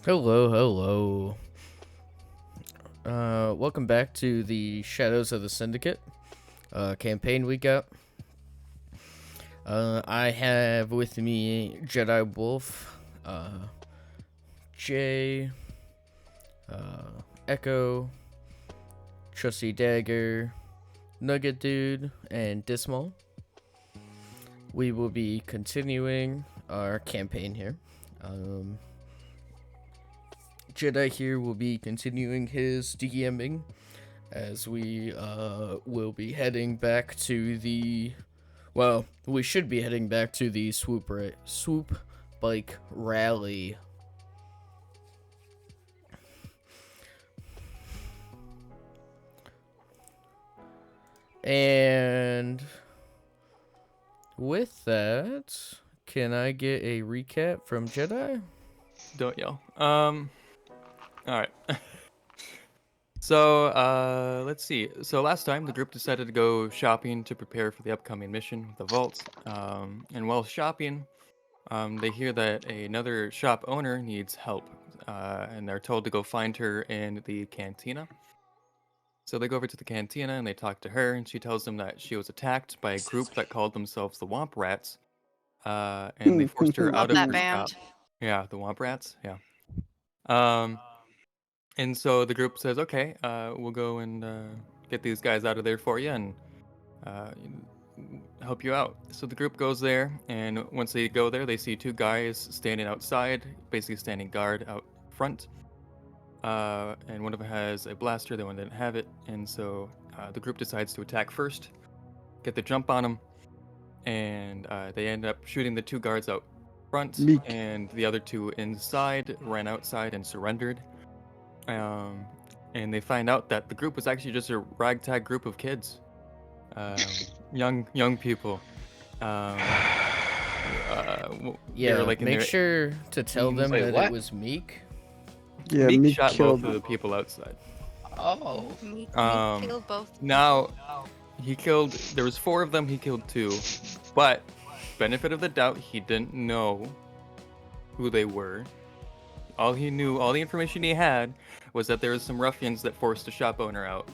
Hello, hello. Welcome back to the Shadows of the Syndicate campaign we got. I have with me Jedi Wolf, Jay, Echo, Trusty Dagger, Nugget Dude, and Dismal. We will be continuing our campaign here. Jedi here will be continuing his DMing as we will be heading back to the we should be heading back to the swoop bike rally. And with that, can I get a recap from Jedi? Don't yell. Alright. So, let's see. So last time, the group decided to go shopping to prepare for the upcoming mission with the vault. And while shopping, they hear that another shop owner needs help. And they're told to go find her in the cantina. So they go over to the cantina and they talk to her, and she tells them that she was attacked by a group that called themselves the Womp Rats. And they forced her out Love of that her band. shop. Yeah, the Womp Rats. Yeah. And so the group says, okay, we'll go and get these guys out of there for you and help you out. So the group goes there, and once they go there, they see two guys standing outside, basically standing guard out front. And one of them has a blaster, the one didn't have it. And so the group decides to attack first, get the jump on them, and they end up shooting the two guards out front, and the other two inside ran outside and surrendered. And they find out that the group was actually just a ragtag group of kids, young people. Yeah, like make sure to tell them Wait, that what? it was Meek. Yeah, Meek Meek shot killed. both of the people outside. Oh. Meek Um, killed both. Now, there was 4 of them, he killed 2. But, benefit of the doubt, he didn't know who they were. All he knew, all the information he had, was that there was some ruffians that forced a shop owner out,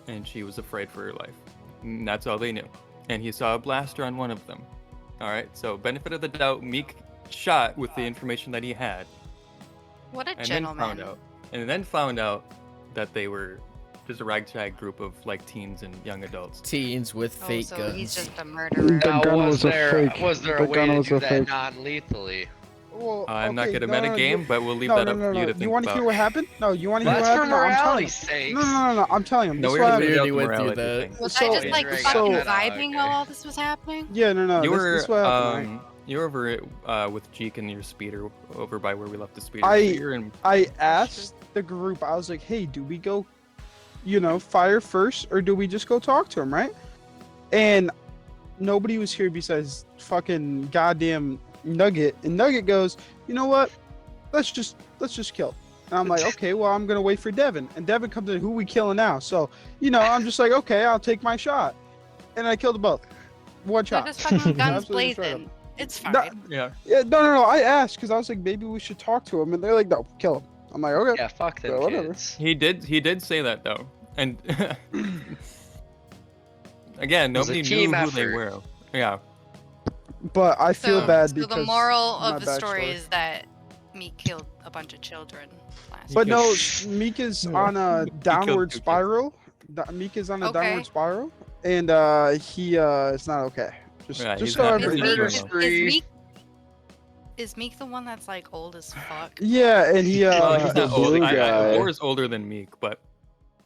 and she was afraid for her life. And that's all they knew. And he saw a blaster on one of them. Alright, so benefit of the doubt, Meek shot with the information that he had. What a And gentleman. then found out that they were just a ragtag group of like teens and young adults. Teens with Oh, fake so guns. he's just a murderer. The Now, gun was was a there fake. was there The a way gun to was do a that fake. non-lethally? Well, I'm not okay, gonna no, metagame, but we'll leave no, that no, up no, to you no. to think You want to about. hear what happened? No, you want to hear That's what for happened? No, I'm telling morality's you. sake. No. I'm telling you. No, This we is what already happened. figured out the with you morality that. thing. Was So- I just like so- fucking so- vibing okay. while all this was happening? Yeah, no. You This were is what happened. Right? you were over with Jeek and your speeder over by where we left the speeder. I- So you're in, I asked the group. I was like, "Hey, do we go, fire first, or do we just go talk to him, right?" And nobody was here besides fucking goddamn Nugget. And Nugget goes, "You know what? Let's just kill." And I'm like, "Okay, well, I'm gonna wait for Devin." And Devin comes in. Who we killing now? So, I'm just like, "Okay, I'll take my shot." And I killed them both. One They're shot. just fucking guns Absolutely destroyed blazing. It's No, fine. yeah. Yeah, no. I asked because I was like, maybe we should talk to him, and they're like, "No, kill him." I'm like, "Okay." Yeah, fuck them Yeah, whatever. kids. He did say that though, and again, It was a nobody team knew who they effort. were. Yeah. But I feel So, bad so because the moral my of the story backstory. is that Meek killed a bunch of children last But year. no, Meek is on a downward 2 kids. spiral. Meek is on a Okay. downward spiral, and he is not okay. Yeah, he's Just so not- Is he's everybody not Meek, doing knows. well. is Meek the one that's like old as fuck? Yeah, and he Well, he's uh, not old. blue guy. War is older than Meek, but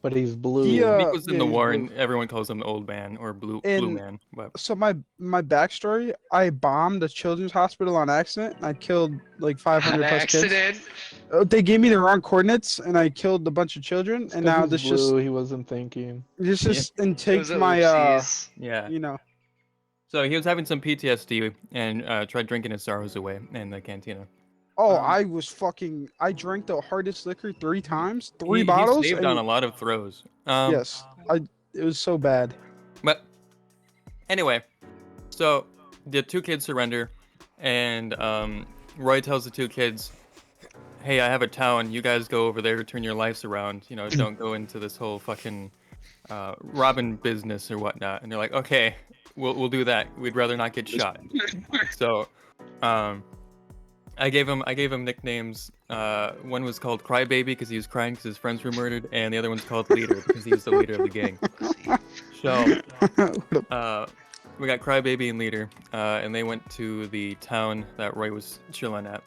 But he's blue. He, Meek was in yeah, the he's war, blue. and everyone calls him the old man or blue And- man. But so my backstory, I bombed a children's hospital on accident, and I killed like 500 An plus kids. accident. They gave me the wrong coordinates, and I killed a bunch of children. And now this blue, he wasn't thinking. just It takes was a my oopsies. yeah. So he was having some PTSD and tried drinking his sorrows away in the cantina. Oh, Um, I drank the hardest liquor 3 times, 3 He bottles. saved and- on a lot of throws. Yes, it was so bad. But anyway, so the 2 kids surrender, and Roy tells the 2 kids, hey, I have a town. You guys go over there, turn your lives around. You know, don't go into this whole fucking robbing business or whatnot. And they're like, okay, we'll do that. We'd rather not get shot. So, I gave him nicknames. One was called Crybaby because he was crying because his friends were murdered, and the other one's called Leader because he was the leader of the gang. So, we got Crybaby and Leader, and they went to the town that Roy was chilling at.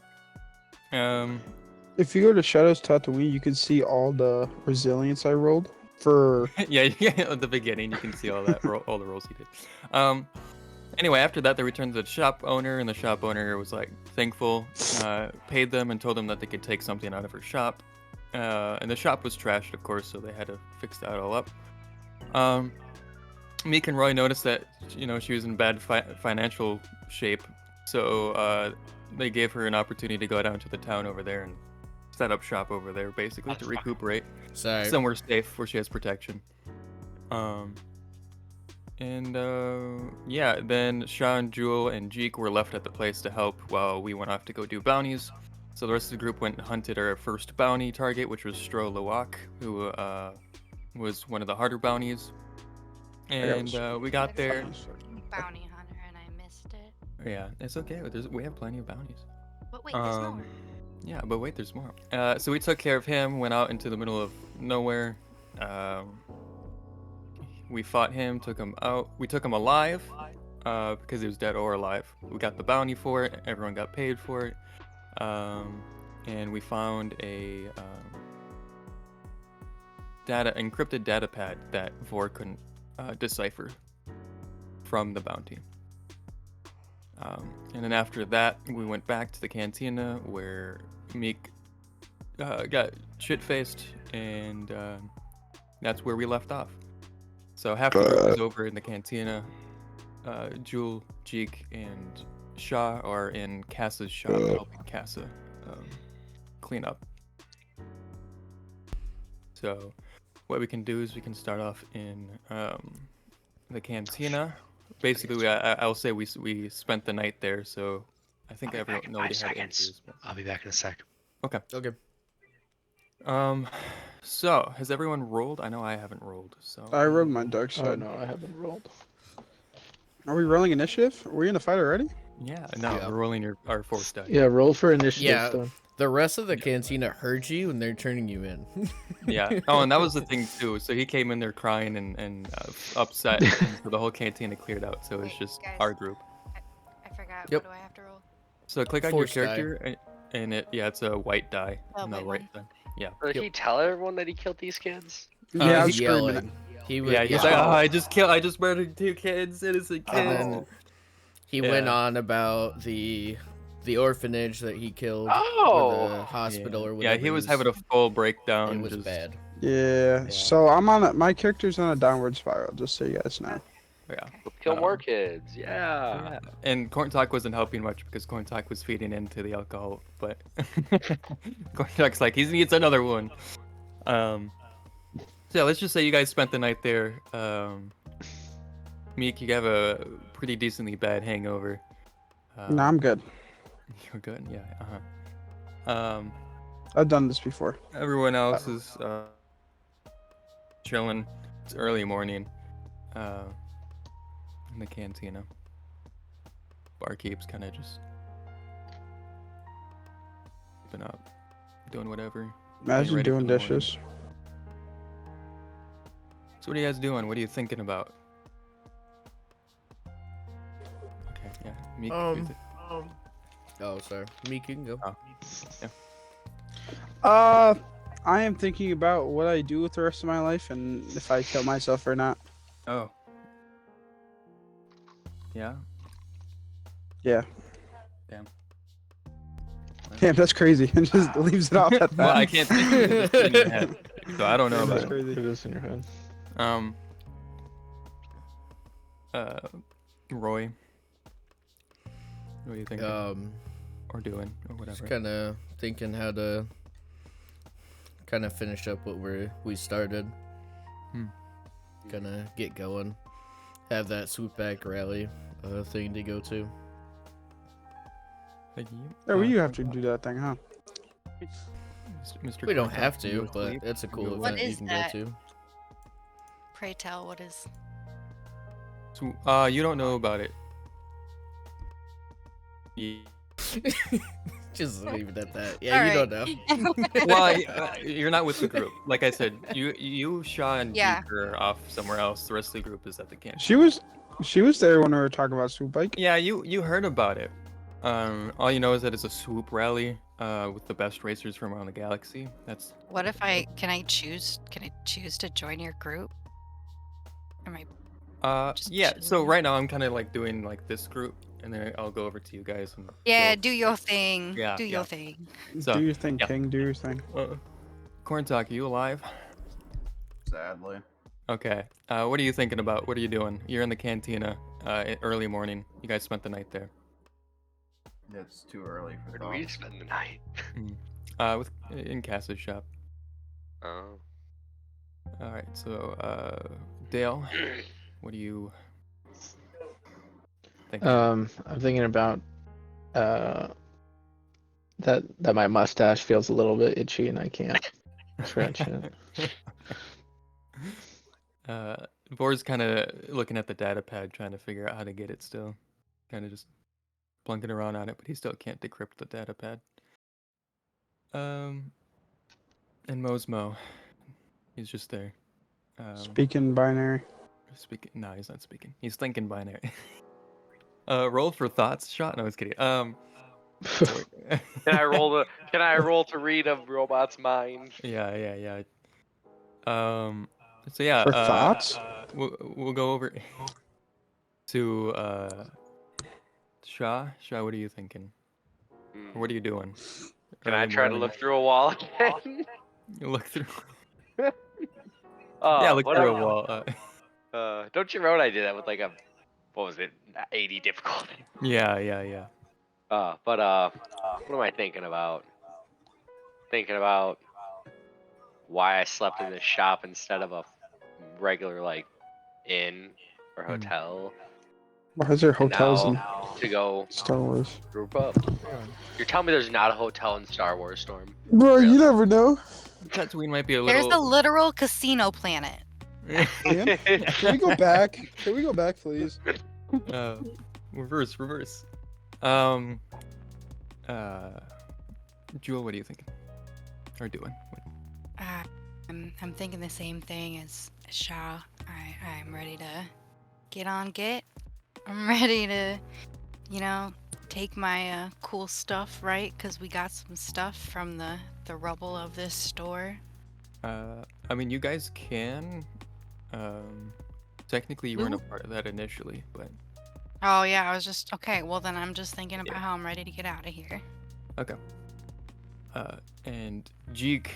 If you go to Shadows Tatooine, you can see all the resilience I rolled for. yeah, at the beginning you can see all that, all the rolls he did. Anyway, after that they returned to the shop owner, and the shop owner was like thankful, paid them and told them that they could take something out of her shop. And the shop was trashed, of course, so they had to fix that all up. Meek and Roy noticed that, you know, she was in bad financial shape, so they gave her an opportunity to go down to the town over there and set up shop over there, basically, to recuperate Sorry. somewhere safe where she has protection. Yeah, then Sean, Jewel, and Jeek were left at the place to help while we went off to go do bounties. So the rest of the group went and hunted our first bounty target, which was Stro Lawak, who was one of the harder bounties. And we got there. Bounty hunter, and I missed it. Yeah, it's okay. We have plenty of bounties. But wait, there's more. Yeah, but wait, there's more. So we took care of him, went out into the middle of nowhere. We fought him, took him out. We took him alive because he was dead or alive. We got the bounty for it. Everyone got paid for it. And we found a encrypted data pad that Vor couldn't decipher from the bounty. And then after that, we went back to the cantina where Meek got shit-faced, and that's where we left off. So half the group is over in the cantina. Jewel, Jeek, and Shaw are in Cassa's shop helping Cassa clean up. So what we can do is we can start off in the cantina. Basically, I'll say we spent the night there, so I think everyone already had interviews. I'll be back in a sec. Okay. Okay. So has everyone rolled? I know I haven't rolled. So I rolled my dark Oh side. no, I haven't rolled. Are we rolling initiative? Are we in a fight already? Yeah, no, Yeah. we're rolling our force die. Yeah, roll for initiative. Yeah. Stone. The rest of the cantina heard you and they're turning you in. Yeah. Oh, and that was the thing too. So he came in there crying and upset. And so the whole cantina cleared out. So it's Wait, just guys. our group. I forgot. Yep. What do I have to roll? So click on Force your die. character, and it's a white die Oh, on the white right one. side. Did he tell everyone that he killed these kids? Yeah, I was he's screaming it. yelling. He was, Yeah, he's like, oh, I just murdered 2 kids, innocent kids. And then he went Yeah. on about the orphanage that he killed, or Oh! the hospital, or Yeah, whatever. he was having a full breakdown. It was just, bad. Yeah. So I'm on my character's on a downward spiral. Just so you guys know. Yeah. Kill more kids. Yeah. Yeah. And Corn Talk wasn't helping much because Corn Talk was feeding into the alcohol, but Corn Talk's like, he needs another one. So yeah, let's just say you guys spent the night there. Meek, you have a pretty decently bad hangover. No, I'm good. You're good, yeah. I've done this before. Everyone else is chilling. It's early morning. In the cantina. Barkeep's kind of just been up, doing whatever. Imagine ready for doing the morning. dishes. So what are you guys doing? What are you thinking about? Okay, yeah. Meek, Oh, sorry. Meek, you can go. I am thinking about what I do with the rest of my life and if I kill myself or not. Oh. Yeah? Yeah. Damn. Damn, that's crazy. And just leaves it off at that. Well, I can't think of it. It's in your head, so I don't know Yeah, about that's it. crazy. It is in your head. Roy. What are you thinking? Or doing, or Just whatever. kind of thinking how to kind of finish up what we started. Kind of get going. Have that swoop back rally thing to go to. Thank you. Oh, you have to do that thing, huh? Mr. We don't Corncob, have can to, you but sleep? it's a Can cool you What event you is can that? go to. Pray tell, what is? So, you don't know about it. Ye- Just leave it at that. Yeah, All you right. don't know. Well, you're not with the group. Like I said, you, Shaw, and Yeah. Geek are off somewhere else. The rest of the group is at the camp. She was there when we were talking about Swoop Bike. Yeah, you heard about it. All you know is that it's a swoop rally with the best racers from around the galaxy. That's What if can I choose to join your group? Am I just yeah. So chilling? right now I'm kind of like doing like this group, and then I'll go over to you guys and Yeah, go- do your thing. Yeah, Do yeah. your thing. So, Do your thing, yeah. King. Do your thing. Corn Talk, are you alive? Sadly. Okay. What are you thinking about? What are you doing? You're in the cantina. Early morning. You guys spent the night there. It's too early for Where do we thoughts. spend the night? In Cass's shop. Oh. All right. So, Dale, what do you think? I'm thinking about that my mustache feels a little bit itchy and I can't scratch it. Vor's kind of looking at the data pad, trying to figure out how to get it still. Kind of just plunking around on it, but he still can't decrypt the data pad. And Mosmo, he's just there. Speaking binary. Speaking. No, he's not speaking. He's thinking binary. Roll for thoughts shot. No, I was kidding. Can I roll to read a robot's mind? Yeah. So yeah. For thoughts? We'll go over to Shaw. Shaw, what are you thinking? Or what are you doing? Can I Early try to morning. look through a wall again? You look through. Oh, Yeah, look what through a I- wall. Don't you remember when I did that with like a, what was it, 80 difficulty? Yeah. But what am I thinking about? Thinking about why I slept in this shop instead of a regular like inn or hotel. Why is there And hotels in now to go Star Wars? group up. You're telling me there's not a hotel in Star Wars, Storm? Bro, Really? you never know. Tatooine might be a There's little. a literal casino planet. Can we go back? Can we go back, please? Reverse. Jewel, what are you thinking? Or doing? I'm thinking the same thing as Shaw. I'm ready to get on get. I'm ready to, take my cool stuff, right? Because we got some stuff from the rubble of this store. I mean, you guys can. Technically, you weren't a part of that initially, but. Oh yeah, I was just okay. Well then, I'm just thinking about Yeah. how I'm ready to get out of here. Okay. And Jeek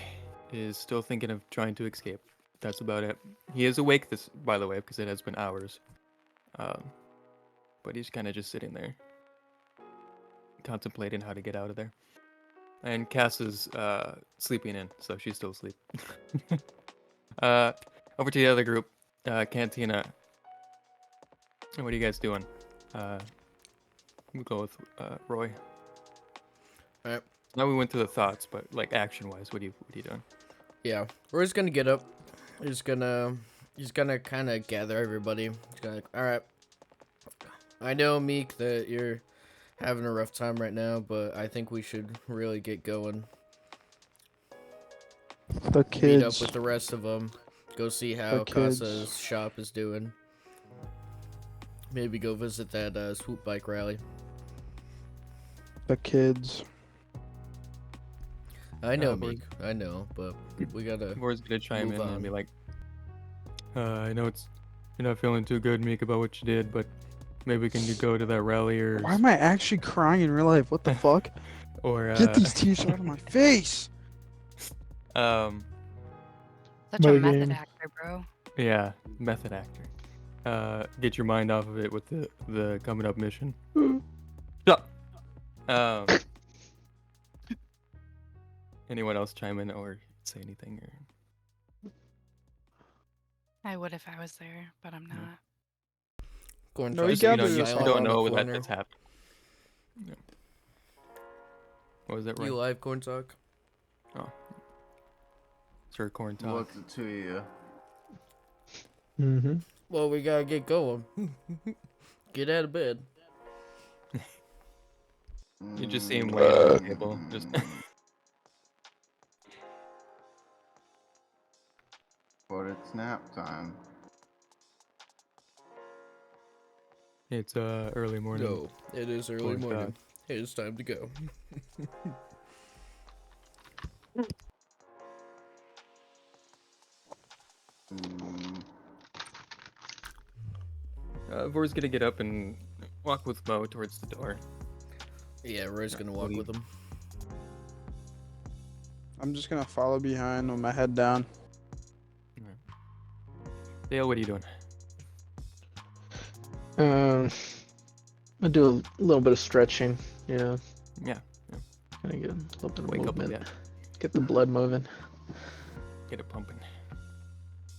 is still thinking of trying to escape. That's about it. He is awake, by the way, because it has been hours. But he's kind of just sitting there, contemplating how to get out of there. And Cass is sleeping in, so she's still asleep. Over to the other group, Cantina. What are you guys doing? We'll go with Roy. Alright. Now we went to the thoughts, but like action-wise, what are you doing? Yeah, Roy's gonna get up. He's gonna kind of gather everybody. He's gonna, all right. I know, Meek, that you're having a rough time right now, but I think we should really get going. The Meet up kids. with the rest of them. Go see how The kids. Casa's shop is doing. Maybe go visit that swoop bike rally. The kids. I know, but- Meek. I know, but we gotta. Vor's gonna chime Move in and be on. like, I know you're not feeling too good, Meek, about what you did, but maybe can you go to that rally Why am I actually crying in real life? What the fuck? or Get these tears out of my face. um Such a Mother method game. actor, bro. yeah, method actor. Get your mind off of it with the coming up mission. Shut up. Anyone else chime in or say anything? Or I would if I was there, but I'm not. Corn No, tries he to gathered be us you silent don't in the know that corner. that's happened. Yeah. What was that, You right? live, Corn Talk? Oh. Sir Corn Talk. What's it to you? Mm-hmm. Well, we gotta get going. Get out of bed. You just see him laying on the table. Just But it's nap time. it's early morning. No, it is early Corn morning. Talk. It is time to go. Mm, Vor's gonna get up and walk with Mo towards the door. Yeah, Roy's gonna walk with him. I'm just gonna follow behind with my head down. Dale, what are you doing? I do a little bit of stretching. Yeah. Yeah. Kind of get a little bit of Wake up a movement. bit. Get the blood moving. Get it pumping.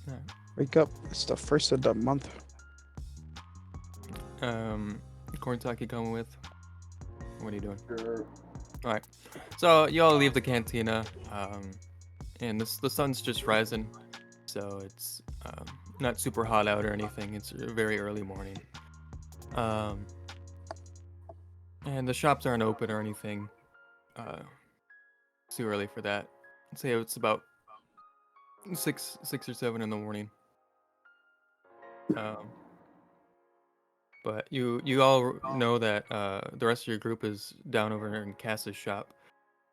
Alright. Wake up. It's the first of the month. Corn Talk you coming with? What are you doing? sure. Alright. So you all leave the cantina, and the sun's just rising, so it's not super hot out or anything. It's a very early morning. And the shops aren't open or anything. Too early for that. I'd say it's about 6 or 7 in the morning. But you all know that the rest of your group is down over in Cass's shop.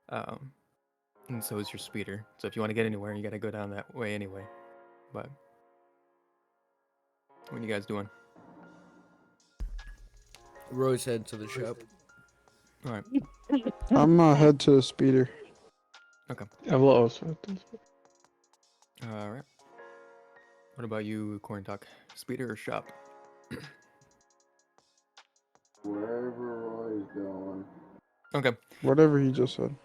And so is your speeder. So if you want to get anywhere, you gotta go down that way anyway. But what are you guys doing? Roy's head to the shop. All right. I'm gonna head to the speeder. I will also. All right. What about you, Corn Talk? Speeder or shop? Wherever Roy's going. Okay. Whatever he just said.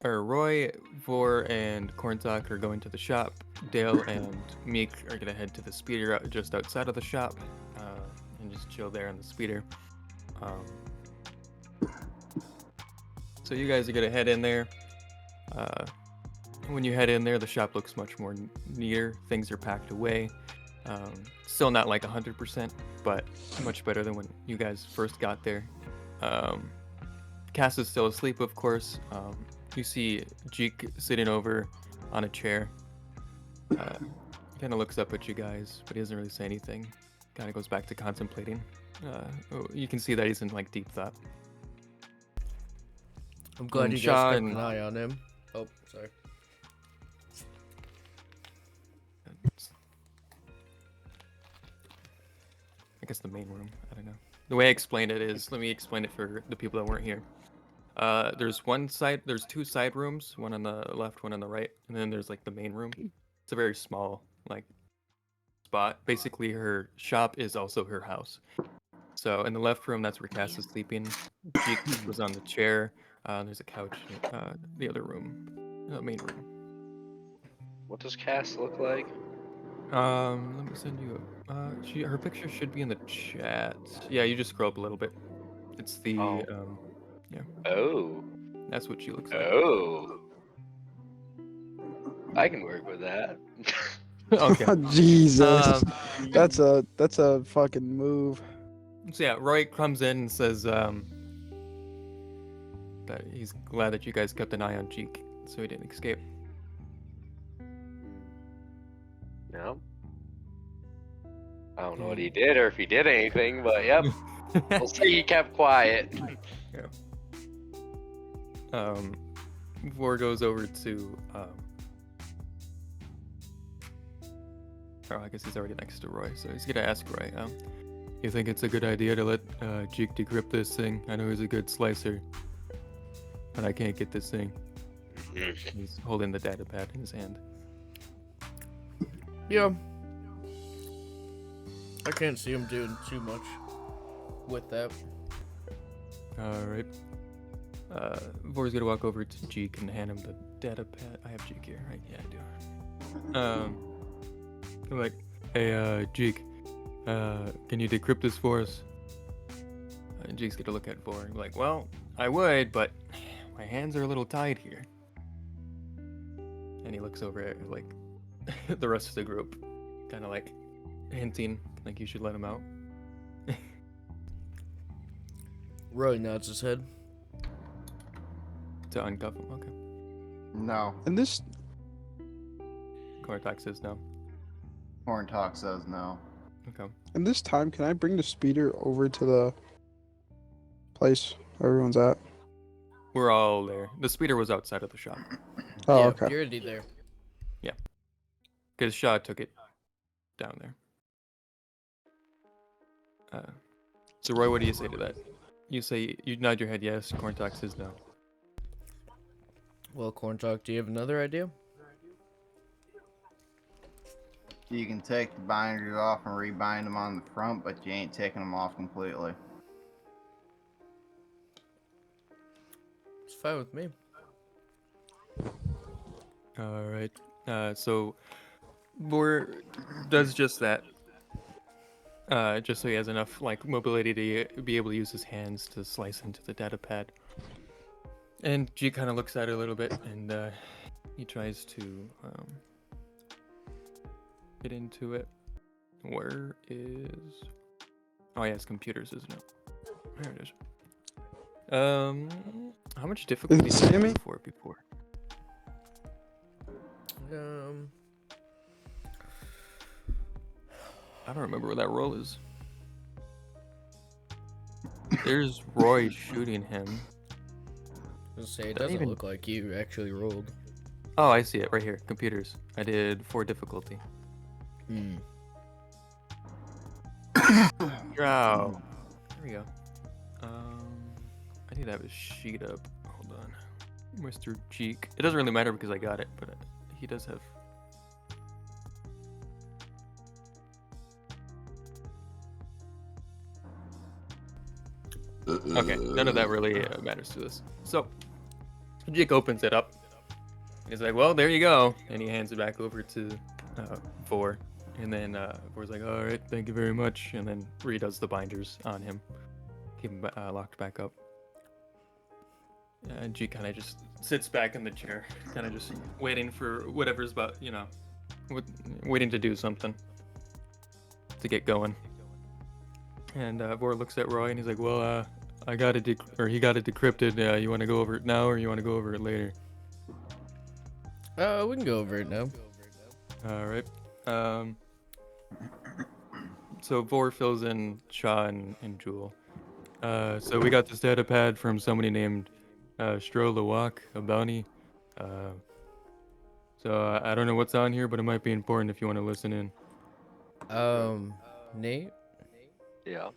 Roy, Vor, and Corn Talk are going to the shop. Dale and Meek are gonna head to the speeder just outside of the shop, and just chill there on the speeder. So you guys are gonna head in there. When you head in there, the shop looks much more neater. Things are packed away. Still not like 100%, but much better than when you guys first got there. Cass is still asleep, of course. You see Jeek sitting over on a chair. He kind of looks up at you guys, but he doesn't really say anything. Kind of goes back to contemplating. You can see that he's in like deep thought. I'm glad you Shaw guys kept and- an eye on him. Oh, sorry. I guess the main room. I don't know. The way I explained it is, let me explain it for the people that weren't here. There's two side rooms, one on the left, one on the right, and then there's like the main room. It's a very small like spot. Basically, her shop is also her house. So in the left room, that's where Cass is sleeping. Jeek was on the chair. There's a couch. The other room, the main room. What does Cass look like? Let me send you. Her picture should be in the chat. Yeah, you just scroll up a little bit. It's the Oh. yeah. Oh. That's what she looks like. Oh. I can work with that. Okay. Jesus. Um, That's a fucking move. So yeah, Roy comes in and says that he's glad that you guys kept an eye on Jeek, so he didn't escape. No. I don't know what he did or if he did anything, but yep. We'll say he kept quiet. Vor goes over to oh, I guess he's already next to Roy, so he's gonna ask Roy, you think it's a good idea to let Jeek decrypt this thing? I know he's a good slicer, but I can't get this thing. He's holding the data pad in his hand. Yeah. I can't see him doing too much with that. Alright. Vor's gonna walk over to Jeek and hand him the data pad. I have Jeek here, right? Yeah, I do. I'm like, hey, Jeek, can you decrypt this for us? And Jeek's gonna look at Vor and be like, well, I would, but my hands are a little tied here. And he looks over at like the rest of the group, kind of like hinting like you should let him out. Roy nods his head. To uncuff him. Okay. No. And this Cortax says no. Horn Talk says no. Okay. and this time, can I bring the speeder over to the place everyone's at? We're all there. The speeder was outside of the shop Oh, Yeah, okay. you're already there. because Shaw took it down there. So Roy, what do you say to that? You nod your head yes. Corntox says no. Well, Corntalk, do you have another idea? You can take the binders off and rebind them on the front, but you ain't taking them off completely. It's fine with me. All right. So Bor does just that. Just so he has enough like mobility to be able to use his hands to slice into the data pad. And G kind of looks at it a little bit, and he tries to get into it. Where is? Oh, yes, computers, isn't it? There it is. How much difficulty did you Sammy? go for before? I don't remember what that roll is. There's Roy shooting him. I was gonna say, it Doesn't doesn't even- look like you actually rolled. Oh, I see it right here. Computers. I did 4 difficulty. Hmm. Drow. There we go. I need to have his sheet up. Hold on. Mr. Cheek. It doesn't really matter because I got it, but he does have. Okay, none of that really matters to us. So, Jake opens it up. He's like, well, there you go. And he hands it back over to Vor. And then Vor's like, all right, thank you very much. And then redoes the binders on him. Keep him locked back up. And G kind of just sits back in the chair, kind of just waiting for whatever's about, waiting to do something to get going. And Vor looks at Roy and he's like, well, I got it, he got it decrypted. You want to go over it now or you want to go over it later? We can go over it now. All right. So Vor fills in Shaw and Jewel. So we got this data pad from somebody named Strolawak, a bounty. So I don't know what's on here, but it might be important if you want to listen in. Nate, Yeah.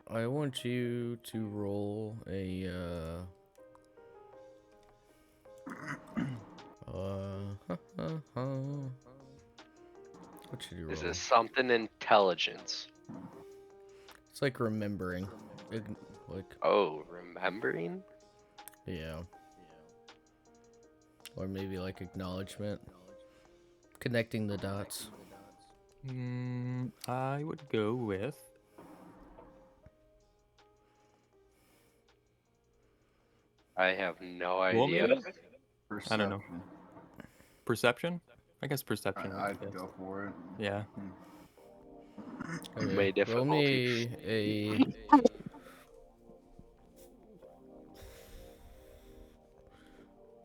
I want you to roll a, what should you roll? Is this something intelligence? It's like remembering. Like, Oh, remembering? yeah. Or maybe like acknowledgement. Connecting the dots. I would go with. I have no Roll idea. maybe? Perception. I don't know. Perception? I guess perception. I'd yes. go for it. Yeah. Okay, May roll me difficulty.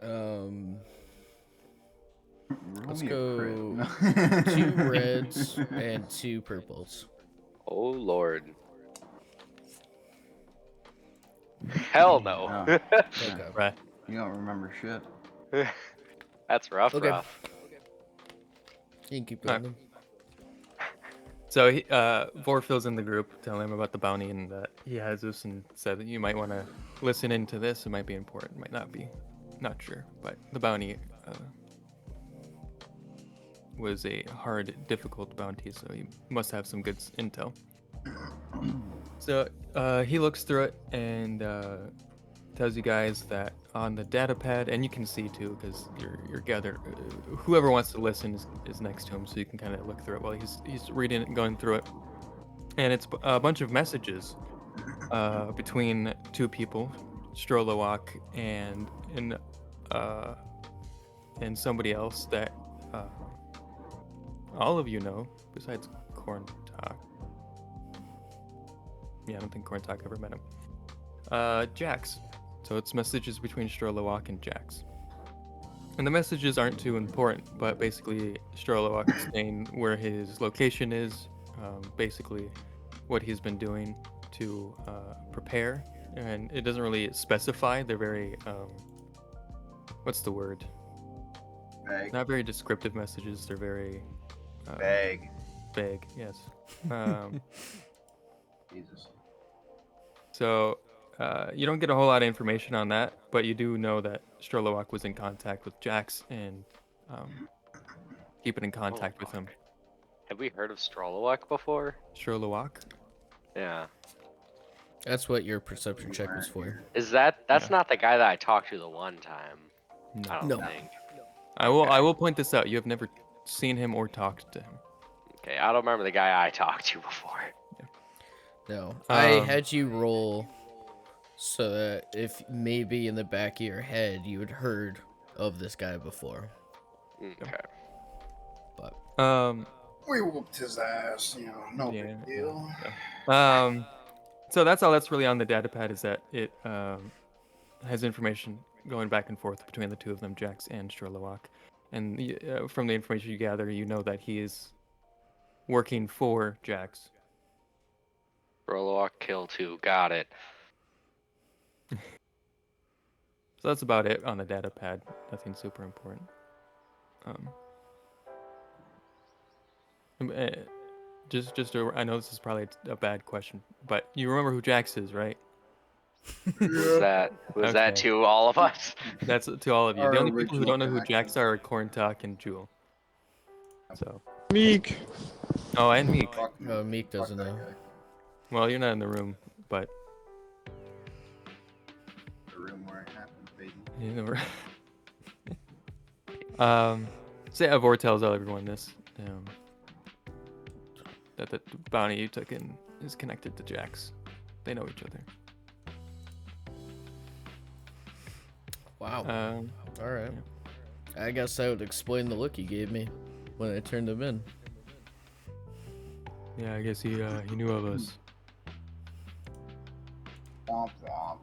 Roll Let's me a go crit. 2 reds and 2 purples. Oh lord. Hell no. Oh, Okay. Right. you don't remember shit. That's rough, Okay. rough. You can keep Alright. going. So Vor fills in the group, telling him about the bounty and that he has this, and said that you might want to listen into this. It might be important, might not be, not sure. But the bounty was a hard, difficult bounty, so he must have some good intel. So he looks through it and tells you guys that on the data pad, and you can see too, because you're gathered. Whoever wants to listen is next to him, so you can kind of look through it while he's reading it and going through it. And it's a bunch of messages between 2 people, Strolowak and somebody else that all of you know besides Corntalk. Yeah, I don't think Corntalk ever met him. Jax. So it's messages between Strolowak and Jax. And the messages aren't too important, but basically Strolowak is saying where his location is, basically what he's been doing to prepare, and it doesn't really specify. They're very, what's the word? Vague. Not very descriptive messages. They're very Vague. vague. Yes. Jesus. So you don't get a whole lot of information on that, but you do know that Strolowak was in contact with Jax and keeping in contact with him. Have we heard of Strolowak before? Strolowak? Yeah. That's what your perception check was for. Is that's Yeah. not the guy that I talked to the one time? No. I don't No. think. I will point this out. You have never seen him or talked to him. Okay, I don't remember the guy I talked to before. No. I Um, had you roll so that if maybe in the back of your head you had heard of this guy before. Okay. Um, We whooped his ass, no Yeah, big deal. so that's all that's really on the data pad is that it has information going back and forth between the two of them, Jax and Strolowak. And from the information you gather, you know that he is working for Jax. Strolowak kill 2. Got it. So that's about it on the data pad. Nothing super important. I know this is probably a bad question, but you remember who Jax is, right? Was that Okay. to all of us? That's to all of you. Our The only people who original don't know who Jax. Jax are Corntalk and Jewel. So, Meek. oh, and Meek. Fuck Meek doesn't that know. guy. Well, you're not in the room, but The room where it happened, baby. you never. So yeah, Vor tells everyone this. That the bounty you took in is connected to Jax. They know each other. Wow. All right. I guess that would explain the look he gave me when I turned him in. Yeah, I guess he knew of us. Womp womp.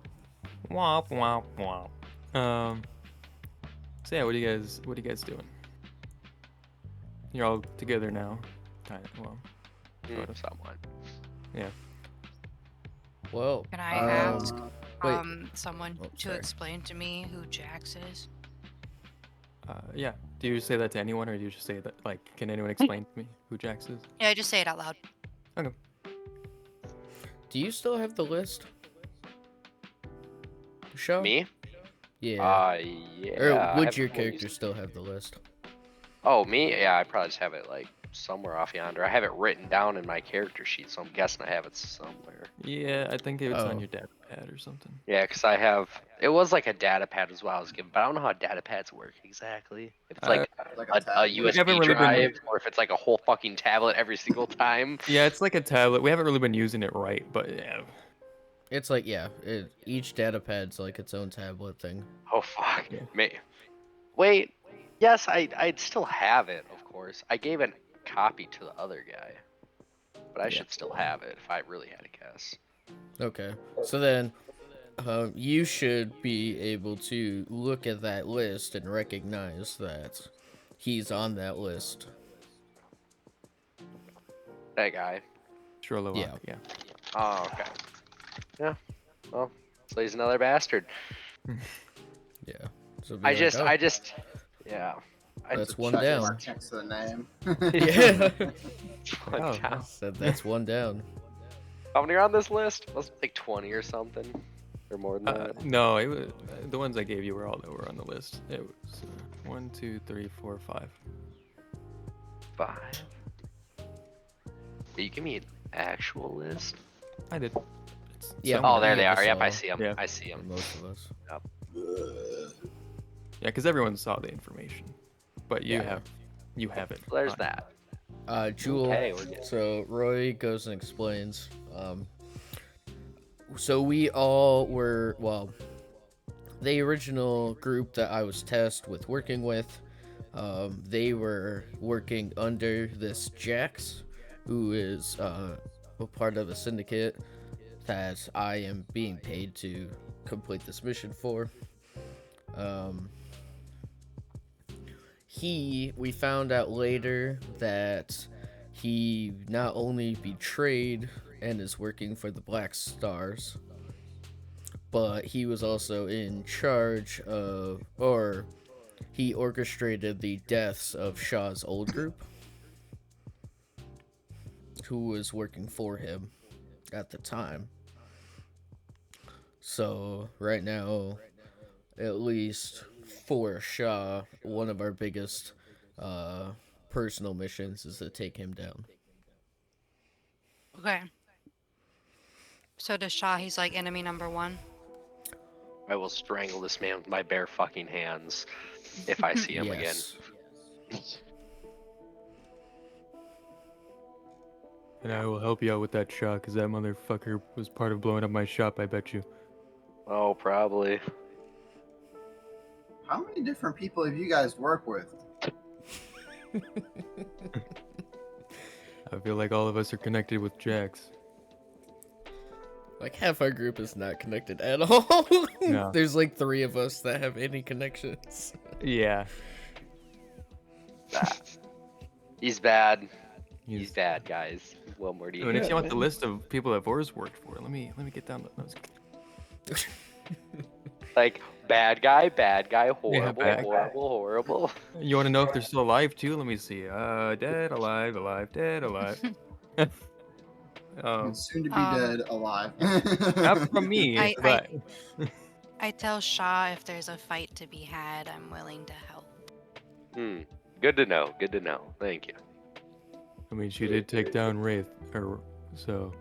Womp womp womp. So yeah, what are you guys doing? You're all together now. Kind of. Well, sort of. Somewhat. Yeah. Well, Can I ask wait. someone Oh, to sorry. explain to me who Jax is? Yeah. Do you say that to anyone, or do you just say that like, can anyone explain to me who Jax is? Yeah, just say it out loud. Okay. Do you still have the list? Show? Me? Yeah. Yeah. Or I would haven't your really character used- still have the list? Oh, me? Yeah, I probably just have it like somewhere off yonder. I have it written down in my character sheet, so I'm guessing I have it somewhere. Yeah, I think it's Oh. on your data pad or something. Yeah, because I have. It was like a data pad as well I was given, but I don't know how data pads work exactly. If it's like Like a tablet. USB haven't really been- drive, or if it's like a whole fucking tablet every single time. Yeah, it's like a tablet. We haven't really been using it right, but yeah. It's like, yeah, each data pad's like its own tablet thing. Oh fuck. Yeah. Wait. Yes, I'd still have it, of course. I gave a copy to the other guy, but I should still have it if I really had to guess. Okay. So then, you should be able to look at that list and recognize that he's on that list. That guy. Strolowak, Yeah. yeah. Oh, okay. Yeah. Well, so he's another bastard. Yeah. So be I like, just, "Oh, yeah. That's one Check down. mark next to the name. Yeah. Oh, down. Said that's one down. How many are on this list? Must be like 20 or something, or more than that. No, it was, the ones I gave you were all that were on the list. It was 1, 2, 3, 4, 5. 5. But you give me an actual list. I did. It's Yeah. somewhere. Oh, there they Yeah, are. Yep, I so- see them. yeah. I see For them. most of us. Yeah, because everyone saw the information, but you Yeah. have it. There's on- that. Jewel. Okay, we're good. So Roy goes and explains. So we all were, well, the original group that I was tasked with working with, they were working under this Jax, who is a part of a syndicate that I am being paid to complete this mission for. We found out later that he not only betrayed and is working for the Black Stars, but he was also in charge of, or he orchestrated the deaths of Shaw's old group, who was working for him at the time. So right now, at least for Shaw, one of our biggest personal missions is to take him down. Okay. So to Shaw, he's like enemy number 1. I will strangle this man with my bare fucking hands if I see him again. Yes. And I will help you out with that shot, because that motherfucker was part of blowing up my shop, I bet you. Oh, probably. How many different people have you guys worked with? I feel like all of us are connected with Jax. Like half our group is not connected at all. No. There's like 3 of us that have any connections. Yeah. He's bad. He's bad, guys. What more do you I mean, if need? you want the list of people that Vor's worked for, let me get down those. Like, bad guy, horrible, bad guy. horrible. You want to know if they're still alive too? Let me see. Dead, alive, dead, alive. Soon to be Um, dead, alive. Not from me. I- but... I tell Shaw if there's a fight to be had, I'm willing to help. Good to know. Good to know. Thank you. I mean, she did take down Wraith, or so.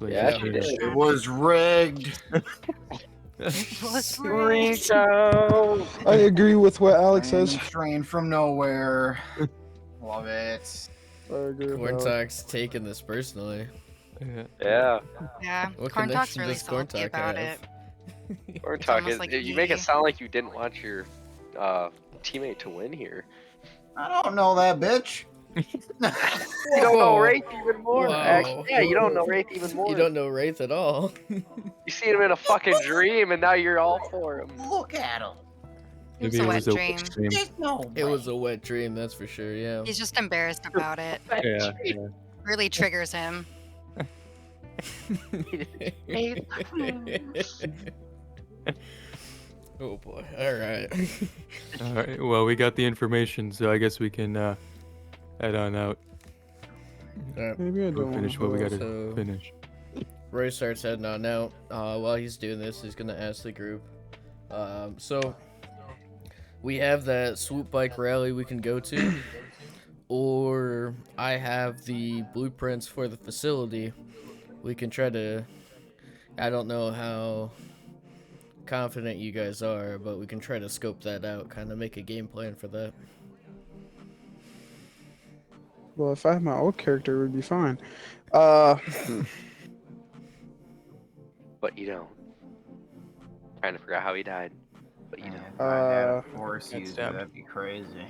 Like, Yeah, she's she doing did. It was rigged. It was Rico! I agree with what Alex says. Trained from nowhere. Love it. I agree with Corn Alex. Talk's taking this personally. Yeah. Yeah, What Corn Talk's connection really does Corn salty Talk about have? it. Or It's talk almost is, like you make it he- sound like you didn't want your teammate to win here. I don't know that bitch. You don't know Whoa. Wraith even more. Whoa. Actually, yeah, you don't know Wraith even more. You don't know Wraith at all. You see him in a fucking dream, and now you're all for him. Look at him. It was Maybe a it wet was a dream. dream. There's no It was way. a wet dream, that's for sure, yeah. He's just embarrassed about it. Yeah. Really triggers him. Oh boy, alright. All right. Well, we got the information, so I guess we can head on out. Maybe I We'll don't finish what we gotta So- finish. Roy starts heading on out. While he's doing this, he's gonna ask the group. So we have that swoop bike rally we can go to, or I have the blueprints for the facility. We can try to. I don't know how confident you guys are, but we can try to scope that out, kind of make a game plan for that. Well, if I had my old character, it would be fine. But you don't. Trying to figure out how he died. But you Man, don't. if I had a force Got user, stabbed. that'd be crazy.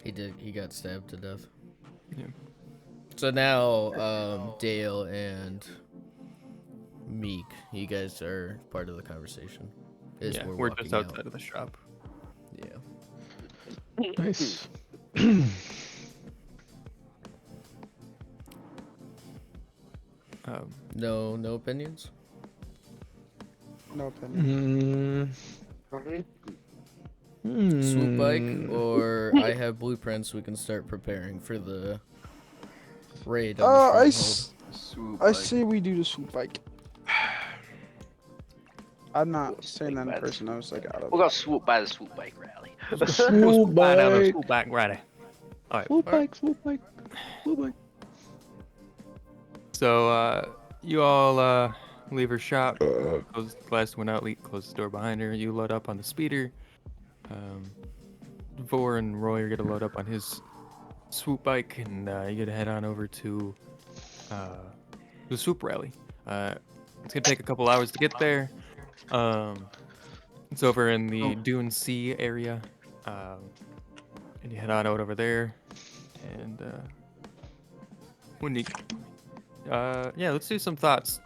He got stabbed to death. Yeah. So now, Dale and Meek, you guys are part of the conversation. As Yeah, we're we're walking just outside out. of the shop. Yeah. Nice. No opinions. No opinion. Swoop bike, Hmm. or I have blueprints. We can start preparing for the raid. On the I, stronghold. s- Swoop. I like, say we do the swoop bike. I'm not Swoop saying that bike, in man. person. I was like, I don't We'll go swoop by the swoop bike rally. Swoop bike. Swoop back, ready. All right. Swoop bike. Swoop bike. Swoop bike. So you all leave her shop. Close the last one out. Close the door behind her. You load up on the speeder. Vor and Roy are gonna load up on his swoop bike, and you gotta head on over to the swoop rally. It's gonna take a couple hours to get there. It's over in the Dune Sea area, and you head on out over there. And when you, yeah, let's do some thoughts,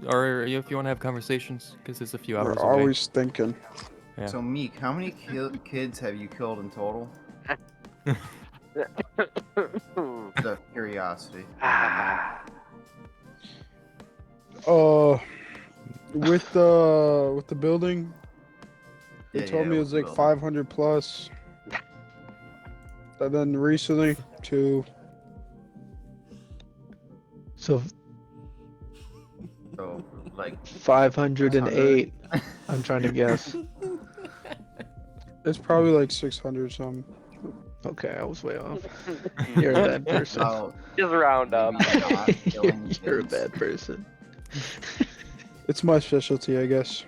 or if you want to have conversations, because it's a few hours We're away. always thinking. Yeah. So Meek, how many kids have you killed in total? The curiosity. With the building, they Yeah, told me it with was the like building. 500 plus. And then recently, 2. So So like 508. I'm trying to guess. It's probably like 600 something. Okay, I was way off. You're a bad person. about Just round up. maybe not killing You're a kids. bad person. It's my specialty, I guess.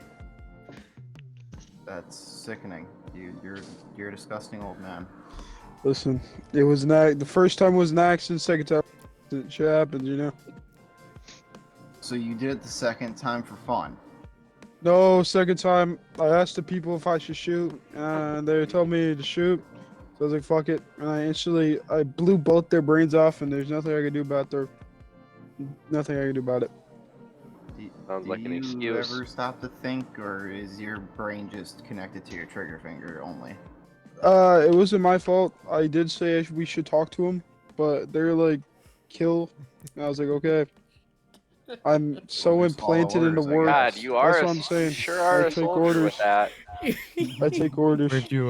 That's sickening. You're a disgusting old man. Listen, it was not the first time was an accident. Second time, shit happens, you know. So you did it the second time for fun. No, second time, I asked the people if I should shoot, and they told me to shoot. So I was like, "Fuck it," and I blew both their brains off, and there's nothing I could do about it. Sounds like an Do excuse. you ever stop to think, or is your brain just connected to your trigger finger only? It wasn't my fault. I did say we should talk to him, but they're like, "Kill," and I was like, "Okay." I'm so Well, just follow implanted into orders, I work. guess. God, you are. That's what I'm saying. Sure are I a take soldier orders. with that. I take orders. Weren't you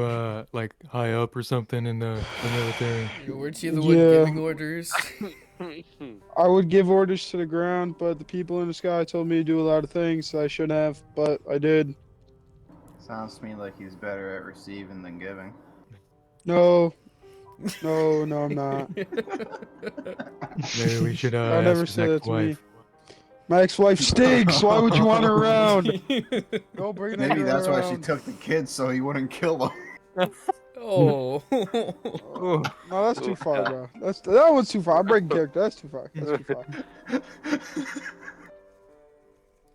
like high up or something in the military? Weren't you the one Yeah. giving orders? I would give orders to the ground, but the people in the sky told me to do a lot of things I shouldn't have, but I did. Sounds to me like he's better at receiving than giving. No, I'm not. Maybe we should I'll ask never his say that to me. ex-wife. My ex-wife stinks. Why would you want her around? Don't bring that Maybe girl that's why she around. took the kids so he wouldn't kill them. Oh. Oh, No, that's too far, Yeah. bro. That one's too far. I'm breaking character. That's too far. That's too far.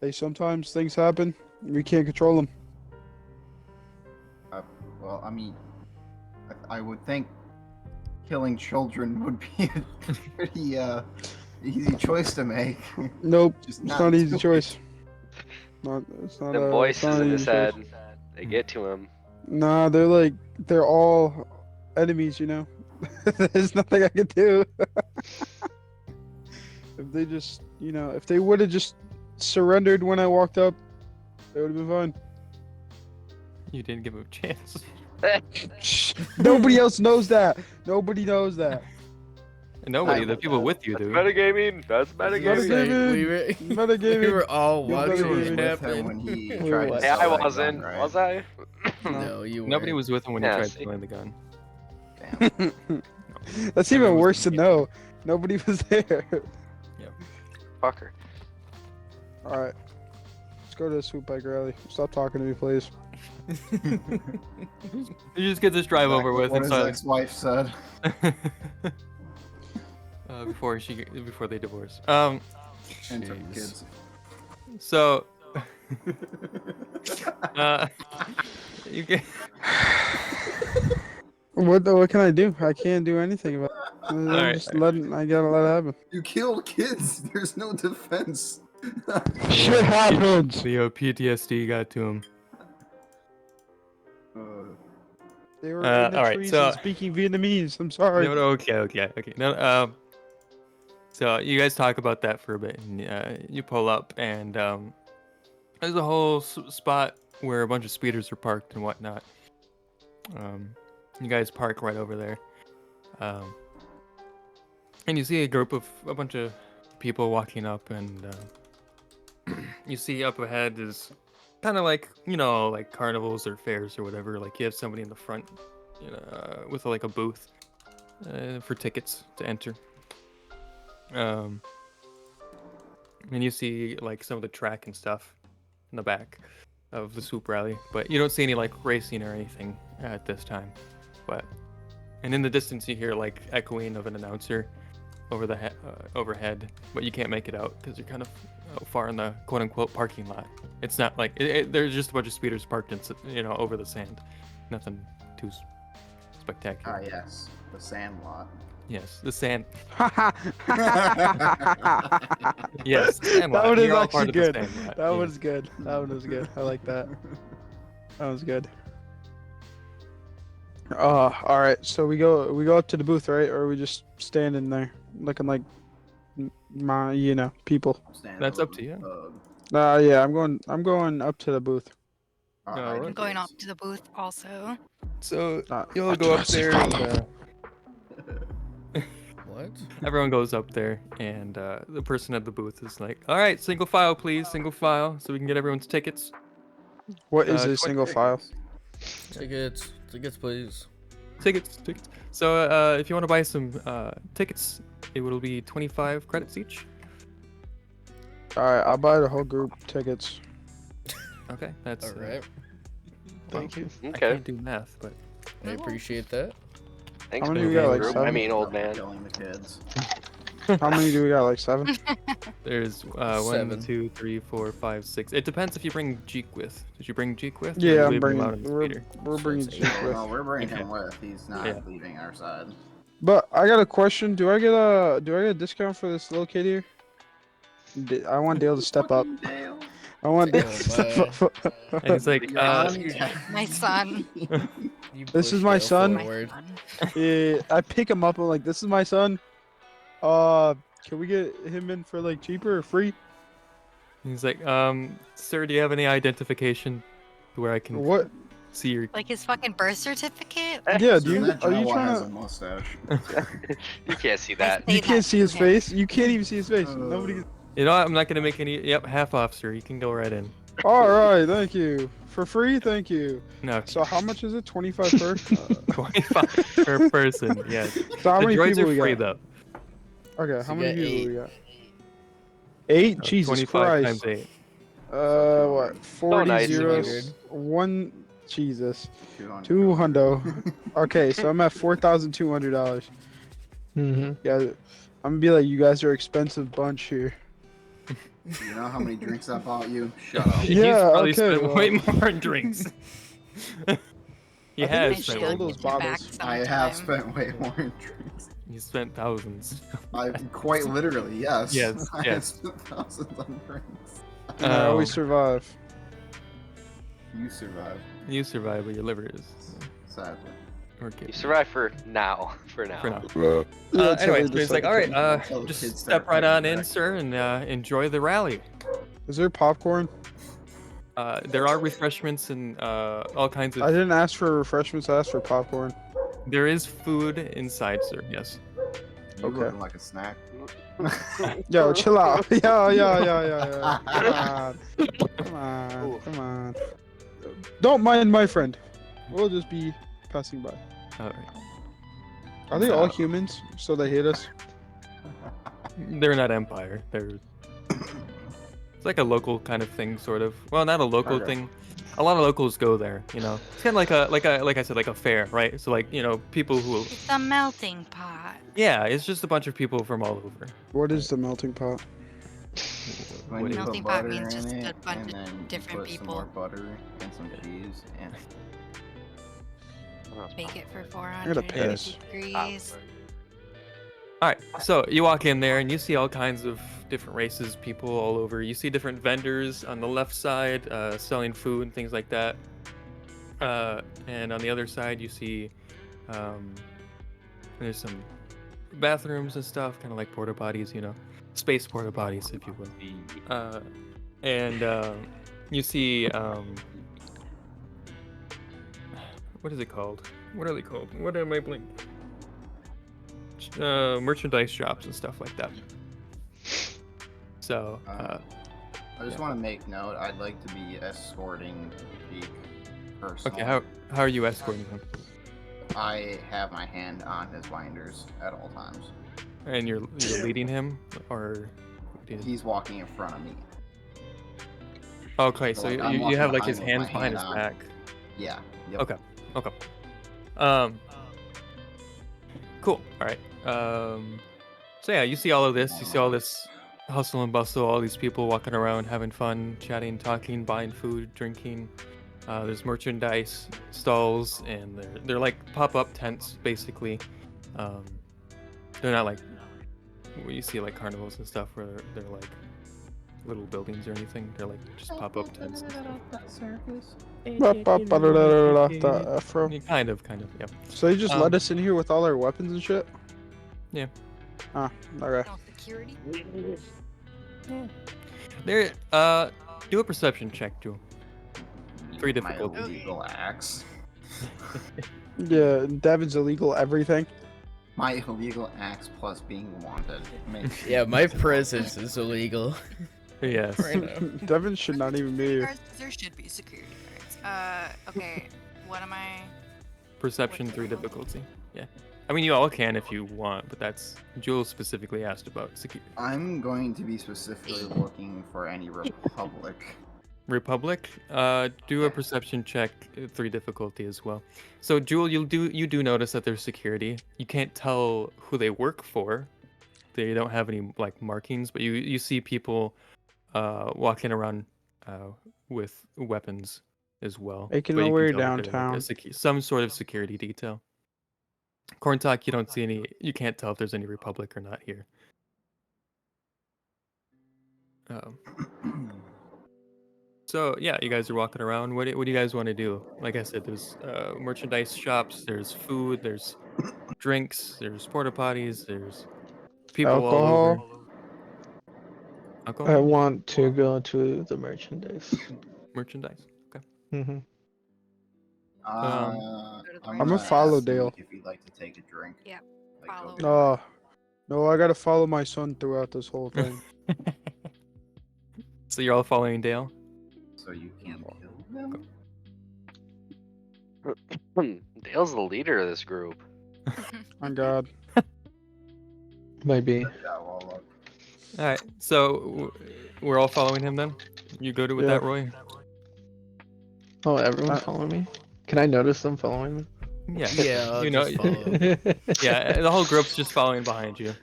Hey, sometimes things happen. We can't control them. Well, I mean, I would think killing children would be a pretty easy choice to make. Nope, Just it's not an easy do it. choice. It's not The it's voices not an in easy his choice. head, they get to him. Nah, they're all enemies, you know. There's nothing I can do. If they just, if they would have just surrendered when I walked up, they would have been fine. you didn't give him a chance. Shh. Nobody else knows that. Nobody knows that. Nobody, the people with you do. Metagaming. That's metagaming. Metagaming. We Metagaming. were all You watching better Nobody it was with him happen. when he Who tried to was- Hey, sell I that wasn't. gun, right? Was I? No, you weren't. Nobody was with him when he Yeah, tried see. stealing the gun. Damn. That's even worse to know. Nobody was there. Fucker. All right. Let's go to the swoop bike rally. Stop talking to me, please. You just get this drive over with What and his ex-wife said. before they divorce. And took Jeez. kids. So you get What can I do? I can't do anything about it. right. I gotta let it happen. You killed kids. There's no defense. Shit happens. the PTSD got to him. They were Uh, in the all right, trees so- and speaking Vietnamese. I'm sorry. No, okay. No, so you guys talk about that for a bit, and you pull up, and there's a whole spot where a bunch of speeders are parked and whatnot. You guys park right over there, and you see a bunch of people walking up, and you see up ahead is kind of like like carnivals or fairs or whatever. Like you have somebody in the front, with like a booth for tickets to enter. And you see like some of the track and stuff in the back of the swoop rally, but you don't see any like racing or anything at this time. And in the distance you hear like echoing of an announcer, overhead, but you can't make it out because you're kind of far in the quote unquote parking lot. It's not like there's just a bunch of speeders parked in over the sand. Nothing too spectacular. Ah, yes, the Sandlot. Yes, the sand. That Yes, the Sandlot. one is You're all actually part of the good. Sandlot, That yeah. one's good. That one was good. I like that. That was good. All right. So we go up to the booth, right? Or are we just standing there looking like people? That's up to you. Yeah, I'm going up to the booth. Alright. I'm going up to the booth also. So Uh, you'll go up there and What? everyone goes up there, and the person at the booth is like, "All right, single file, please, single file, so we can get everyone's tickets." What is a 20 single file? Tickets, please. Tickets. So if you want to buy some tickets, it will be 25 credits each. All right, I'll buy the whole group tickets. Okay, that's All right. Thank you. I Okay. can't do math, but I appreciate that. Thanks, How many big we got, like, group. I seven? mean, old man. Killing the kids. How many do we got? Like 7? there's 1, Seven. 2, 3, 4, 5, 6. It depends if you bring Jeek with. Did you bring Jeek with? or Yeah, you I'm leave him bringing. out in the We're, speeder? we're bringing So Jeep it's Yeah, with. no, we're bringing Okay. him with. He's not Yeah. leaving our side. But I got a question. Do I get a discount for this little kid here? I want Dale to step up. Fucking Dale. I want Dale Oh, to step up. And he's like, You're on- My son. You This is push my Dale son. My forward. son. Yeah, I pick him up. I'm like, this is my son. Can we get him in for like cheaper or free? he's like, sir, do you have any identification where I can What? see your? Like his fucking birth certificate? Yeah, So do you that are you Jawa has a trying to? mustache. You can't see that. Say You that can't see to his him. face. You can't even see his face. Nobody. You know, what? I'm not gonna make any. Yep, half off, sir. You can go right in. All right, thank you. For free, thank you. No, So how much is it? 25 per? 25 per person. Yes. So how The many droids people are we free got? though. Okay, So how you many got people we got? 8? Jesus 25 Christ. times 8. What? 40 nice of you. zeros. 1. Jesus. 200. 200. Okay, so I'm at $4,200. Mm-hmm. Yeah, I'm gonna be like, you guys are expensive bunch here. You know how many drinks I bought you? Shut up. He's Yeah, probably okay, spent well. way more on drinks. He I think has I spent stole way those more. bottles. I have spent way more in drinks. He spent thousands. I quite literally, yes. Yes, I have yes. spent thousands on drinks. And I always Um, survive. You survived, You survive, but your liver is. sadly. Or You kidney. survive for now. For now. For now. Yeah, it's Anyway, really so he's just like, all right, Tell the just kids step start right on fighting in, back. sir, and enjoy the rally. Is there popcorn? There are refreshments and all kinds I of. didn't ask for refreshments, I asked for popcorn. There is food inside, sir. Yes. You Okay. looking like a snack. Yo, chill out. Yeah. Come on. Don't mind my friend. We'll just be passing by. All right. Are they all humans? So they hate us? They're not Empire. They're. It's like a local kind of thing, sort of. Well, not a local Okay. thing. A lot of locals go there. You know, it's kind of like I said, like a fair, right? So like people who. It's a melting pot. Yeah, it's just a bunch of people from all over. What is the melting pot? When What you is put Melting pot butter means in just a it, bunch and of then you different put people. some more butter and some cheese, and Bake it for gotta 450 piss. degrees. All right, so you walk in there and you see all kinds of different races, people all over. You see different vendors on the left side selling food and things like that. And on the other side, you see there's some bathrooms and stuff, kind of like porta potties, space porta potties, if you will. And you see what is it called? What are they called? What am I blinking? Merchandise shops and stuff like that. So, I just want to make note. I'd like to be escorting Peak personally. okay, how are you escorting him? I have my hand on his binders at all times. And you're leading him, or He's walking in front of me. okay? So, So like, I'm you walking have like behind his with hands my behind his hand on. back. Yeah. Yep. Okay. Cool. All right. So yeah, you see all of this. You see all this hustle and bustle. All these people walking around, having fun, chatting, talking, buying food, drinking. There's merchandise stalls, and they're like pop-up tents, basically. Um, they're not like where you see like carnivals and stuff, where they're like little buildings or anything. They're like just pop-up tents and stuff. The afro. Yeah, kind of, yeah. So they just let us in here with all our weapons and shit? Yeah. Ah, okay. No security. There, do a perception check, Jewel. 3 My difficulty. illegal acts. Yeah, Devin's illegal everything. My illegal acts plus being wanted. Makes Yeah, me my illegal. presence is illegal Yes. right now. Devin should not even be here. Guards, there should be security guards. Okay. What am I? Perception 3 difficulty. Yeah. I mean, you all can if you want, but that's Jewel specifically asked about security. I'm going to be specifically looking for any republic. Republic, do a perception check, 3 difficulty as well. So Jewel, you do notice that there's security. You can't tell who they work for. They don't have any like markings, but you see people walking around with weapons as well. Making But our you way can tell that they're, like, downtown. some sort of security detail. Corntalk, you don't see any. You can't tell if there's any Republic or not here. So yeah, you guys are walking around. What do you guys want to do? Like I said, there's merchandise shops, there's food, there's drinks, there's porta potties, there's people all over. Alcohol. I Alcohol, want to go to the merchandise. merchandise. Okay. Mm-hmm. I'm I'm gonna a follow ask Dale. Zeke if you'd like to take a drink. Yeah, Like, follow. go Oh, no, I gotta follow my son throughout this whole thing. So you're all following Dale. so you can kill them. Dale's the leader of this group. My God. Maybe. Yeah, well, look. All right. So we're all following him then. You go to with Yeah. that, Roy. Oh, everyone's Uh, following me? Can I notice them following me? Yeah. Yeah, I'll You know. just follow. Yeah. The whole group's just following behind you,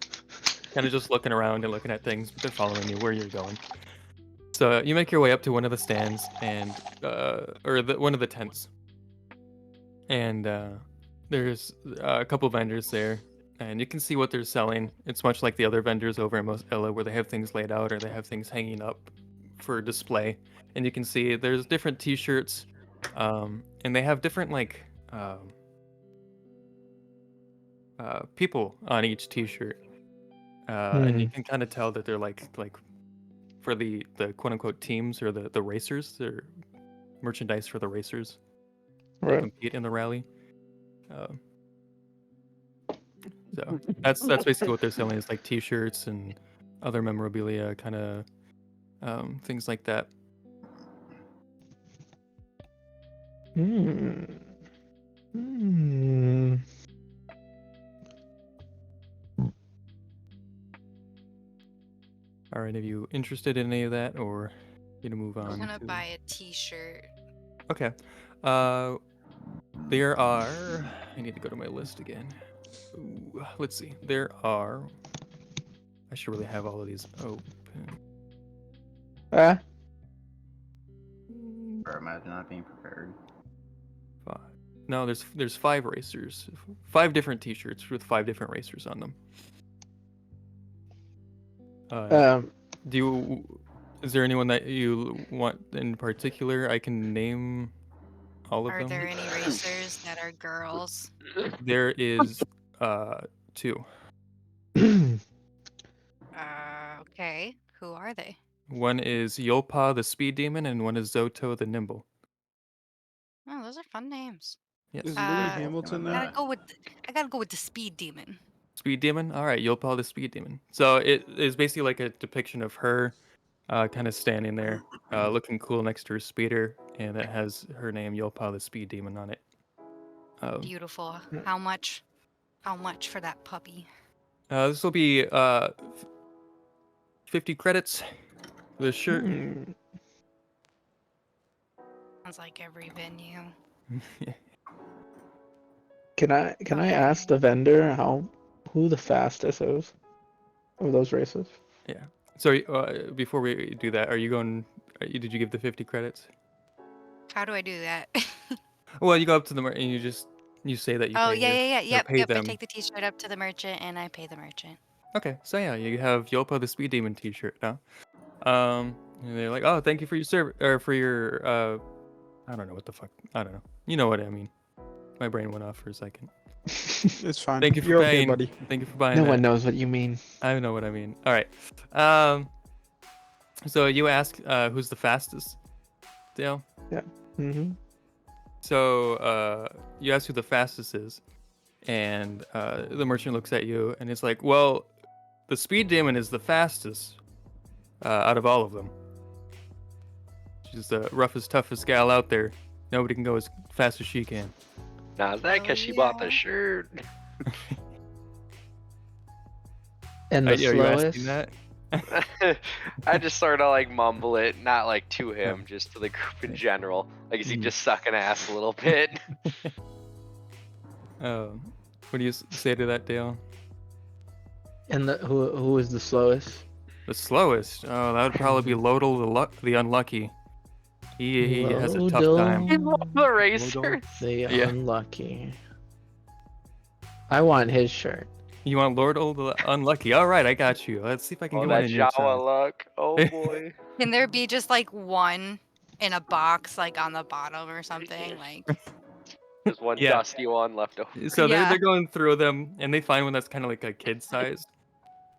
kind of just looking around and looking at things, but they're following you where you're going. So you make your way up to one of the stands and one of the tents, and there's a couple vendors there, and you can see what they're selling. It's much like the other vendors over in Mosella, where they have things laid out or they have things hanging up for display, and you can see there's different T-shirts, and they have different like people on each T-shirt, and you can kind of tell that they're like for the quote unquote teams or the racers. They're merchandise for the racers that Right. compete in the rally. So that's basically what they're selling, is like T-shirts and other memorabilia, kind of things like that. Hmm. Hmm. All right, are you interested in any of that, or you to move on? I'm gonna to... buy a T-shirt. Okay. There are. I need to go to my list again. Ooh, let's see. There are. I should really have all of these open. Ah. Or imagine not being prepared. 5. No, there's 5 racers. 5 different T-shirts with 5 different racers on them. Do you? Is there anyone that you want in particular? I can name all of Are them. there any racers that are girls? There is 2. Okay. Who are they? One is Yolpa the Speed Demon, and one is Zoto the Nimble. Oh, those are fun names. Yes. Is Louis Uh, Hamilton I there? gotta go with the Speed Demon. Speed Demon? Alright, Yolpa the Speed Demon. So it is basically like a depiction of her kind of standing there, looking cool next to her speeder, and it has her name, Yolpa the Speed Demon, on it. Beautiful. How much? How much for that puppy? This will be 50 credits for this shirt. Sounds like every venue. Can I ask the vendor who the fastest is? of those races. Yeah. So before we do that, are you going? Did you give the 50 credits? How do I do that? Well, you go up to them and you say that you Oh, pay yeah, her, yeah, yeah. or Yep, pay yep. I them. take the t-shirt up to the merchant and I pay the merchant. Okay, so yeah, you have Yopa the Speed Demon T-shirt now. And they're like, oh, thank you for your service or for your I don't know what the fuck. I don't know. You know what I mean. My brain went off for a second. It's fine. Thank you for You're okay, paying. buddy. Thank you for buying No that. one knows what you mean. I know what I mean. All right. So you ask who's the fastest, Dale? Mm-hmm. So you ask who the fastest is, and the merchant looks at you and it's like, well, the Speed Demon is the fastest out of all of them. She's the roughest, toughest gal out there. Nobody can go as fast as she can. Now, is that because she bought the shirt? And the Are you asking slowest. that? I just sort of like mumble it, not like to him, just to the group in general. Like, is he just sucking ass a little bit? What do you say to that, Dale? And who is the slowest? The slowest? Oh, that would probably be Lodal the Unlucky. He has a tough time. The racers. The Yeah. unlucky. I want his shirt. You want Lordal the Unlucky? All right, I got you. Let's see if I can Oh, get one that in your Jawa size. luck. Oh boy. Can there be just like one in a box, like on the bottom or something? Like, There's one Yeah. dusty one left over. So Yeah. they're going through them, and they find one that's kind of like a kid size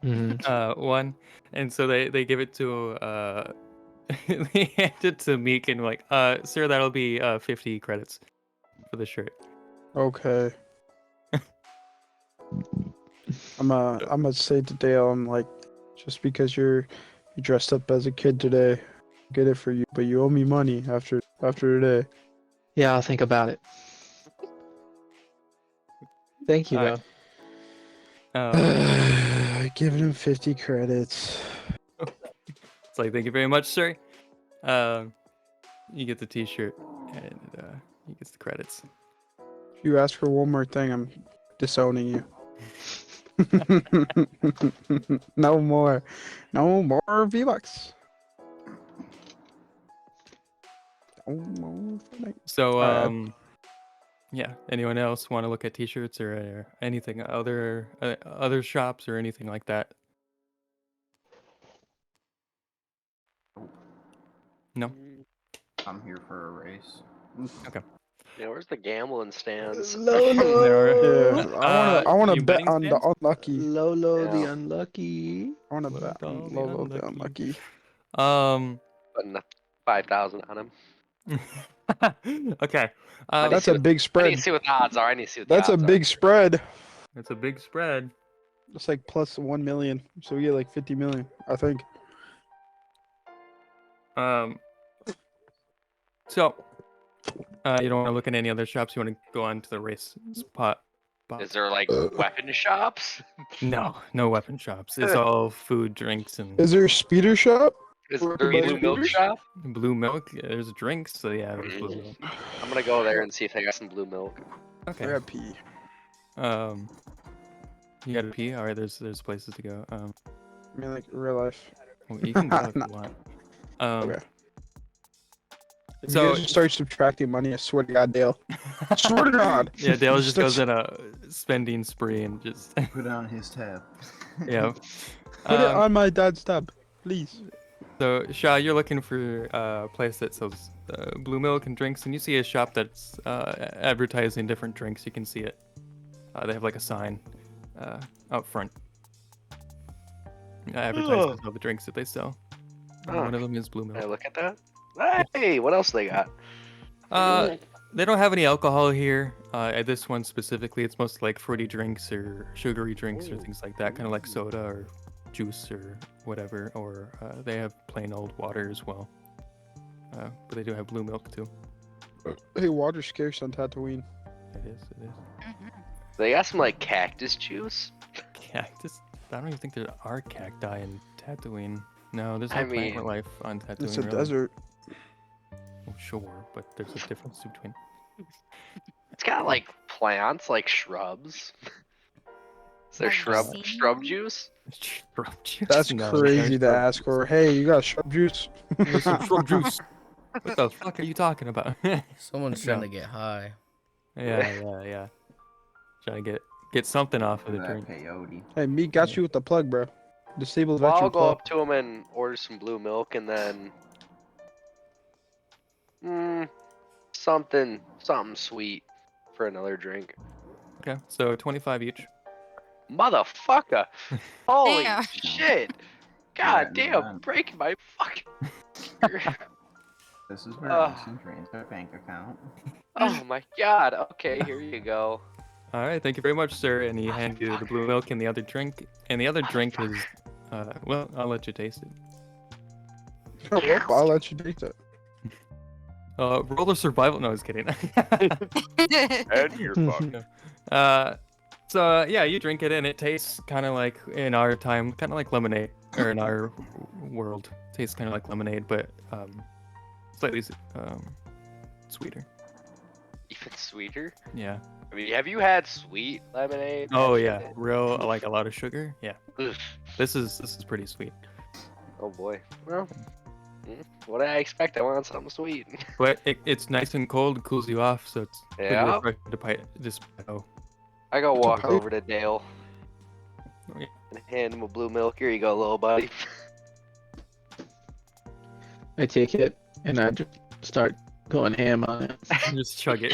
Mm-hmm. one, and so they give it to they hand it to Meek and like, sir, that'll be 50 credits for the shirt. Okay. I'm gonna say to Dale, I'm like, just because you dressed up as a kid today, get it for you, but you owe me money after today. Yeah, I'll think about it. Thank you, Alright. though. Giving him 50 credits. It's like, thank you very much, sir. You get the T-shirt, and he gets the credits. If you ask for one more thing, I'm disowning you. No more V-Bucks. No more funding. So, Alright. yeah. Anyone else want to look at T-shirts or anything, other shops or anything like that? No. I'm here for a race. Yeah, where's the gambling stands? Yeah, I wanna You bet betting on the stands? unlucky. Lolo the Yeah. unlucky. I wanna bet on the Lolo the unlucky. unlucky. Putting 5,000 on him. Okay. That's a big I need to spread. see what the odds are. I need to see what the That's a odds big spread. It's a big spread. It's like plus 1 million, so we get like 50 million, I think. So, you don't want to look at any other shops. You want to go on to the race spot. are. Is there like weapon shops? No weapon shops. It's all food, drinks, and Is there a speeder shop? Is Where there we a buy blue milk speeders? shop? blue milk. There's drinks. So yeah, there's blue milk. I'm gonna go there and see if they got some blue milk. I Okay. got pee. You gotta pee. All right. There's places to go. I mean, like real life. Well, you can go if you want. Okay. If So- you guys just start subtracting money, I swear to God, Dale. I swear to God. Yeah, Dale just Start goes in a spending spree and just Put on his tab. yeah. Put it on my dad's tab, please. So, Shah, you're looking for a place that sells blue milk and drinks, and you see a shop that's advertising different drinks. You can see it. They have like a sign out front. Advertises all the drinks that they sell. And Oh. one of them is blue Can I milk. look at that? Hey, what else they got? They don't have any alcohol here. At this one specifically, it's mostly like fruity drinks or sugary drinks or things like that, kind of like soda or juice or whatever. Or they have plain old water as well. But they do have blue milk too. Hey, water's scarce on Tatooine. It is. They got some like cactus juice. Cactus? I don't even think there are cacti in Tatooine. No, there's no I plant mean, life on Tatooine. It's a really. desert. Well, sure, but there's a difference between. It's got like plants, like shrubs. Is there Have you shrub seen shrub them? juice? Shrub juice? That's No, crazy to shrub ask juice. for. Hey, you got shrub juice? Here's some shrub juice. What the fuck are you talking about? Someone's trying No. to get high. Yeah. Trying to get something off of the that drink. peyote. Hey, me got you with the plug, bro. Disabled Well, veteran I'll go plug. up to him and order some blue milk, and then something sweet for another drink. Okay, so 25 each. Motherfucker! Holy Damn. shit! Yeah, God no, damn, man. breaking my fucking. This is where Ugh. Austin drains our bank account. Oh my god. Okay, here you go. All right, thank you very much, sir. And he hands you the blue milk and the other drink. And the other drink is, well, I'll let you taste it. I'll let you take that. Roll a survival. No, I was kidding. And you're fucked. Yeah, you drink it and it tastes kind of like in our time, kind of like lemonade, or in our world, tastes kind of like lemonade, but slightly sweeter. Even sweeter? Yeah. I mean, have you had sweet lemonade? Oh That yeah, shit? real like a lot of sugar. Yeah. Ugh. This is pretty sweet. Oh boy. Well, what did I expect? I want something sweet. But it's nice and cold, cools you off, so it's pretty Yeah. refreshing to just oh. I go walk Okay. over to Dale Oh, yeah. and hand him a blue milk. Here you go, little buddy. I take it and I just start going ham on it. Just chug it.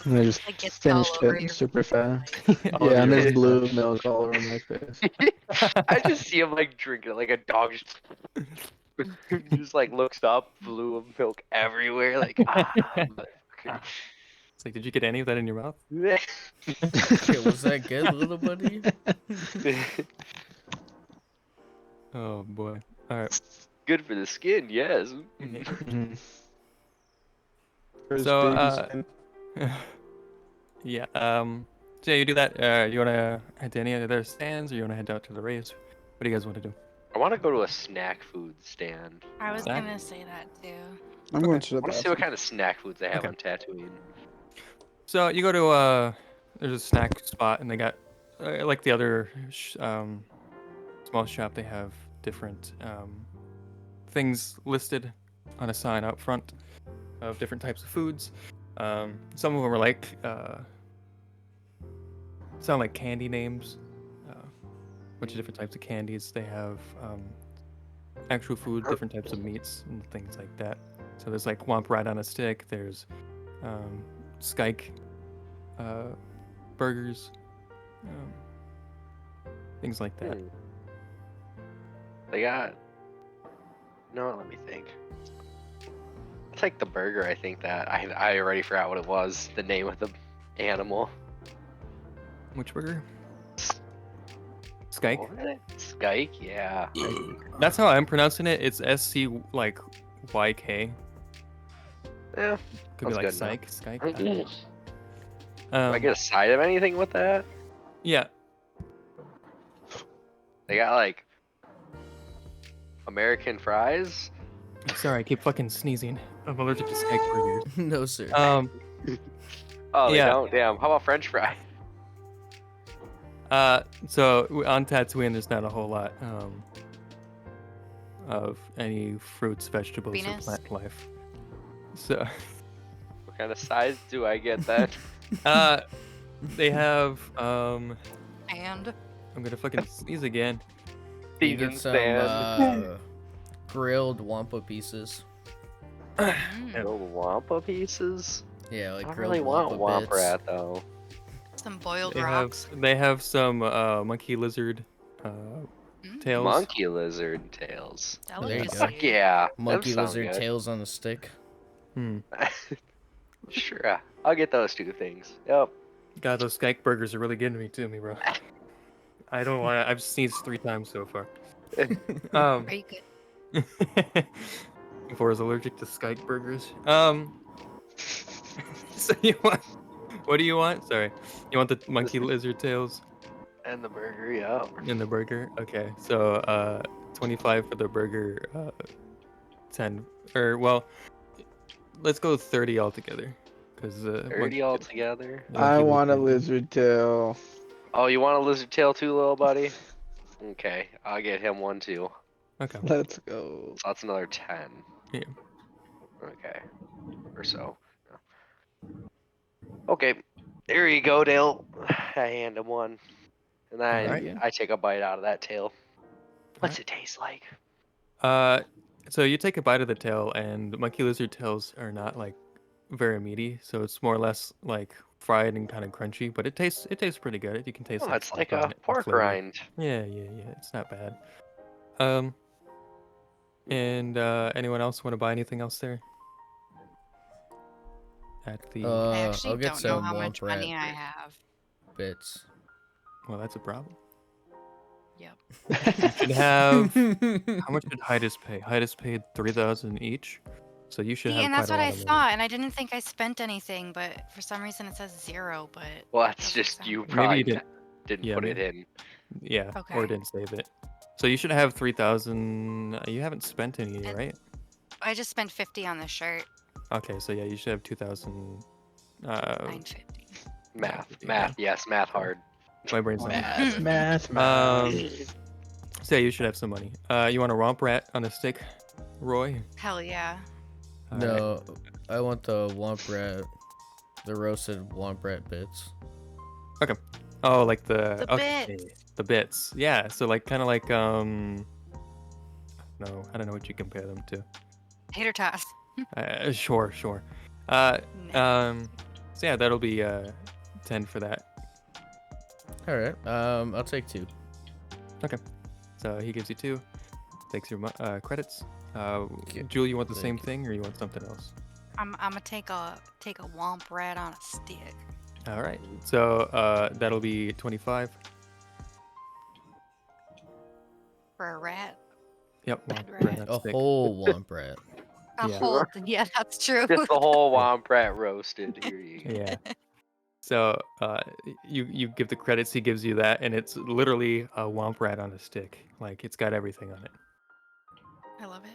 And I just It gets all finished over it your super fast. All Yeah, over and your there's face. blue milk all over my face. I just see him like drinking it like a dog. Just like looks up, blue milk everywhere. Like, motherfucker. It's like, did you get any of that in your mouth? Okay, was that good, little buddy? Oh boy. All right. Good for the skin, yes. Mhm. There's So, baby skin. Yeah. So yeah, you do that. You wanna head to any other stands, or you wanna head out to the race? What do you guys want to do? I want to go to a snack food stand. I was Snack? gonna say that too. I'm going to the I want to see what bathroom. kind of snack foods they have Okay. on Tatooine. So you go to there's a snack spot, and they got like the other small shop. They have different things listed on a sign out front of different types of foods. Some of them are like sound like candy names. Bunch of different types of candies. They have actual food, different types of meats and things like that. So there's like Womp Ride on a stick. There's Skike burgers, things like that. They got. No, let me think. I'll take the burger. I think that I already forgot what it was. The name of the animal. Which burger? Skike. What was it? Skike. Yeah. That's how I'm pronouncing it. It's SC like YK. Yeah. Could be Sounds like good Psych, Skike. enough. I don't know. Do I get a side of anything with that? Yeah. They got like American fries. Sorry, I keep fucking sneezing. I'm allergic to Skike burgers. No, sir. Oh, they Yeah. don't. Damn. How about French fry? So on Tatooine, there's not a whole lot of any fruits, vegetables, Venus? or plant life. So, What kind of size do I get then? they have And I'm gonna fucking sneeze again. You get Seasoned some stand. grilled wampa pieces. Little wampa pieces. Yeah, like I don't grilled really want wampa womp bits. rat though. some boiled They have rocks. they have some monkey lizard tails. Monkey lizard tails. That There you looks go. Fuck yeah. Monkey Them sound lizard good. tails on a stick. Hmm. Sure, I'll get those two things. Yep. God, those Skike burgers are really getting me to me, bro. I don't want to. I've sneezed 3 times so far. Are you good? Before I was allergic to Skike burgers. So you want? What do you want? Sorry, you want the monkey lizard tails And the burger, yeah. in the burger? Okay, so 25 for the burger, 10 or well, let's go 30 altogether, because 30 altogether. I want a lizard tail. Oh, you want a lizard tail too, little buddy? Okay, I'll get him one too. Okay. Let's go. So that's another 10. Yeah. Okay. Or so. Okay. There you go, Dale. I hand him one. And then Alright. I take a bite out of that tail. What's it taste like? So you take a bite of the tail, and monkey lizard tails are not like very meaty, so it's more or less like fried and kind of crunchy, but it tastes pretty good. You can taste Oh, it's funk like on a it and pork flavor. rind. Yeah, it's not bad. And anyone else want to buy anything else there? At the I I'll actually get don't know some how much womp money rat I have. bits. well, that's a problem. Yep. You should have. How much did Hydas pay? Hydas paid 3,000 each, so you should See, have and quite that's a what lot I of money. thought, and I didn't think I spent anything, but for some reason it says 0, but Well, that that's doesn't just sound you right. probably Maybe you didn't yeah, put maybe- it in. Yeah, or Okay. didn't save it. So you should have 3,000. You haven't spent any, It- right? I just spent 50 on the shirt. Okay, so yeah, you should have 2,000. 950. Math. Yeah. Math. Yes, math hard. My brain's not. Math. So yeah, you should have some money. You want a romp rat on a stick, Roy? Hell yeah. All right. No, I want the womp rat, the roasted womp rat bits. Oh, like the The okay, bits. the bits. Yeah, so like kind of like no, I don't know what you compare them to. Tater tots. Sure. Nah. So yeah, that'll be 10 for that. All right. I'll take 2. So he gives you 2, takes your credits. Okay, Julie, you want the thank same you. thing, or you want something else? I'm gonna take a womp rat on a stick. All right. So that'll be 25. For a rat. Yep. Bad womp rat rat. on A stick. whole womp rat. A Yeah. whole. Yeah, that's true. Just the whole womp rat roasted. Here you go. Yeah. So you give the credits, he gives you that, and it's literally a womp rat on a stick. Like it's got everything on it. I love it.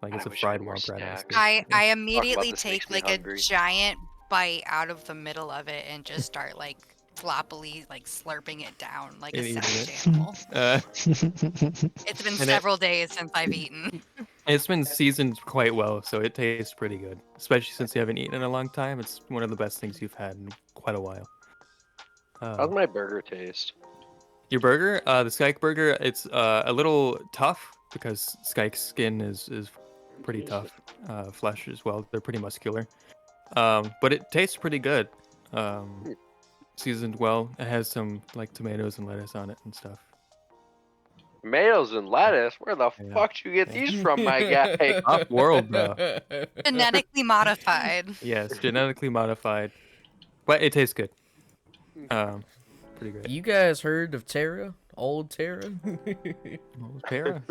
Like I it's a wish I had fried more womp rat on a snacks. stick. I Yeah. immediately this take makes me like hungry. a giant bite out of the middle of it and just start like floppily like slurping it down like a And eating savage it. animal. It's been And it- several days since I've eaten. It's been seasoned quite well, so it tastes pretty good. Especially since you haven't eaten in a long time. It's one of the best things you've had in quite a while. How's my burger taste? Your burger, the Skyke burger, it's a little tough because Skyke's skin is pretty tough. Flesh as well. They're pretty muscular. But it tastes pretty good. Seasoned well. It has some like tomatoes and lettuce on it and stuff. Tomatoes and lettuce? Where the Yeah. fuck did you get these from, my guy? Off world, bro. Genetically modified. Yes, genetically modified, but it tastes good. Pretty great. You guys heard of Terra? Old Terra? Para.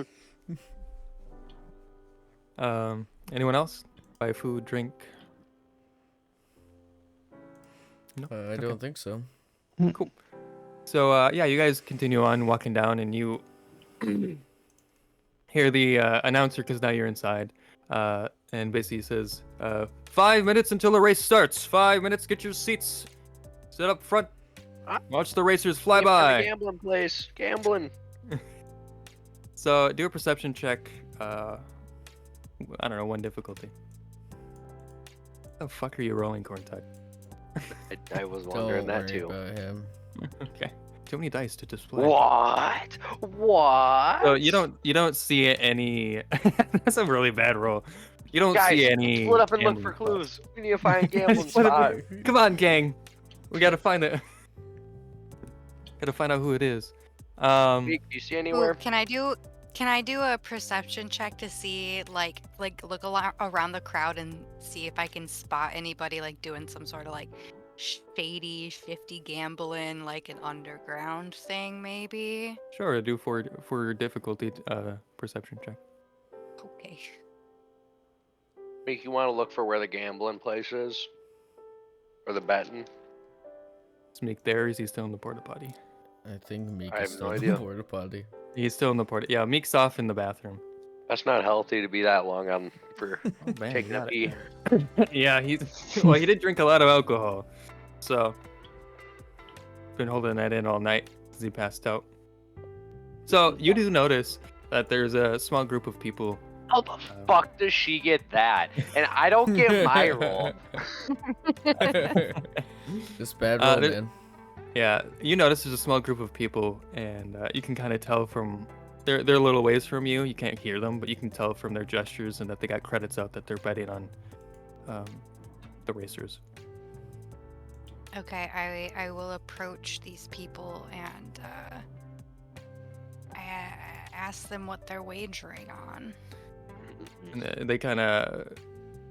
Anyone else? Buy food, drink. No. I Okay. don't think so. Cool. So yeah, you guys continue on walking down, and you hear the announcer because now you're inside, and basically says, 5 minutes until the race starts. 5 minutes. Get your seats. Sit up front. Watch the racers fly Came from a by. Gambling place. Gambling. So do a perception check. I don't know, 1 difficulty. The fuck are you rolling, Corntide? I was wondering Don't that worry too. about him. Okay. Too many dice to display. What? What? So you don't see any. That's a really bad roll. You don't Guys, see any. split up and look gambling for spots. clues. We need to find a gambling Split up spot. Come on, gang. We gotta find it. Gotta find out who it is. Meek, do you see Ooh, anywhere? can I do a perception check to see like look around the crowd and see if I can spot anybody like doing some sort of like shady 50 gambling, like an underground thing maybe? Sure, do for difficulty perception check. Okay. Meek, you want to look for where the gambling place is? Or the betting? Is Meek there? Is he still in the porta potty? I think Meek I is have still no in idea. the porta potty. He's still in the porta. Yeah, Meek's off in the bathroom. That's not healthy to be that long on for Oh, man, taking you a got pee. it. Yeah, he's well. He did drink a lot of alcohol, so. been holding that in all night because he passed out. So you do notice that there's a small group of people. How the fuck does she get that? And I don't get my roll. This bad roll, there- man. Yeah, you notice there's a small group of people, and you can kind of tell from they're a little ways from you. You can't hear them, but you can tell from their gestures and that they got credits out that they're betting on the racers. Okay, I will approach these people and I ask them what they're wagering on. And they kind of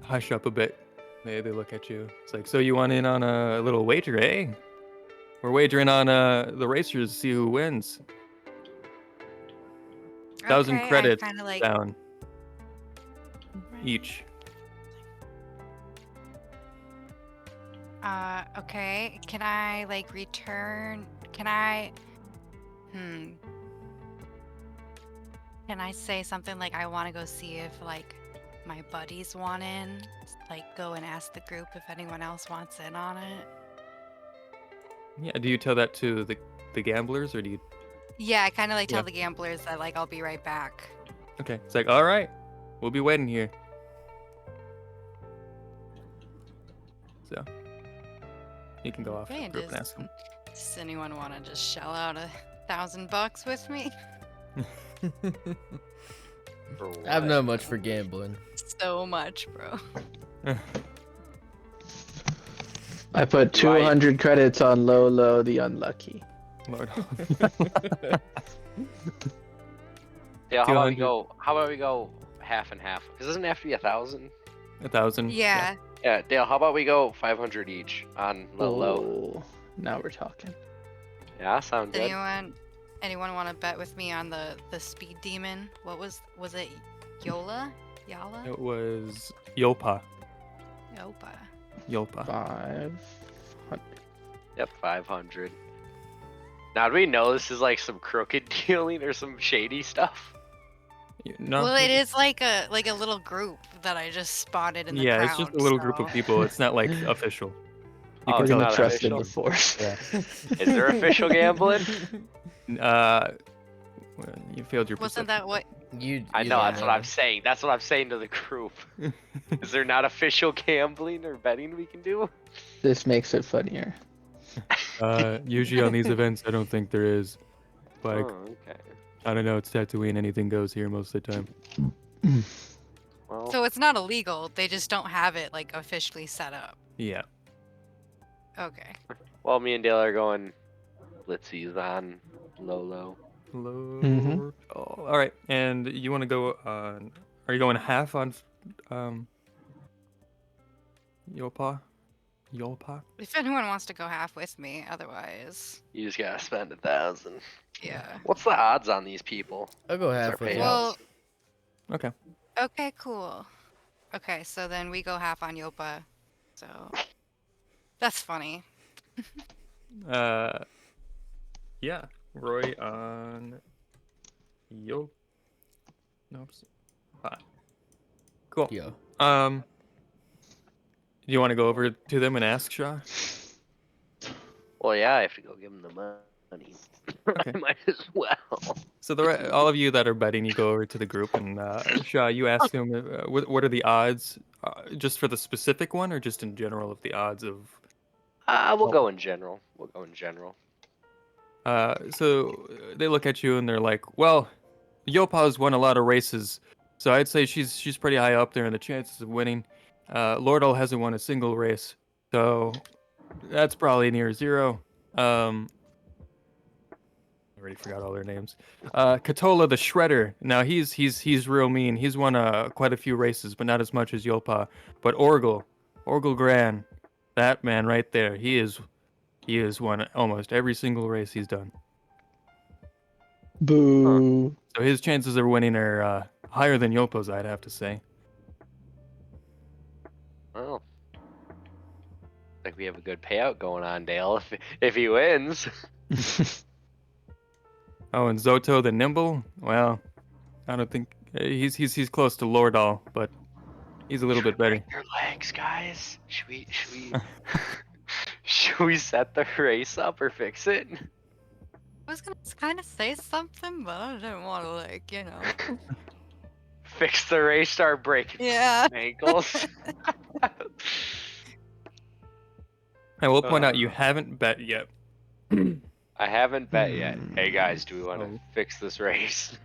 hush up a bit. They look at you. It's like, so you want in on a little wager, eh? We're wagering on the racers to see who wins. 1,000 Okay, I credits kinda like down each. okay. Can I like return? Can I say something like I want to go see if like my buddies want in? Like go and ask the group if anyone else wants in on it? Yeah, do you tell that to the gamblers, or do you... Yeah, I kind of like tell Yeah. the gamblers that like I'll be right back. Okay, it's like, all right, we'll be waiting here. So, you can go off Okay, the group and ask them. Does anyone want to just shell out $1,000 with me? I have not much for gambling. So much, bro. I put 200 credits on Lolo the Unlucky. Lord. Yeah, how about we 200. go? How about we go half and half? Because doesn't it have to be 1,000? 1,000. Yeah. Yeah, Dale. How about we go 500 each on low? Oh, now we're talking. Yeah, sound good. Anyone want to bet with me on the speed demon? What was it? Yola? Yala? It was Yolpa. Yopa. Yolpa. 500. Yep, 500. Now, do we know this is like some crooked dealing or some shady stuff? No. Well, it is like a little group that I just spotted in the Yeah, crowd. it's just a little group of so- people. It's not like official. You Oh, can it's tell not it's Trust in official? the Force. Yeah. Is there official gambling? Well, you failed your Wasn't perception. that what? I know, that's what I'm saying. That's what I'm saying to the group. Is there not official gambling or betting we can do? This makes it funnier. Usually on these events, I don't think there is. Like, Oh, okay. I don't know, it's Tatooine, anything goes here most of the time. Well, So it's not illegal. They just don't have it like officially set up. Yeah. Okay. well, me and Dale are going blitsies on Lolo. Hello. Mhm. Oh, all right, and you want to go on? Are you going half on Yolpa? Yolpa? If anyone wants to go half with me, otherwise, You just gotta spend 1,000. yeah. What's the odds on these people? I'll go What's our half with payouts? you. Well, Okay. okay, cool. Okay, so then we go half on Yopa. So that's funny. Yeah. Roy on Yo. Nope. Cool. Yeah. Do you want to go over to them and ask Shaw? Well, yeah, I have to go give him the money. Okay. I might as well. So all of you that are betting, you go over to the group and Shaw, you ask them what are the odds, just for the specific one, or just in general of the odds of. We'll go in general. We'll go in general. So they look at you and they're like, well, Yopa's won a lot of races, so I'd say she's pretty high up there in the chances of winning. Lordal hasn't won a single race, so that's probably near zero. I already forgot all their names. Katola the Shredder. Now he's real mean. He's won quite a few races, but not as much as Yopa. But Orgel Gran, that man right there, he has won almost every single race he's done. Boo. So his chances of winning are higher than Yopa's, I'd have to say. Well, like we have a good payout going on, Dale. If he wins. Oh, and Zoto the Nimble. Well, I don't think he's close to Lordal, but he's a little bit better. Break their legs, guys. Should we Should we set the race up or fix it? I was gonna kind of say something, but I didn't want to, like, you know. Fix the race, start breaking Yeah. ankles. I will point out you Uh. haven't bet yet. I haven't bet yet. Hey guys, do we want to Oh. fix this race?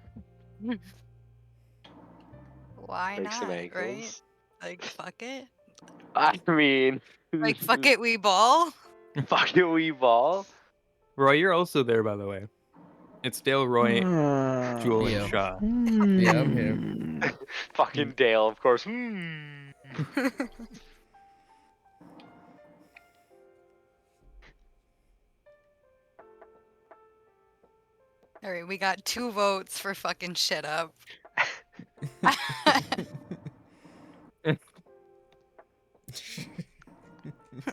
Why Break some not, right? ankles. Like, fuck it. I mean, Like, fuck it, we ball. fuck it, we ball. Roy, you're also there, by the way. It's Dale, Roy, Jewel, and Yeah. Shaw. Yeah, I'm here. Fucking Dale, of course. All right, we got 2 votes for fucking shit up.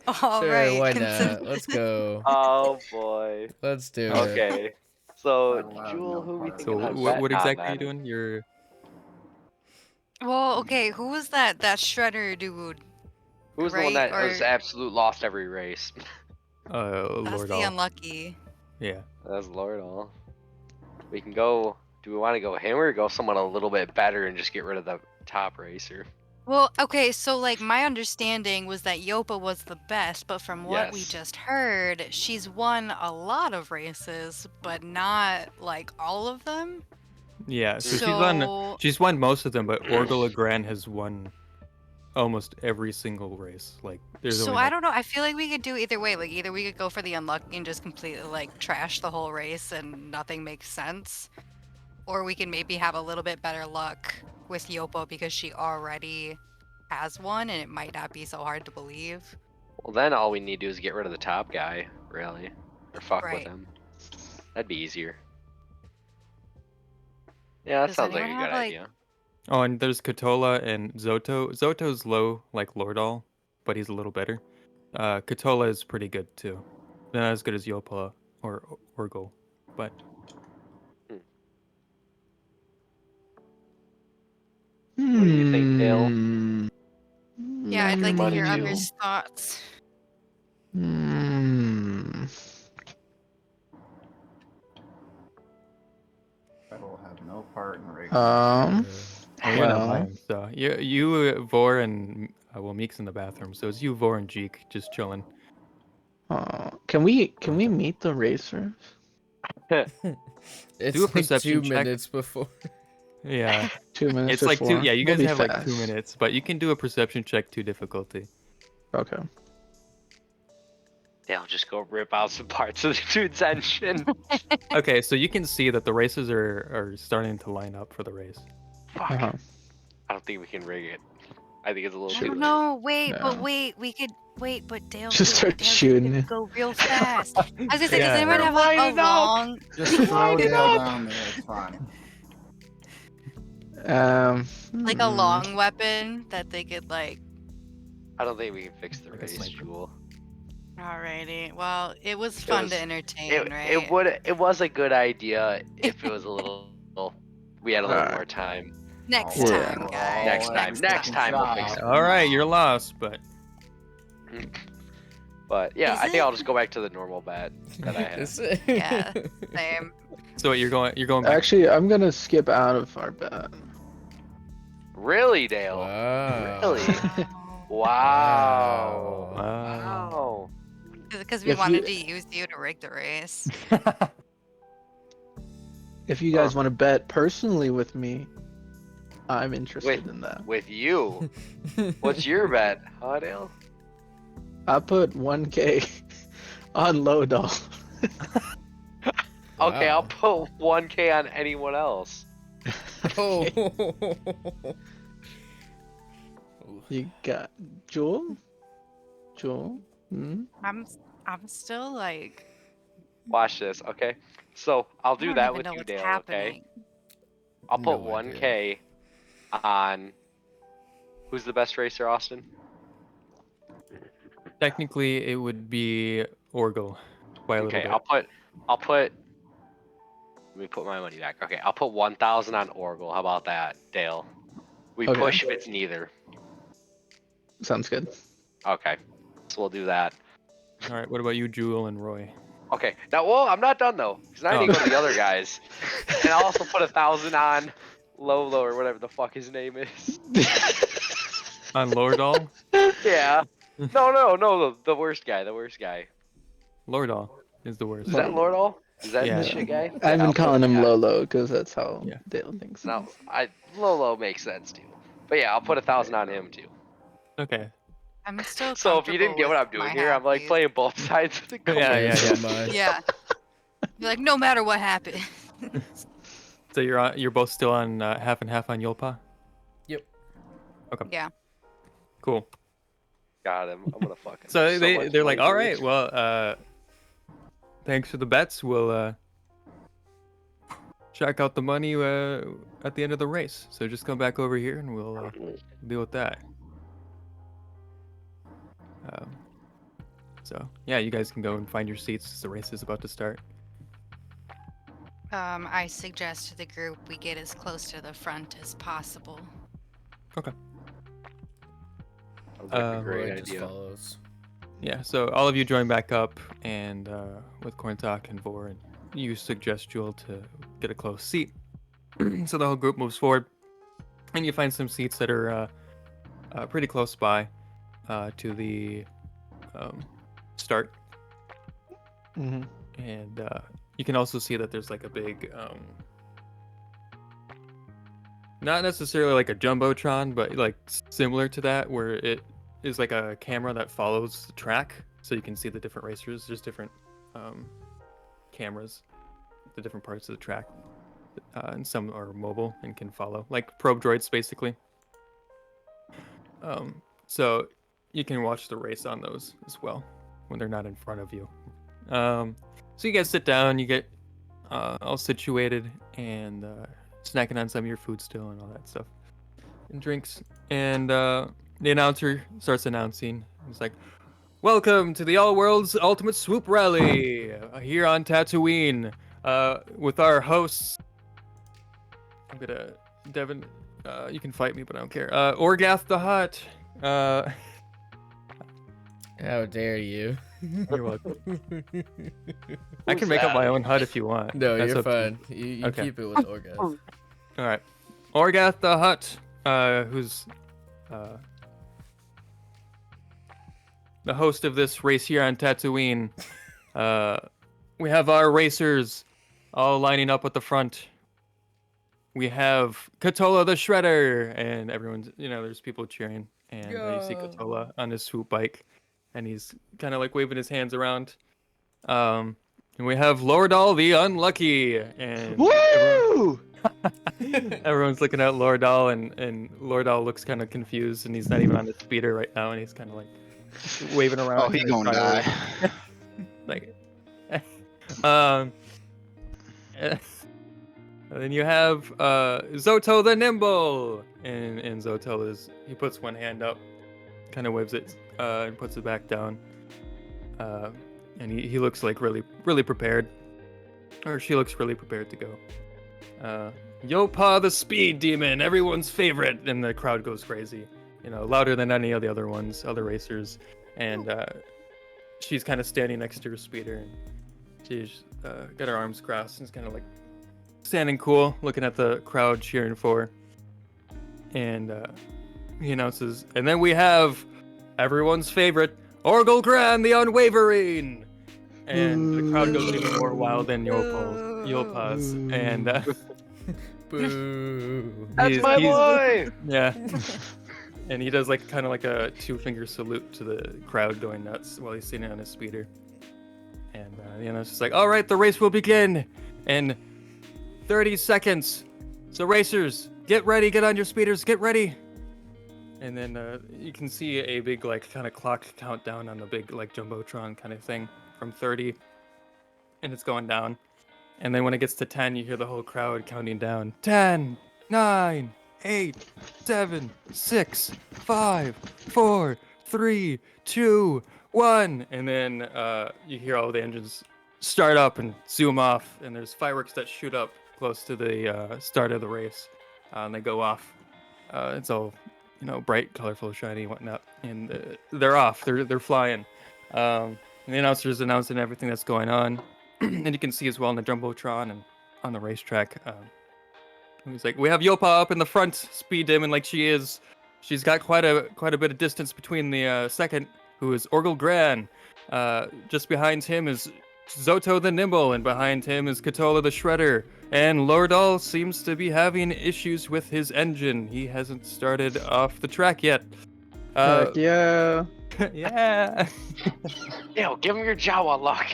All Sure, right, why not? Let's go. Oh boy. Let's do it. Okay. So, I'll have Jewel, no who we part of So thinking on what betting on exactly are you then? doing? You're Well, okay, who was that shredder dude? Who's the one Right, that was or- absolute lost every race? That's Lord the All. unlucky. Yeah. That's Lord All. We can go. Do we want to go him or go someone a little bit better and just get rid of the top racer? Well, okay, so like my understanding was that Yopa was the best, but from what we Yes. just heard, she's won a lot of races, but not like all of them. Yeah. So So she's won most of them, but Orgla Gran has won almost every single race. Like there's So only I like, don't know. I feel like we could do either way. Like either we could go for the unlucky and just completely like trash the whole race and nothing makes sense, or we can maybe have a little bit better luck with Yopa because she already has one and it might not be so hard to believe. Well, then all we need to do is get rid of the top guy, really, or fuck with Right. him. That'd be easier. Yeah, that Does sounds like anyone a have, good like- idea. oh, and there's Katola and Zoto. Zoto's low like Lordal, but he's a little better. Katola is pretty good too. Not as good as Yopa or Orgel, but What do you think, Dale? Yeah, I'd like to Money hear too. others' thoughts. I will have no part in race. well, you're not Well, playing. So you Vor, and well, Meek's in the bathroom, so it's you, Vor, and Jeek just chilling. can we meet the racers? It's Do a like perception 2 check. minutes before. Yeah, 2 minutes it's like before? two. Yeah, you We'll guys be have like 2 fast. minutes, but you can do a perception check to difficulty. Okay. Dale, just go rip out some parts of the dude's engine. Okay, so you can see that the races are starting to line up for the race. Fuck. Uh-huh. I don't think we can rig it. I think it's a little I too don't late. know. Wait, No. but wait, we could wait, but Dale. Just could- start Dale shooting could it. Go real fast. I was gonna say, Yeah. does anyone have Line a it up. long? Just throw Line it Dale up. down there. It's fine. Like a long weapon that they could like. I don't think we can fix the Like a race, sniper. Jewel. Alrighty. Well, it was fun was- to entertain, It, right? it was a good idea if it was a little. We had a little Alright. more time. Next Oh, Yeah. time, oh, guys. Next time. Next time we'll fix it. All right, you're lost, but But yeah, Is I think it? I'll just go back to the normal bet that I had. Is it? Yeah. Same. so you're going back. Actually, I'm gonna skip out of our bet. Really, Dale? Wow. Really? Wow. Wow. Wow. Because we If wanted you- to use you to rig the race. If you guys want to bet personally with me, I'm interested Wait. in that. With you. What's your bet, huh, Dale? I put 1K on low doll. Okay, I'll Wow. put 1K on anyone else. Oh. You got Jewel? Jewel? Hmm? I'm still like. Watch this, okay? So I'll I do don't that even with know you, what's Dale, okay? happening. I'll put No 1K on. Who's the best racer, Austin? Technically, it would be Orgel by a little Okay, bit. I'll put. Let me put my money back. Okay, I'll put 1,000 on Orgel. How about that, Dale? We Okay. push if it's neither. Sounds good. Okay, so we'll do that. All right. What about you, Jewel and Roy? Okay. Now, well, I'm not done though, because I Oh. need to go to the other guys, and I'll also put 1,000 on Lolo or whatever the fuck his name is. On Lordal? Yeah. No, the worst guy. The worst guy. Lordal is the worst. Is that Lordall? Is that Yeah. the shit guy? I've Yeah, I'll been put calling him yeah. Lolo because that's how Yeah. Dale thinks. No, Lolo makes sense too. But yeah, I'll put 1,000 on him too. Okay. I'm still So if you didn't comfortable get what with I'm doing my here, I'm like halfies. playing both sides of the coin. Yeah. so am I. Yeah. You're like, no matter what happens. So you're both still on half and half on Yulpa? Yep. Yeah. Cool. Got him. I'm gonna fucking. So so much they're like, money, all dude." right, well, thanks for the bets. We'll check out the money at the end of the race. So just come back over here and we'll deal with that. So yeah, you guys can go and find your seats as the race is about to start. I suggest to the group we get as close to the front as possible. Sounds like a Um, great Roy just idea. follows. Yeah, so all of you join back up, and with Corntalk and Vor, and you suggest Jewel to get a close seat. So the whole group moves forward, and you find some seats that are pretty close by to the start. Mm-hmm. And you can also see that there's like a big, not necessarily like a jumbotron, but like similar to that, where it is like a camera that follows the track, so you can see the different racers. There's different cameras, the different parts of the track, and some are mobile and can follow, like probe droids, basically. So you can watch the race on those as well when they're not in front of you. So you guys sit down, you get all situated and snacking on some of your food still and all that stuff, and drinks. And the announcer starts announcing. He's like, "Welcome to the All World's Ultimate Swoop Rally here on Tatooine with our hosts." I'm gonna, Devin, you can fight me, but I don't care. Orgath the Hutt. How dare you? You're welcome. I Who's can make up that? my own HUD if you want. No, That's you're up to you. fine. You Okay. keep it with Orgath. All right, Orgath the Hutt, who's the host of this race here on Tatooine. We have our racers all lining up at the front. We have Katola the Shredder, and everyone's, there's people cheering, and you see Go. Katola on his swoop bike, and he's kind of like waving his hands around. And we have Lordal the Unlucky, and Woo! everyone's looking at Lordal, and Lordal looks kind of confused, and he's not even on the speeder right now, and he's kind of like waving around. Oh, he trying to gonna try die. like, and then you have Zoto the Nimble, and Zoto he puts one hand up, kind of waves it, and puts it back down, and he looks like really prepared, or she looks really prepared to go. Yopa the Speed Demon, everyone's favorite, and the crowd goes crazy, louder than any of the other racers, and she's kind of standing next to her speeder, and she's got her arms crossed and is kind of like standing cool, looking at the crowd cheering for her. And he announces, and then we have everyone's favorite, Orgel Grand the Unwavering. And the crowd goes even more wild than Yulpa's. And Boo. That's my boy. yeah. And he does like kind of like a 2-finger salute to the crowd going nuts while he's sitting on his speeder. And it's just like, all right, the race will begin in 30 seconds. So racers, get ready, get on your speeders, get ready. And then you can see a big like kind of clock countdown on the big like jumbotron kind of thing from 30, and it's going down. And then when it gets to 10, you hear the whole crowd counting down. 10, 9, 8, 7, 6, 5, 4, 3, 2, 1. And then you hear all the engines start up and zoom off, and there's fireworks that shoot up close to the start of the race, and they go off. It's all bright, colorful, shiny, whatnot, and they're off. They're flying. And the announcer's announcing everything that's going on. And you can see as well on the Jumbotron and on the racetrack. He's like, we have Yopa up in the front, speed dimming like she is. She's got quite a bit of distance between the second, who is Orgel Gran. Just behind him is Zoto the Nimble, and behind him is Katola the Shredder. And Lordal seems to be having issues with his engine. He hasn't started off the track yet. Heck yeah. Yeah. Yo, give him your Jawa luck.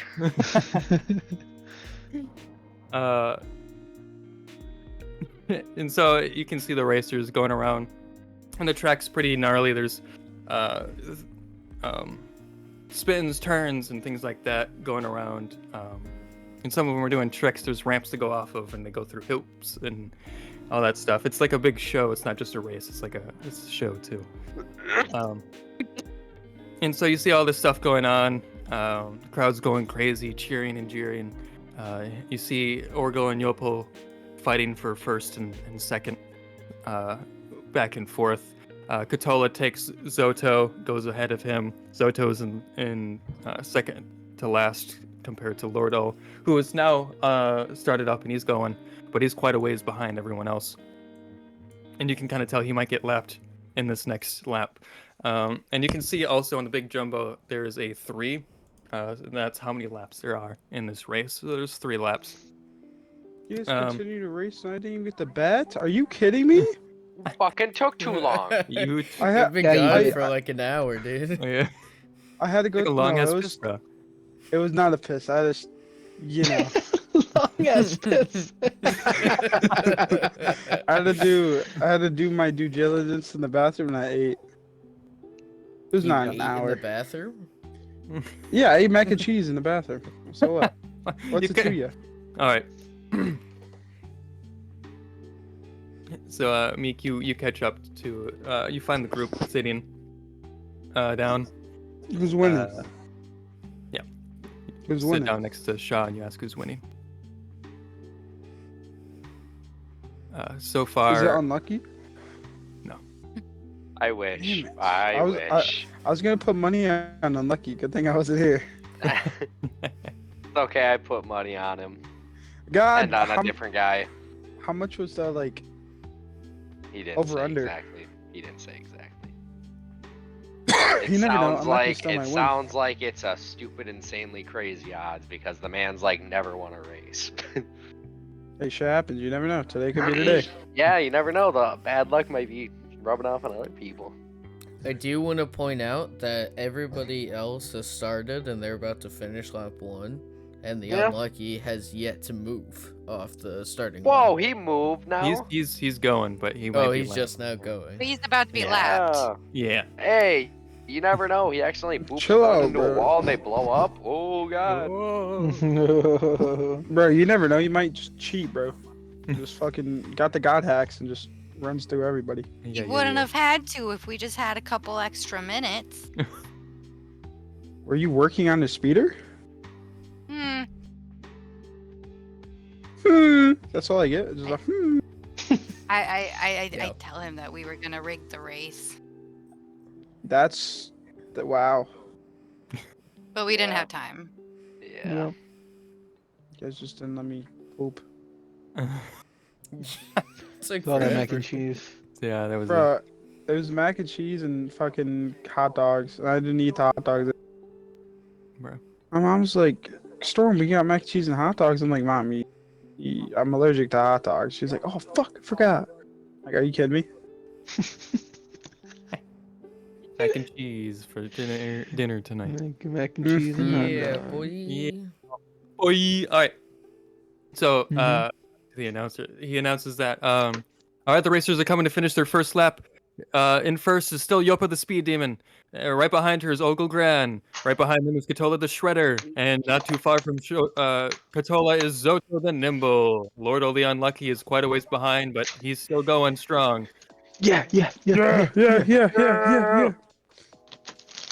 And so you can see the racers going around, and the track's pretty gnarly. There's spins, turns, and things like that going around. And some of them are doing tricks. There's ramps to go off of, and they go through hoops and all that stuff. It's like a big show. It's not just a race. It's a show too. And so you see all this stuff going on. The crowd's going crazy, cheering and jeering. You see Orgo and Yopo fighting for first and second, back and forth. Katola takes Zoto, goes ahead of him. Zoto's in second to last compared to Lordo, who is now started up and he's going, but he's quite a ways behind everyone else. And you can kind of tell he might get lapped in this next lap. And you can see also on the big jumbo there is a 3. That's how many laps there are in this race. So there's 3 laps. You guys continue to race and I didn't even get the bet? Are you kidding me? Fucking took too long. You I've been yeah, gone you- for like an hour, dude. yeah. I had to go. Like a long no, ass it was, piss, bro. it was not a piss. I just, you know, Long ass piss. I had to do my due diligence in the bathroom and I ate. It was You not ate an in hour. the bathroom. Yeah, I ate mac and cheese in the bathroom. So what? What's You it to could- you? All right. So, Meek, you catch up to, you find the group sitting down. Who's winning? Yeah. Who's Sit winning? down next to Shaw and you ask who's winning. So Is it far, unlucky? I wish. Damn it. I wish. I was gonna put money on unlucky. Good thing I wasn't here. It's okay, I put money on him. God, And on how, a different guy. how much was that? Like, He didn't Over say under. exactly. He didn't say exactly. you never know. Sounds Unlucky like still might win. sounds like it's a stupid, insanely crazy odds because the man's like never won a race. Hey, shit happens. You never know. Today could be today. Yeah, you never know. The bad luck might be rubbing off on other people. I do want to point out that everybody else has started and they're about to finish lap 1, and the Yeah. unlucky has yet to move off the starting Whoa, line. he moved now. he's going, but he might Oh, be he's late. just now going. But he's about to be Yeah. lapped. Yeah. Hey, you never know. He accidentally booped Chill someone out, into a bro. wall and they blow up. Oh god. Bro, you never know. You might just cheat, bro. Just fucking got the god hacks and just runs through everybody. He wouldn't have had to if we just had a couple extra minutes. Were you working on the speeder? Hmm. That's all I get. Just like, I Yep. tell him that we were gonna rig the race, That's wow. but we didn't Yeah. have time. Yeah. You guys just didn't let me poop. It's like All that mac forever. and cheese. Yeah, that was it. Bro, it was mac and cheese and fucking hot dogs. And I didn't eat the hot dogs. Bro. My mom's like, Storm, we got mac and cheese and hot dogs. I'm like, Mom, I'm allergic to hot dogs. She's like, oh, fuck, I forgot. Like, are you kidding me? Mac and cheese for dinner tonight. Mac and cheese and hot Yeah, dog. boy. Yeah. Oi! All right. So, Mhm. the announcer, he announces that, all right, the racers are coming to finish their first lap. In first is still Yopa the Speed Demon. Right behind her is Ogle Gran. Right behind him is Katola the Shredder. And not too far from Katola is Zoto the Nimble. Lordo the Unlucky is quite a ways behind, but he's still going strong. Yeah.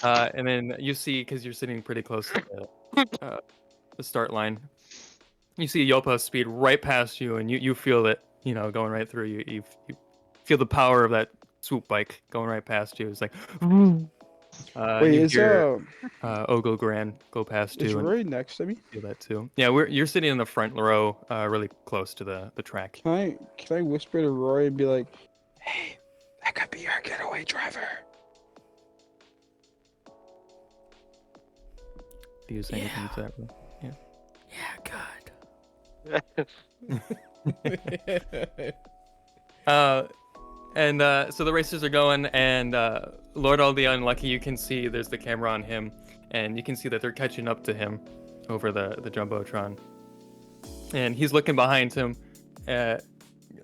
And then you see, because you're sitting pretty close to the start line, you see Yopa speed right past you, and you feel it, going right through you. You feel the power of that swoop bike going right past you. It's like, Wait, You is hear Ogle Grand go past is too, and Roy next to me? feel that too. Yeah, you're sitting in the front row, really close to the track. Can I whisper to Roy and be like, "Hey, that could be our getaway driver." Do you say anything to that? Yeah, God. So the racers are going, and Lord All the Unlucky, you can see there's the camera on him, and you can see that they're catching up to him over the jumbotron, and he's looking behind him, and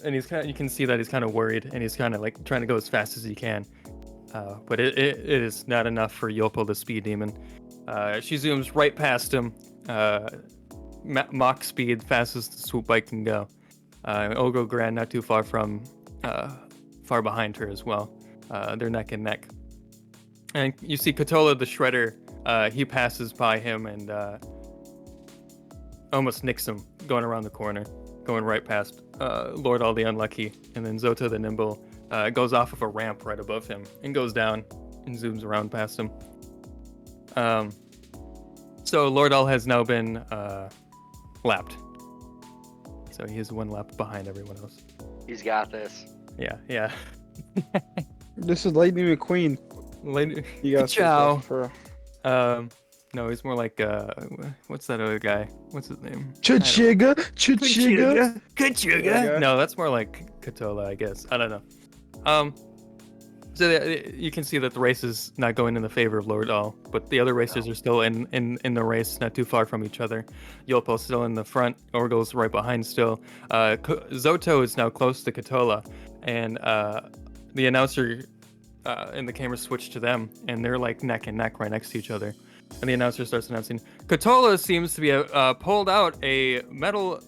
you can see that he's kind of worried, and he's kind of like trying to go as fast as he can, but it is not enough for Yopal, the speed demon. She zooms right past him, Mach speed, fastest the swoop bike can go. Ogo Grand not too far far behind her as well. They're neck and neck. And you see Katola the Shredder, he passes by him and almost nicks him going around the corner, going right past Lord All the Unlucky. And then Zoto the Nimble goes off of a ramp right above him and goes down and zooms around past him. So Lord All has now been lapped. So he is one lap behind everyone else. He's got this. Yeah. This is Lightning McQueen. You got Ciao. for No, he's more like what's that other guy? What's his name? Chichiga. Kachuga. No, that's more like Katola, I guess. I don't know. So you can see that the race is not going in the favor of Lord All, but the other racers are still in the race, not too far from each other. Yopal's still in the front, Orgle's right behind still. Zoto is now close to Katola, and the announcer and the camera switch to them, and they're like neck and neck right next to each other. And the announcer starts announcing, Katola seems to be pulled out a metal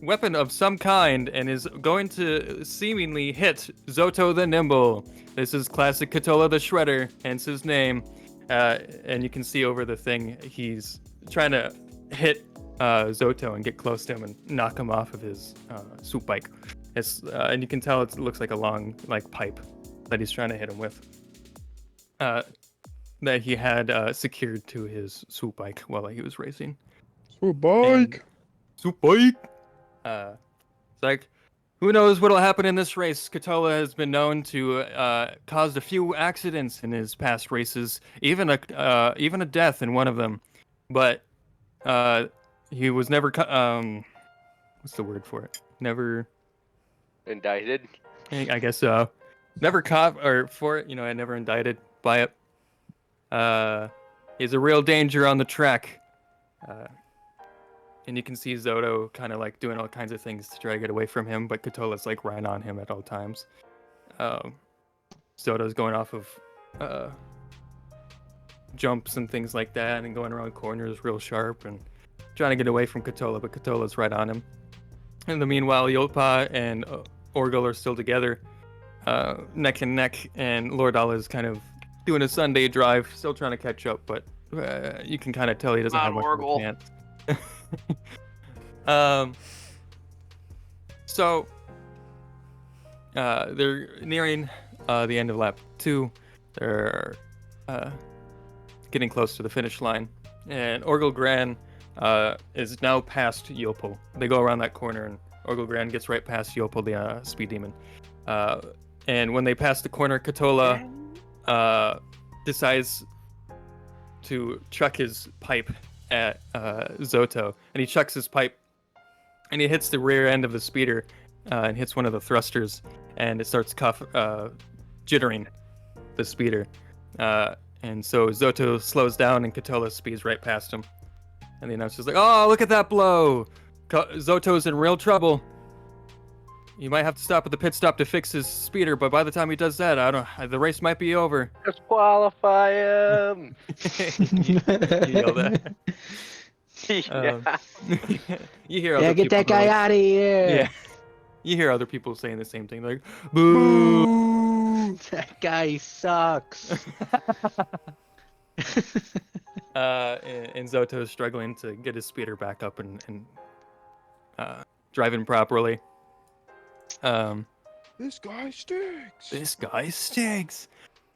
weapon of some kind and is going to seemingly hit Zoto the Nimble. This is classic Katola the Shredder, hence his name. And you can see over the thing, he's trying to hit Zoto and get close to him and knock him off of his swoop bike. And you can tell it looks like a long pipe that he's trying to hit him with. That he had secured to his swoop bike while he was racing. Swoop bike. Swoop bike. It's like, who knows what'll happen in this race? Katola has been known to cause a few accidents in his past races, even a death in one of them. But he was never what's the word for it? Never Indicted. I guess so. Never caught or for it, never indicted by it. He's a real danger on the track. And you can see Zoto kind of like doing all kinds of things to try to get away from him, but Katola's like right on him at all times. Zoto's going off of jumps and things like that and going around corners real sharp and trying to get away from Katola, but Katola's right on him. In the meanwhile, Yopa and Orgel are still together, neck and neck, and Lord All is kind of doing a Sunday drive, still trying to catch up, but you can kind of tell he doesn't have much of a chance. So they're nearing the end of lap 2. They're getting close to the finish line, and Orgel Gran is now past Yopal. They go around that corner, and Orgel Gran gets right past Yopal, the speed demon. And when they pass the corner, Katola decides to chuck his pipe at Zoto, and he chucks his pipe and he hits the rear end of the speeder and hits one of the thrusters, and it starts jittering the speeder, and so Zoto slows down and Katola speeds right past him, and the announcer's like, oh, look at that blow, Zoto's in real trouble. You might have to stop at the pit stop to fix his speeder, but by the time he does that, the race might be over. Disqualify him. You yell that. Yeah. You hear other get people that guy out of here. Yeah. You hear other people saying the same thing, like, boo! That guy sucks. And Zoto is struggling to get his speeder back up and driving properly. This guy stinks. This guy stinks.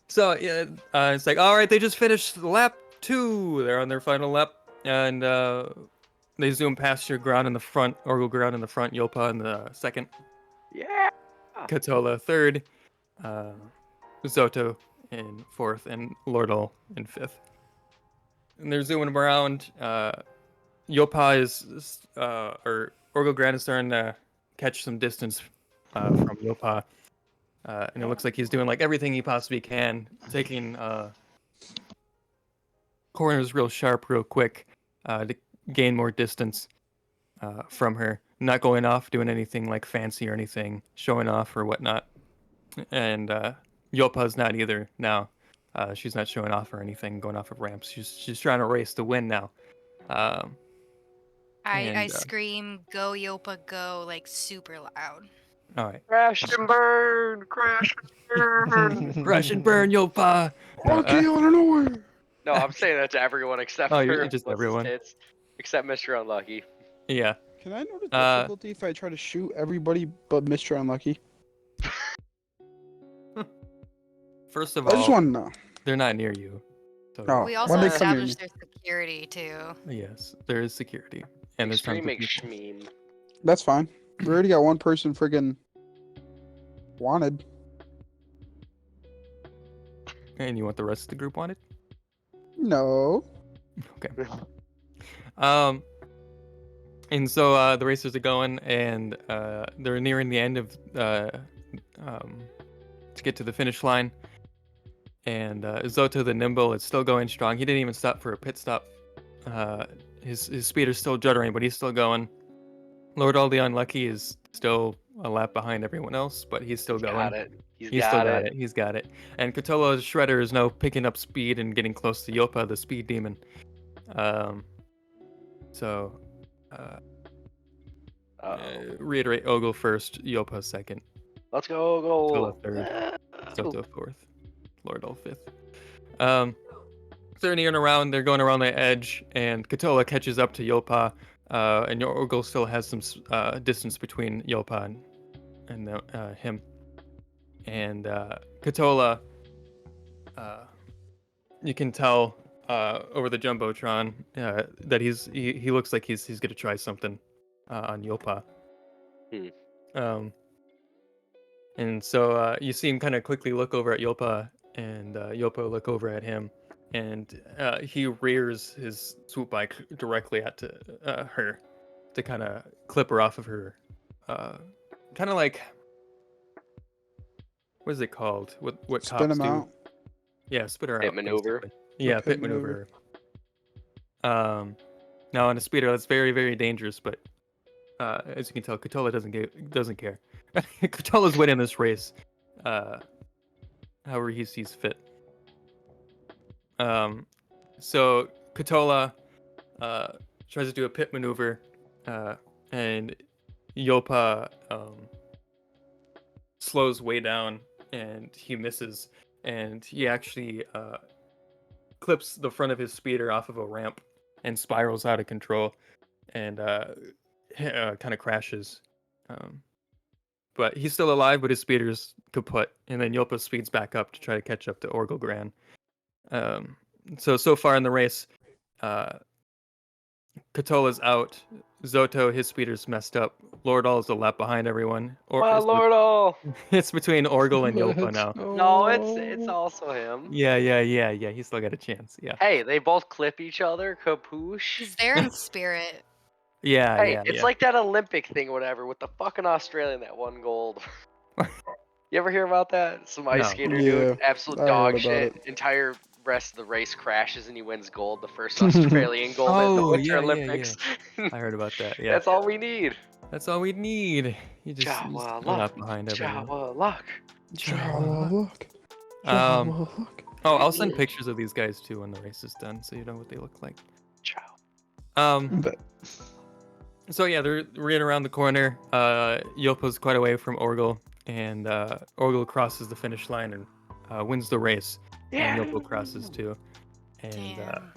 So yeah, it's like, all right, they just finished lap 2. They're on their final lap, and they zoom past your ground in the front, Orgle ground in the front, Yopa in the second, Yeah. Katola third, Zoto in fourth, and Lordal in fifth. And they're zooming around. Yopa is, or Orgle Grand is starting to catch some distance from Yopa. And it looks like he's doing like everything he possibly can, taking corners real sharp, real quick, to gain more distance from her. Not going off, doing anything like fancy or anything, showing off or whatnot. And Yopa's not either now. She's not showing off or anything, going off of ramps. She's trying to race to win now. I And, scream, "Go Yopa, go!" like super loud. all right, Crash and burn. Crash and burn. crash and burn, Yopa. No, Okay, out of nowhere. No, I'm saying that to everyone except Oh, for you're just what's his everyone. tits, except Mr. Unlucky. yeah. Can I know the Uh, difficulty if I try to shoot everybody but Mr. Unlucky? First of I just all, want to know. they're not near you. So, Oh, We when also they come near established there's security too. yes, there is security. And there's tons of Extreme people. Schmeen. That's fine. We already got one person friggin' wanted. And you want the rest of the group wanted? No. Okay. And so the racers are going, and they're nearing the end of to get to the finish line. And Zoto the Nimble is still going strong. He didn't even stop for a pit stop. His speeder's still juddering, but he's still going. Lord All the Unlucky is still a lap behind everyone else, but he's still going. Got it. He's still got it. He's got it. And Kotolo's Shredder is now picking up speed and getting close to Yopa, the speed demon. Reiterate, Ogle first, Yopa second, Let's go, Kotola go. third, Zoto fourth, Lordal fifth. They're nearing around, they're going around the edge, and Kotola catches up to Yopa, and Ogle still has some distance between Yopa and him. And Kotola, you can tell over the jumbotron that he looks like he's gonna try something on Yopa. And so you see him kind of quickly look over at Yopa, and Yopa look over at him, and he rears his swoop bike directly at her to kind of clip her off of her, kind of like, what is it called? What Spin cops him do? out. Yeah, spit her Pit out. maneuver. basically. Yeah, pit pit maneuver. Now on a speeder, that's very, very dangerous. But as you can tell, Kotola doesn't care. Kotola's winning this race, however he sees fit. So Kotola tries to do a pit maneuver, and Yopa slows way down, and he misses, and he actually clips the front of his speeder off of a ramp and spirals out of control, and kind of crashes. But he's still alive, but his speeder's kaput, and then Yopa speeds back up to try to catch up to Orgle Gran. So far in the race, Kotola's out. Zoto, his speeder's messed up. Lordal is a lap behind everyone. Wow, Lordal. It's between Orgle and Yopa now. No, it's also him. Yeah. He's still got a chance. Yeah. Hey, they both clip each other. Kapoosh. He's there in spirit. Yeah. Hey, yeah. it's like that Olympic thing or whatever with the fucking Australian that won gold. You ever hear about that? Some ice No. skater Yeah, dude, absolute I heard dog about shit. it. Entire rest of the race crashes and he wins gold. The first Australian gold at the Oh, Winter yeah, yeah, Olympics. I heard about that. Yeah. That's all we need. That's all we need. You just Jawa a luck. lap behind everyone. Jawa luck. Jawa look. Um, Jawa look. Oh, I'll send pictures of these guys too when the race is done, so you know what they look like. Ciao. But So yeah, they're right around the corner. Yopa's quite away from Orgle, and Orgle crosses the finish line and wins the race. Yeah. And Yopo crosses too. And Damn.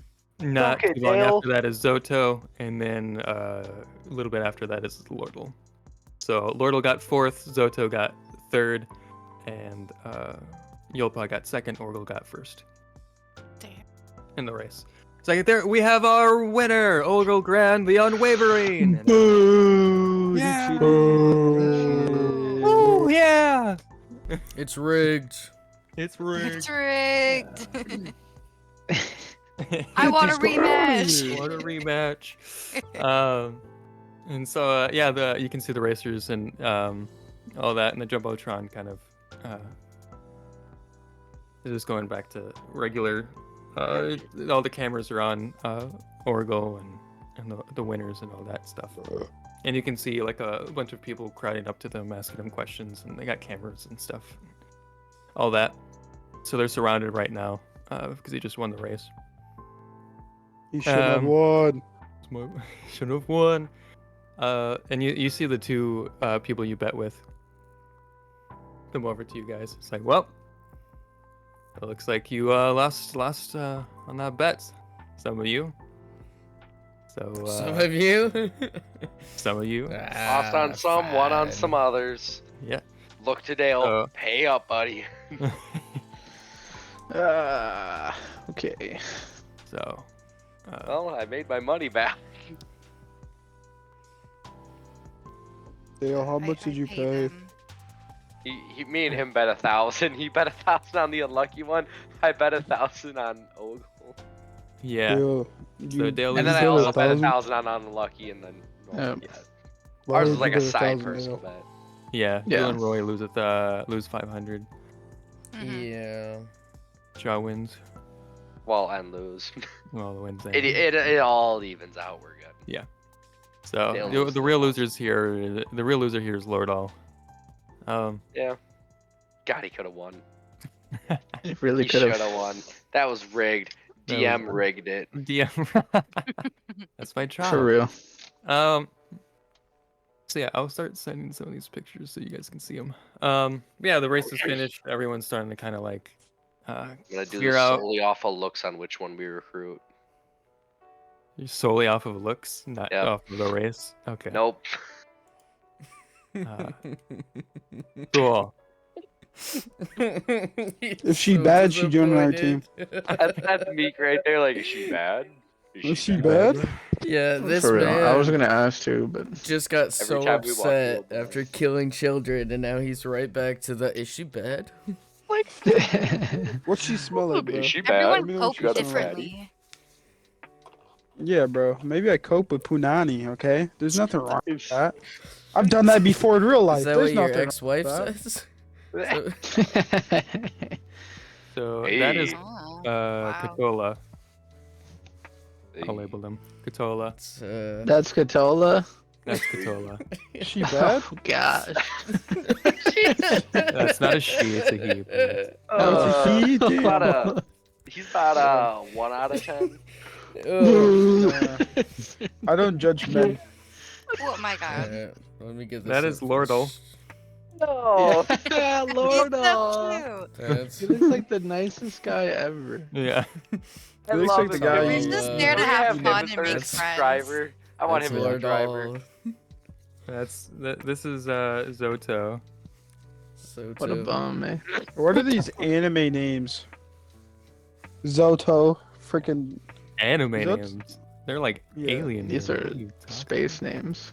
not Okay, too long Dale. after that is Zoto, and then a little bit after that is Lordal. So Lordal got fourth, Zoto got third, and Yulpa got second, Orgle got first Damn. in the race. Second there, we have our winner, Orgle Grand, the Unwavering. And, Boo! Yeah. He cheated. Woo, yeah! It's rigged. It's rigged. It's rigged. I want a rematch. What a rematch. And so yeah, you can see the racers and all that, and the jumbotron kind of is just going back to regular. All the cameras are on Orgo and the winners and all that stuff. And you can see like a bunch of people crowding up to them, asking them questions, and they got cameras and stuff, all that. So they're surrounded right now because he just won the race. He should have won. Should have won. And you see the two people you bet with come over to you guys. It's like, well, it looks like you lost on that bet. Some of you. So Some of you. some of you. Lost on some, won on some others. Yeah. Look to Dale. Pay up, buddy. Okay. So. Well, I made my money back. Dale, how much did you pay? them. Me and him bet 1,000. He bet 1,000 on the unlucky one. I bet 1,000 on Ogle. Yeah. Dale, So Dale And then I you also bet bet 1,000? 1,000 on unlucky, and then Yep. yeah. Why Ours did was like you a bet side 1,000, personal Dale? bet. Yeah. Yeah. Bill and Roy lose 500. Mhm. Yeah. Shaw wins. Well, and lose. Well, the wins. It all evens out. We're good. So Dale the loses real the losers here. The real loser here is Lord All. Yeah. God, he could have won. It really He could should have. have won. That was rigged. That DM was- rigged it. DM. That's my job. For real. So yeah, I'll start sending some of these pictures so you guys can see them. Yeah, the race is finished. Everyone's starting to kind of like I'm gonna do clear this out solely off of looks on which one we recruit. solely off of looks, not Yep. off of the race. Okay. Nope. Cool. If she bad, she joining our team. That's Meek right there. Like, is she bad? Is she bad? Yeah, this For real. man I was gonna ask too, but just got so time we walk upset through a after bar. killing children, and now he's right back to the. Is she bad? What's she smell like, bro? Is she bad? Everyone Let me know what copes you got on differently. Yeah, bro. Maybe I cope with punani, okay? There's nothing wrong with that. I've done that before in real life. Is that There's what your nothing ex-wife wrong with says? So Hey. that is Oh, wow. Katola. Hey. I'll label them. Katola. It's, That's Katola. That's Katola. Is she bad? Oh gosh. That's not a she, it's a he. but Oh, it's a he? He's about Damn. he's about 1 out of 10. oh, I don't judge men. Oh my god. let me get this. That is Lordle. No. Yeah, He's Lord. so cute. That's He looks like the nicest guy ever. Yeah. I He looks love like the him. guy We're you- just Uh, there to We have him fun as and our make That's friends. driver. I want that's him as a Lord driver. All. This is Zoto. So What a too. bum, eh? What are these anime names? Zoto, freaking. Anime Is that- names. They're like Yeah. alien These names. are What you talking space names.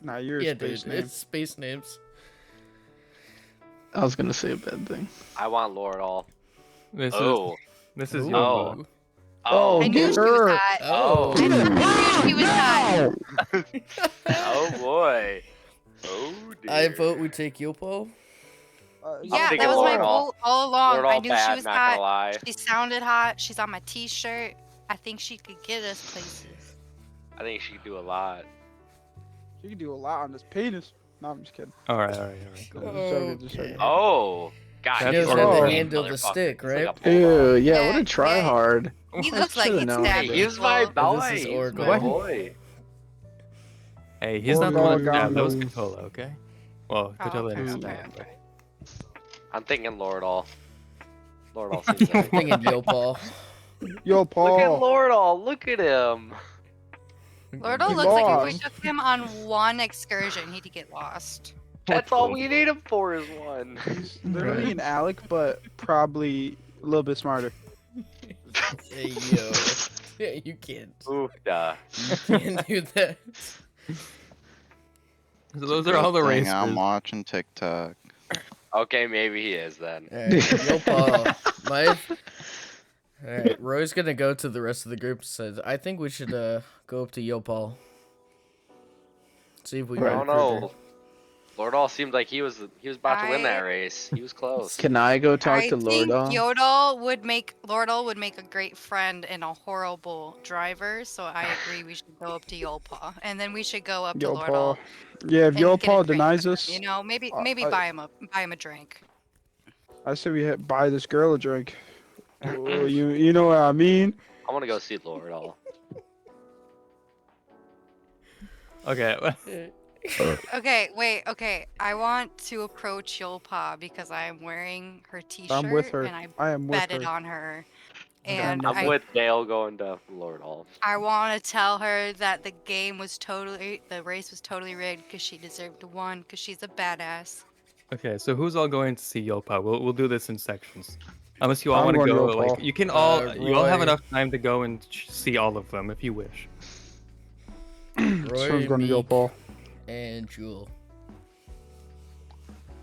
Nah, you're a Yeah, space dude, name. it's space names. I was gonna say a bad thing. I want Lord All. This Oh. this is Ooh. Yulpa. Oh, I knew get she was her. hot. Oh. I knew she was hot. Oh boy. Oh dear. I vote we take Yopo. Yeah, thinking that was my Lord All. goal all along. Lord I All knew bad, she was not gonna hot. lie. She sounded hot. She's on my t-shirt. I think she could get us places. I think she could do a lot. You can do a lot on this penis. No, I'm just kidding. All right, cool. Just joking, just joking. Oh. God, That's he's Lord a All. great Handle the motherfucker. stick, He's like a right? bulldog. Ew, yeah, what Yeah, a try yeah. hard. He I looks like should've he'd known stab better. He's my people. boy. This is He's my Orgo. boy. Hey, he's not the one that Organo. stabbed. That was Katola, okay? Well, Oh, Katola okay, didn't okay, stab. okay. I'm thinking Lord All. Lord All seems I'm like thinking Yopo. Yo, Look at Paul. Lord All. Look at him. Lordo He looks like if we lost. took him on one excursion, he'd get lost. That's all we need him for is one. He's literally an Alec, but probably a little bit smarter. Hey, yo. Yeah, you can't. Ooh, duh. You can't do that. So those are all the Good thing racers. I'm watching TikTok. Okay, maybe he is then. Alright, yo, Paul. Alright, Roy's gonna go to the rest of the group and says, I think we should go up to Yo Paul. See if we I can don't recruit her. know. Lord All seemed like he was about to win that race. He was close. Can I go talk I to think Lordal? Lordal would make a great friend and a horrible driver, so I agree we should go up to Yolpa. And then we should go up to Yo Lordal. Paul. Yeah, if and Yo get a Paul drink denies with us, him, you know, maybe I- buy him a drink. I say we buy this girl a drink. Oh, you know what I mean? I want to go see Lord All. Okay. Okay, wait, okay. I want to approach Yolpa because I am wearing her t-shirt I'm with her. and I am with betted her. on her. Okay, And I'm with Dale going to Lord All. I want to tell her that the race was totally rigged because she deserved to win because she's a badass. Okay, so who's all going to see Yopa? We'll do this in sections. Unless you all I'm want to going to go, Yopa. like you can all you all have Roy. enough time to go and see all of them if you wish. Someone's Roy, going to Yo Meek, Paul. and Jewel.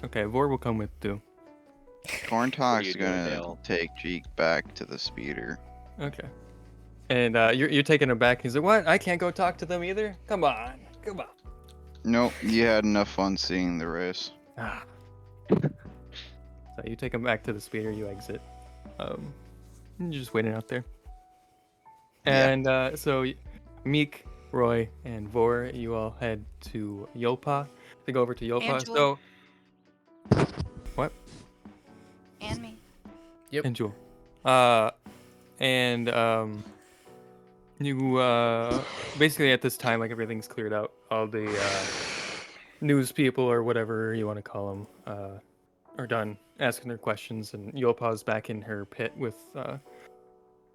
Okay, Vor will come with too. Corntalk's you doing, gonna Dale? take Jeek back to the speeder. Okay. And you're taking him back. He's like, what? I can't go talk to them either. Come on. Nope, you had enough fun seeing the race. Ah. So you take him back to the speeder. You exit. You're just waiting out there. Yeah. And so Meek, Roy, and Vor, you all head to Yopa. They go over to Yopa. And So And me. Yep. and Jewel. You basically at this time, like everything's cleared out. All the news people or whatever you want to call them are done asking their questions, and Yopa's back in her pit with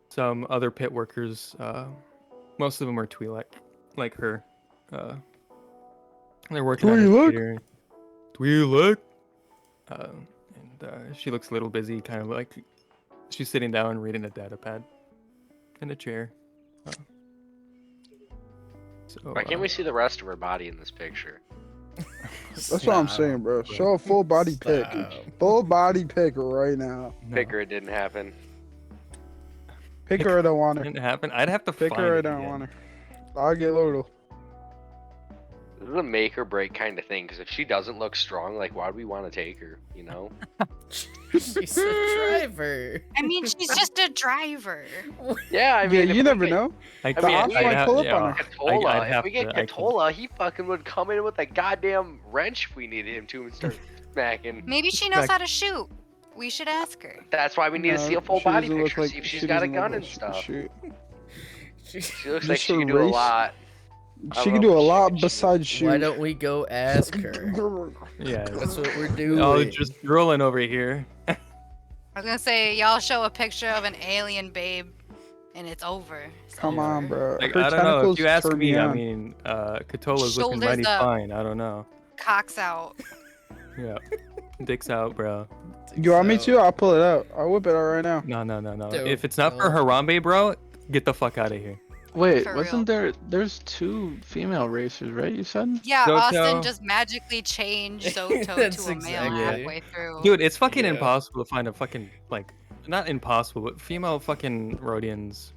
some other pit workers. Most of them are Twi'lek, like her. They're working on Twi'lek? her Twi'lek. And she looks a little busy, kind of like she's sitting down reading a data pad in a chair. So, Why can't we see the rest of her body in this picture? That's what I'm saying, bro. Show a full body pic. Stop. Full body pic right now. No, Figure it didn't happen. Pick her, I don't want her. didn't happen. I'd have to Pick find her, I it don't again. want her. I'll get Lordal. This is a make or break kind of thing, because if she doesn't look strong, like, why would we want to take her, you know? She's a driver. I mean, she's just a driver. Yeah, I Yeah, mean, if you we never get know. I The mean, ops I'd might have- pull up yeah. on her. Katola, I'd have if we get to- I can- Katola, he fucking would come in with a goddamn wrench if we needed him to and start smacking. Maybe she knows Like- how to shoot. We should ask her. That's why we need to see a No, full she body doesn't look picture, like- see if she's she got a doesn't look gun like and she can stuff. shoot. She looks like Just she her can do a race? lot. I She don't can know do a if she lot can shoot. besides shoot. Why don't we go ask her? Yeah. That's what we're doing. Oh, just rolling over here. I was gonna say, y'all show a picture of an alien babe, and it's over. It's Come on, over. bro. Like, Her I don't know. If tentacles you ask turn me, I on. mean, Katola's looking Shoulders mighty up. fine. I don't know. Cocks out. Yeah. Dick's out, bro. You want me to? I'll pull it out. I'll whip it out right now. No. Dude, If it's not for no. Harambe, bro, get the fuck out of here. Wait, For wasn't there's 2 female racers, right? You said? Yeah, Zoto. Austin just magically changed Zoto That's to a male exactly it. halfway through. Dude, it's fucking Yeah. impossible to find a fucking, like, not impossible, but female fucking Rhodians.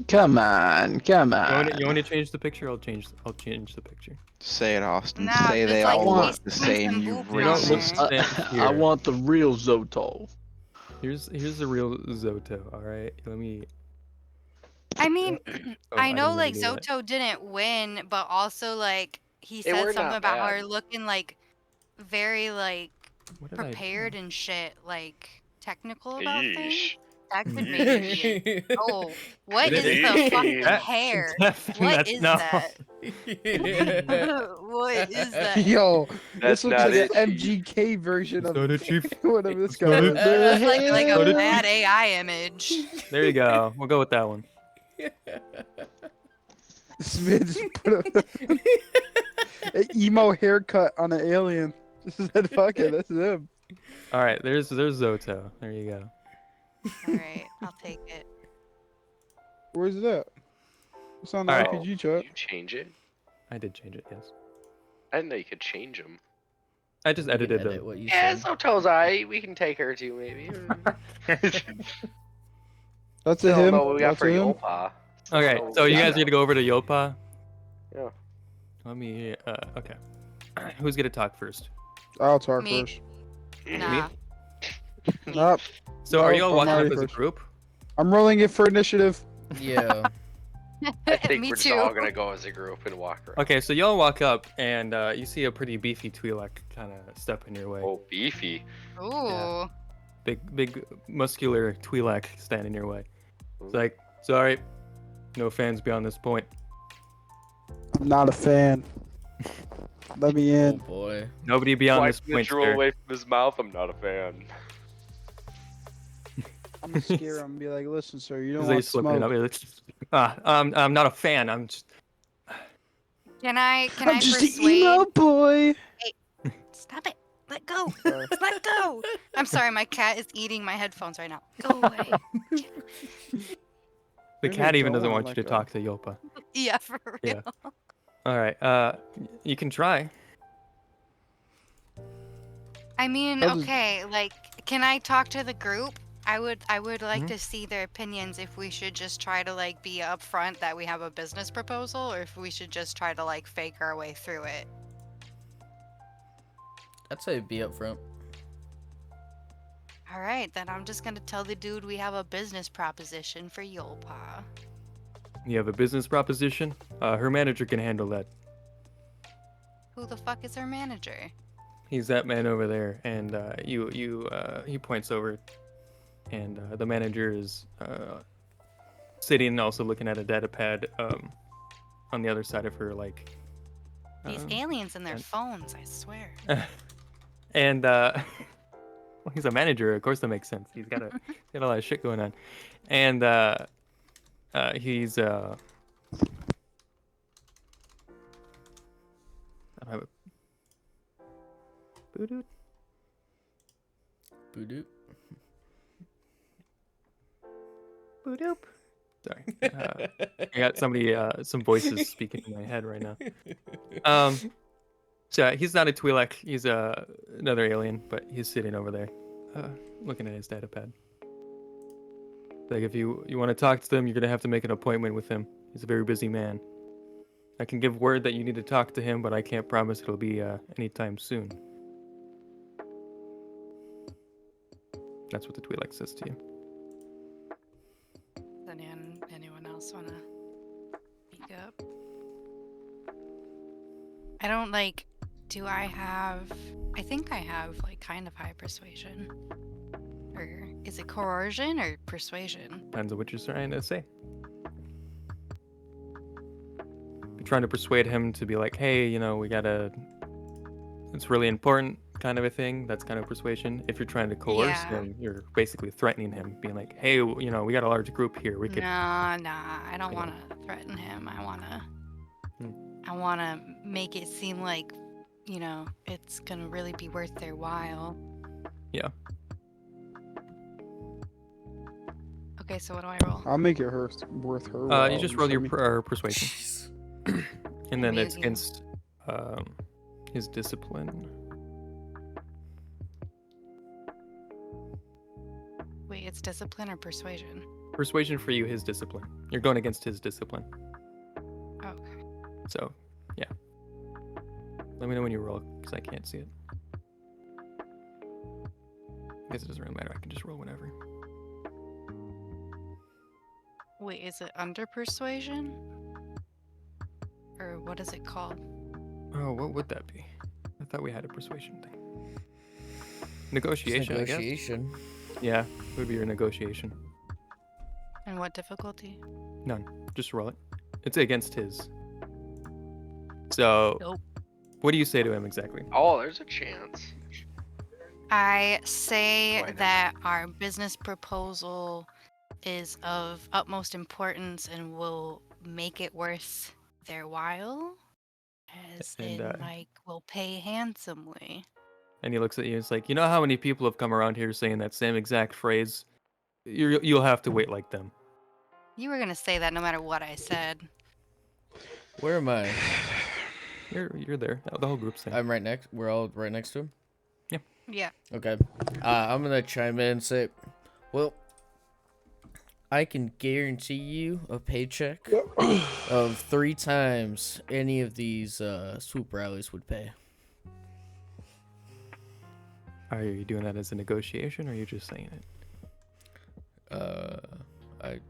Come on, come on. You want to change the picture? I'll change the picture. Say it, Austin. Nah, Say just they like all me, look the some same, you boob You don't look racist. there. stand I here. want the real Zoto. Here's the real Zoto. All right, let me. I mean, Oh, I know didn't like mean to do that. Zoto didn't win, but also like he They were said something not about bad. her looking like very like What did I do? prepared and shit, like technical about things. Yeesh. That could maybe be a- Oh, what is the fucking That- hair? Definitely What that's is not- that? What is that? Yo, That's this looks not like it, an Chief. MGK version of So did Chief. whatever this It's guy not is. it. That's like What a did bad AI image. There you go. We'll go with that one. This man just put a An emo haircut on an alien. Just said, fuck it, that's him. All right, there's Zoto. There you go. All right, I'll take it. Where's that? It's on the All right. RPG Did chat. you change it? I did change it. Yes. I didn't know you could change them. I just You can edited edit them. what you Yeah, said. so Toes I. We can take her too, maybe. That's a Still don't him. know what we got That's for a him. Yolpa. Still don't Okay, know what so we you got guys are gonna go over to Yolpa. Yeah. Let me. Okay. Who's gonna talk first? I'll talk Me. first. Nah. Nope. So are Nope, you all I'm walking up already as a first. group? I'm rolling it for initiative. Yeah. I think Me we're just too. all gonna go as a group and walk around. Okay, so y'all walk up and you see a pretty beefy Twi'lek kind of step in your way. Oh, beefy. Ooh. Big muscular Twi'lek stand in your way. It's Ooh. like, sorry, no fans beyond this point. I'm not a fan. Let me Oh in. boy. Nobody beyond this Wiping the point, drool sir. away from his mouth. I'm not a fan. I'm gonna scare him and be like, listen, sir, you don't He's like want slipping it smoke. up. He's like, I'm not a fan. I'm just. Can I I'm just persuade? an emo boy. Stop it. Let go. Sorry. Let go. I'm sorry, my cat is eating my headphones right now. Go away. The Where cat they even doesn't going? want Oh you my to talk to Yolpa. Yeah, for real. Yeah. All right. You can try. I mean, I'll just- okay, like, can I talk to the group? I would like Mhm. to see their opinions if we should just try to like be upfront that we have a business proposal, or if we should just try to like fake our way through it. I'd say be upfront. All right, then I'm just gonna tell the dude we have a business proposition for Yolpa. You have a business proposition. Her manager can handle that. Who the fuck is her manager? He's that man over there, and he points over, and the manager is sitting and also looking at a data pad on the other side of her, like. These aliens and their and- phones, I swear. And well, he's a manager, of course that makes sense. He's got a lot of shit going on, and he's I don't have a Boo-doo. Boo-doop. Boo-doop. Sorry, I got some voices speaking in my head right now. So he's not a Twi'lek. He's another alien, but he's sitting over there, looking at his data pad. Like, if you want to talk to them, you're gonna have to make an appointment with him. He's a very busy man. I can give word that you need to talk to him, but I can't promise it'll be anytime soon. That's what the Twi'lek says to you. Does anyone else want to speak up? I don't like. Do I have? I think I have like kind of high persuasion. Or is it coercion or persuasion? Depends on what you're trying to say. You're trying to persuade him to be like, hey, we gotta. It's really important, kind of a thing. That's kind of persuasion. If you're trying to coerce Yeah. him, you're basically threatening him, being like, hey, we got a large group here. We could. Nah, I don't Yeah. want to threaten him. I Hmm. want to make it seem like, it's gonna really be worth their while. Yeah. Okay, so what do I roll? I'll make it worth her. You while, just roll let your me- persuasion, Jeez. and then it's Amazing. against his discipline. Wait, it's discipline or persuasion? Persuasion for you, his discipline. You're going against his discipline. Okay. So, yeah. Let me know when you roll, because I can't see it. I guess it doesn't really matter. I can just roll whenever. Wait, is it under persuasion? Or what is it called? Oh, what would that be? I thought we had a persuasion thing. It's Negotiation, I guess. negotiation. Yeah, it would be your negotiation. And what difficulty? None. Just roll it. It's against his. So, Nope. what do you say to him exactly? Oh, there's a chance. I say Why not? that our business proposal is of utmost importance and will make it worth their while. As And, in, like, we'll pay handsomely. And he looks at you. It's like, you know how many people have come around here saying that same exact phrase? You'll have to wait like them. You were gonna say that no matter what I said. Where am I? You're there. The whole group's there. I'm right next. We're all right next to him. Yeah. Okay. I'm gonna chime in and say, well, I can guarantee you a paycheck of 3 times any of these swoop rallies would pay. Are you doing that as a negotiation, or are you just saying it?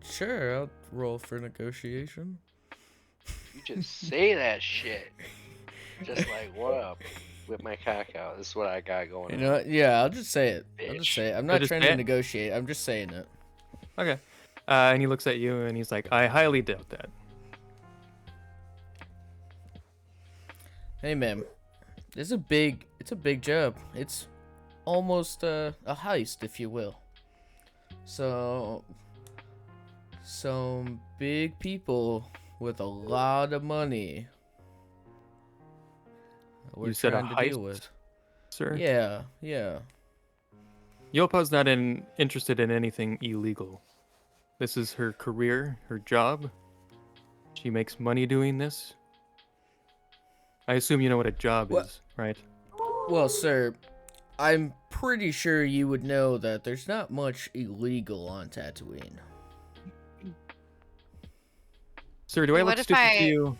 Sure, I'll roll for negotiation. You just say that shit. Just like, what up? Whip my cock out. This is what I got going You on. know what? Yeah, I'll just say it. I'll just Bitch. say it. I'm not just trying say to it? negotiate. I'm just saying it. Okay. And he looks at you and he's like, I highly doubt that. Hey, man. It's a big job. It's almost a heist, if you will. So, some big people with a lot of money. We're You said a trying to deal heist, with. sir? Yeah. Yopa's not interested in anything illegal. This is her career, her job. She makes money doing this. I assume you know what a job is, right? Well, sir, I'm pretty sure you would know that there's not much illegal on Tatooine. Sir, do I What look if stupid I- to you?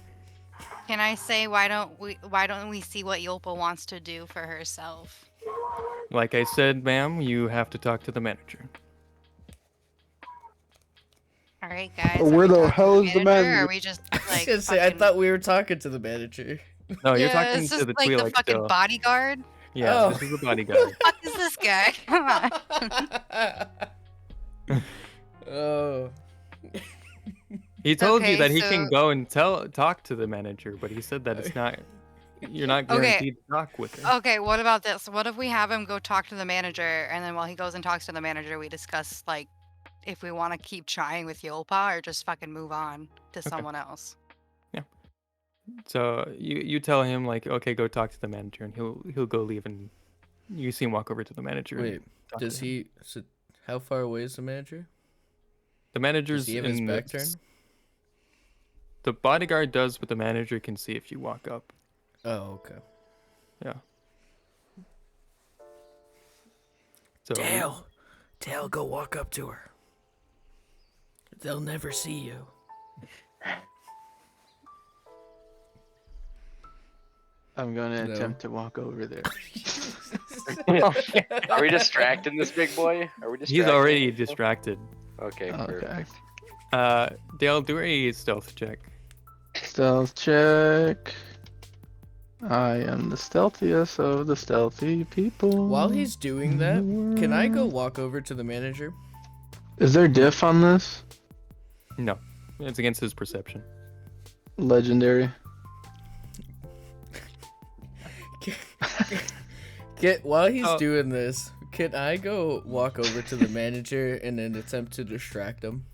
Can I say why don't we see what Yopa wants to do for herself? Like I said, ma'am, you have to talk to the manager. All right, guys. Where are we the talking hell is the Or manager? are we just I was like gonna say, I fucking- thought we were talking to the manager. No, you're Yeah, talking is to this the like the Twi'lek fucking still. bodyguard? Yeah, Oh. this is the bodyguard. Fuck is this guy? Come on. Oh. He told you Okay, that he can so- go and talk to the manager, but he said that it's not. You're not Okay. guaranteed to talk with her. Okay, what about this? What if we have him go talk to the manager, and then while he goes and talks to the manager, we discuss like if we want to keep trying with Yopa or just fucking move on to someone else. So you tell him like, okay, go talk to the manager, and he'll go leave, and you see him walk over to the manager. and Wait, talk to does him. he? So how far away is the manager? The Does manager's he have his in back the, turn? the bodyguard does, but the manager can see if you walk up. Oh, okay. Yeah. So Dale, go walk up to her. They'll never see you. I'm gonna No. attempt to walk over there. Are we distracting this big boy? Are we distracting? he's already distracted. Okay, Okay. perfect. Dale, do a stealth check. Stealth check. I am the stealthiest of the stealthy people. While he's doing that, can I go walk over to the manager? Is there diff on this? No, it's against his perception. Legendary. While he's Oh. doing this, can I go walk over to the manager in an attempt to distract him?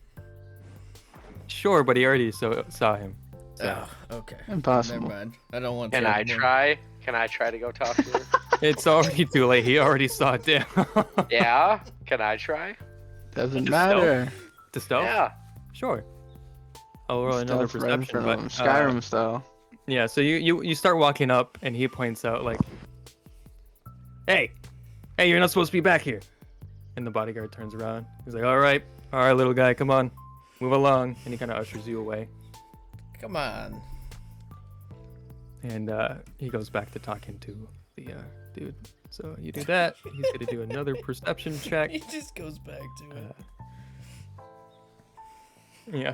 Sure, but he already saw him. So Oh, okay. Impossible. Never mind. I don't want Can to. I anymore. try? Can I try to go talk to her? it's already too late. He already saw it down. Yeah? Can I try? Doesn't Just matter. To stealth? Yeah. Sure. I'll roll another Stealth right in perception. front of But, him, Skyrim style. yeah, so you start walking up, and he points out like, "Hey, you're not supposed to be back here." And the bodyguard turns around. He's like, "All right, little guy, come on, move along." And he kind of ushers you away. Come on. And he goes back to talking to the dude. So you do that. He's gonna do another perception check. He just goes back to it. Yeah.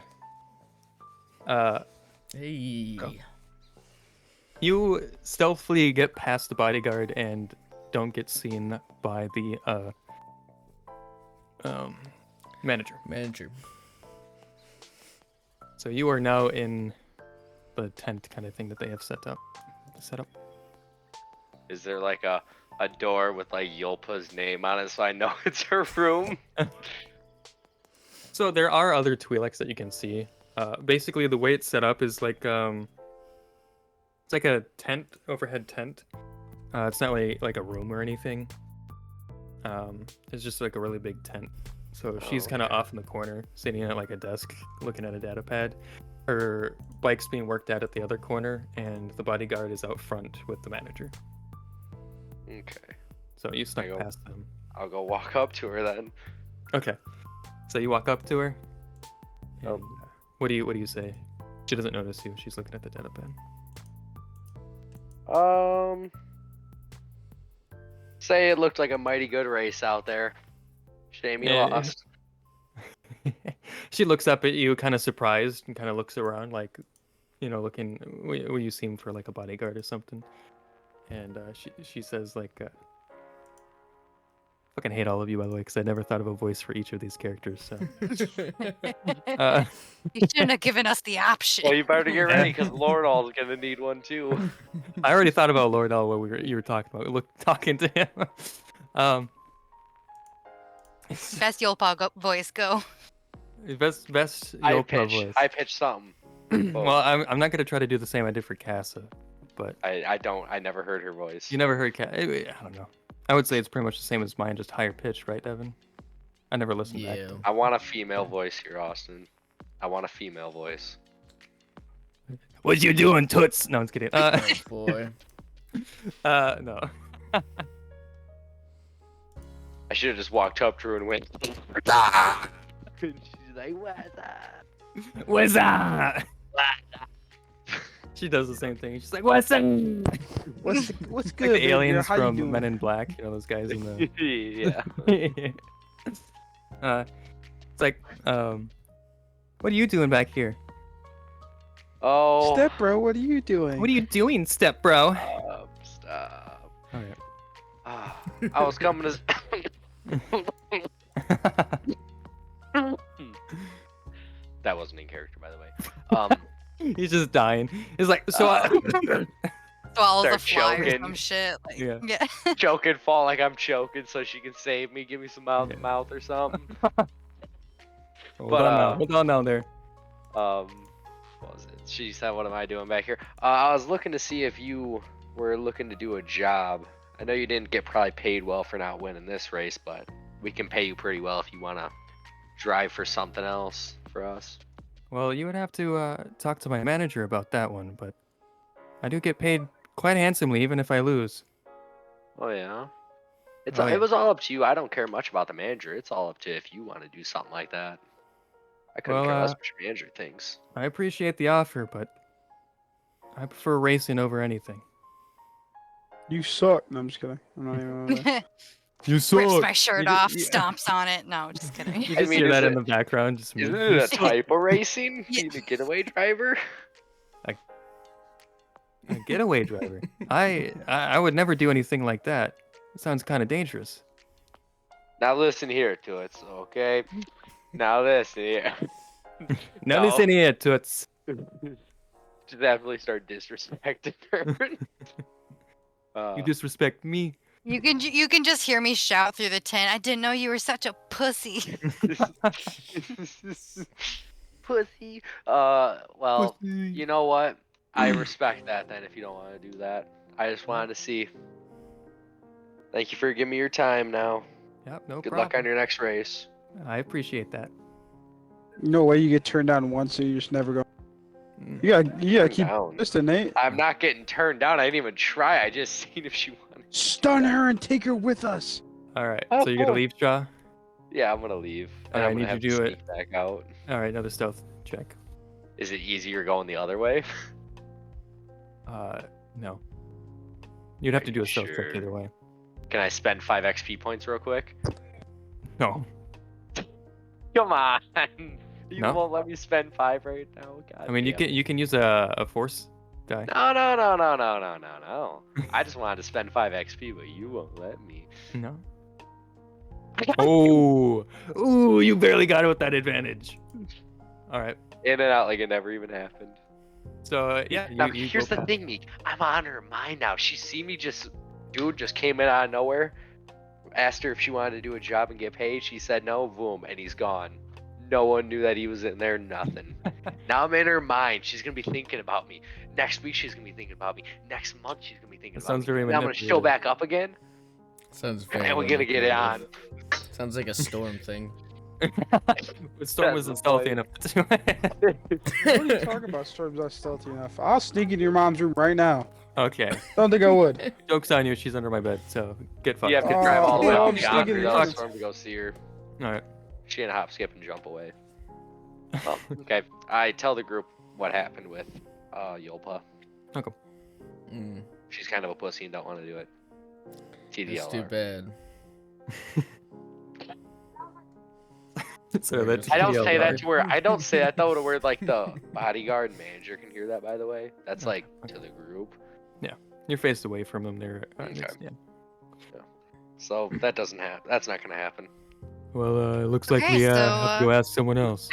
Hey. Go. You stealthily get past the bodyguard and don't get seen by the manager. Manager. So you are now in the tent kind of thing that they have set up. Is there like a door with like Yolpa's name on it so I know it's her room? So there are other Twi'leks that you can see. Basically, the way it's set up is like It's like a tent, overhead tent. It's not like a room or anything. It's just like a really big tent. So she's kind of okay. off in the corner, sitting at like a desk, looking at a data pad. Her bike's being worked at the other corner, and the bodyguard is out front with the manager. Okay. So you snuck go- past them. I'll go walk up to her then. Okay. So you walk up to her. Oh. And, what do you say? She doesn't notice you. She's looking at the data pad. Say it looked like a mighty good race out there. Shame you Yeah. lost. She looks up at you, kind of surprised, and kind of looks around, like, looking. Will you seem for like a bodyguard or something? And she says like, "Fucking hate all of you, by the way, because I never thought of a voice for each of these characters." So, You shouldn't have given us the option. Well, you better get ready because Lordall's gonna need one too. I already thought about Lordell while you were talking about talking to him. Best Yolpa voice, go. Best I Yolpa voice. pitched something. Well, I'm not gonna try to do the same I did for Casa, but I never heard her voice. you never heard Casa. I don't know. I would say it's pretty much the same as mine, just higher pitch, right, Devin? I never listened back. Yeah. I want a female voice here, Austin. I want a female voice. What you doing, toots? No, I'm just kidding. Oh boy. No. I should have just walked up to her and went. She's like, what's up? What's up? She does the same thing. She's like, "What's up?" What's Like good? the baby? aliens How you from doing? Men in Black. Those guys in the. Yeah. It's like, what are you doing back here? Oh. Step bro, what are you doing? What are you doing, step bro? Stop. Oh, yeah. Ah, I was coming to. That wasn't in character, by the way. He's just dying. He's like, so Swallows a Start fly or choking. some shit. Like, Yeah. choking, fall like I'm choking, so she can save me. Give me some mouth to mouth or something. hold But, on now. Hold on now there. What was it? She said, "What am I doing back here?" I was looking to see if you were looking to do a job. I know you didn't get probably paid well for not winning this race, but we can pay you pretty well if you want to drive for something else for us. Well, you would have to talk to my manager about that one, but I do get paid quite handsomely, even if I lose. Oh yeah. Oh, yeah. It was all up to you. I don't care much about the manager. It's all up to if you want to do something like that. I couldn't care less what your manager thinks. I appreciate the offer, but I prefer racing over anything. You suck. No, I'm just kidding. I'm not even. Gonna lie. You rips my shirt off, stomps on it. No, just kidding. You I just mean, hear is that in it- the background. Just Isn't me. it a type of racing? Yeah. Being a getaway driver? A getaway driver. I would never do anything like that. It sounds kind of dangerous. Now listen here to it, okay? Now listen here. Now No. listen here, toots. Just definitely start disrespecting her. You disrespect me. You can just hear me shout through the tent. I didn't know you were such a pussy. Pussy. Well, Pussy. you know what? I respect that then if you don't want to do that. I just wanted to see. Thank you for giving me your time now. Yep, no Good problem. luck on your next race. I appreciate that. No way you get turned down once, so you just never go. Mm. You gotta Turn keep down. persistent, Nate. I'm not getting turned down. I didn't even try. I just seen if she wanted. Stun her and take her with us. All right, Oh, so you're gonna cool. leave, Shaw? Yeah, I'm gonna leave. And Alright, I'm I gonna need you have to to do sneak back out. All right, another stealth check. Is it easier going the other way? No. You'd have Are to do you a stealth check sure? either way. Can I spend 5 XP points real quick? No. Come on. You No? won't let me spend 5 right now. God I mean, damn. you can use a force die. No. I just wanted to spend 5 XP, but you won't let me. No. Oh, ooh! You barely got it with that advantage. All right. In and out like it never even happened. So yeah, Now, you here's go the past- thing, Meek. I'm on her mind now. She see me dude just came in out of nowhere. Asked her if she wanted to do a job and get paid. She said no, boom, and he's gone. No one knew that he was in there, nothing. Now I'm in her mind. She's gonna be thinking about me. Next week she's gonna be thinking about me. Next month she's gonna be thinking It about sounds me. very Then I'm gonna show manipulative. back up again, Sounds very. and we're gonna get it on. manipulative. Sounds like a storm thing. But Storm That's wasn't the stealthy point. enough to do it. What are you talking about? Storm's not stealthy enough. I'll sneak into your mom's room right now. Okay. Don't think I would. Joke's on you. She's under my bed, so get fucked. You have to drive all the way Oh, out I'm to sneaking yonder in though, yours. Storm, to go see her. All right. She gonna hop, skip, and jump away. Well, okay. I tell the group what happened with Yolpa. Okay. Mm, She's kind of a pussy and don't want to do it. that's too TDLR. bad. So that's I don't say TLDR. that to her. I don't say that though to where like the bodyguard and manager can hear that. By the way, that's Okay, like to the group. You're faced away from them there. Okay. Yeah. So that doesn't happen. That's not gonna happen. Well, it looks like Okay, we so, have to go ask someone else.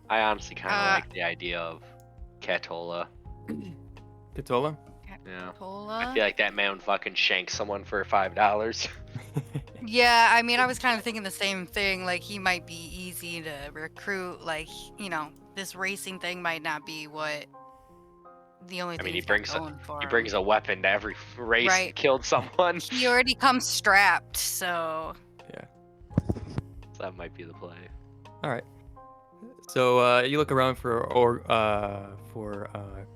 I honestly kind of Uh, like the idea of Catola. Katola? Yeah. I Tola. feel like that man would fucking shank someone for $5. Yeah, I mean, I was kind of thinking the same thing. Like, he might be easy to recruit. Like, you know, this racing thing might not be what the only I thing mean, he he's got brings going for he him. brings a weapon to every race and Right. killed someone. He already comes strapped, so So that might be the play. All right. So you look around for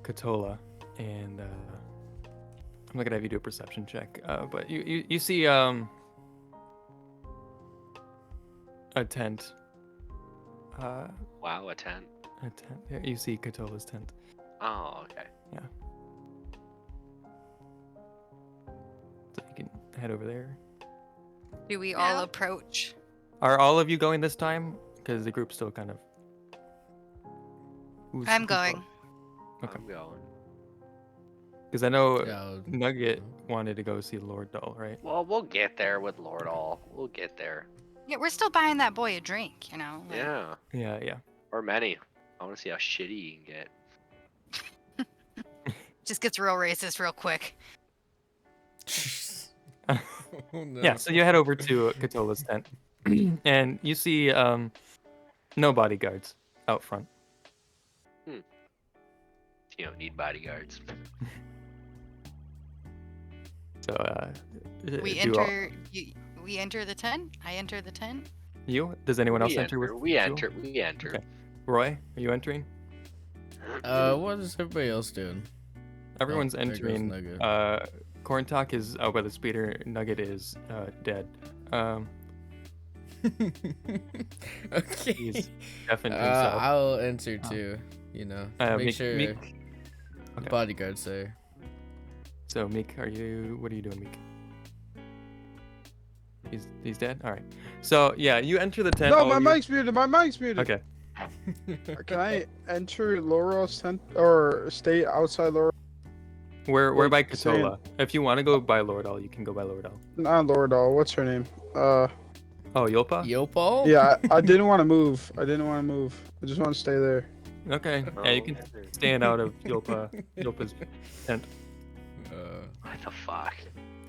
Katola, and I'm not gonna have you do a perception check. But you see a tent. Wow, a tent. A tent. Yeah, you see Katola's tent. Oh, okay. So you can head over there. do we Yeah. all approach? Are all of you going this time? Because the group's still kind of. I'm going. Okay. I'm going. Because I know Yeah, Nugget wanted to go see Lord Doll, right? Well, we'll get there with Lord All. We'll get there. Yeah, we're still buying that boy a drink, you know? like- Yeah. Yeah. Or many. I want to see how shitty he can get. Just gets real racist real quick. Oh, no. Yeah, so you head over to Katola's tent, and you see no bodyguards out front. You don't need bodyguards. So We do all- enter. We enter the tent. I enter the tent. you? Does anyone else we enter with We you? enter. We enter. Okay. Roy, are you entering? What is everybody else doing? Everyone's there goes entering. Nugget. Corntalk is out by the speeder. Nugget is dead. Okay. He's deafened himself. I'll enter too. You know, make Meek- sure Meek- the Okay. bodyguard's there. So Meek, what are you doing, Meek? He's dead. All right. So yeah, you enter the tent. No, all my you- mic's muted. My mic's muted. Okay. Can I enter Laurel's tent or stay outside Laurel? We're Like by saying- Katola. If you want to go by Lordal, you can go by Lordal. Not Laurel. What's her name? Oh, Yolpa? Yopal? Yeah, I didn't want to move. I just want to stay there. Okay. Yeah, you can stand out of Yolpa's tent. What the fuck?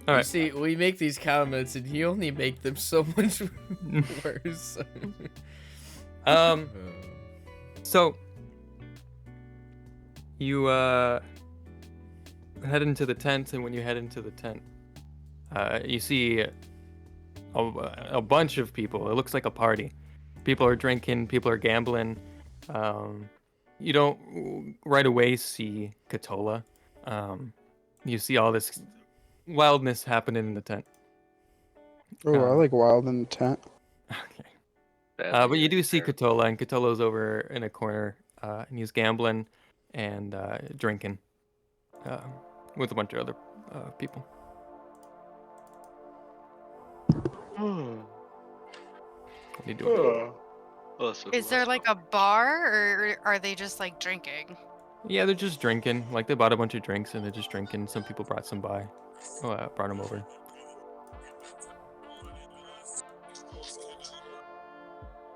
All You right. see, we make these comments and you only make them so much worse. So you head into the tent, and when you head into the tent, you see a bunch of people. It looks like a party. People are drinking. People are gambling. You don't right away see Katola. You see all this wildness happening in the tent. Oh, I like wild in the tent. Okay. Badly But you do see there. Katola, and Katola's over in a corner, and he's gambling and drinking with a bunch of other people. What are you doing? Is there like a bar, or are they just like drinking? Yeah, they're just drinking. Like they bought a bunch of drinks and they're just drinking. Some people brought some by. Brought them over.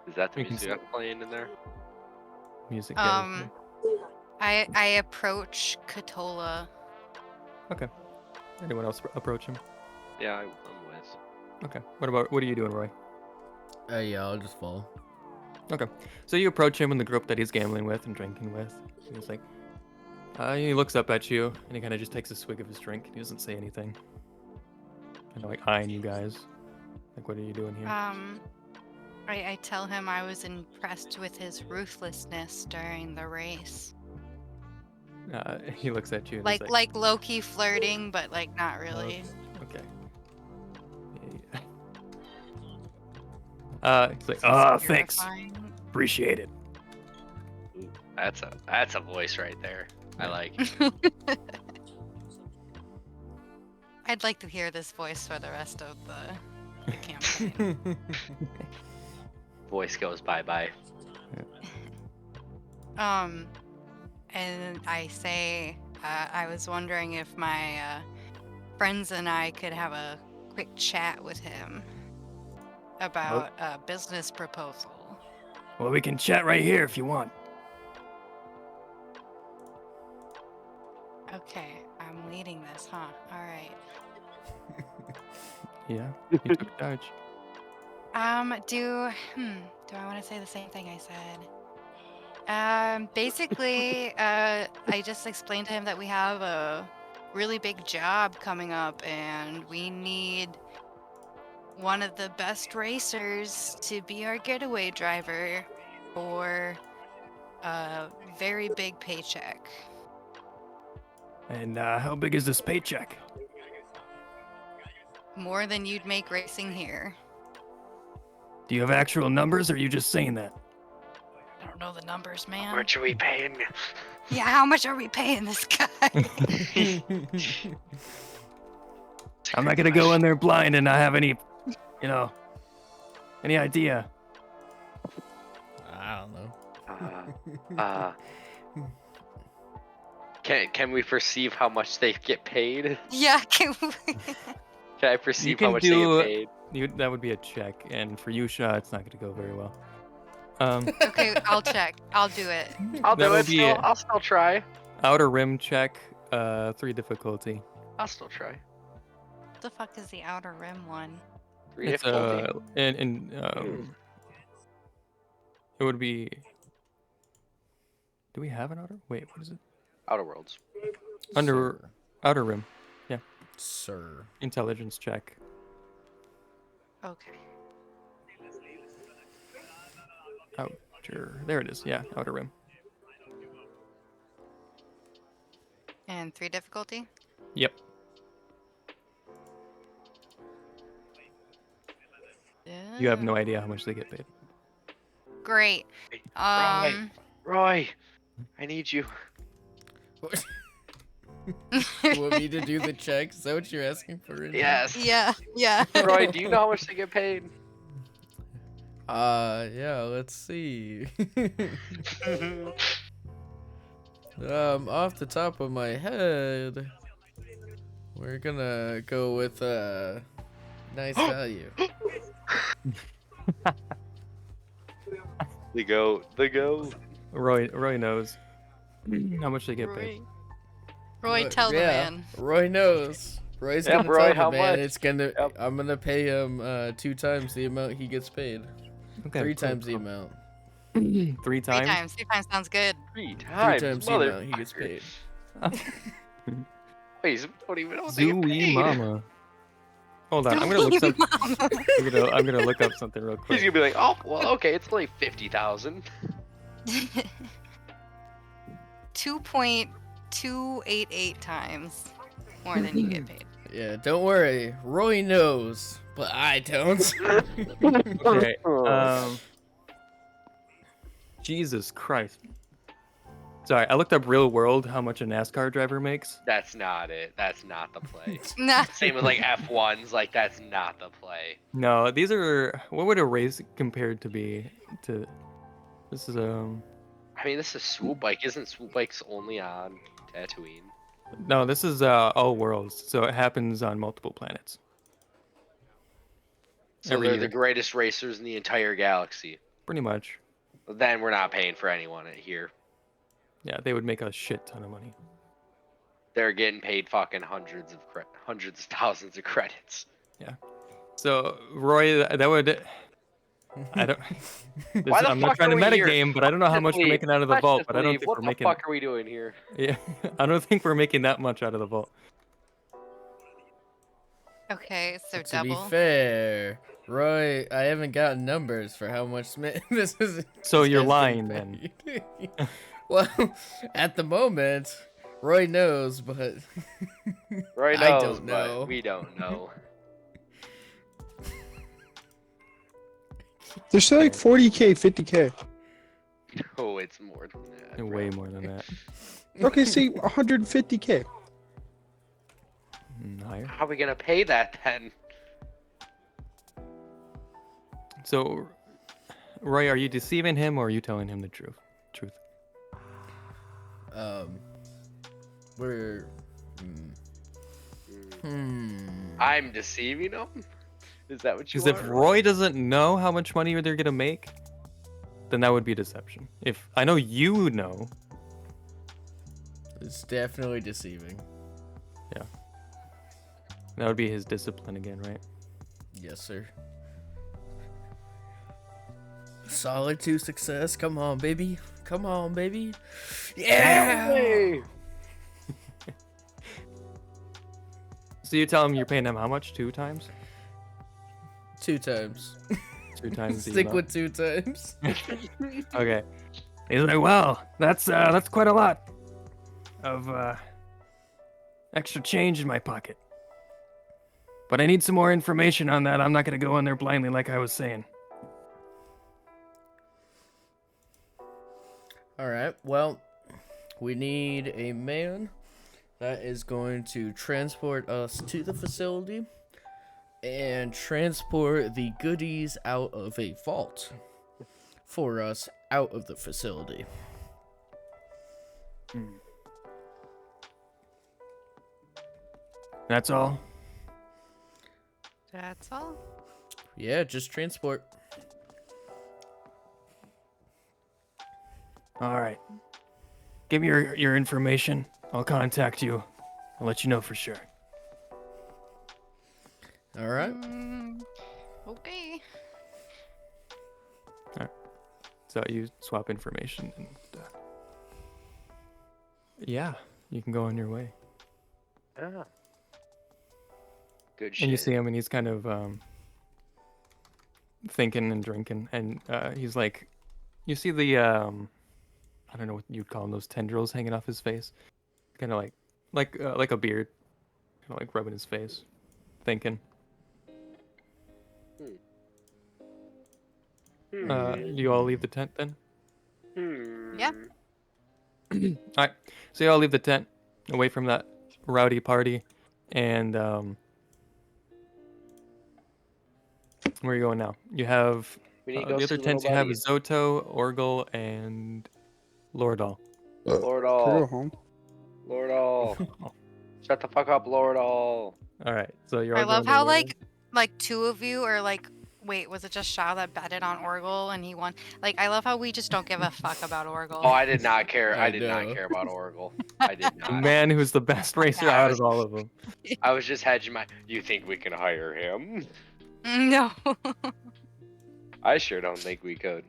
Is that the You can music see- I'm playing in there? Music. I approach Katola. Anyone else approach him? Yeah, I'm with. Okay. What are you doing, Roy? Yeah, I'll just follow. Okay. So you approach him in the group that he's gambling with and drinking with. He's like, he looks up at you and he kind of just takes a swig of his drink. He doesn't say anything. Kind of like eyeing you guys. Like, what are you doing here? I tell him I was impressed with his ruthlessness during the race. He looks at you and Like low-key flirting, but like not really. Okay. He's like, thanks. Terrifying. Appreciate it. Ooh, that's a voice right there. I like it. I'd like to hear this voice for the rest of the campaign. Voice goes bye-bye. And I say, I was wondering if my friends and I could have a quick chat with him about a business proposal. Well, we can chat right here if you want. Okay, I'm leading this, huh? All right. Yeah, you took charge. Do I want to say the same thing I said? Basically, I just explained to him that we have a really big job coming up and we need one of the best racers to be our getaway driver for a very big paycheck. And how big is this paycheck? More than you'd make racing here. Do you have actual numbers, or are you just saying that? I don't know the numbers, How man. much are we paying? Yeah, how much are we paying this guy? I'm not gonna go in there blind and not have any, any idea. I don't know. Can we perceive how much they get paid? Yeah, can we? Can I perceive can how much they get paid? That would be a check, and for you, Shaw, it's not gonna go very well. Okay, I'll check. I'll do it. I'll That do would it. be Still, it. I'll still try. Outer rim check, 3 difficulty. I'll still try. What the fuck is the outer rim one? 3 It's difficulty. it would be. Do we have an outer? Wait, what is it? Outer Worlds. Under Sir. outer rim, Sir. intelligence check. Okay. Outer, there it is. Yeah, outer rim. And 3 difficulty? Yep. You have no idea how much they get paid. Great. Roy, I need you. You want me to do the check? Is that what you're asking for? Right now? Yes. Yeah. Roy, do you know how much they get paid? Yeah, let's see. Off the top of my head, we're gonna go with nice value. The goat. Roy knows how much they get paid. Roy, tell the man. Roy knows. Roy's Yep, gonna Roy, tell how the man much? it's gonna. Yep. I'm gonna pay him 2 times the amount he gets paid. Okay, 3 cool, times the cool. amount. 3 3 times. times. 3 times sounds good. 3 3 times. times the amount he gets motherfucker. paid. Wait, don't even know what they get Zooey paid. mama. Hold on, I'm gonna look some. I'm gonna look up something real He's quick. gonna be like, oh, well, okay, it's only 50,000. 2.288 times more than you get paid. Yeah, don't worry. Roy knows, but I don't. Okay. Jesus Christ. Sorry, I looked up real world how much a NASCAR driver makes. That's not it. That's not the play. Nah. Same with like F1s. Like that's not the play. No, these are what would a race compared to be to this is I mean, this is Swoop Bike. Isn't Swoop Bikes only on Tatooine? no, this is all worlds, so it happens on multiple planets. So Every they're year. the greatest racers in the entire galaxy. Pretty much. Then we're not paying for anyone here. Yeah, they would make a shit ton of money. They're getting paid fucking hundreds of thousands of credits. So Roy, that would I don't. Why the I'm not fuck trying are to we here? metagame, but I don't know how much we're making out of the Let's vault. just But I don't leave. think What we're the making. fuck are we doing here? Yeah, I don't think we're making that much out of the vault. Okay, so To be double. fair, Roy, I haven't gotten numbers for how much this is. So this you're guy's lying getting then. paid. Well, at the moment, Roy knows, but Roy I knows, don't know. but we don't know. They're still like 40K, 50K. Oh, it's more than that. Way more than that. Okay, see, 150K. Higher. How are we gonna pay that then? So, Roy, are you deceiving him or are you telling him the truth? We're. Hmm. I'm deceiving him? Is that what you Because want? if Roy doesn't know how much money they're gonna make, then that would be deception. If I know you know, It's definitely deceiving. that would be his discipline again, right? Yes, sir. Solid 2 success. Come on, baby. Come on, baby. Yeah. Hey! So you tell him you're paying him how much? 2 times? 2 times. 2 times. the Stick amount? with 2 times. Okay. He's like, well, that's quite a lot of extra change in my pocket. But I need some more information on that. I'm not gonna go in there blindly like I was saying. All right. Well, we need a man that is going to transport us to the facility and transport the goodies out of a vault for us out of the facility. That's all. That's all. Yeah, just transport. All right. Give me your information. I'll contact you. I'll let you know for sure. All right. Okay. So you swap information and yeah, you can go on your way. Ah. Good shit. And you see him and he's kind of thinking and drinking and he's like, you see the I don't know what you'd call them, those tendrils hanging off his face, kind of like a beard, kind of like rubbing his face, thinking. You all leave the tent then? Yeah. All right, so you all leave the tent, away from that rowdy party, and where are you going now? You have We need to the go other see tents. little You have buddies. Zoto, Orgel, and Lordal. Lord Can I go all. home? Lord all. Shut the fuck up, Lord all. All right, so you're. I all love going to how Lordal? like 2 of you are like, wait, was it just Shaw that betted on Orgel and he won? Like, I love how we just don't give a fuck about Orgel. Oh, I did not care. I I did not know. care about Oracle. I did the not. man who's the best racer I out was- of all of them. I was just hedging my. You think we can hire him? No. I sure don't think we could.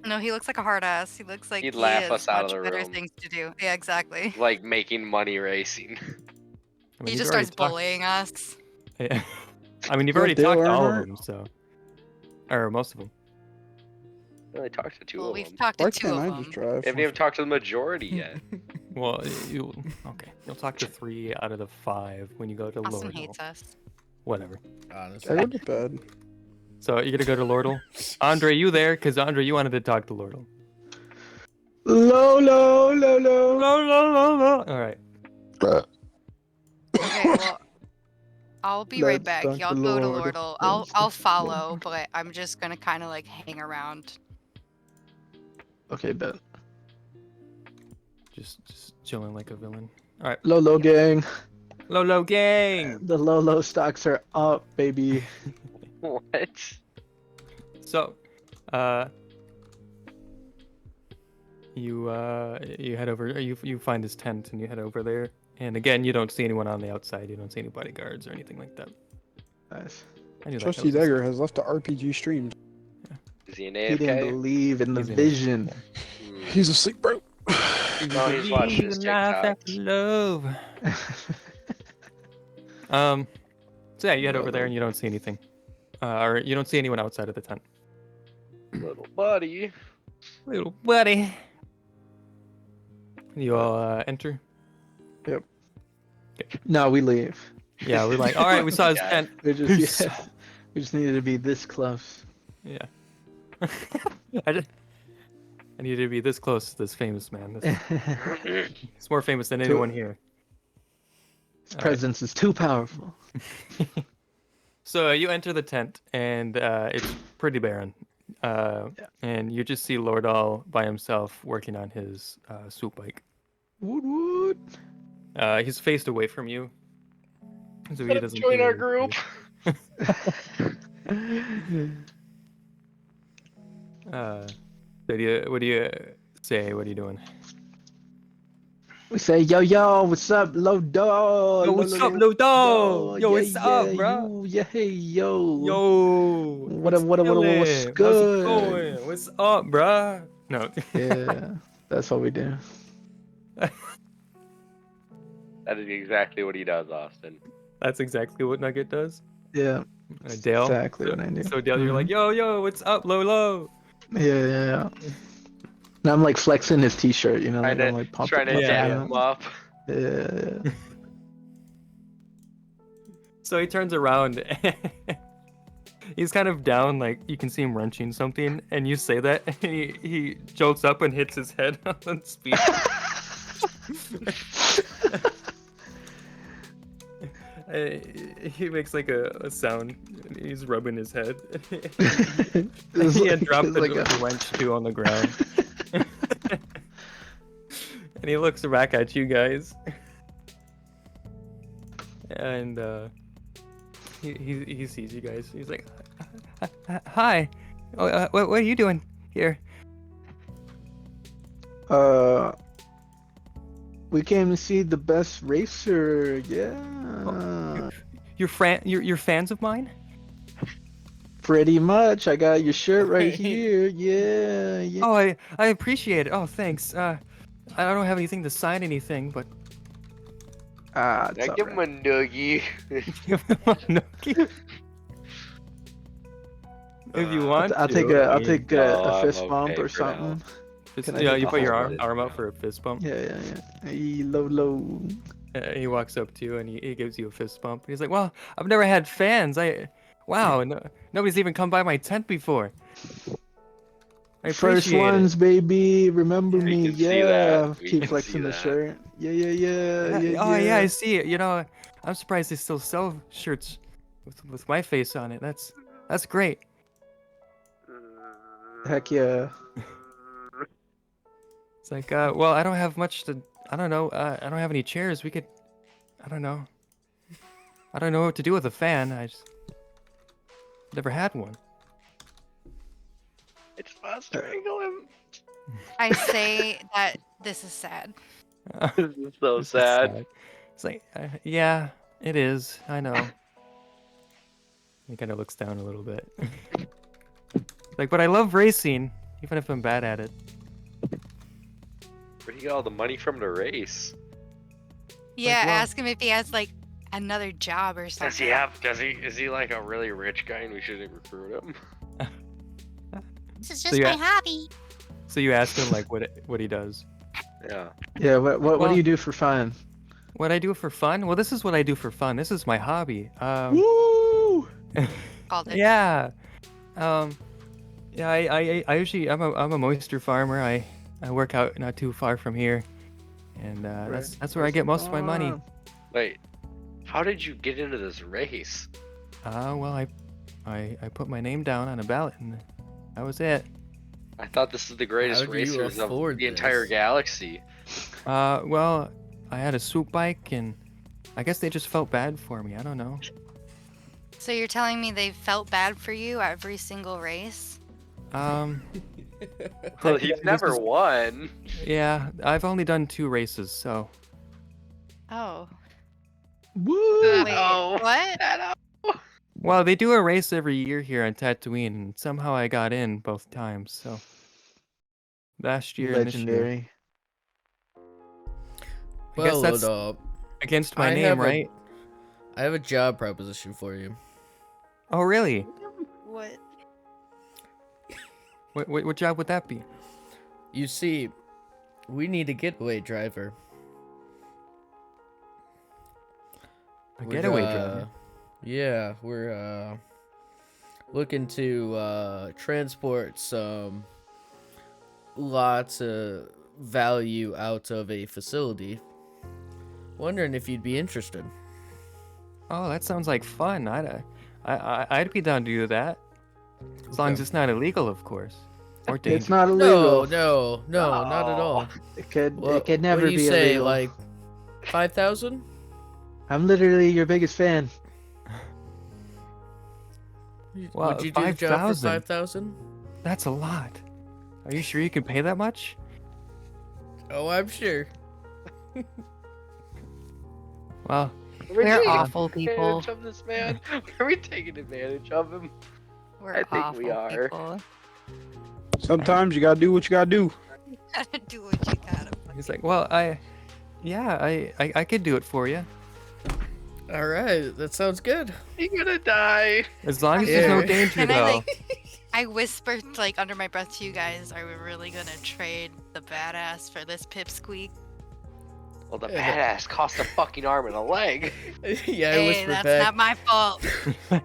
No, he looks like a hard ass. He looks like He'd he laugh has us out of much the better room. things to do. Yeah, exactly. Like making money racing. I mean, He you've just already starts talked- bullying us. Yeah. I mean, you've Yeah, already Dale talked to all of Earnhardt. them, so, or most of them. I only talked to 2 Well, of we've them. talked to Why 2 can't of I them. just drive? We haven't even talked to the majority yet. Well, you'll talk to 3 out of the 5 when you go to Austin Lordal. hates us. Whatever. I Honestly. go to bed. So you're gonna go to Lordal. Andre, you there? Cause Andre, you wanted to talk to Lordal. Lolo. All right. Okay, well, I'll be right Let's back. thank Y'all the go to Lord. Lordal. Let's I'll thank the follow, Lord. but I'm just gonna kind of like hang around. Okay, bet. Just chilling like a villain. All right. Lolo gang. Lolo gang. The Lolo stocks are up, baby. What? So, you head over. You find his tent and you head over there. And again, you don't see anyone on the outside. You don't see any bodyguards or anything like that. Nice. I knew that guy Trusty was a- Dagger has left the RPG stream. Is he an He didn't AFK? believe in the He's in it. vision. Hmm. He's asleep, bro. No, he's watching his TikToks. Love. So yeah, you head over there and you don't see anything, or you don't see anyone outside of the tent. Little buddy. Little buddy. You all enter. No, we leave. Yeah, we're like, all right, we saw his Yeah. tent. We just yeah, we just needed to be this close. Yeah. I needed to be this close to this famous man. He's more famous than anyone here. His presence is too powerful. So you enter the tent, and it's pretty barren. And you just see Lordal by himself working on his swoop bike. Woot woot. He's faced away from you, so he Let him doesn't join hear our you. group. So what do you say? What are you doing? We say, yo, yo, what's up, low dog? Yo, what's up, Lordal? Yo, Yeah, what's up, yeah, bro? you, yeah, hey, yo. Yo, What what's chillin'? good? How's it going? What's up, bruh? No. Yeah, that's what we do. That is exactly what he does, Austin. That's exactly what Nugget does. Yeah, Dale. exactly what I do. So Dale, you're like, yo, what's up, Lolo? Yeah. Now I'm like flexing his t-shirt, you know, like I'm like Trying to Yeah. dap yeah. him up. Yeah. So he turns around. He's kind of down, like you can see him wrenching something, and you say that, and he jolts up and hits his head on the speed. He makes like a sound. He's rubbing his head. He had dropped the wrench too on the ground. And he looks back at you guys. And he sees you guys. He's like, "Hi, what are you doing here?" We came to see the best racer. Yeah. You're fans of mine? Pretty much. I got your shirt right here. Yeah. Oh, I appreciate it. Oh, thanks. I don't have anything to sign anything, but It's I give him a noogie. If you want, I'll take to. a I'm fist bump okay or for now. something. Can I Yeah, take you a put your fist arm out for a fist bump. Yeah. Hey, low. He walks up to you and he gives you a fist bump. He's like, "Well, I've never had fans. Wow, nobody's even come by my tent before. I First appreciate ones, baby. Remember We me. can see Yeah. that. We Keep can flexing see the that. shirt. Yeah. Oh yeah, I see it. You know, I'm surprised they still sell shirts with my face on it. That's great. Heck yeah. It's like, well, I don't have much to. I don't know. I don't have any chairs. We could. I don't know. I don't know what to do with a fan. I just never had one. It's fast strangle him. I say that this is sad. This is so It's sad. It's like, yeah, it is. I know. He kind of looks down a little bit. Like, but I love racing, even if I'm bad at it. Where'd he get all the money from to race? Yeah, well- ask him if he has like another job or something. Is he like a really rich guy and we shouldn't recruit him? This is So just you my a- hobby. So you ask him like what he does. Yeah. Yeah. What Well- do you do for fun? What I do for fun? Well, this is what I do for fun. This is my hobby. Woo! Called it. Yeah. Yeah, I usually I'm a moisture farmer. I work out not too far from here, and that's where I get most of my money. Wait, how did you get into this race? Well, I put my name down on a ballot, and that was it. I thought this is the greatest How do you racers of afford the entire this? galaxy. Well, I had a swoop bike, and I guess they just felt bad for me. I don't know. So you're telling me they felt bad for you every single race? Well, This he's never is- won. Yeah, I've only done 2 races, so Oh. Woo! Wait, Oh. what? Well, they do a race every year here on Tatooine, and somehow I got in both times. So last year and this year, Legendary. I guess Well, that's against my name, right? I have a job proposition for you. Oh, really? What? What job would that be? You see, we need a getaway driver. A We're, getaway driver. Yeah, we're looking to transport some lots of value out of a facility. Wondering if you'd be interested. Oh, that sounds like fun. I'd be down to do that. As long as it's not illegal, of course. Or It's dangerous. not No, illegal. no, not at all. It could What never do you be say, illegal. like 5,000? I'm literally your biggest fan. Well, Would you do the job for 5,000? 5,000? That's a lot. Are you sure you can pay that much? Oh, I'm sure. Well, We're They're taking awful people. advantage of this man. Are we taking advantage of him? We're I think awful we are. people. Sometimes you gotta do what you gotta do. Gotta do what you gotta. he's like, well, I could do it for you. All right, that sounds good. You're gonna die. As long as there's no Yeah. danger, Can though. I I whispered like under my breath to you guys, are we really gonna trade the badass for this pipsqueak? Well, the Yeah, badass cost a fucking arm and a leg. Yeah, I Hey, whispered that's back. not my fault.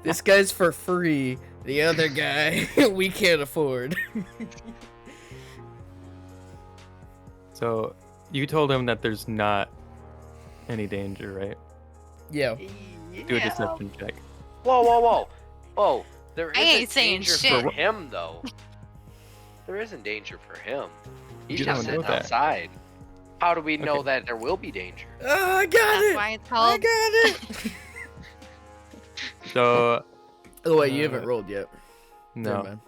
This guy's for free. The other guy, we can't afford. So, you told him that there's not any danger, right? Yeah. Do a deception check. Whoa, whoa, whoa, whoa! There I isn't ain't saying danger shit. for him, though. There isn't danger for him. He's You just don't know sitting that. outside. How do we know Okay. that there will be danger? Oh, I got That's it. why it's I called. got it. So, Oh wait, you haven't rolled yet. Never no. mind.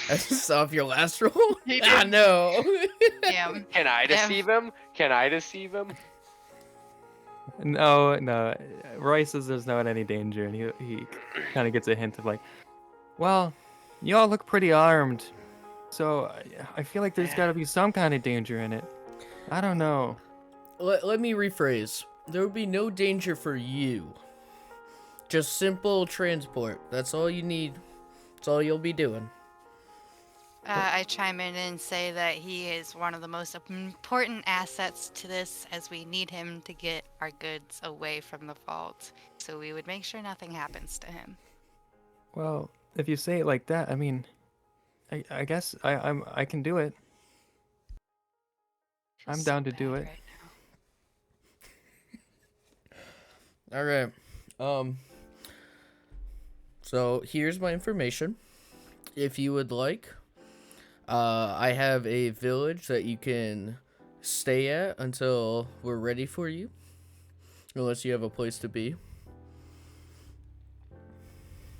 I just saw off your last roll. He Ah, did. no. Yeah. Can I deceive him? Can I deceive him? No. Roy says there's not any danger, and he kind of gets a hint of like, well, you all look pretty armed, so I feel like there's got to be some kind of danger in it. I don't know. Let me rephrase. There will be no danger for you. Just simple transport. That's all you need. That's all you'll be doing. I chime in and say that he is one of the most important assets to this, as we need him to get our goods away from the vault. So we would make sure nothing happens to him. Well, if you say it like that, I mean, I guess I can do it. I'm Feels down so to do bad it. right now. All right. So here's my information. If you would like, I have a village that you can stay at until we're ready for you. Unless you have a place to be.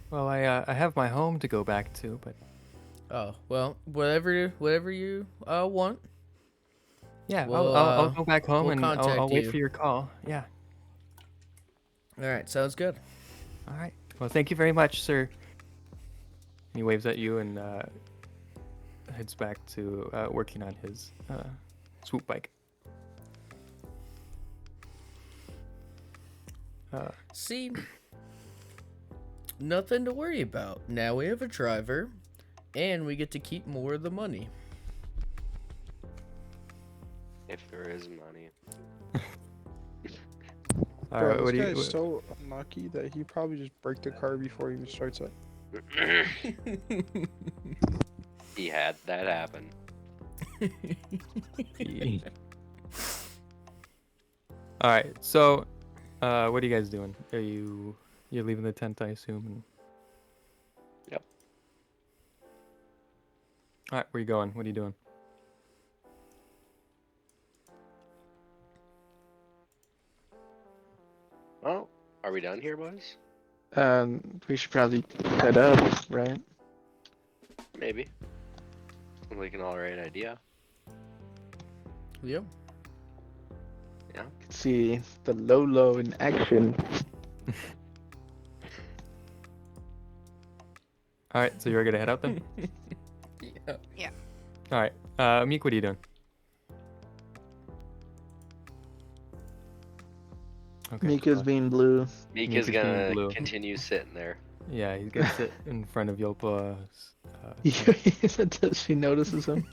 Well, I have my home to go back to, but Oh, well, whatever you want. yeah, We'll, I'll go back home we'll and I'll contact wait you. for your call. Yeah. All right, sounds good. All right. Well, thank you very much, sir. He waves at you and heads back to working on his swoop bike. See, nothing to worry about. Now we have a driver, and we get to keep more of the money. If there is money. All Bro, right. this What do guy's you? so unlucky that he probably just break the car before he even starts it. He had that happen. All right. So, what are you guys doing? You're leaving the tent, I assume. And... Yep. All right. Where you going? What are you doing? Well, are we done here, boys? We should probably head up, right? Maybe. Sounds like an alright idea. Yep. Yeah. See the Lolo in action. All right, so you're gonna head out then. Yeah. All right, Meek, what are you doing? Okay. Mika's being blue. Meek Meek is is being gonna blue. continue sitting there. Yeah, he's gonna sit in front of Yolpa. Until she notices him.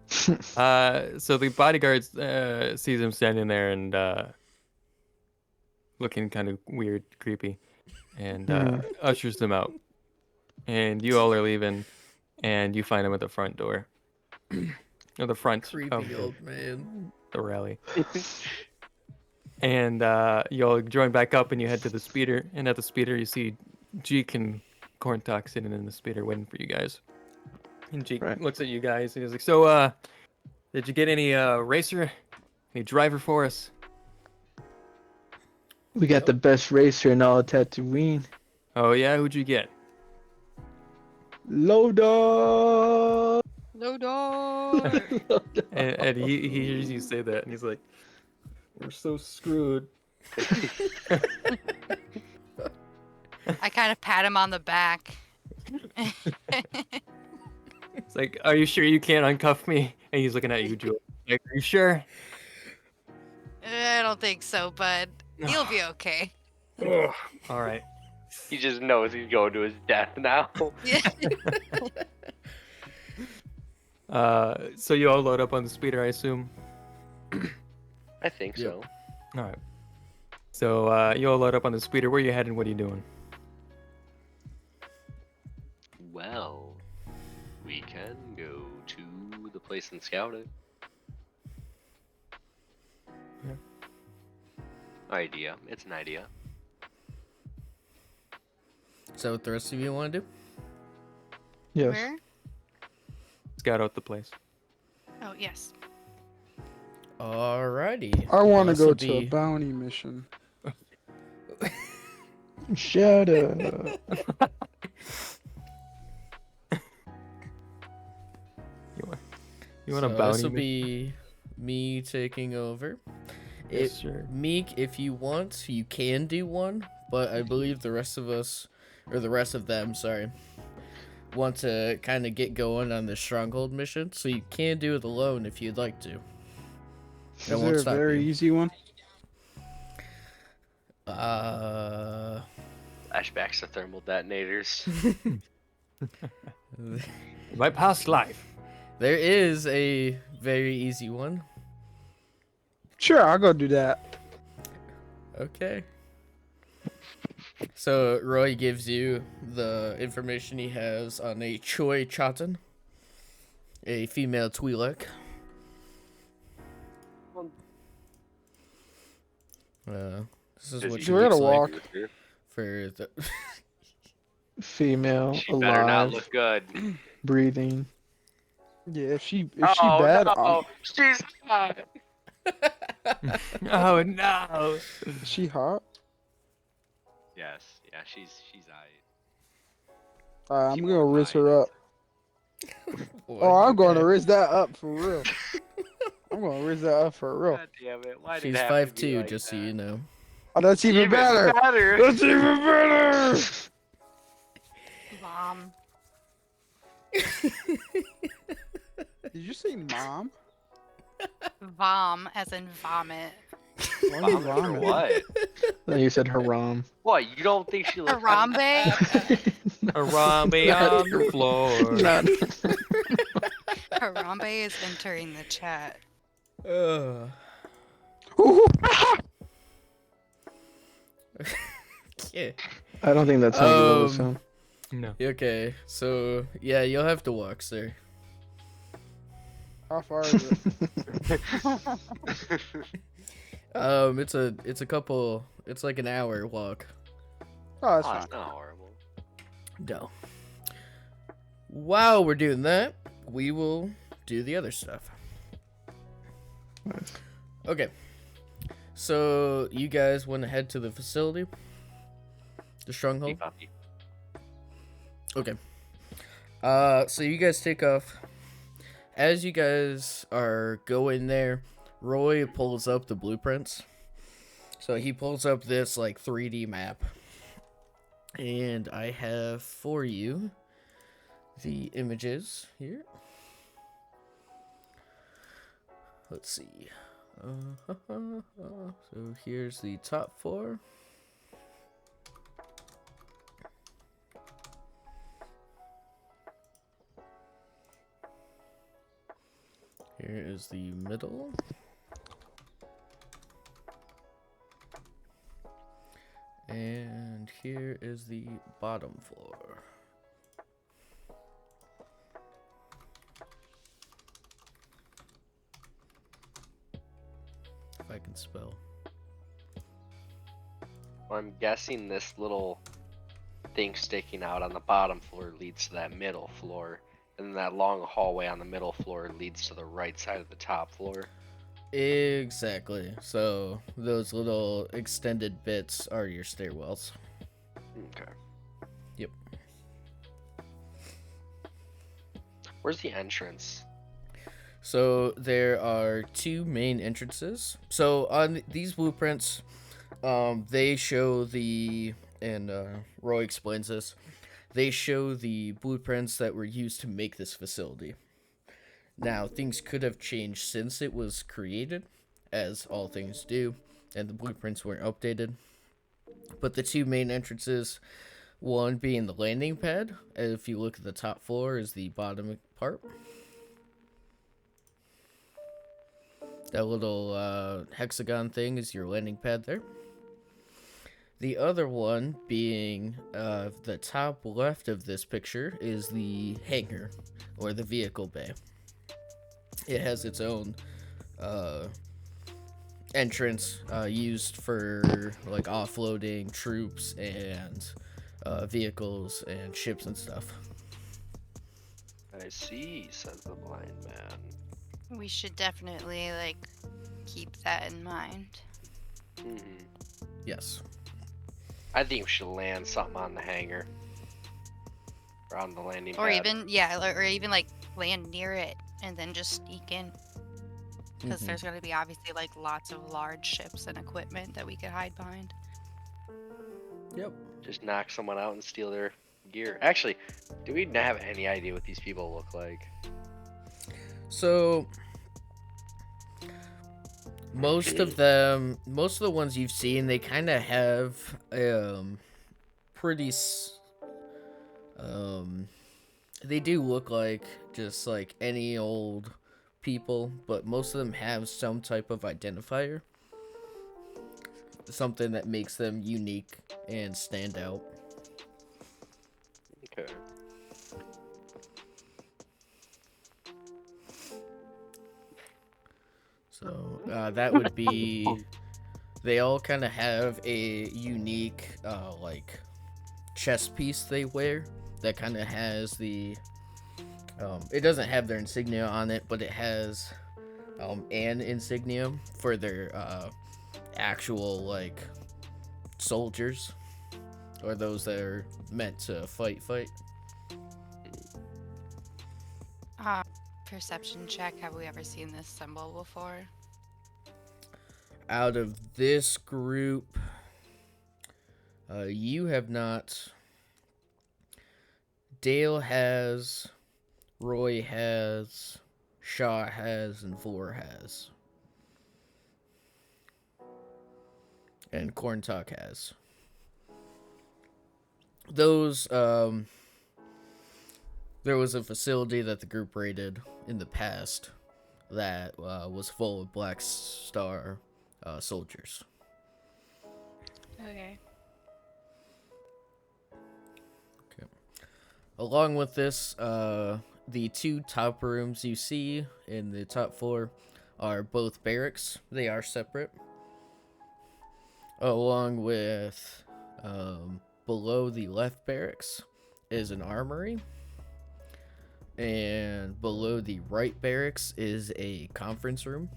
So the bodyguard sees him standing there and looking kind of weird, creepy, and ushers him out. And you all are leaving, and you find him at the front door, or the front Creepy of old man. the rally. And you all join back up, and you head to the speeder. And at the speeder, you see Jeek and Corntalk sitting in the speeder waiting for you guys. And Jeek Right. looks at you guys, and he's like, "So, did you get any racer, any driver for us?" We got the best racer in all of Tatooine. Oh yeah, who'd you get? Loda. No door. And he hears you say that, and he's like, "We're so screwed." I kind of pat him on the back. It's like, "Are you sure you can't uncuff me?" And he's looking at you, Jewel. Like, "Are you sure?" I don't think so, bud. He'll be okay. All right. He just knows he's going to his death now. So you all load up on the speeder, I assume. I think Yep. so. All right. So you all load up on the speeder. Where you heading? What are you doing? Well, we can go to the place and scout it. Yeah. Idea. It's an idea. Is that what the rest of you want to do? Yes. Where? Scout out the place. Oh, yes. Alrighty. I want to This'll go to a be- bounty mission. Shut up. You want a So bounty? This will mission? be me taking over. Yes, sure. Meek, if you want, you can do one, but I believe the rest of us, or the rest of them, sorry, want to kind of get going on the stronghold mission, so you can do it alone if you'd like to. Is there a very easy one? Flashbacks to thermal detonators. My past life. There is a very easy one. Sure, I'll go do that. Okay. So Roy gives you the information he has on a Choi Chatan, a female Twi'lek. This is what she We're looks gonna like walk. for the. Female, She better not alive, look good. breathing. Yeah, if she Oh bad, no, she's hot. Oh no! is she hot? Yes, yeah, she's alright. I'm She gonna won't risk mind. her up. Boy, Oh, I'm going to okay. risk that up for real. I'm gonna risk that up for real. God damn it! Why did She's it have to be 5'2", like just so that? you know. Oh, that's even better. That's even better. Mom. Did you say mom? Vom, as in vomit. Why Vomit for vomit? what? Then you said haram. What? You don't think she looks? Harambe? Harambe on the floor. Not- Harambe is entering the chat. Ooh. Yeah. I don't think that's how you will Um, sound. No. Okay, so yeah, you'll have to walk, sir. How far is it? It's like an hour walk. Oh, that's Oh, fine. it's not horrible. No. While we're doing that, we will do the other stuff. Nice. Okay. So you guys want to head to the facility? The stronghold? Copy. Okay. So you guys take off. As you guys are going there, Roy pulls up the blueprints. So he pulls up this like 3D map. And I have for you the images here. Let's see. So here's the top floor. Here is the middle. And here is the bottom floor. If I can spell. Well, I'm guessing this little thing sticking out on the bottom floor leads to that middle floor, and then that long hallway on the middle floor leads to the right side of the top floor. Exactly. So those little extended bits are your stairwells. Okay. Yep. Where's the entrance? So there are two main entrances. So on these blueprints, they show the, and Roy explains this, they show the blueprints that were used to make this facility. Now, things could have changed since it was created, as all things do, and the blueprints weren't updated. But the two main entrances, one being the landing pad, if you look at the top floor, is the bottom part. That little hexagon thing is your landing pad there. The other one being the top left of this picture is the hangar, or the vehicle bay. It has its own entrance used for like offloading troops and vehicles and ships and stuff. I see, says the blind man. We should definitely like keep that in mind. Yes. I think we should land something on the hangar. Or on the landing Or pad. even like land near it and then just sneak in. Because Mhm. there's going to be obviously like lots of large ships and equipment that we could hide behind. Yep. Just knock someone out and steal their gear. Actually, do we have any idea what these people look like? So most of the ones you've seen, they kind of have pretty they do look like just like any old people, but most of them have some type of identifier, something that makes them unique and stand out. Okay. So that would be, they all kind of have a unique like chest piece they wear that kind of has the it doesn't have their insignia on it, but it has an insignia for their actual like soldiers, or those that are meant to fight. Perception check. Have we ever seen this symbol before? Out of this group, you have not. Dale has, Roy has, Shaw has, and Vor has. And Corntalk has. Those, there was a facility that the group raided in the past that was full of Black Star soldiers. Okay. Along with this, the two top rooms you see in the top floor are both barracks. They are separate. Along with below the left barracks is an armory. And below the right barracks is a conference room.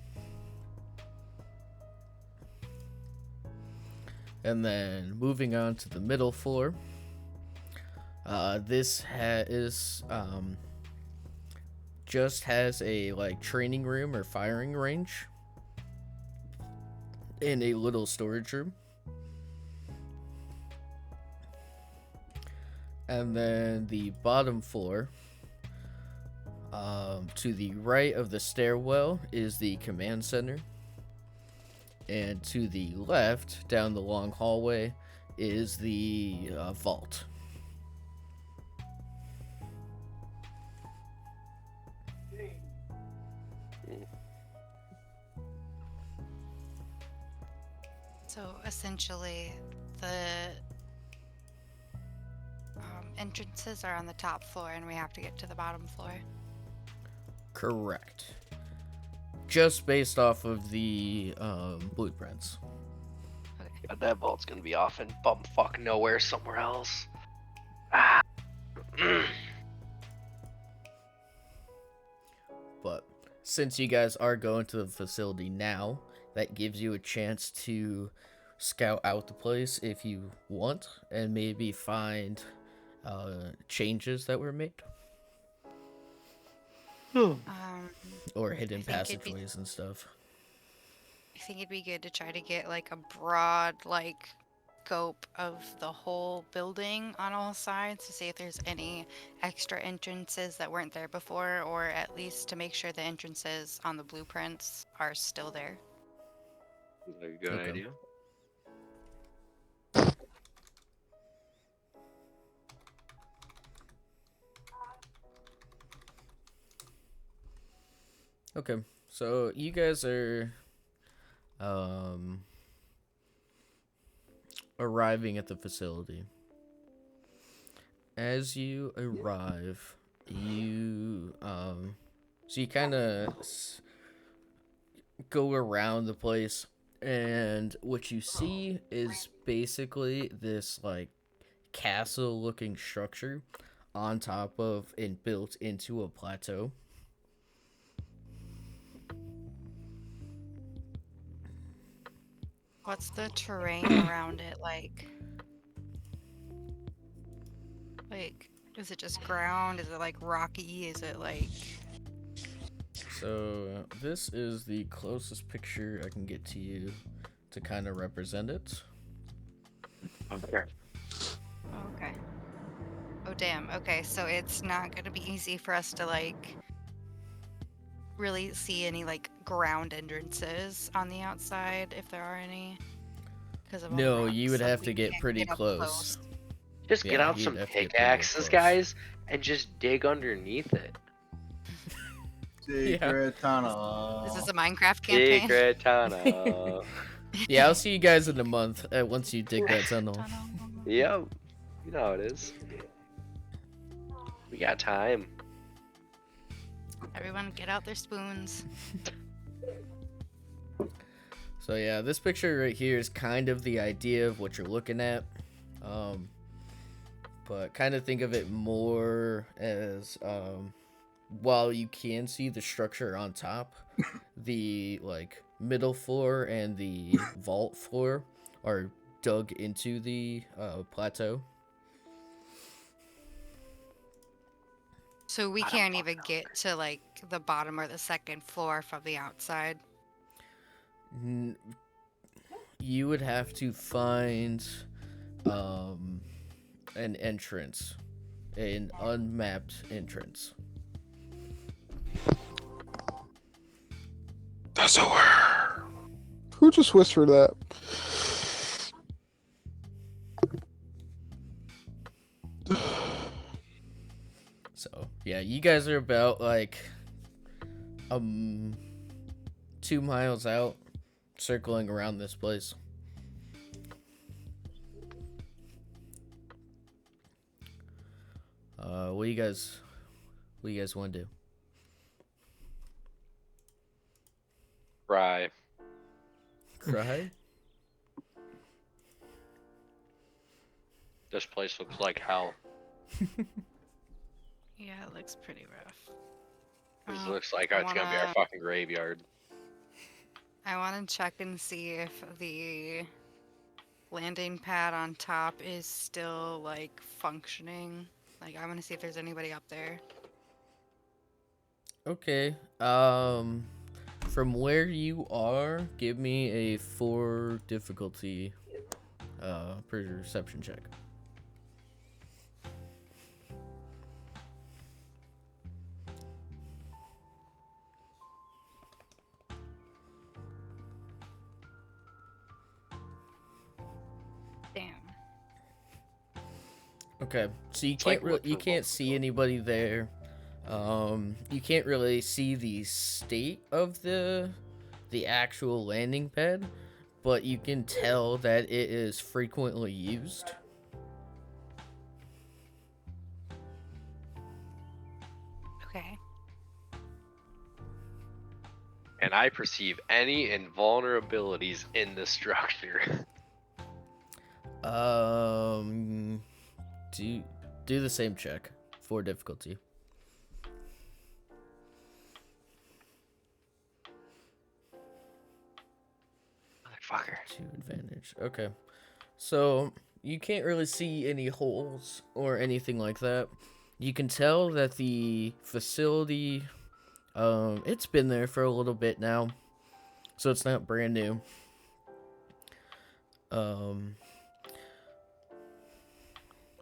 And then moving on to the middle floor, this just has a like training room or firing range and a little storage room. And then the bottom floor, to the right of the stairwell, is the command center. And to the left, down the long hallway, is the vault. So essentially, the entrances are on the top floor, and we have to get to the bottom floor. Correct. Just based off of the blueprints. God, that vault's gonna be off in bumfuck nowhere somewhere else. Ah. But since you guys are going to the facility now, that gives you a chance to scout out the place if you want, and maybe find changes that were made. Or hidden passageways and stuff. I think it'd be good to try to get like a broad scope of the whole building on all sides to see if there's any extra entrances that weren't there before, or at least to make sure the entrances on the blueprints are still there. Is that a good Okay. idea? Okay, so you guys are arriving at the facility. As you arrive, you so you kind of go around the place, and what you see is basically this like castle looking structure on top of and built into a plateau. What's the terrain around it like? Like, is it just ground? Is it like rocky? Is it like... So this is the closest picture I can get to you to kind of represent it. Okay. Okay. Oh damn. Okay, so it's not gonna be easy for us to like really see any like ground entrances on the outside, if there are any. Because of all the No, you rocks, would like, have we to get can't pretty get up close. Just get Yeah, out you'd some have to get pretty pickaxes, close. guys, and just dig underneath it. Secret tunnel. This is a Minecraft campaign. Secret tunnel. Yeah, I'll see you guys in a month once you dig that tunnel. Yep. You know how it is. We got time. Everyone get out their spoons. So yeah, this picture right here is kind of the idea of what you're looking at. But kind of think of it more as while you can see the structure on top, the like middle floor and the vault floor are dug into the plateau. So we can't even get to like the bottom or the second floor from the outside. You would have to find an entrance, an unmapped entrance. That's a word. Who just whispered that? So yeah, you guys are about like 2 miles out, circling around this place. What do you guys want to do? Cry. Cry? This place looks like hell. Yeah, it looks pretty rough. This looks like it's gonna be our fucking graveyard. I want to check and see if the landing pad on top is still like functioning. Like, I want to see if there's anybody up there. Okay. From where you are, give me a 4 difficulty perception check. Okay, so It's like you looking can't see anybody there. You can't really see the state of the actual landing pad, but you can tell that it is frequently used. Okay. and I perceive any invulnerabilities in the structure. Um, do the same check for difficulty. Motherfucker. 2 advantage. Okay. So, you can't really see any holes or anything like that. You can tell that the facility, it's been there for a little bit now. So it's not brand new.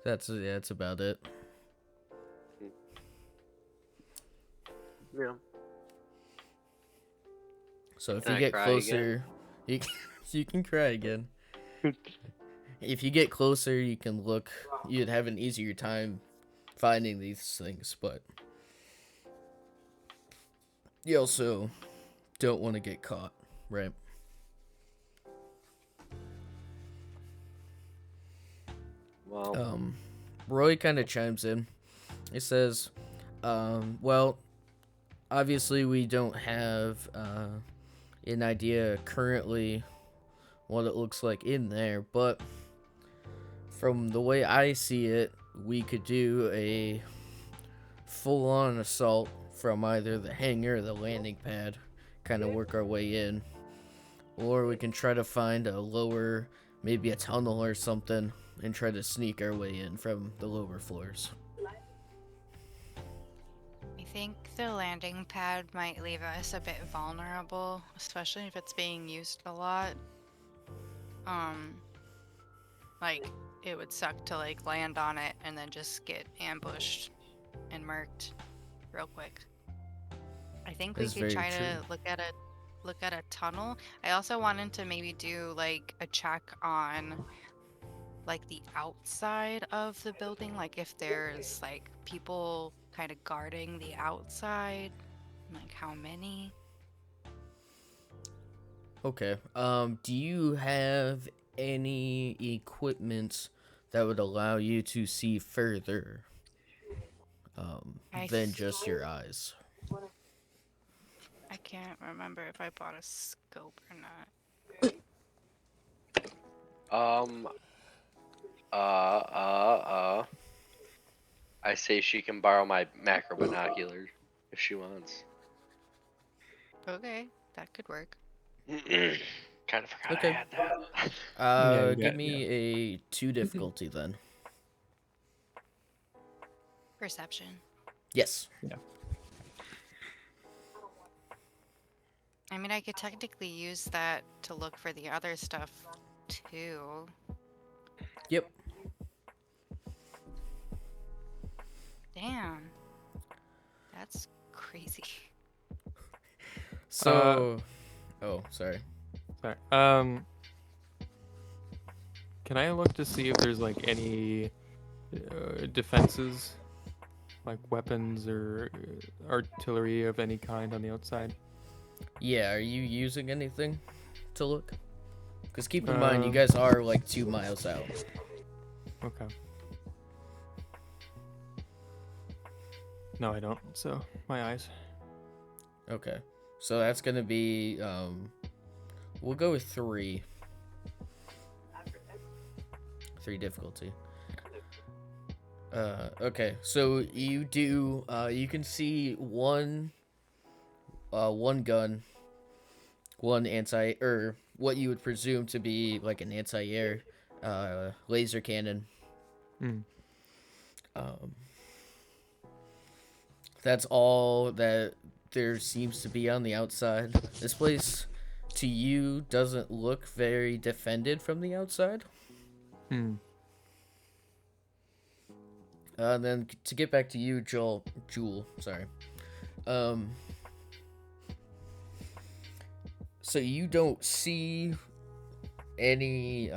That's about it. Yeah. So if Can you I get cry closer, you can cry again. If you get closer, you can look. You'd have an easier time finding these things, but you also don't want to get caught, right? Well, Roy kind of chimes in. He says, well, obviously we don't have an idea currently what it looks like in there, but from the way I see it, we could do a full-on assault from either the hangar or the landing pad, kind of work our way in, or we can try to find a lower, maybe a tunnel or something, and try to sneak our way in from the lower floors. I think the landing pad might leave us a bit vulnerable, especially if it's being used a lot. Like, it would suck to, like, land on it and then just get ambushed and murked real quick. I think we That's could very try true. to look at a tunnel. I also wanted to maybe do, like, a check on, like, the outside of the building, like if there's, like, people kind of guarding the outside, like how many. Okay. Do you have any equipment that would allow you to see further I than just your eyes? I can't remember if I bought a scope or not. um, I say she can borrow my macro binocular if she wants. Okay, that could work. Kind of forgot I Okay. had that. Yeah, you Give got- me a 2 difficulty then. Perception. Yes. I mean, I could technically use that to look for the other stuff too. Yep. Damn. That's crazy. So, oh, sorry. Sorry. Can I look to see if there's like any defenses, like weapons or artillery of any kind on the outside? Yeah, are you using anything to look? Because keep in mind, you Um, guys are like 2 miles out. Okay. No, I don't. So my eyes. Okay. So that's going to be, we'll go with 3. 3 difficulty. Okay. So you do, you can see one gun, one what you would presume to be like an anti-air, laser cannon. Mm. That's all that there seems to be on the outside. This place, to you, doesn't look very defended from the outside. Hmm. Then to get back to you, Jewel, sorry. So you don't see any,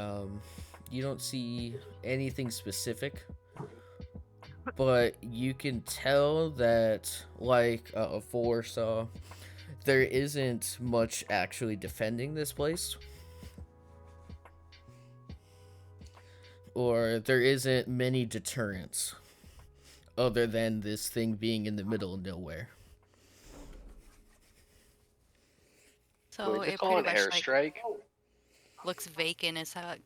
you don't see anything specific but you can tell that, like foresaw, there isn't much actually defending this place. Or there isn't many deterrents other than this thing being in the middle of nowhere. So Would you it call pretty an much like airstrike? looks vacant as heck.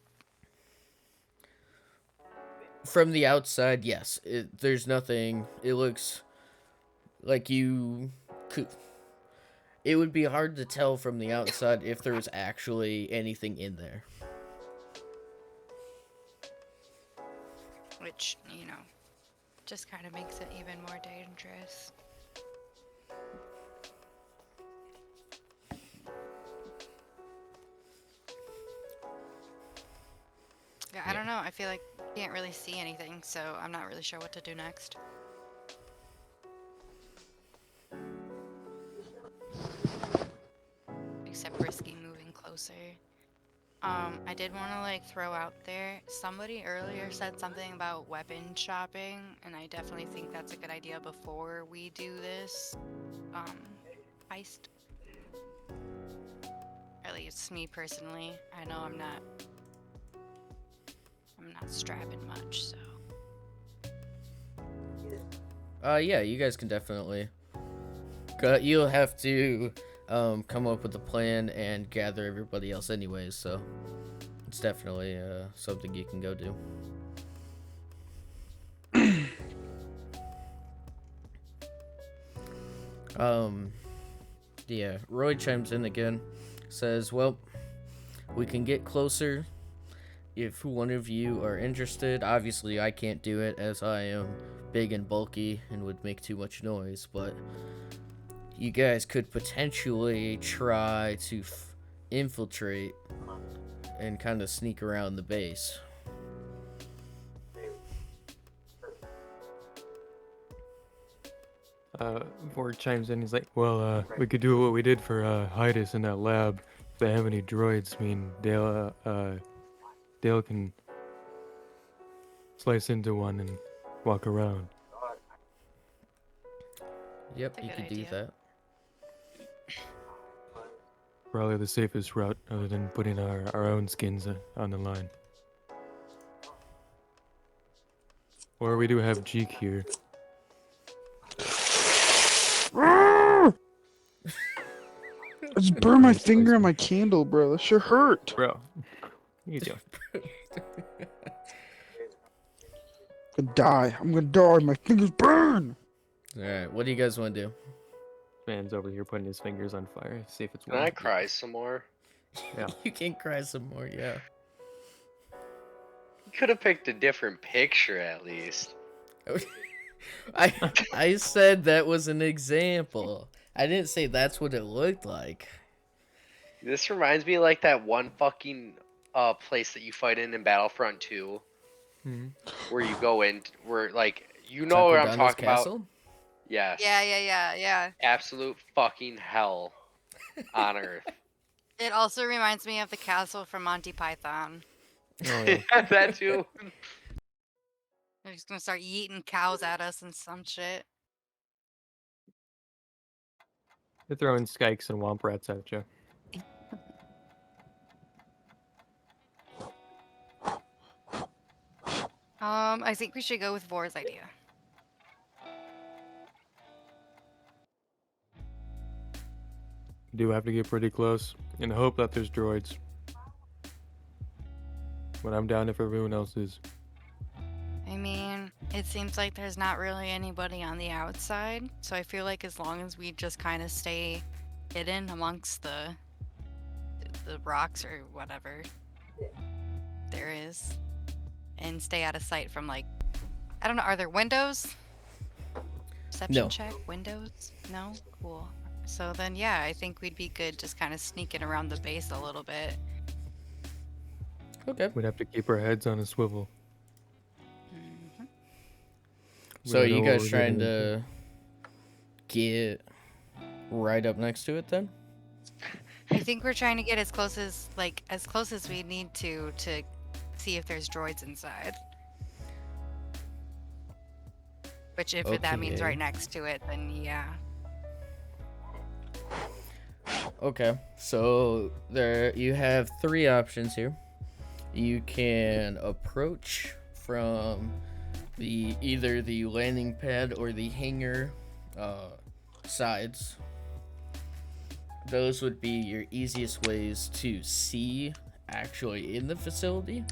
From the outside, yes, there's nothing. It looks like you could. It would be hard to tell from the outside if there was actually anything in there. Which, you know, just kind of makes it even more dangerous. Yeah, I don't know. I feel like you can't really see anything, so I'm not really sure what to do next. Except risking moving closer. I did want to like throw out there, somebody earlier said something about weapon shopping, and I definitely think that's a good idea before we do this heist. At least me personally. I know I'm not strapping much, so. Yeah, you guys can definitely. You'll have to come up with a plan and gather everybody else anyways, so it's definitely something you can go do. Yeah, Roy chimes in again, says, well, we can get closer if one of you are interested. Obviously, I can't do it as I am big and bulky and would make too much noise, but you guys could potentially try to infiltrate and kind of sneak around the base. Vord chimes in. He's like, "Well, we could do what we did for Hydus in that lab. If they have any droids, I mean, Dale can slice into one and walk around." Yep, That's a you good could do idea. that. Probably the safest route, other than putting our own skins on the line. Or we do have Jeek here. I just burned my Nice finger on placement. my candle, bro. That sure hurt. Bro, easy. I'm gonna die. I'm gonna die. My fingers burn. Alright, what do you guys want to do? Man's over here putting his fingers on fire. See if it's Can I warm. cry some more? Yeah. You can cry some more, yeah. You could have picked a different picture at least. I said that was an example. I didn't say that's what it looked like. This reminds me of, like, that one fucking place that you fight in Battlefront 2, where you go in, where, like, you know what I'm Takodana's talking about. castle? Yes. Yeah. Absolute fucking hell on earth. It also reminds me of the castle from Monty Python. Oh, yeah. That too. They're just gonna start yeeting cows at us and some shit. They're throwing skikes and womp rats at you. I think we should go with Vor's idea. You do have to get pretty close and hope that there's droids. But I'm down if everyone else is. I mean, it seems like there's not really anybody on the outside, so I feel like as long as we just kind of stay hidden amongst the rocks or whatever there is, and stay out of sight from, like, I don't know, are there windows? Perception No. check, windows? No? Cool. So then, yeah, I think we'd be good just kind of sneaking around the base a little bit. Okay. We'd have to keep our heads on a swivel. Mhm. We So don't you know what guys we're trying getting into. to get right up next to it then? I think we're trying to get as close as we need to see if there's droids inside. Which, if that means Okay. right next to it, then yeah. Okay, so there you have 3 options here. You can approach from either the landing pad or the hangar sides. Those would be your easiest ways to see actually in the facility,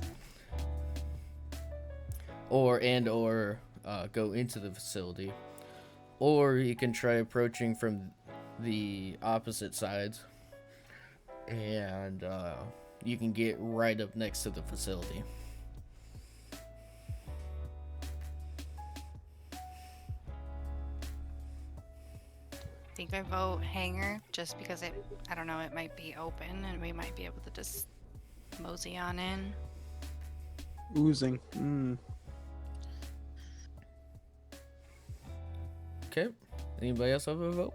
or go into the facility. Or you can try approaching from the opposite sides, and you can get right up next to the facility. I think I vote hangar just because I don't know, it might be open and we might be able to just mosey on in. Oozing. Okay, anybody else have a vote?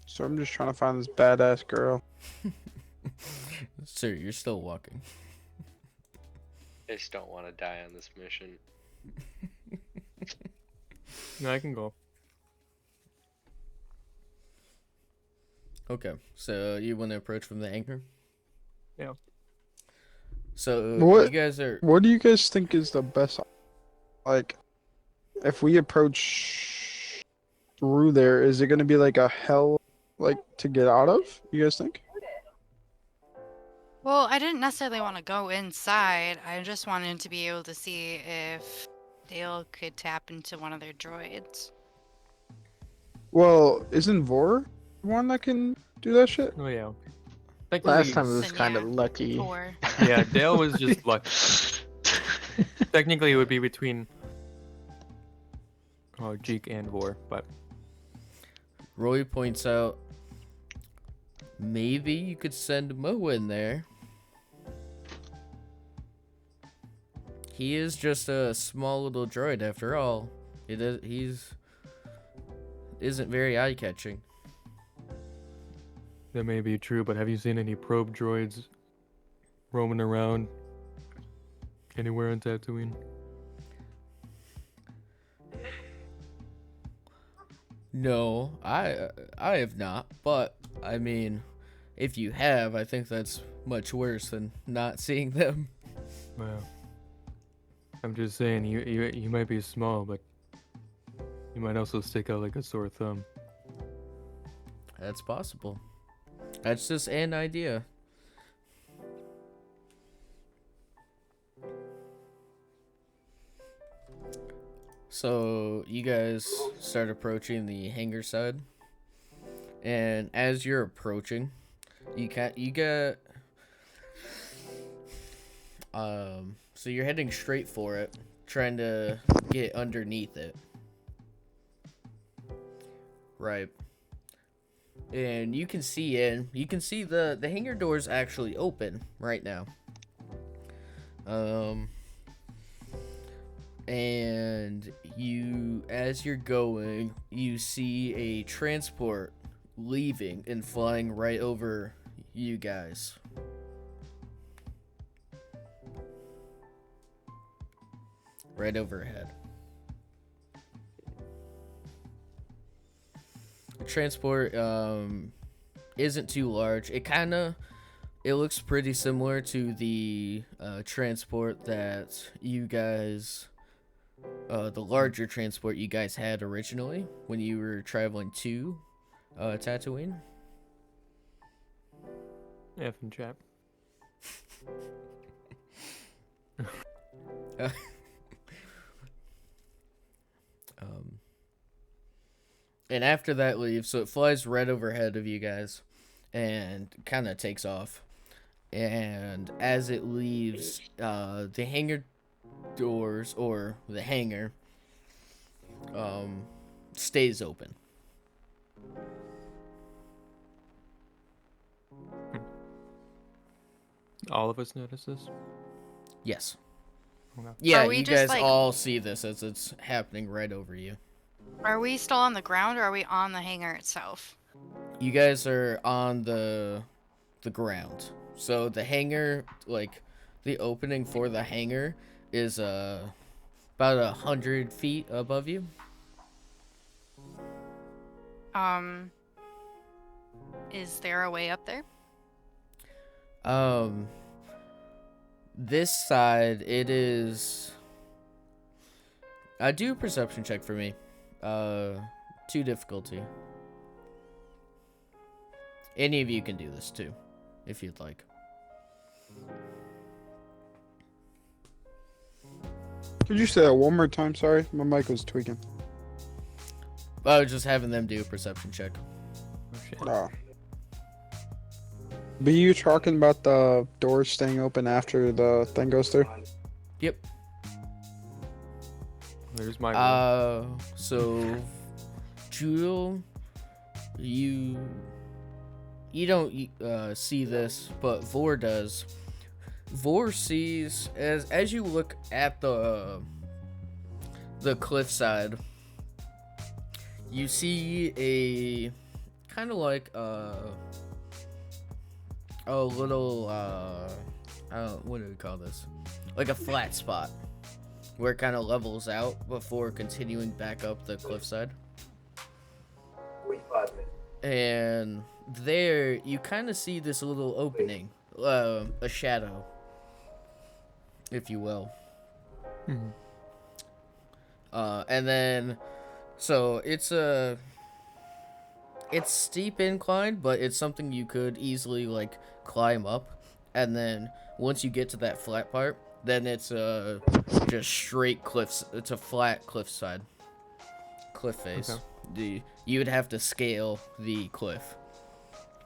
So I'm just trying to find this badass girl. Sir, you're still walking. I just don't want to die on this mission. No, I can go. Okay, so you want to approach from the anchor? Yeah. So What- you guys are What do you guys think is the best? Like, if we approach through there, is it gonna be like a hell, like, to get out of? You guys think? Well, I didn't necessarily want to go inside. I just wanted to be able to see if Dale could tap into one of their droids. Well, isn't Vor one that can do that shit? Oh yeah. Last time it was Then kind of yeah, lucky. Or Yeah, Dale was just lucky. Technically, it would be between Jeek and Vor, but Roy points out maybe you could send Mo in there. He is just a small little droid after all. He's isn't very eye-catching. that may be true. But have you seen any probe droids roaming around anywhere on Tatooine? No, I have not, but I mean, if you have, I think that's much worse than not seeing them. Well, I'm just saying, you might be small, but you might also stick out like a sore thumb. That's possible. That's just an idea. So you guys start approaching the hangar side, and as you're approaching, you get so you're heading straight for it, trying to get underneath it, right? And you can see the hangar doors actually open right now. And as you're going, you see a transport leaving and flying right over you guys. Right overhead. The transport isn't too large. It looks pretty similar to the transport that you guys, the larger transport you guys had originally when you were traveling to Tatooine. F and chap. And after that leaves, so it flies right overhead of you guys and kind of takes off. And as it leaves, the hangar doors, or the hangar, stays open. All of us notice this? Yes. Okay. Yeah, Are we you just, guys like- all see this as it's happening right over you. are we still on the ground or are we on the hangar itself? You guys are on the ground. So the hangar, like the opening for the hangar, is about 100 feet above you. Is there a way up there? This side, it is. Do a perception check for me. 2 difficulty. Any of you can do this too, if you'd like. Could you say that one more time? Sorry, my mic was tweaking. I was just having them do a perception check. Oh, shit. Oh. But you talking about the doors staying open after the thing goes through? Yep. There's my room. So, Jewel, you don't see this, but Vor does. Vor sees as you look at the cliffside, you see a kind of like a little what do we call this? Like a flat spot where it kind of levels out before continuing back up the cliffside. And there you kind of see this little opening, a shadow, if you will. And then, so it's steep incline, but it's something you could easily like climb up. And then once you get to that flat part, then it's just straight cliffs. It's a flat cliff face. Okay. You would have to scale the cliff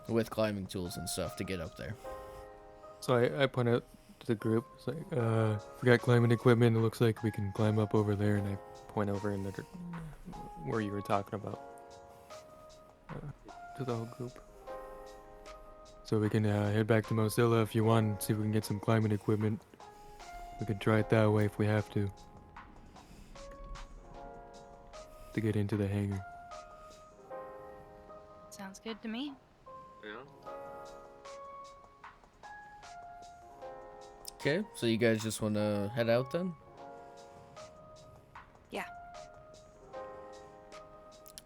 with climbing tools and stuff to get up there. So I point out to the group, it's like, we got climbing equipment, it looks like we can climb up over there, and I point over in the where you were talking about, to the whole group. So we can head back to Mozilla if you want, see if we can get some climbing equipment. We can try it that way if we have to get into the hangar. Sounds good to me. Yeah. Okay, so you guys just want to head out then? Yeah.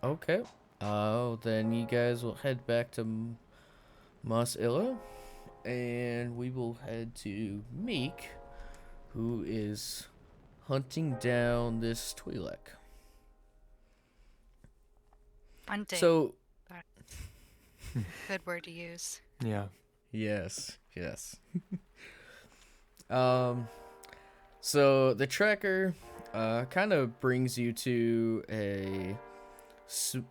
Okay. Then you guys will head back to Mozilla, and we will head to Meek, who is hunting down this Twi'lek. Hunting. So, Good word to use. Yeah. yes. So the tracker kind of brings you to a so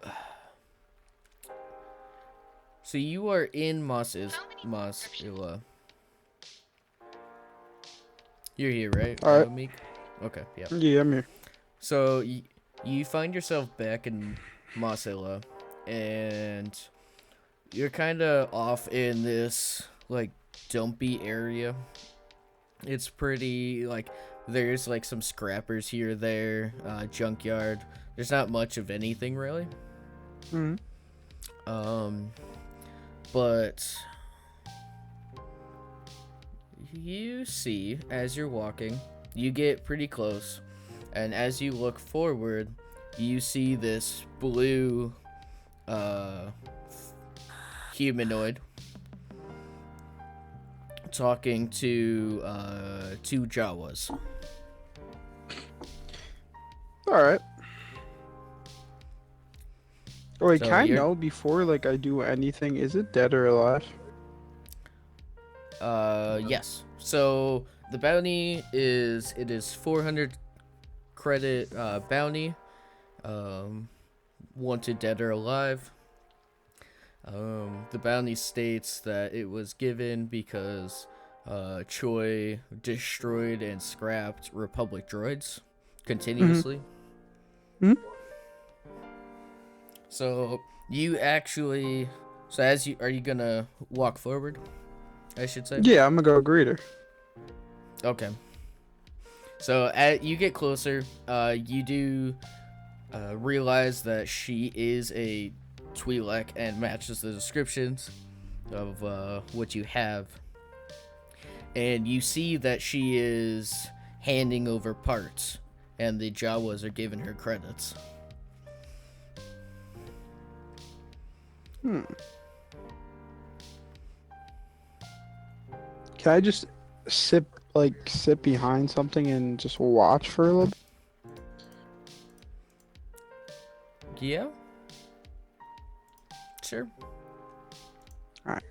you are in Mozilla. You're here, right? All right. Meek? Okay, yeah. Yeah, I'm here. So you find yourself back in Mozilla, and you're kind of off in this like dumpy area. It's pretty like there's like some scrappers here or there, junkyard. There's not much of anything really. Mm-hmm. But you see as you're walking, you get pretty close, and as you look forward, you see this blue humanoid talking to two Jawas. All right. Wait, So can I you're- know before like I do anything? Is it dead or alive? Yes. So the bounty is 400 credit bounty. Wanted dead or alive. The bounty states that it was given because Choi destroyed and scrapped Republic droids continuously. Mhm. So you actually, are you gonna walk forward? I should say. Yeah, I'm gonna go greet her. Okay. So as you get closer, you do realize that she is a Twi'lek and matches the descriptions of what you have. And you see that she is handing over parts, and the Jawas are giving her credits. Can I just sit behind something and just watch for a little bit? Yeah. Sure. Alright.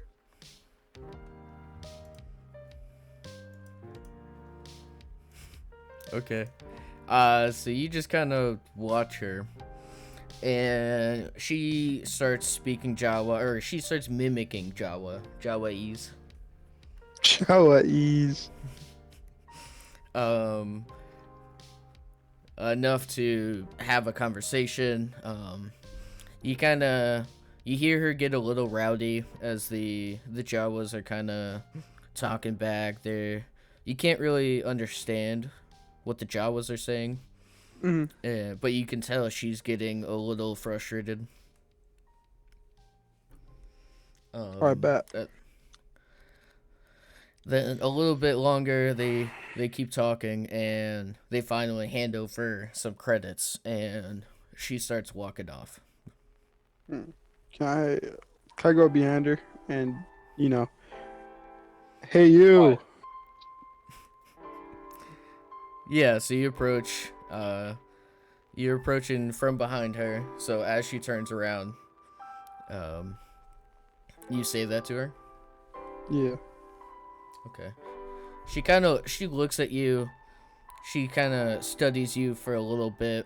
Okay. So you just kind of watch her, and she starts speaking Jawa, or she starts mimicking Jawa'ese. Jawa'ese. Enough to have a conversation. You hear her get a little rowdy as the Jawas are kind of talking back. You can't really understand what the Jawas are saying. But you can tell she's getting a little frustrated. I bet. Then a little bit longer, they keep talking, and they finally hand over some credits, and she starts walking off. Can I go behind her and, hey you? What? Yeah, so you approach. You're approaching from behind her. So as she turns around, you say that to her. Yeah. Okay. She looks at you. She kind of studies you for a little bit.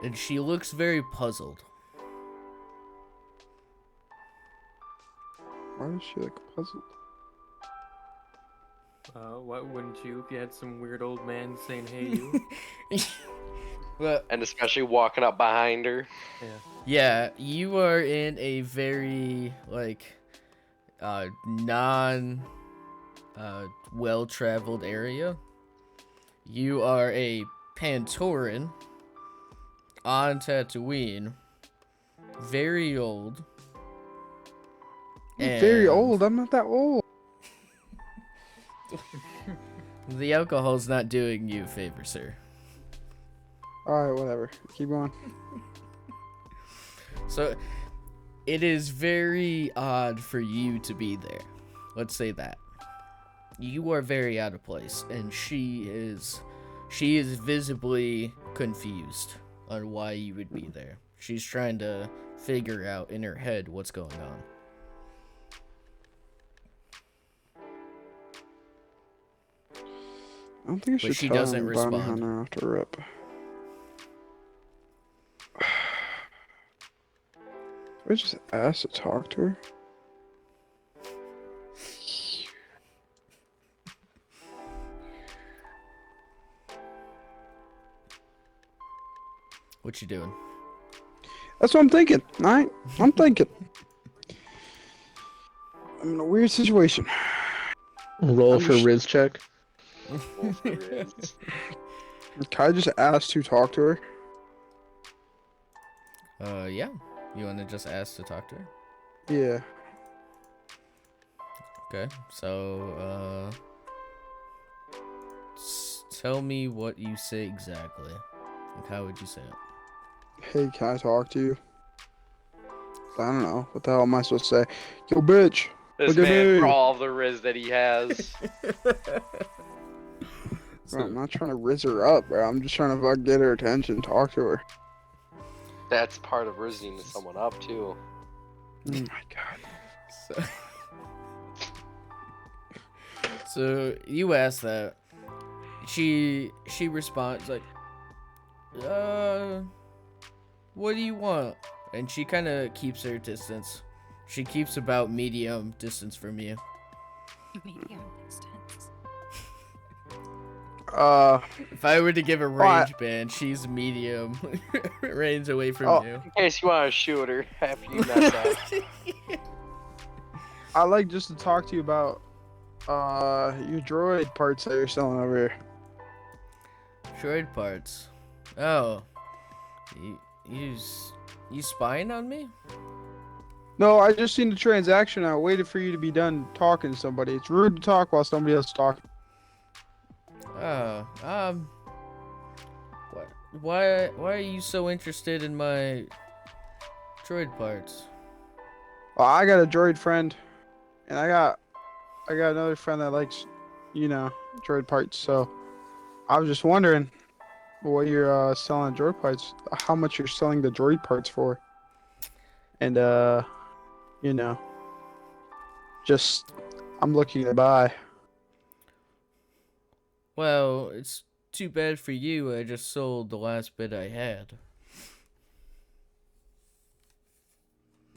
And she looks very puzzled. Why is she puzzled? Why wouldn't you if you had some weird old man saying, hey, you? Well, And especially walking up behind her. yeah, you are in a very, well-traveled area. You are a Pantoran on Tatooine. Very old. I'm very And old. I'm not that old. The alcohol's not doing you a favor, sir. Alright, whatever. Keep going. So, it is very odd for you to be there. Let's say that. You are very out of place, and she is visibly confused on why you would be there. She's trying to figure out in her head what's going on. I don't think I But should she tell doesn't him bounty respond. hunter after rip. Do I just ask to talk to her? What you doing? That's what I'm thinking. Alright? I'm thinking. I'm in a weird situation. Roll I'm for just- Riz check. Can I just ask to talk to her? Yeah. You want to just ask to talk to her? Yeah. Okay. So, tell me what you say exactly. Like, how would you say it? Hey, can I talk to you? I don't know. What the hell am I supposed to say? Yo, bitch. This Look at man, me. for all of the riz that he has. Bro, I'm not trying to rizz her up, bro. I'm just trying to get her attention, talk to her. That's part of rizzing someone up, too. Oh my god. So you ask that. She responds like, what do you want? And she kind of keeps her distance. She keeps about medium distance from you. Medium distance. If I were to give a What? range band, she's medium range away from you. In case you want to shoot her after you mess up. I like just to talk to you about your droid parts that you're selling over here. Droid parts. Oh, you spying on me? No, I just seen the transaction. I waited for you to be done talking to somebody. It's rude to talk while somebody else is talking. Oh, why are you so interested in my droid parts? Well, I got a droid friend, and I got another friend that likes, droid parts. So I was just wondering what you're selling droid parts, how much you're selling the droid parts for, and you know, just I'm looking to buy. Well, it's too bad for you. I just sold the last bit I had.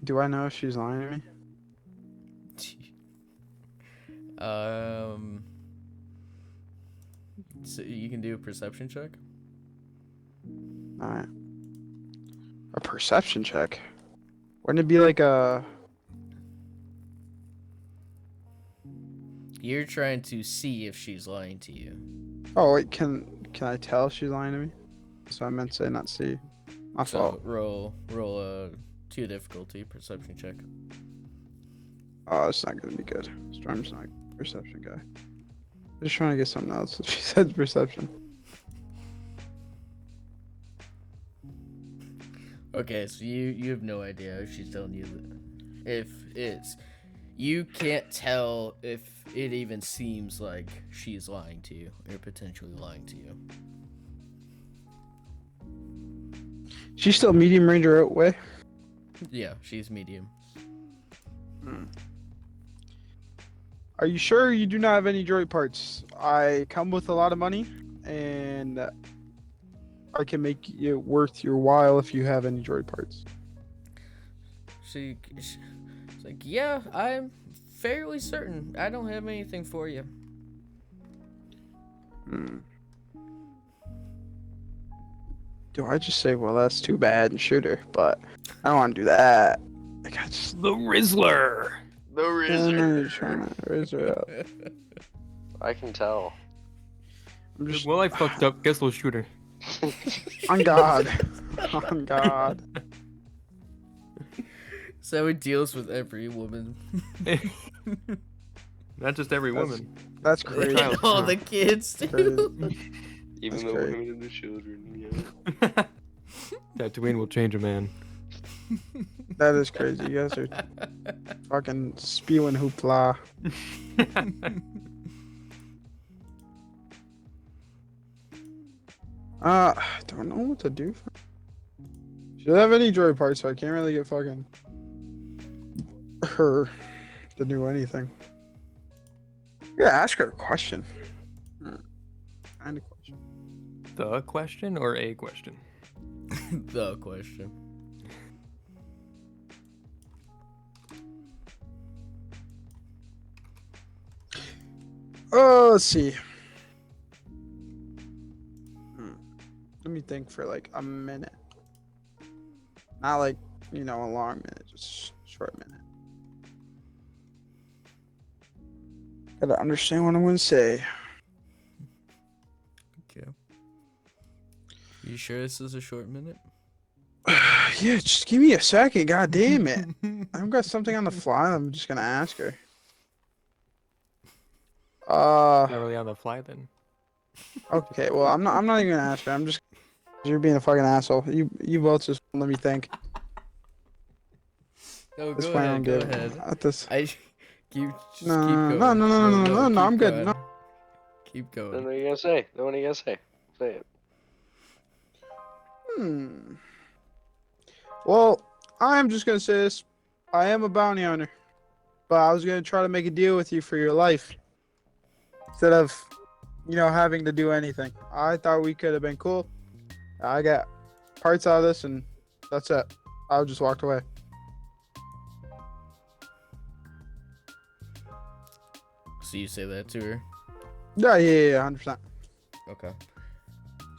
Do I know if she's lying to me? So you can do a perception check. All right. A perception check. Wouldn't it be like a? You're trying to see if she's lying to you. Oh wait, can I tell if she's lying to me? So I meant to say not see. My So fault. roll a 2 difficulty perception check. Oh, it's not gonna be good. Storm's not a perception guy. I'm just trying to get something else. She said perception. Okay, so you have no idea if she's telling you that. If it's, you can't tell if it even seems like she's lying to you or potentially lying to you. She's still medium range or outway. Yeah, she's medium. Are you sure you do not have any droid parts? I come with a lot of money, and I can make it worth your while if you have any droid parts. She's like, yeah, I'm fairly certain I don't have anything for you. Do I just say, well, that's too bad and shoot her? But I don't want to do that. Like, I just The Rizzler. The I'm trying to raise her up. I can tell. I'm just Well, I fucked up. Guess we'll shoot her. on God. On God. So it deals with every woman. Not just every That's- woman. That's crazy. Child. All the kids too. Even That's the great. women and the children. Yeah. Tatooine will change a man. That is crazy. You guys are fucking spewing hoopla. Do I know what to do? She doesn't have any droid parts, so I can't really get fucking her to do anything. Yeah, ask her a question. Kind of question. The question or a question? The question. Oh, let's see. Let me think for like a minute. Not like, a long minute, just short minute. Gotta understand what I'm gonna say. Okay. You sure this is a short minute? Yeah, just give me a second. God damn it. I've got something on the fly. I'm just gonna ask her. Not really on the fly then. Okay. Well, I'm not even gonna ask her. I'm just. You're being a fucking asshole. You both just let me think. No, That's go why I ahead. don't Go get ahead. At this. Just keep No, going. no, no, keep I'm good. going. No. Keep Then going. what are you gonna say? Then what are you gonna say? Say it. Well, I'm just gonna say this. I am a bounty hunter, but I was gonna try to make a deal with you for your life instead of, having to do anything. I thought we could have been cool. I got parts out of this, and that's it. I just walked away. So you say that to her? Yeah, 100%. Okay.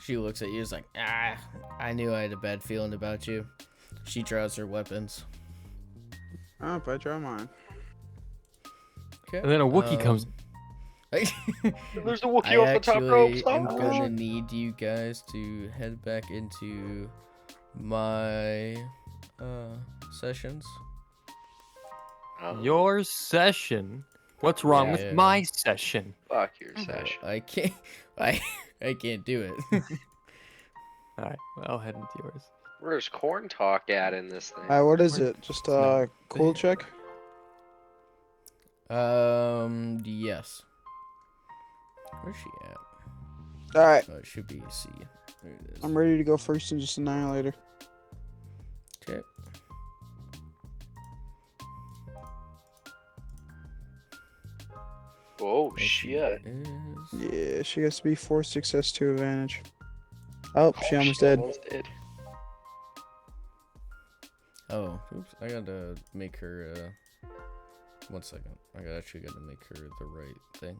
She looks at you, is like, I knew I had a bad feeling about you. She draws her weapons. Oh, if I draw mine. Okay. And then a Wookiee comes. There's a Wookiee I off the top ropes. actually am Oh. gonna need you guys to head back into my sessions. Your session. What's wrong with Yeah. my session? Fuck your Mhm. session. I can't. I can't do it. All right, well, I'll head into yours. Where's corn talk at in this thing? What is it? Just not cool there. check? Yes. Where's she at? Alright, Oh, it should be C. There it is. I'm ready to go first and just annihilator. Okay. Oh There she shit. is. Yeah, she gets to be 4 success 2 advantage. Oh, she almost did. did. Oh, oops. I gotta make her, 1 second. Actually gotta make her the right thing.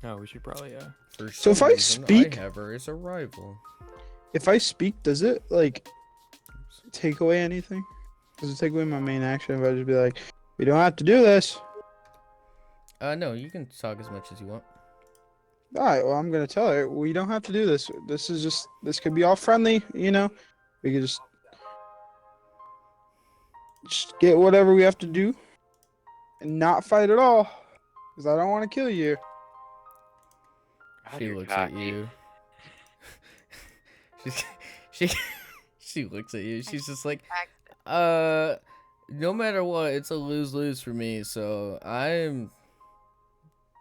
Oh, we should probably For So if some I reason, speak- I have her as a rival. If I speak, does it like Oops. take away anything? Does it take away my main action if I just be like, we don't have to do this? No, you can talk as much as you want. Alright, well I'm gonna tell her we don't have to do this. This could be all friendly, you know? We could just get whatever we have to do and not fight at all. Because I don't want to kill you. God, She you're looks at cocky. you. she she looks at you. She's just like, no matter what, it's a lose-lose for me. So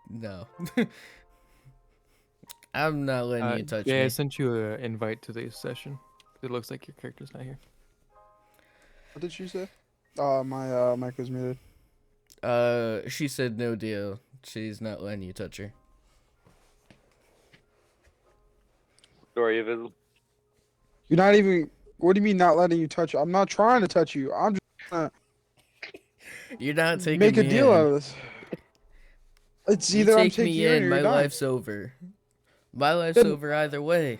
no. I'm not letting you touch yeah, I me. sent you an invite to the session. It looks like your character's not here. What did she say? My mic was muted. She said no deal. She's not letting you touch her. Story of it. You're not even. What do you mean not letting you touch? I'm not trying to touch you. I'm just trying You're not to taking make a me deal in. out of this. It's You either I'm take taking me you in in, or my you're done. life's over. My life's Then- over either way.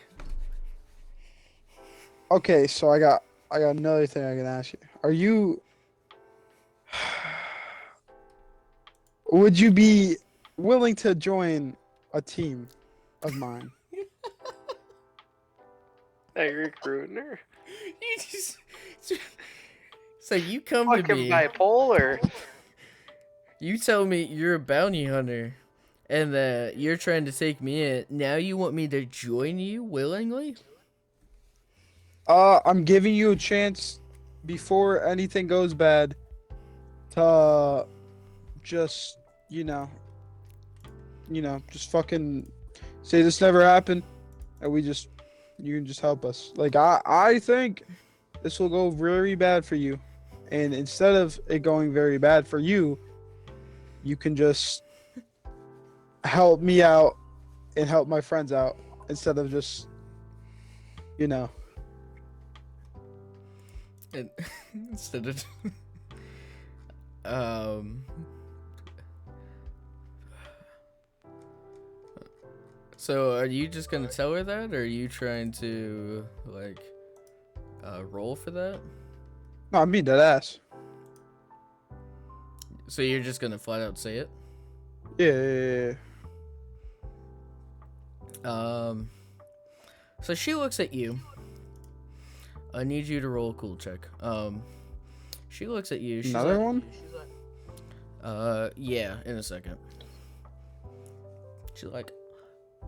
Okay, so I got another thing I can ask you. Are you? Would you be willing to join a team of mine? Hey, you're recruiting her. You just so you come to Fucking me. bipolar. You tell me you're a bounty hunter, and that you're trying to take me in. Now you want me to join you willingly? I'm giving you a chance before anything goes bad to just, just fucking say this never happened and you can just help us. Like I think this will go very bad for you. And instead of it going very bad for you, you can just help me out and help my friends out instead of just, And instead of So are you just gonna tell her that, or are you trying to roll for that? No, I'm being dead ass. So you're just gonna flat out say it? Yeah. So she looks at you. I need you to roll a cool check. She looks at you. She's Another like, one? Yeah, in a second. She's like,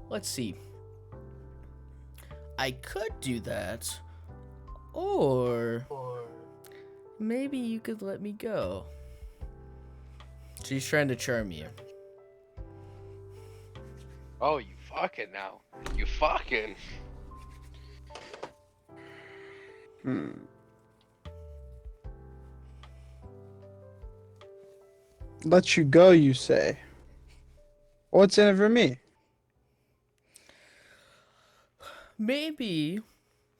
let's see. I could do that, or maybe you could let me go. She's trying to charm you. Oh, you fucking now. You fucking. Let you go, you say? What's in it for me? Maybe,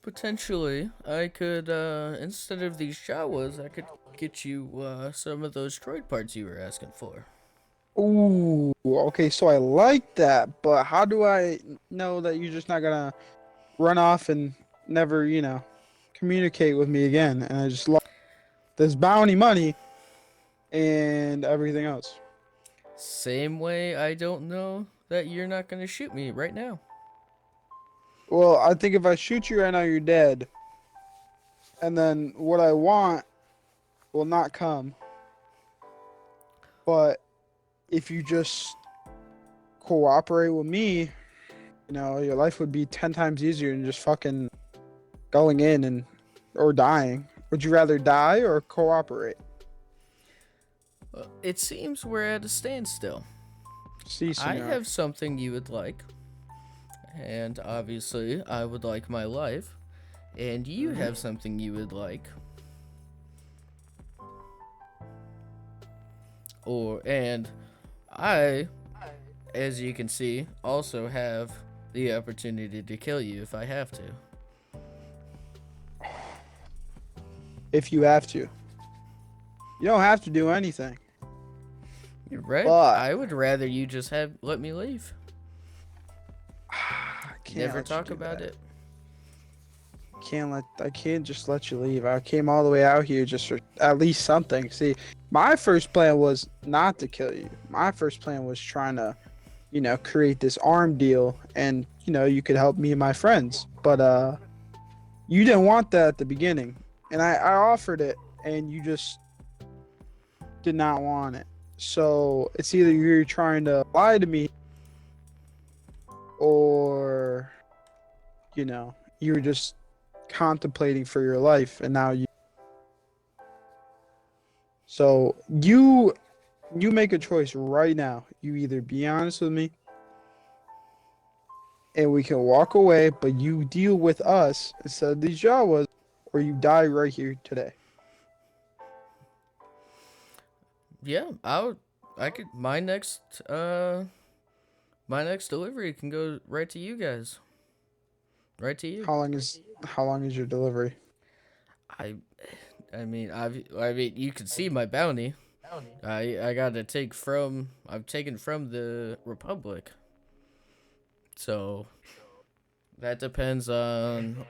potentially, I could, instead of these Jawas, I could get you, some of those droid parts you were asking for. Ooh, okay, so I like that, but how do I know that you're just not gonna run off and never, communicate with me again? And I just lost this bounty money and everything else. Same way I don't know that you're not gonna shoot me right now. Well, I think if I shoot you right now, you're dead. And then what I want will not come. But if you just cooperate with me, your life would be 10 times easier than just fucking going in and or dying. Would you rather die or cooperate? It seems we're at a standstill. See, I senor. have something you would like, and obviously I would like my life, and you have something you would like. And I, as you can see, also have the opportunity to kill you if I have to. If you have to. You don't have to do anything. You're right. But I would rather you just let me leave. I can't Never let you talk do about that. it. I can't just let you leave. I came all the way out here just for at least something. See, my first plan was not to kill you. My first plan was trying to, create this arm deal and, you could help me and my friends. But you didn't want that at the beginning. And I offered it and you just did not want it. So it's either you're trying to lie to me or, you were just contemplating for your life and now so you make a choice right now. You either be honest with me and we can walk away, but you deal with us instead of these Jawas, or you die right here today. Yeah, I could. My next delivery can go right to you guys. Right to you. How long is your delivery? I mean, you can see my bounty. I've taken from the Republic. So that depends on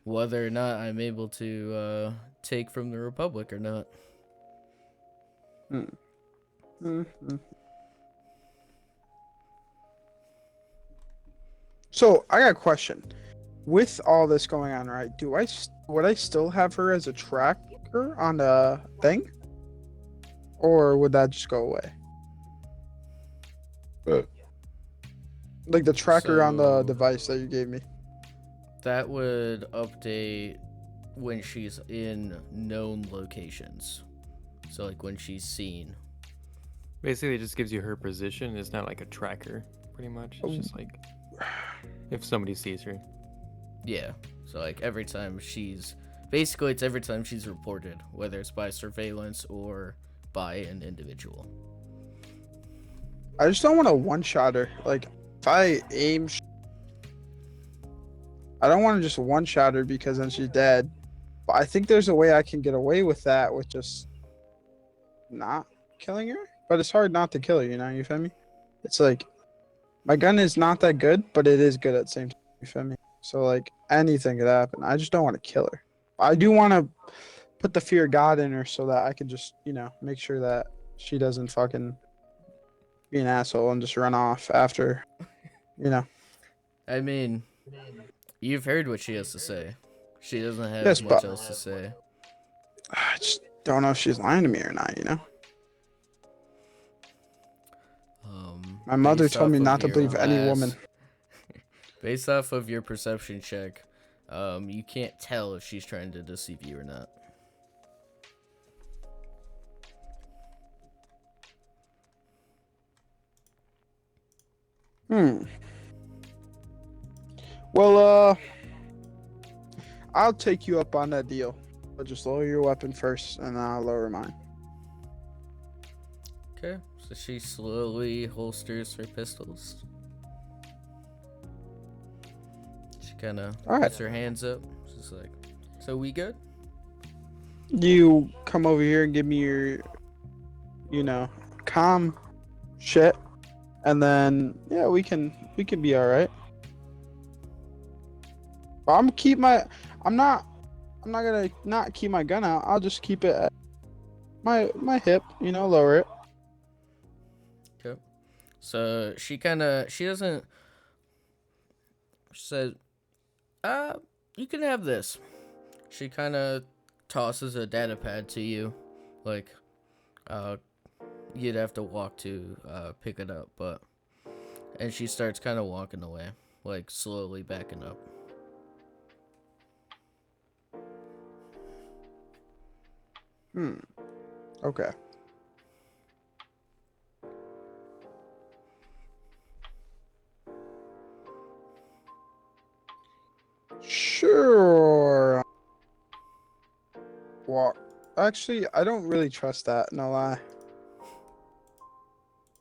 whether or not I'm able to take from the Republic or not. So I got a question. With all this going on, right? Would I still have her as a tracker on the thing, or would that just go away? Like the tracker on the So- device that you gave me. That would update when she's in known locations. So like when she's seen. Basically, it just gives you her position. It's not like a tracker, pretty much. It's just like if somebody sees her. Yeah. So like every time she's reported, whether it's by surveillance or by an individual. I just don't want to one-shot her. Like, if I aim, I don't want to just one-shot her because then she's dead. But I think there's a way I can get away with that with just not killing her. But it's hard not to kill her, you feel me? It's like, my gun is not that good, but it is good at the same time, you feel me? So, like, anything could happen. I just don't want to kill her. I do want to put the fear of God in her so that I can just, make sure that she doesn't fucking be an asshole and just run off after, I mean, you've heard what she has to say. She doesn't have Yes, much but- else to say. I just don't know if she's lying to me or not. My mother Based told me off of not to your believe any woman. Based off of your perception check, you can't tell if she's trying to deceive you or not. Well, I'll take you up on that deal. But just lower your weapon first, and then I'll lower mine. Okay, so she slowly holsters her pistols. She kind of All right. puts her hands up. She's like, "So we good?" You come over here and give me your, calm shit, and then yeah, we can be all right. But I'm not gonna not keep my gun out. I'll just keep it at my hip, lower it. Okay. So she doesn't. She says, you can have this." She kind of tosses a data pad to you, Like, you'd have to walk to pick it up, but and she starts kind of walking away, like slowly backing up. Okay. Sure. Walk. Actually, I don't really trust that. No lie.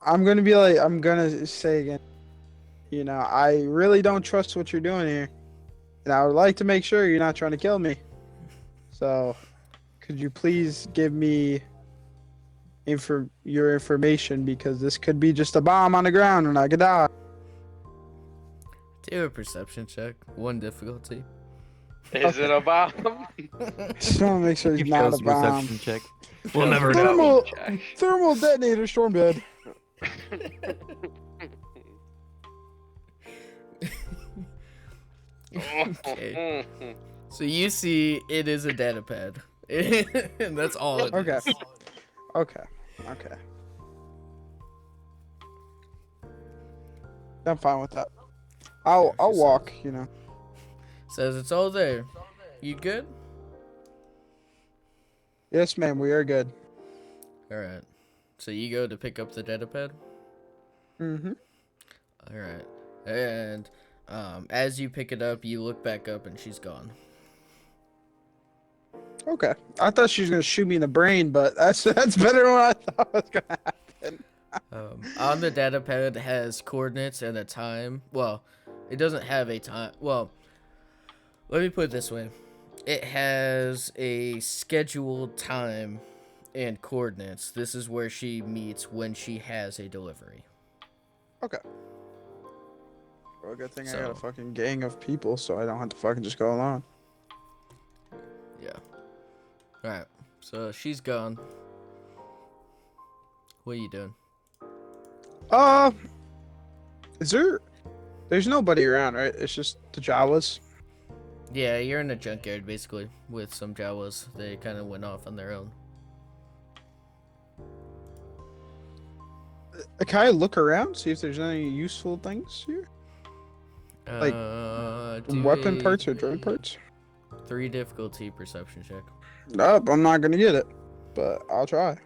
I'm gonna say again. You know, I really don't trust what you're doing here, and I would like to make sure you're not trying to kill me. So, could you please give me your information, because this could be just a bomb on the ground and I could die. Do a perception check. 1 difficulty. Is it a bomb? Just want to make sure He it's not fails a the bomb. perception check. We'll never know. Thermal detonator storm dead. Okay. So you see, it is a data pad. And that's all it Okay. is. Okay. Okay. I'm fine with that. I'll walk, you know. Says it's all there. You good? Yes, ma'am, we are good. Alright. So you go to pick up the data pad? Mm-hmm. Alright. And as you pick it up, you look back up and she's gone. Okay. I thought she was gonna shoot me in the brain, but that's better than what I thought was gonna happen. On the data pad has coordinates and a time. Well, it doesn't have a time. Well, let me put it this way. It has a scheduled time and coordinates. This is where she meets when she has a delivery. Okay. Well, good thing I got a So- fucking gang of people, so I don't have to fucking just go alone. Yeah. Alright. So she's gone. What are you doing? There's nobody around, right? It's just the Jawas. Yeah, you're in a junkyard basically with some Jawas. They kind of went off on their own. Can I look around, see if there's any useful things here? Like, Do Weapon a parts or drone parts? 3 difficulty perception check. Nope, I'm not gonna get it, but I'll try.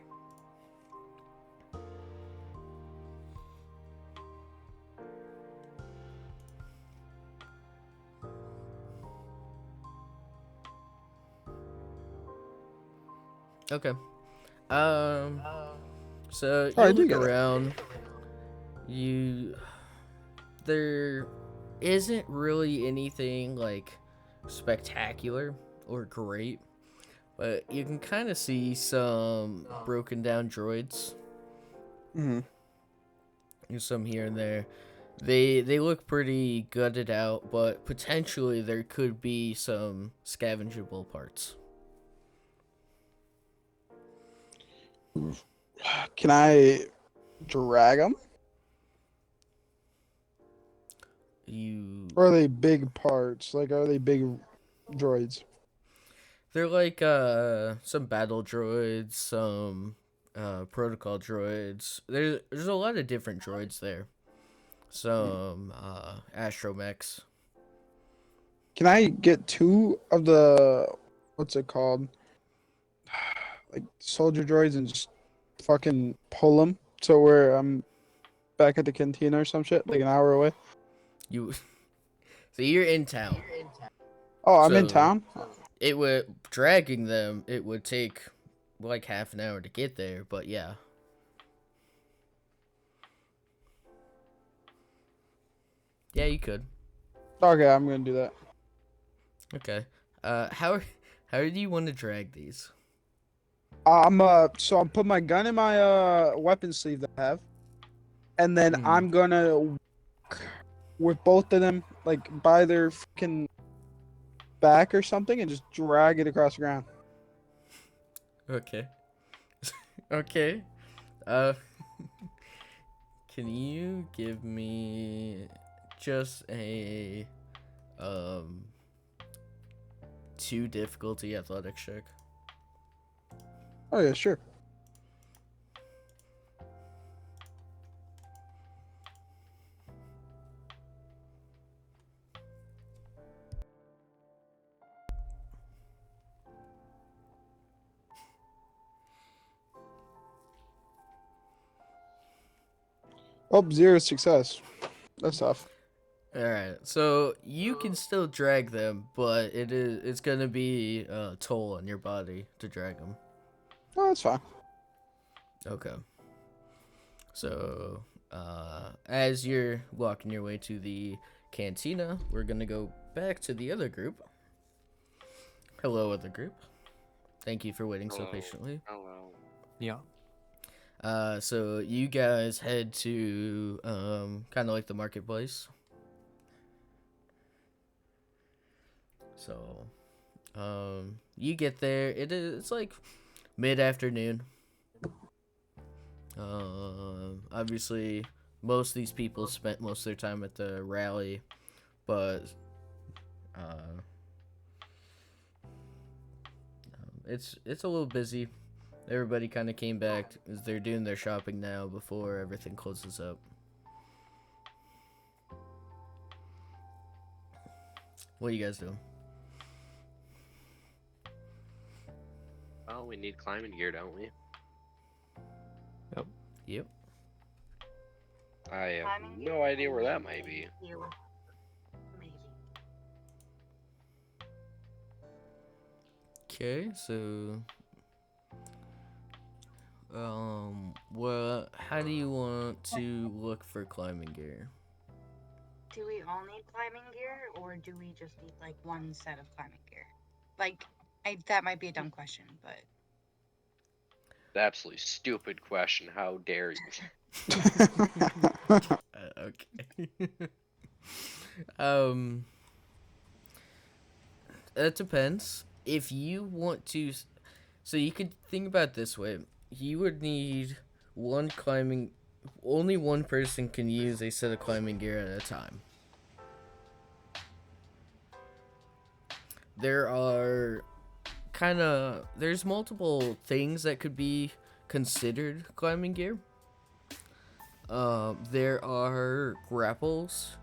Okay. So you Oh, I do look get it. around. There isn't really anything like spectacular or great, but you can kind of see some broken down droids. Mm-hmm. There's some here and there. They look pretty gutted out, but potentially there could be some scavengeable parts. Can I drag them? Or are they big parts? Like, are they big droids? They're like some battle droids, some protocol droids. There's a lot of different droids there. Some astromechs. Can I get 2 of the, what's it called? Like soldier droids and just fucking pull them to where I'm back at the cantina or some shit, like an hour away? So you're in town. Oh, I'm in So- town? Dragging them, it would take like half an hour to get there, but yeah. Yeah, you could. Okay, I'm gonna do that. Okay. How do you want to drag these? So I'm putting my gun in my weapon sleeve that I have, and then Mhm. I'm gonna walk with both of them like by their fucking back or something and just drag it across the ground. Okay. Okay. Uh, can you give me just a 2 difficulty athletics check? Oh yeah, sure. Oh, 0 success. That's tough. All right, so you can still drag them, but it's gonna be a toll on your body to drag them. Oh, that's fine. Okay. So, as you're walking your way to the cantina, we're gonna go back to the other group. Hello, other group. Thank you for waiting so Hello. patiently. Hello. Yeah. So you guys head to kind of like the marketplace. So, you get there. It's like mid-afternoon. Obviously, most of these people spent most of their time at the rally, but it's a little busy. Everybody kind of came back as they're doing their shopping now before everything closes up. What are you guys doing? Well, we need climbing gear, don't we? Yep. I have no idea where that might be. Okay, so well, how do you want to look for climbing gear? Do we all need climbing gear, or do we just need like one set of climbing gear? Like, that might be a dumb question, but Absolutely stupid question. How dare you? Okay. um, it depends. If you want to, so you could think about it this way: you would need one climbing. Only one person can use a set of climbing gear at a time. There's multiple things that could be considered climbing gear. There are grapples,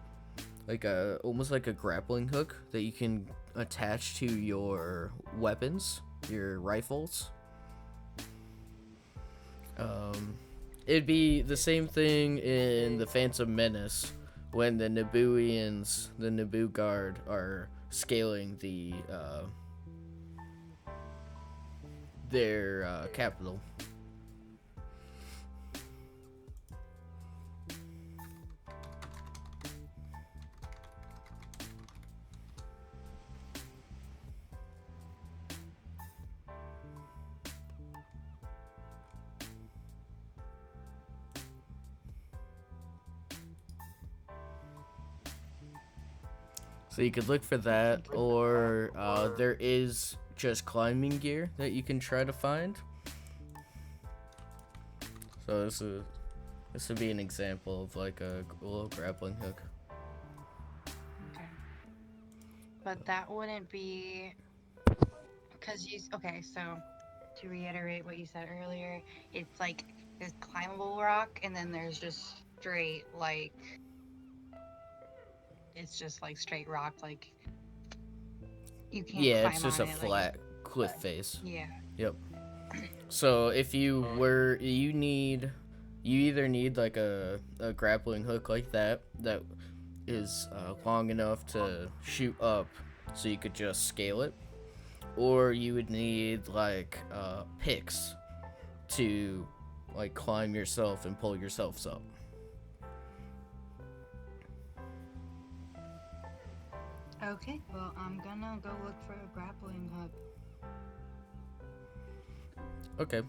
almost like a grappling hook that you can attach to your weapons, your rifles. It'd be the same thing in the Phantom Menace when the Nabooians, the Naboo Guard, are scaling their capital. So you could look for that, or there is just climbing gear that you can try to find. So this would be an example of like a little grappling hook. okay. But that wouldn't be because okay. So to reiterate what you said earlier, it's like there's climbable rock, and then there's just straight like it's just like straight rock, like you can't Yeah, climb it's just on a it. flat cliff face. Yeah. Yep. So if you either need like a grappling hook like that is long enough to shoot up so you could just scale it, or you would need like picks to like climb yourself and pull yourselves up. Okay. Well, I'm gonna go look for a grappling hook. Okay.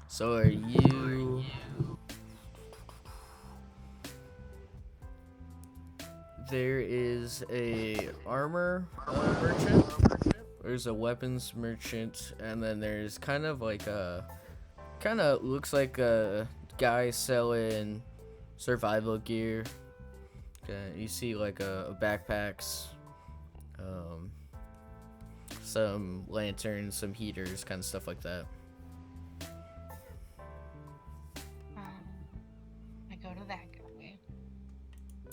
So are you? There is a armor merchant. There's a weapons merchant, and then there's kind of looks like a guy selling survival gear. Okay, you see like a backpacks, some lanterns, some heaters, kind of stuff like that. I go to that guy.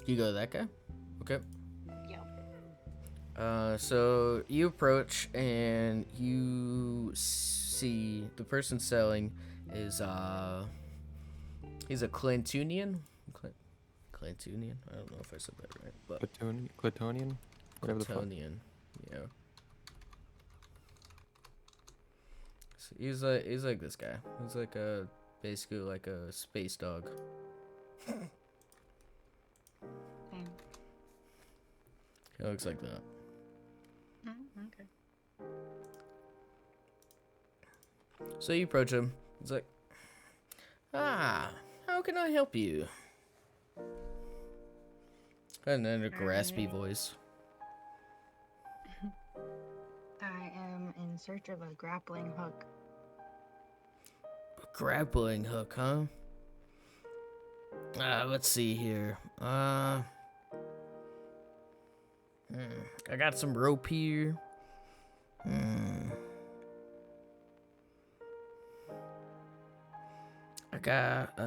You go to that guy? Okay. Yep. So you approach and you see the person selling is He's a Clantunian. Clantunian. I don't know if I said that right, but Clatonian? Whatever the fuck. Clantonian. Yeah. So he's like this guy. He's like basically like a space dog. Same. He looks like that. Okay. So you approach him. He's like, "Ah, how can I help you?" And then a graspy voice. I am in search of a grappling hook. Grappling hook, huh? Let's see here. I got some rope here. I got,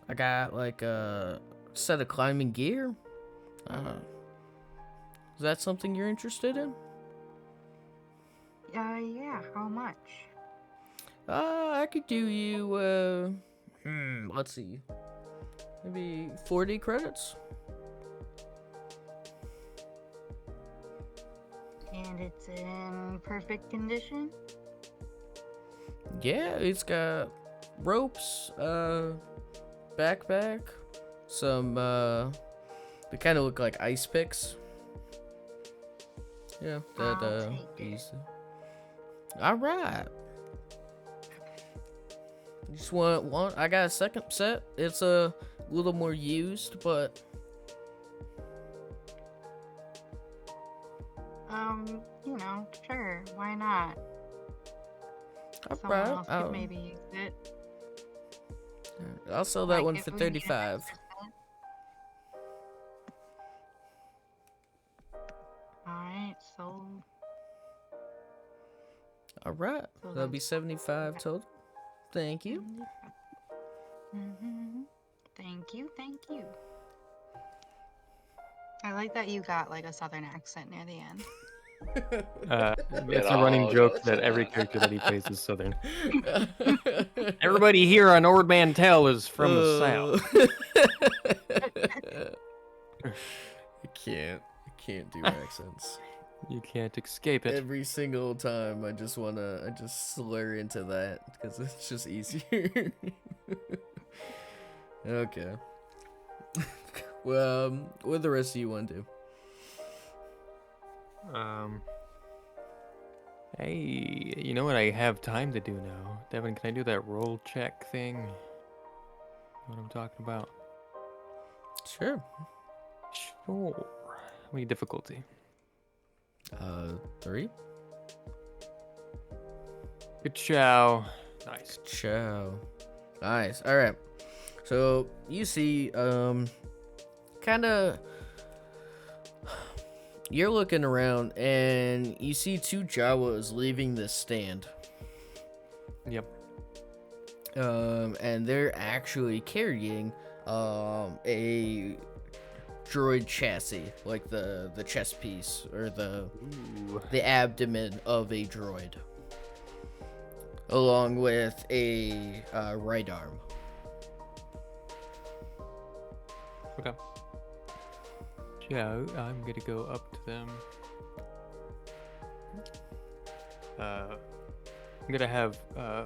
I got like a set of climbing gear. Is that something you're interested in? Yeah, how much? I could do you, let's see. Maybe 40 credits? And it's in perfect condition? Yeah, it's got ropes, backpack, some, they kind of look like ice picks. Yeah, that, I'll take it. these. Alright. Just want one. I got a second set. It's a little more used, but You know, sure, why not? Someone alright. else could maybe use it. I'll sell that Like, one if for we need an 35. extra set. Alright, sold. Alright. So That'll be that's 75 total. Thank you. Thank you, thank you. I like that you got like a southern accent near the end. It's a running all joke goes that to every that. character that he plays is Southern. Everybody here on Ord Mantell is from the South. I can't do accents. You can't escape it. Every single time I just slur into that because it's just easier. Okay. Well, what the rest of you want to do? Hey, you know what I have time to do now? Devin, can I do that roll check thing? What I'm talking about? Sure. Sure. How many difficulty? 3. Good chow. Nice. Ciao. Nice. All right. So you see, kind of, you're looking around and you see 2 Jawas leaving this stand. Yep. And they're actually carrying, a droid chassis, like the chest piece or the abdomen of a droid, along with a right arm. Okay. Yeah, I'm gonna go up to them. I'm gonna have I'm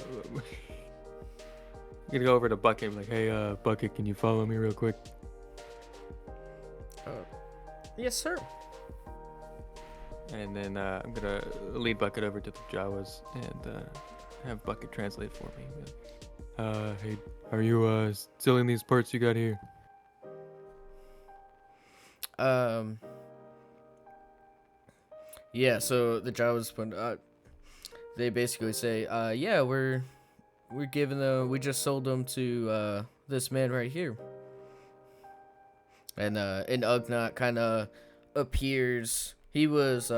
gonna go over to Bucket and be like, hey, Bucket, can you follow me real quick? Yes, sir. And then I'm gonna lead Bucket over to the Jawas and have Bucket translate for me. Hey, are you selling these parts you got here? Yeah, so the Jawas, they basically say, yeah, we're giving them, we just sold them to, this man right here. And Ugnaught kind of appears, he was,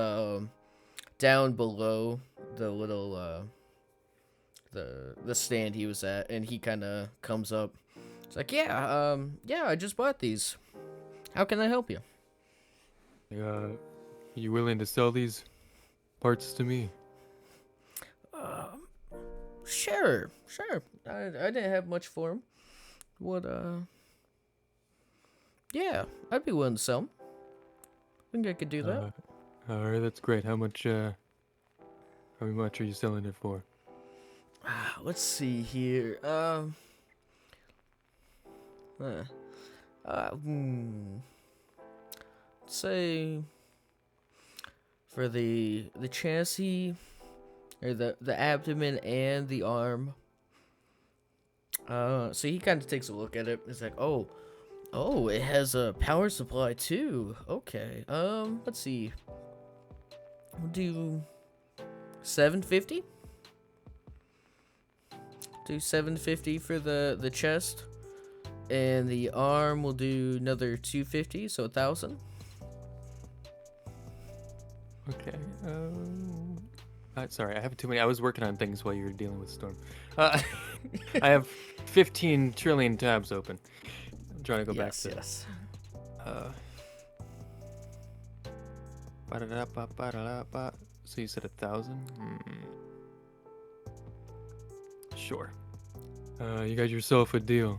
down below the little, the stand he was at, and he kind of comes up. It's like, yeah, I just bought these. How can I help you? You willing to sell these parts to me? Sure. I didn't have much for him. What, yeah, I'd be willing to sell him. I think I could do that. All right, that's great. How much are you selling it for? Let's see here. Uh, say for the chassis or the abdomen and the arm. So he kind of takes a look at it. He's like, oh, it has a power supply too. Okay. Let's see. We'll do 750. Do 750 for the chest, and the arm will do another 250, so 1,000. Okay. Sorry, I have too many. I was working on things while you were dealing with Storm. I have 15 trillion tabs open. I'm trying to go back to. Yes. Ba-da-da-ba-ba-da-da-ba. So you said 1,000? Sure. You got yourself a deal.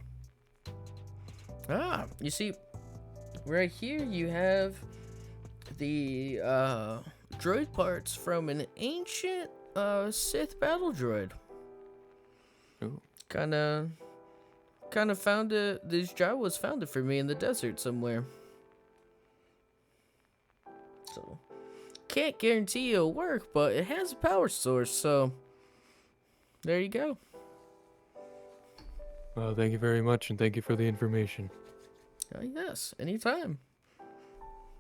You see, right here you have the droid parts from an ancient Sith battle droid. Ooh. Kind of founded. This job was founded for me in the desert somewhere. So, can't guarantee it'll work, but it has a power source, so there you go. Well, thank you very much, and thank you for the information. Yes, anytime.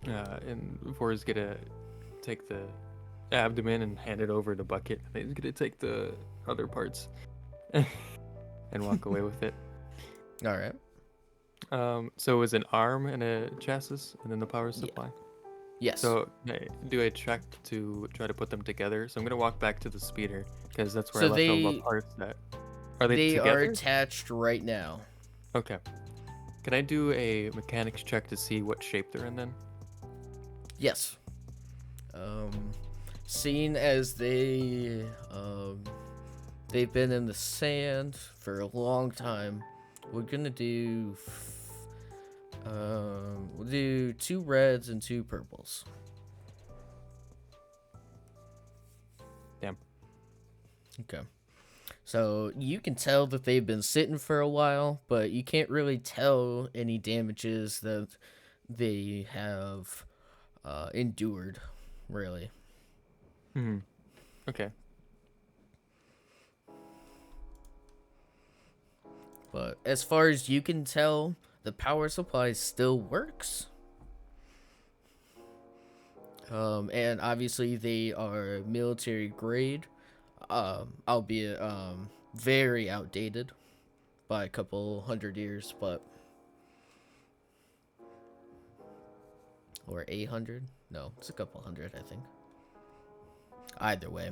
And Forrest's gonna take the abdomen and hand it over to Bucket. He's gonna take the other parts and walk away with it. All right. So it was an arm and a chassis, and then the power supply. Yes. So do a check to try to put them together. So I'm gonna walk back to the speeder because that's where So I left all they- the parts. Are they they together? are attached right now. Okay. Can I do a mechanics check to see what shape they're in then? Yes. Seeing as they've been in the sand for a long time, we're gonna do we'll do 2 reds and 2 purples. Damn. Okay. So you can tell that they've been sitting for a while, but you can't really tell any damages that they have endured, really. Okay. But as far as you can tell, the power supply still works. And obviously they are military grade, albeit very outdated by a couple hundred years, but or 800? No, it's a couple hundred, I think. Either way.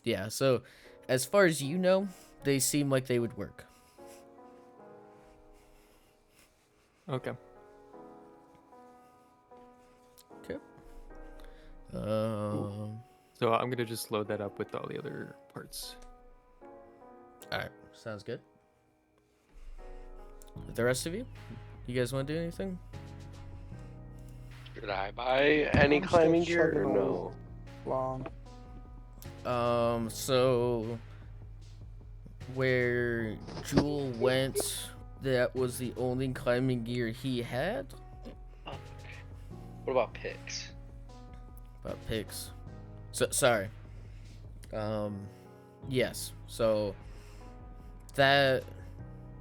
Yeah, so as far as you know, they seem like they would work. Okay. Okay. So I'm gonna just load that up with all the other parts. Alright, sounds good. The rest of you? You guys want to do anything? Should I buy any I'm still climbing gear or chugging no? Long. So where Jewel went, that was the only climbing gear he had. What about picks? About picks. So sorry. Yes. So that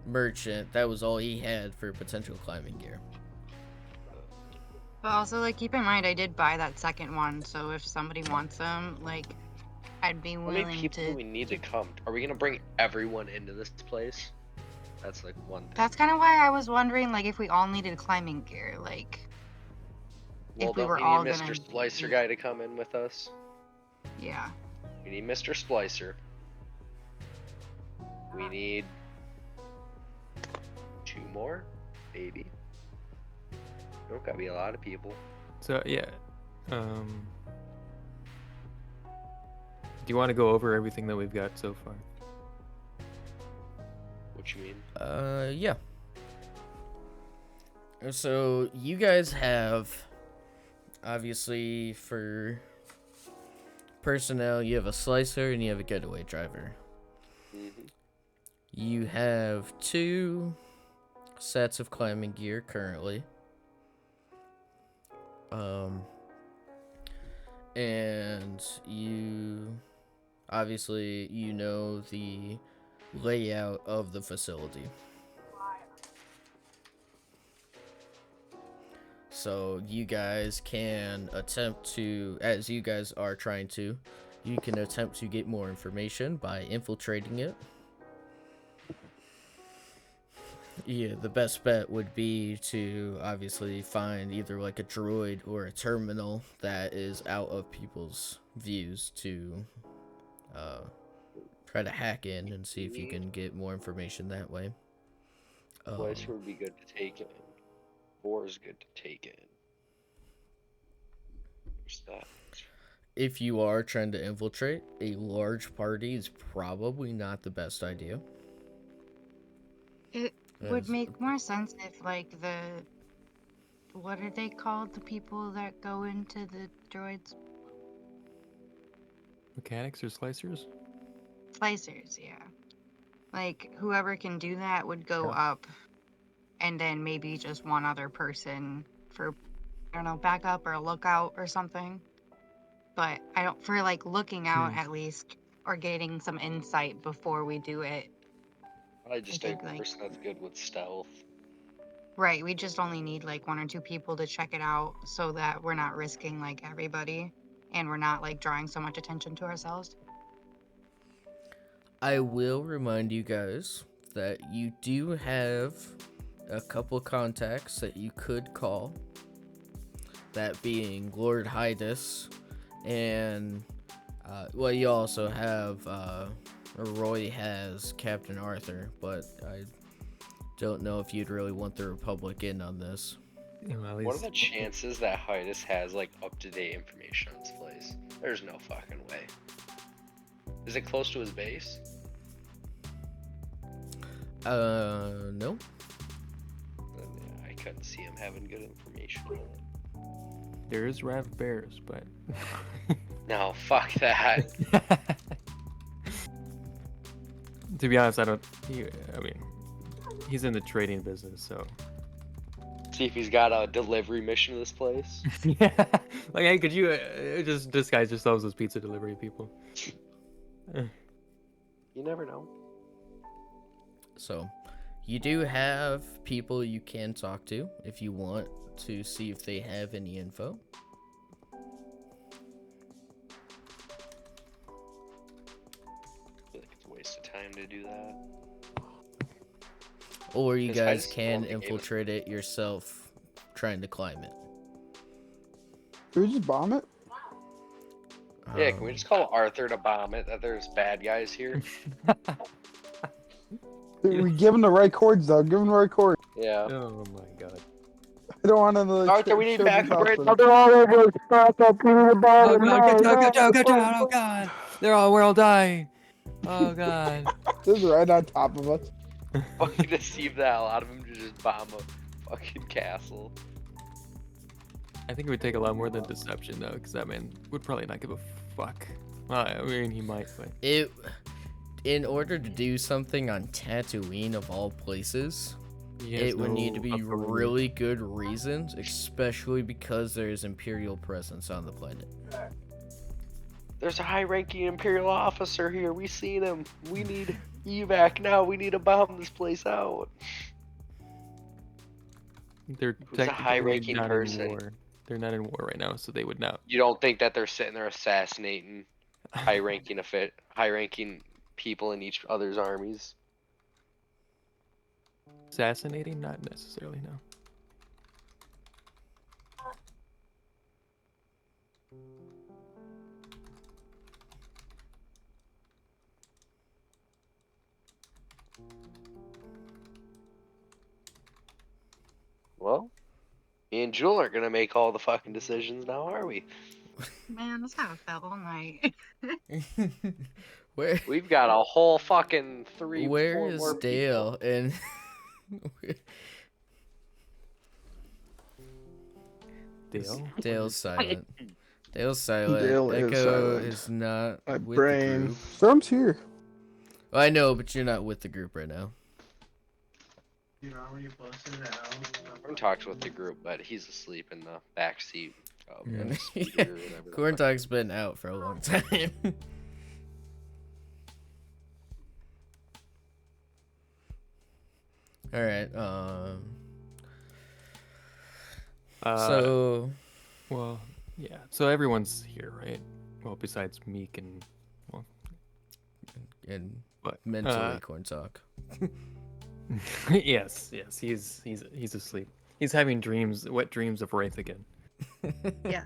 merchant, that was all he had for potential climbing gear. But also, like, keep in mind, I did buy that second one, so if somebody wants them, like, I'd be How willing many people to. do we need to come? Are we gonna bring everyone into this place? That's like one thing. That's kind of why I was wondering, like, if we all needed climbing gear, like, Well, if we don't were we all need gonna Mr. Splicer be- guy to come in with us? yeah. We need Mr. Splicer. We need 2 more, maybe. Don't gotta be a lot of people. So yeah, you want to go over everything that we've got so far? What you mean? Yeah. So you guys have, obviously, for personnel, you have a slicer and you have a getaway driver. Mm-hmm. You have 2 sets of climbing gear currently. And you, obviously, you know the layout of the facility. So you guys can attempt to, as you guys are trying to, you can attempt to get more information by infiltrating it. Yeah, the best bet would be to obviously find either like a droid or a terminal that is out of people's views to try to hack in and see if you can get more information that way. Slicer would be good to take in. 4 is good to take in. There's that. If you are trying to infiltrate, a large party is probably not the best idea. It would As- make more sense if, like, what are they called? The people that go into the droids? Mechanics or slicers? Slicers, yeah. Like, whoever can do that would go Yeah. up, and then maybe just one other person for, I don't know, backup or a lookout or something. But I don't, for like looking out at least, or getting some insight before we do it. I just think, a like- person that's good with stealth. Right, we just only need like 1 or 2 people to check it out so that we're not risking like everybody and we're not like drawing so much attention to ourselves. I will remind you guys that you do have a couple contacts that you could call. That being Lord Hydus, and well, you also have Roy has Captain Arthur, but I don't know if you'd really want the Republic in on this. Yeah, well, at What are the least- chances that Hydus has like up-to-date information on this place? There's no fucking way. Is it close to his base? No. Then, yeah, I couldn't see him having good information on it. There is Rav Bears, but No, fuck that. to be honest, I mean, he's in the trading business, so See if he's got a delivery mission to this place. yeah. Like, hey, could you just disguise yourselves as pizza delivery people? You never know. So, you do have people you can talk to if you want to see if they have any info. I feel like it's a waste of time to do that. Or you 'Cause I guys just can don't think it would- infiltrate it yourself, trying to climb it. Can we just bomb it? Yeah, can we just call Arthur to bomb it? That there's bad guys here. We give him the right chords though. Give him the right chords. Yeah. Oh my god. I don't want to. Like, Arthur, we need backup right now. Oh god, go down, oh god. We're all dying. Oh god. This is right on top of us. Fucking deceive the hell out of him to just bomb a fucking castle. I think it would take a lot more than deception though, because that man would probably not give a fuck. Well, I mean, he might, but In order to do something on Tatooine of all places, he has it would need to no be authority. really good reasons, especially because there is Imperial presence on the planet. There's a high-ranking Imperial officer here. We seen him. We need evac now. We need to bomb this place out. They're Who's a technically high-ranking not person? in war. They're not in war right now, so they would not. You don't think that they're sitting there assassinating high-ranking people in each other's armies? Assassinating? Not necessarily, no. Well, me and Jewel aren't gonna make all the fucking decisions now, are we? Man, that's how it felt all night. Where We've got a whole fucking three, where four is more people. Dale? And Dale. Dale's silent. Dale's silent. Dale is Echo silent. is not My with brain. the group. Storm's here. Well, I know, but you're not with the group right now. Corn talks with the group, but he's asleep in the back seat. Of Yeah. the scooter or whatever the Corn fuck. Talk's been out for a long time. All right. So Well, yeah. So everyone's here, right? Well, besides Meek and and what? mentally, Corn Talk. yes. He's asleep. He's having dreams, wet dreams of Wraith again. Yeah.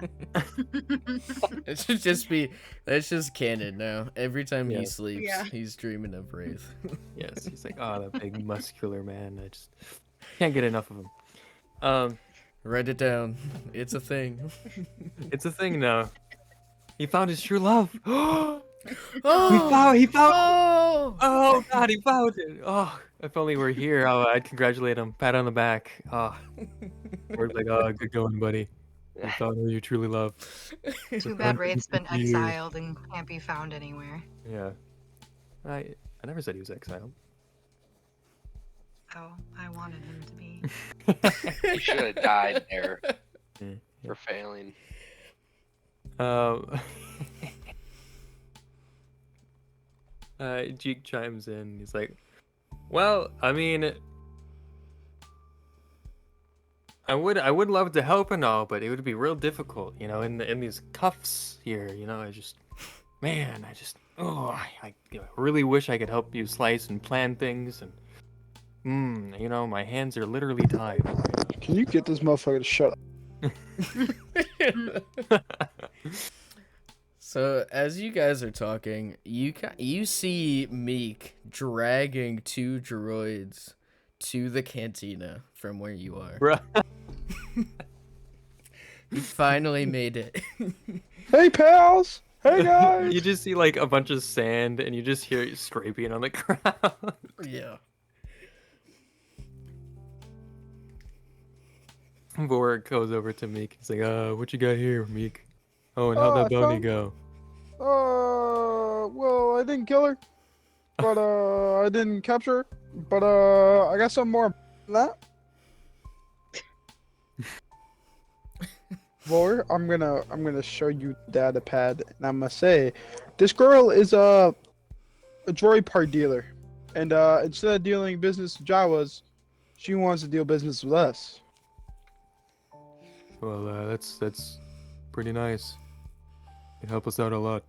It should just be. That's just canon now. Every time he Yeah. sleeps, Yeah. he's dreaming of Wraith. Yes, he's like, oh, that big muscular man. I just can't get enough of him. Write it down. It's a thing. It's a thing now. He found his true love. Oh, He found. oh, Oh God, he found it. Oh, if only we're here, I'd congratulate him, pat on the back. Oh, we're like, oh, good going, buddy. You found who you truly love. Too bad Wraith's been Years. exiled and can't be found anywhere. Yeah. I never said he was exiled. Oh, I wanted him to be. He should have died there Yeah. for failing. Jeek chimes in. He's like, "Well, I mean, I would love to help and all, but it would be real difficult, you know, in these cuffs here. You know, I really wish I could help you slice and plan things, and you know, my hands are literally tied." Can you get this motherfucker to shut up? So as you guys are talking, you see Meek dragging two droids to the cantina from where you are. Bruh. You finally made it. Hey, pals! Hey, guys! You just see like a bunch of sand, and you just hear it scraping on the ground. Yeah. Vork goes over to Meek. He's like, what you got here, Meek? Oh, and how'd I that bounty found- go? Well, I didn't kill her, but I didn't capture her, but I got some more than that. Vor, I'm gonna show you data pad, and I'm gonna say, this girl is a droid part dealer, and instead of dealing business with Jawas, she wants to deal business with us. Well, that's pretty nice. It help us out a lot.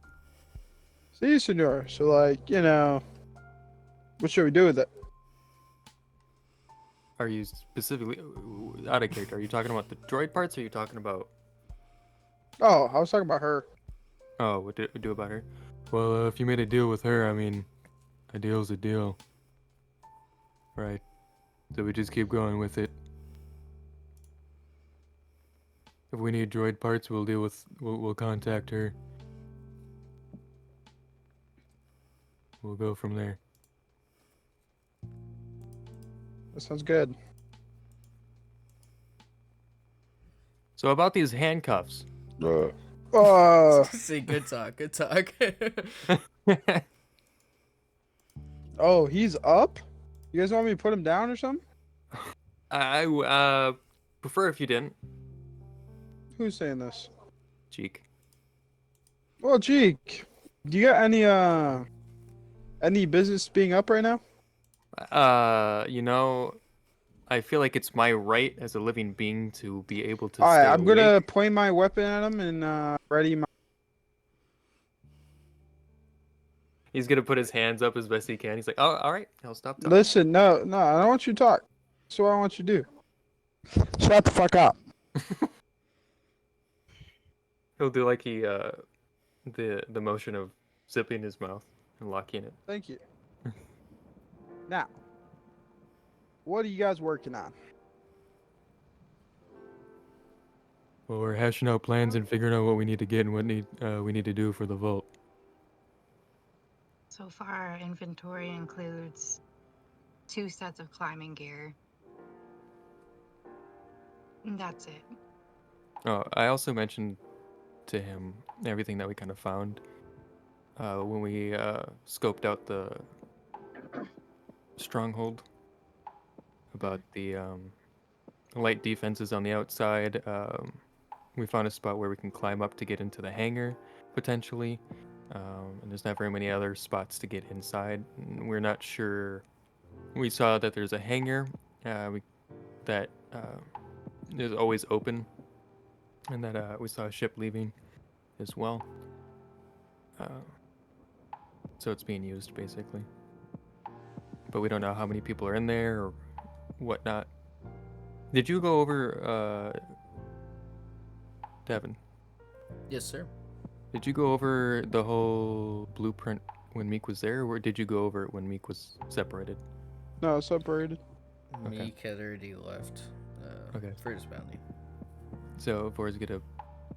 See, senor. So, like, you know, what should we do with it? Are you specifically out of character? Are you talking about the droid parts? Or are you talking about? Oh, I was talking about her. Oh, what did we do about her? Well, if you made a deal with her, I mean, a deal's a deal, right? So we just keep going with it. If we need droid parts, we'll contact her. We'll go from there. That sounds good. So about these handcuffs. See, good talk, good talk. Oh, he's up? You guys want me to put him down or something? I prefer if you didn't. Who's saying this? Cheek. Well, Jeek, do you got any business being up right now? You know, I feel like it's my right as a living being to be able to All right, stay I'm gonna awake. point my weapon at him and ready my. He's gonna put his hands up as best he can. He's like, oh, all right, I'll stop talking. Listen, no, I don't want you to talk. That's what I want you to do. Shut the fuck up. He'll do like the motion of zipping his mouth and locking it. Thank you. Now, what are you guys working on? Well, we're hashing out plans and figuring out what we need to get and what we need to do for the vault. So far, our inventory includes 2 sets of climbing gear. And that's it. Oh, I also mentioned to him everything that we kind of found when we scoped out the stronghold about the light defenses on the outside. We found a spot where we can climb up to get into the hangar, potentially. And there's not very many other spots to get inside. We're not sure. We saw that there's a hangar that is always open, and that we saw a ship leaving as well. So it's being used, basically. But we don't know how many people are in there or whatnot. Did you go over, Devin? Yes, sir. Did you go over the whole blueprint when Meek was there, or did you go over it when Meek was separated? No, separated. Okay. Meek had already left Okay. for his bounty. So Vor's gonna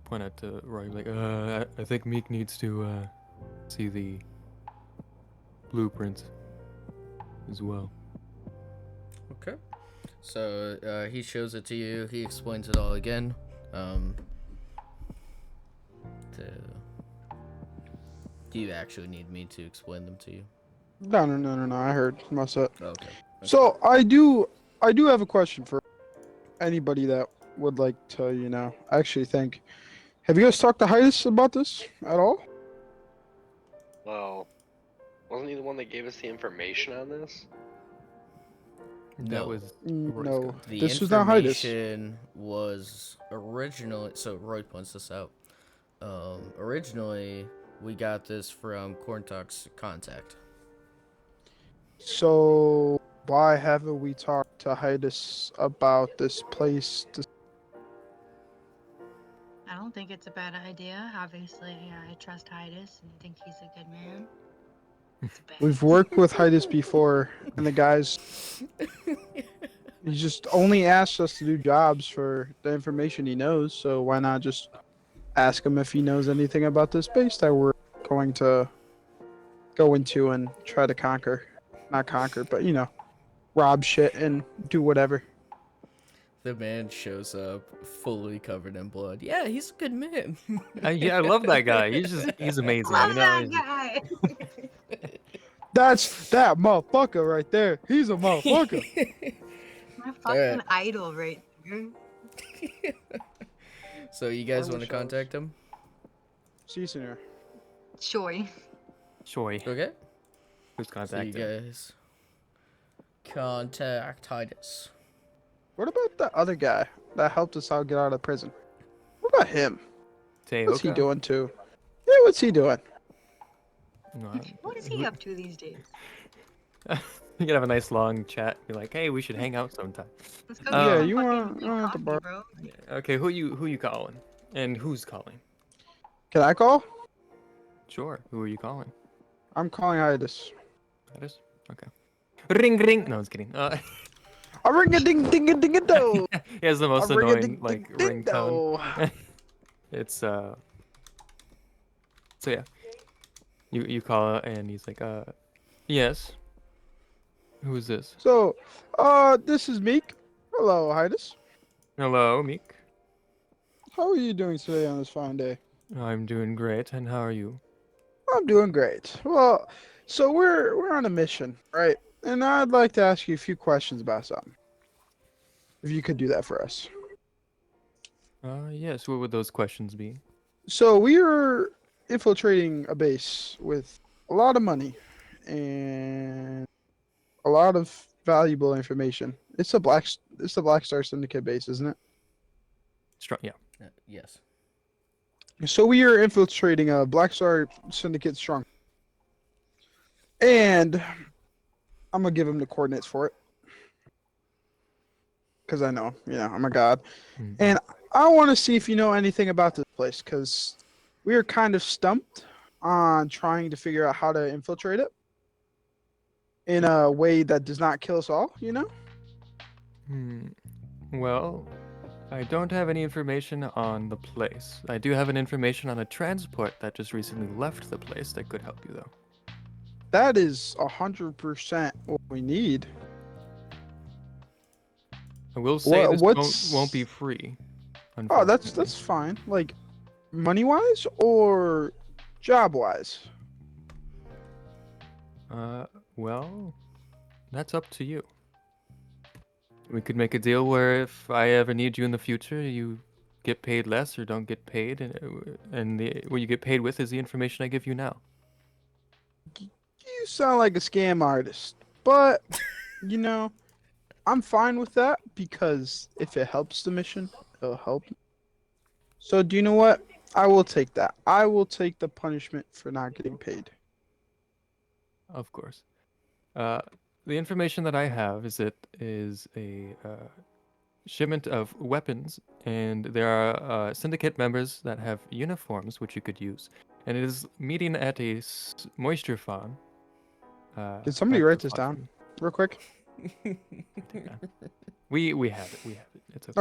point out to Roy, like, I think Meek needs to see the blueprints as well. Okay. So he shows it to you. He explains it all again. Do you actually need me to explain them to you? No. I heard most of it. Okay. So I do have a question for anybody that would like to, actually think. Have you guys talked to Hydas about this at all? Well, wasn't he the one that gave us the information on this? That No. was Roy's No, guy. The this was not Hydas. information was originally. So Roy points this out. Originally, we got this from Corntalk's contact. So why haven't we talked to Hydas about this place? I don't think it's a bad idea. Obviously, I trust Hydas and think he's a good man. It's a bad We've worked with Hydas before, and the guys. He just only asked us to do jobs for the information he knows, so why not just ask him if he knows anything about this base that we're going to go into and try to conquer. Not conquer, but rob shit and do whatever. The man shows up fully covered in blood. Yeah, he's a good man. Yeah, I love that guy. He's amazing. Love you know? that He's- guy. That's that motherfucker right there. He's a motherfucker. My fucking idol right there. So you guys Armor want to shells. contact him? See, senor. Shoy. Shoy, Okay. who's So you contacted? guys contact Titus. What about the other guy that helped us out get out of prison? What about him? What's he Teoka? doing too? Yeah, what's he doing? No, What is he up to these days? You can have a nice long chat. Be like, hey, we should hang out sometime. Let's go Yeah, get some you fucking want- good you want the coffee, bar- bro. Okay, who you calling? And who's calling? Can I call? Sure. Who are you calling? I'm calling Hydas. That is okay. Ring ring. No, I was kidding. A ring a ding ding a ding a do. He has the most A ring a annoying ding like ding ding ringtone. do. It's So yeah. You call and he's like, yes. Who is this? So, this is Meek. Hello, Hydas. Hello, Meek. How are you doing today on this fine day? I'm doing great, and how are you? I'm doing great. Well, so we're on a mission, right? And I'd like to ask you a few questions about something. If you could do that for us. Yes. What would those questions be? So we are infiltrating a base with a lot of money and a lot of valuable information. It's the Black Star Syndicate base, isn't it? Strong. Yeah. Yes. So we are infiltrating a Black Star Syndicate strong. And I'm gonna give him the coordinates for it. Cause I know, I'm a god. Mhm. And I want to see if you know anything about this place, because we are kind of stumped on trying to figure out how to infiltrate it in a way that does not kill us all, Well, I don't have any information on the place. I do have an information on a transport that just recently left the place that could help you, though. That is 100% what we need. I will say this what's won't be free. Oh, Unfortunately. that's fine. Like, money wise or job wise? Well, that's up to you. We could make a deal where if I ever need you in the future, you get paid less or don't get paid, and what you get paid with is the information I give you now. You sound like a scam artist, but you know, I'm fine with that because if it helps the mission, it'll help. So do you know what? I will take that. I will take the punishment for not getting paid. Of course. The information that I have is a shipment of weapons, and there are syndicate members that have uniforms which you could use, and it is meeting at a moisture farm. Can somebody not write too this far down from real quick? you. We have it. We have it. It's okay.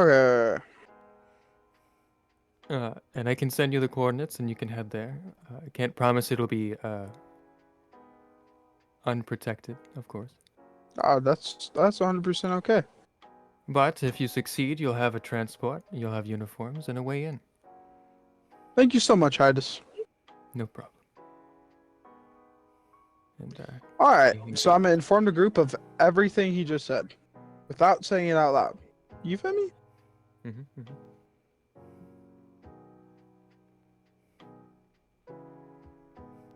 Okay. And I can send you the coordinates, and you can head there. I can't promise it'll be unprotected, of course. Oh, that's 100% okay. But if you succeed, you'll have a transport, you'll have uniforms, and a way in. Thank you so much, Hydus. No problem. And All right, Thank you. so I'm gonna inform the group of everything he just said, without saying it out loud. You feel me?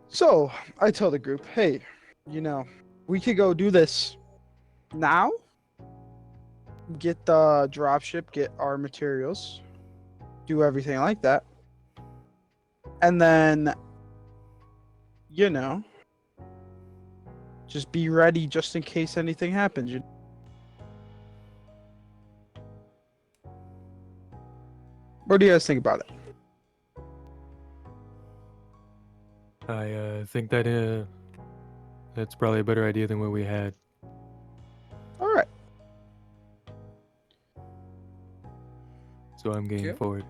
So I tell the group, hey, you know, we could go do this now. Get the dropship, get our materials, do everything like that, and then, you know, just be ready just in case anything happens. What do you guys think about it? I think that that's probably a better idea than what we had. All right. So I'm game Okay. forward.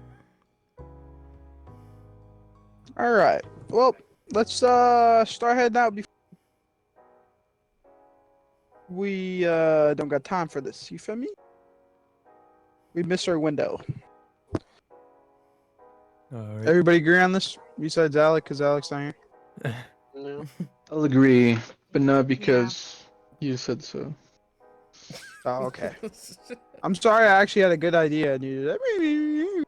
All right. Well, let's start heading out before we don't got time for this. You feel me? We missed our window. All right. Everybody agree on this besides Alec, because Alec's not here. No. I'll agree, but not because you said so. Oh, okay. I'm sorry. I actually had a good idea, and you.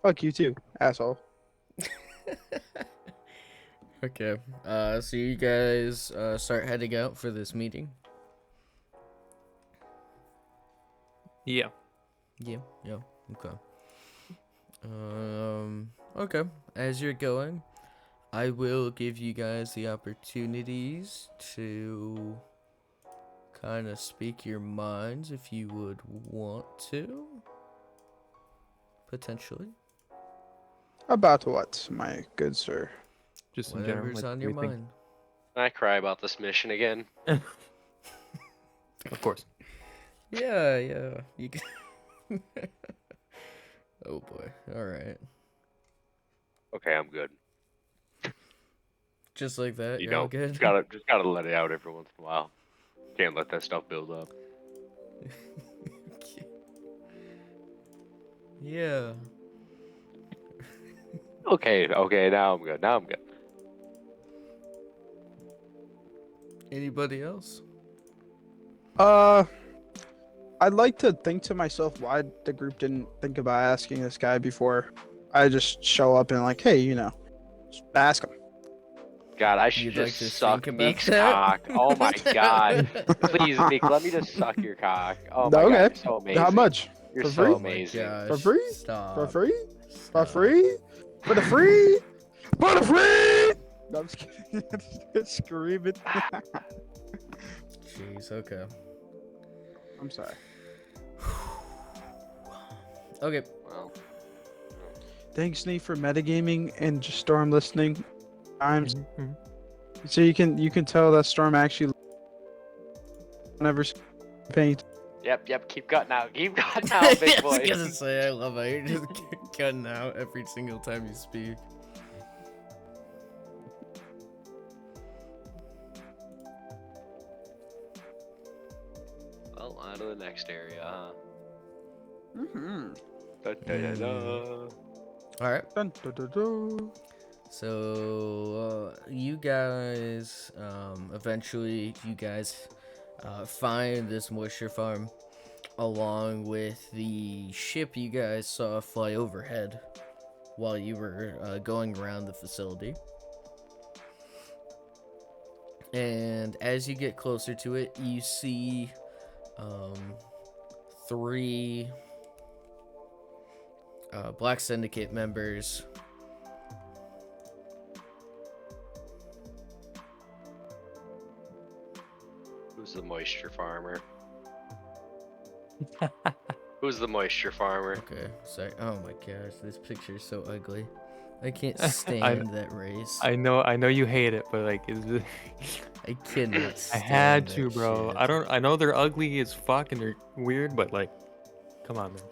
Fuck you too, asshole. Okay. So you guys start heading out for this meeting. Yeah. Yeah. Okay. Okay. As you're going, I will give you guys the opportunities to kind of speak your minds if you would want to. Potentially. About what, my good sir? Just in general. Whatever's like, on what your do you think? mind. I cry about this mission again. Of course. Yeah. You can... Oh boy. All right. Okay, I'm good. Just like that. You You're all know, good. just gotta let it out every once in a while. Can't let that stuff build up. Yeah. Okay, now I'm good. Anybody else? I'd like to think to myself why the group didn't think about asking this guy before I just show up and like, hey, you know, just ask him. God, I should You'd just like to suck think about Meek's that? cock. Oh my god. Please, Meek, let me just suck your cock. Oh my Okay. god, you're so amazing. How much? You're For so free? Oh my amazing. gosh. For free? Stop. For free? For Stop. free? For the free? For the free? No, I'm just kidding. Just screaming. Jeez, okay. I'm sorry. Okay. Well, Thanks, Nate, for metagaming and just Storm listening. Times Mhm. so you can tell that Storm actually never paying. Yep. Keep cutting out. Keep cutting out, big I was boy. gonna say, I love how you're just cutting out every single time you speak. Well, on to the next area, huh? Mm-hmm. Da-da-da-da. Alright. Dun, dun, dun, dun. So, you guys, eventually, you guys find this moisture farm along with the ship you guys saw fly overhead while you were going around the facility. And as you get closer to it, you see 3 Black Syndicate members. Who's the moisture farmer? Who's the moisture farmer? Okay, sorry. Oh my gosh, this picture is so ugly. I can't stand that race. I know you hate it, but like, I cannot I stand had that to, bro. shit. I know they're ugly as fuck and they're weird, but like, come on, man.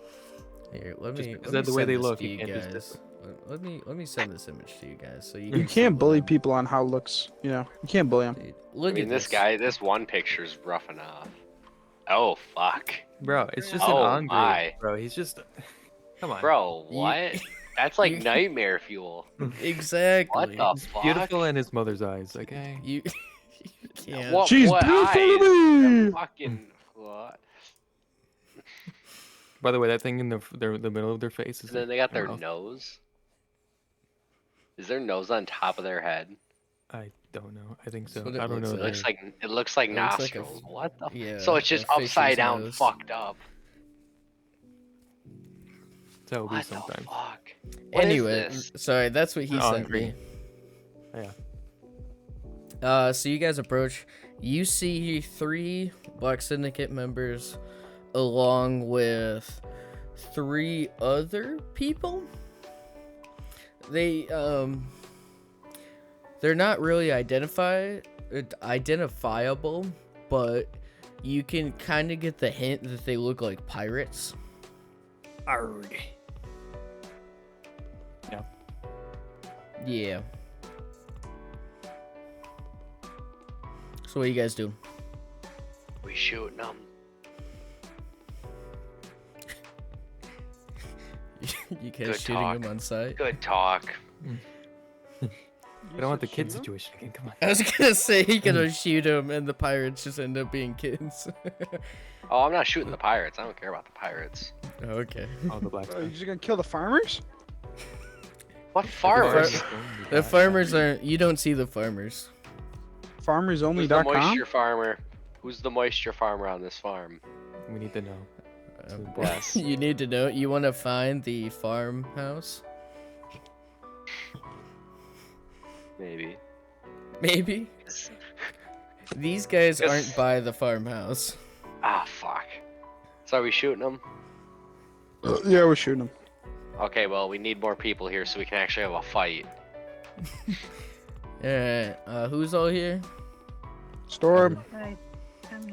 Here, let Just me. because Let of me the way send they this look, to you you can't just guys. Let me send this image to you guys so you. You can see can't what bully I'm- people on how it looks. You know, you can't bully them. Dude, I look mean, at this guy, this one picture's rough enough. Oh, fuck. Bro, it's just an Oh, on my. bro. He's just, come on. Bro, You- what? That's like you- nightmare fuel. Exactly. What the He's fuck? beautiful in his mother's eyes, okay? You. You can't. What, She's what beautiful eyes? to The me. fucking what? By the way, that thing in the middle of their face is And then like they got their mouth. nose. Is their nose on top of their head? I don't know. I think so. That's what it I don't looks know. It like. looks like it looks like It looks like a nostrils. What the? yeah, So it's just a fish's upside down, nose. fucked up. That's how it will be What the sometimes. fuck? What is Anyway, this? sorry, that's what he Oh, sent me. Yeah. So you guys approach. You see 3 Black Syndicate members, along with 3 other people. They're not really identifiable, but you can kind of get the hint that they look like pirates. Arrgh. Yeah. So what you guys do? We shooting them. You guys Good shooting talk. them on sight? Good talk. I don't want the kid situation again. Come on. I was gonna say he gonna shoot him, and the pirates just end up being kids. Oh, I'm not shooting the pirates. I don't care about the pirates. Okay. Oh, the black Are you stuff. just gonna kill the farmers? What farmers? The farmers aren't. You don't see the farmers. Who's the FarmersOnly.com. moisture farmer? Who's the moisture farmer on this farm? We need to know. Yes. You need to know. You want to find the farmhouse? Maybe. Maybe. These guys aren't by the farmhouse. Ah, fuck. So are we shooting them? Yeah, we're shooting them. Okay, well, we need more people here so we can actually have a fight. Alright. Who's all here? Storm.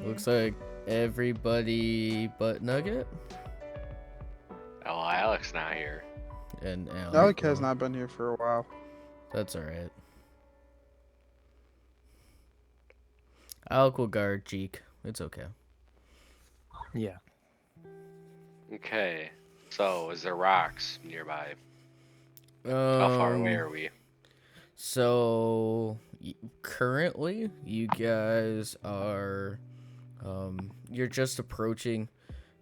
Looks like everybody but Nugget Oh, Alex not here. and Alec. Alec has not been here for a while. That's alright. Alec will guard Jeek. It's okay. Yeah. Okay. So, is there rocks nearby? How far away Um, are we? So currently, you guys are, you're just approaching.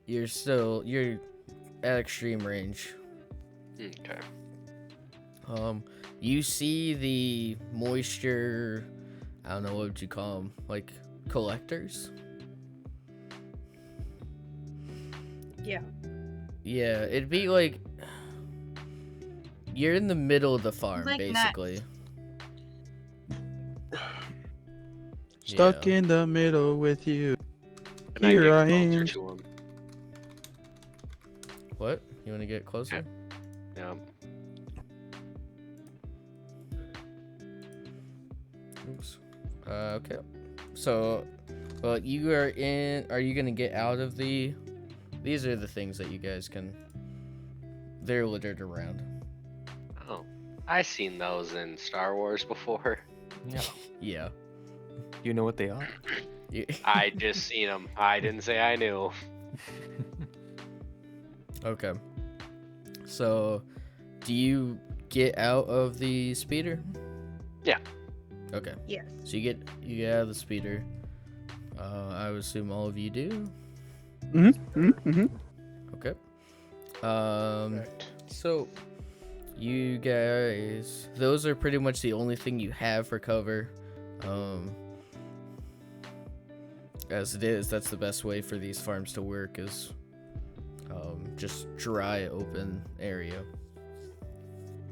You're at extreme range. Okay. You see the moisture. I don't know, what would you call them? Like collectors? Yeah. Yeah, it'd be like you're in the middle of the farm, Like nuts. basically. Stuck Yeah. in the middle with you. Can Here I I get closer am. to him? What? You want to get closer? Yeah. Oops. Okay. So, Well, you are in. Are you gonna get out of the? These are the things that you guys can. They're littered around. Oh, I seen those in Star Wars before. Yeah. Yeah. You know what they are? You- I just seen them. I didn't say I knew. Okay. So, do you get out of the speeder? Yeah. Okay. Yes. So you get out of the speeder. I would assume all of you do. Okay. So you guys, those are pretty much the only thing you have for cover. As it is, that's the best way for these farms to work is just dry, open area,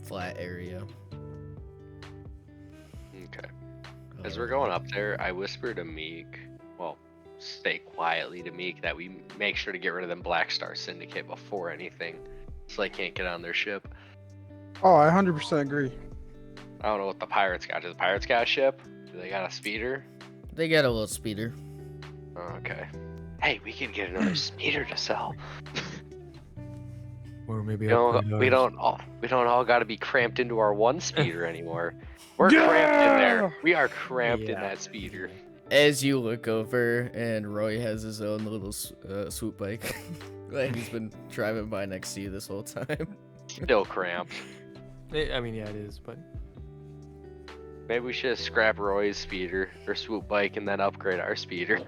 flat area. Okay. As we're going up there, I whisper to Meek, well, say quietly to Meek that we make sure to get rid of them Black Star Syndicate before anything, so they can't get on their ship. Oh, I 100% agree. I don't know what the pirates got. Do the pirates got a ship? Do they got a speeder? They got a little speeder. Oh, okay. Hey, we can get another speeder to sell. Or maybe We don't upgrade ours. all got to be cramped into our one speeder anymore. We're cramped in there. We are cramped in Yeah. that speeder. As you look over, and Roy has his own little swoop bike that he's been driving by next to you this whole time. Still cramped. I mean, yeah, it is, but Maybe we should scrap Roy's speeder or swoop bike and then upgrade our speeder.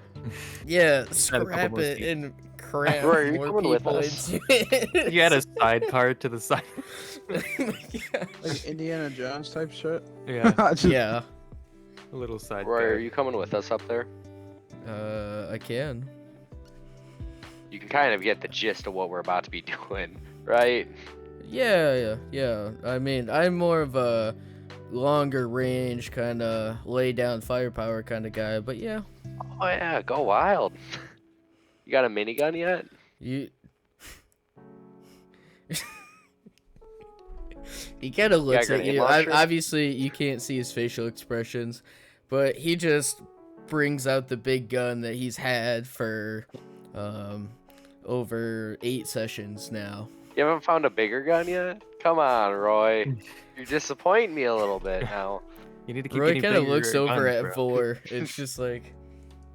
Yeah, couple scrap more it seats. and cram Roy, are you more coming with people us? into it. you had a sidecar to the side. Yeah. Like Indiana Jones type shit. Yeah, Just- Yeah, a little sidecar. Roy, are you coming with us up there? I can. You can kind of get the gist of what we're about to be doing, right? Yeah. I mean, I'm more of a longer range kind of lay down firepower kind of guy, but yeah, Oh yeah, go wild. You got a minigun yet? you. He kind of looks at grenade you. launcher? Obviously, you can't see his facial expressions, but he just brings out the big gun that he's had for over 8 sessions now. You haven't found a bigger gun yet? Come on, Roy. You're disappointing me a little bit now. You need to keep Roy getting kind of bigger looks over guns, at bro. Vor. It's just like,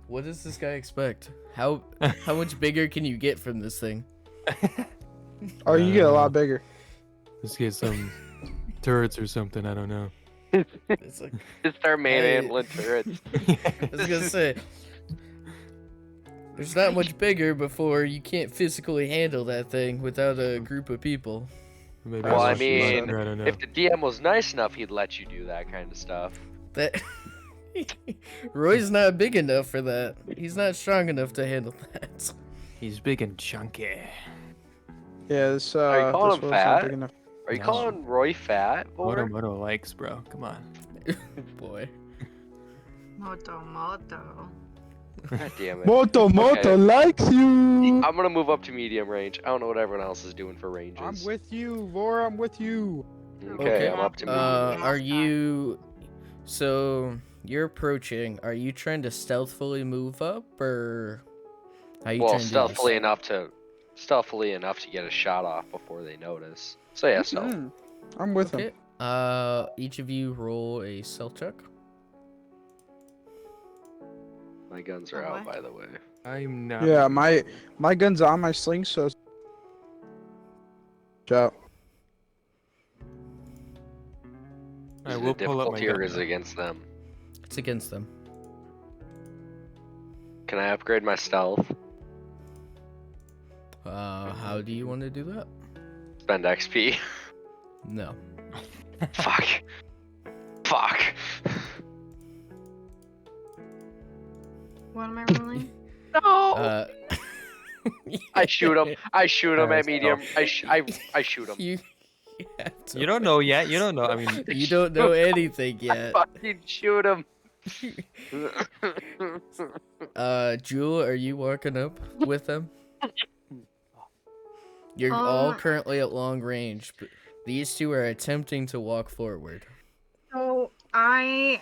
what does this guy expect? How much bigger can you get from this thing? Oh, you get a lot bigger. Let's get some turrets or something. I don't know. It's like, Just start Hey. manhandling turrets. I was gonna say, there's not much bigger before you can't physically handle that thing without a group of people. Maybe Well, I I'll mean, I don't know. If the DM was nice enough, he'd let you do that kind of stuff. That Roy's not big enough for that. He's not strong enough to handle that. He's big and chunky. Yeah, this Are you calling this him was not fat? big enough. Are you No. calling Roy fat, Moto or? Moto likes, bro. Come on. Boy. Moto. God damn it. Moto Okay. likes you. I'm gonna move up to medium range. I don't know what everyone else is doing for ranges. I'm with you, Vor. I'm with you. Okay, I'm up to medium. Are you? So you're approaching. Are you trying to stealthily move up, or are you Well, trying to do this? stealthily enough to get a shot off before they notice. So yeah, stealth. I'm with Okay. him. Each of you roll a stealth check. My guns are Oh, out, what? by the way. I'm not. Yeah, my gun's on my sling, so. Ciao. I Is will it pull up my difficulty or gun. is it against them? It's against them. Can I upgrade my stealth? How do you want to do that? Spend XP. No. Fuck. Fuck. What am I rolling? No. I shoot him. I shoot him Alright, at medium. I shoot him. You have to You don't know yet. You don't know. I mean, You don't know anything yet. Fucking shoot him. Jewel, are you walking up with them? You're all currently at long range, but these two are attempting to walk forward. So I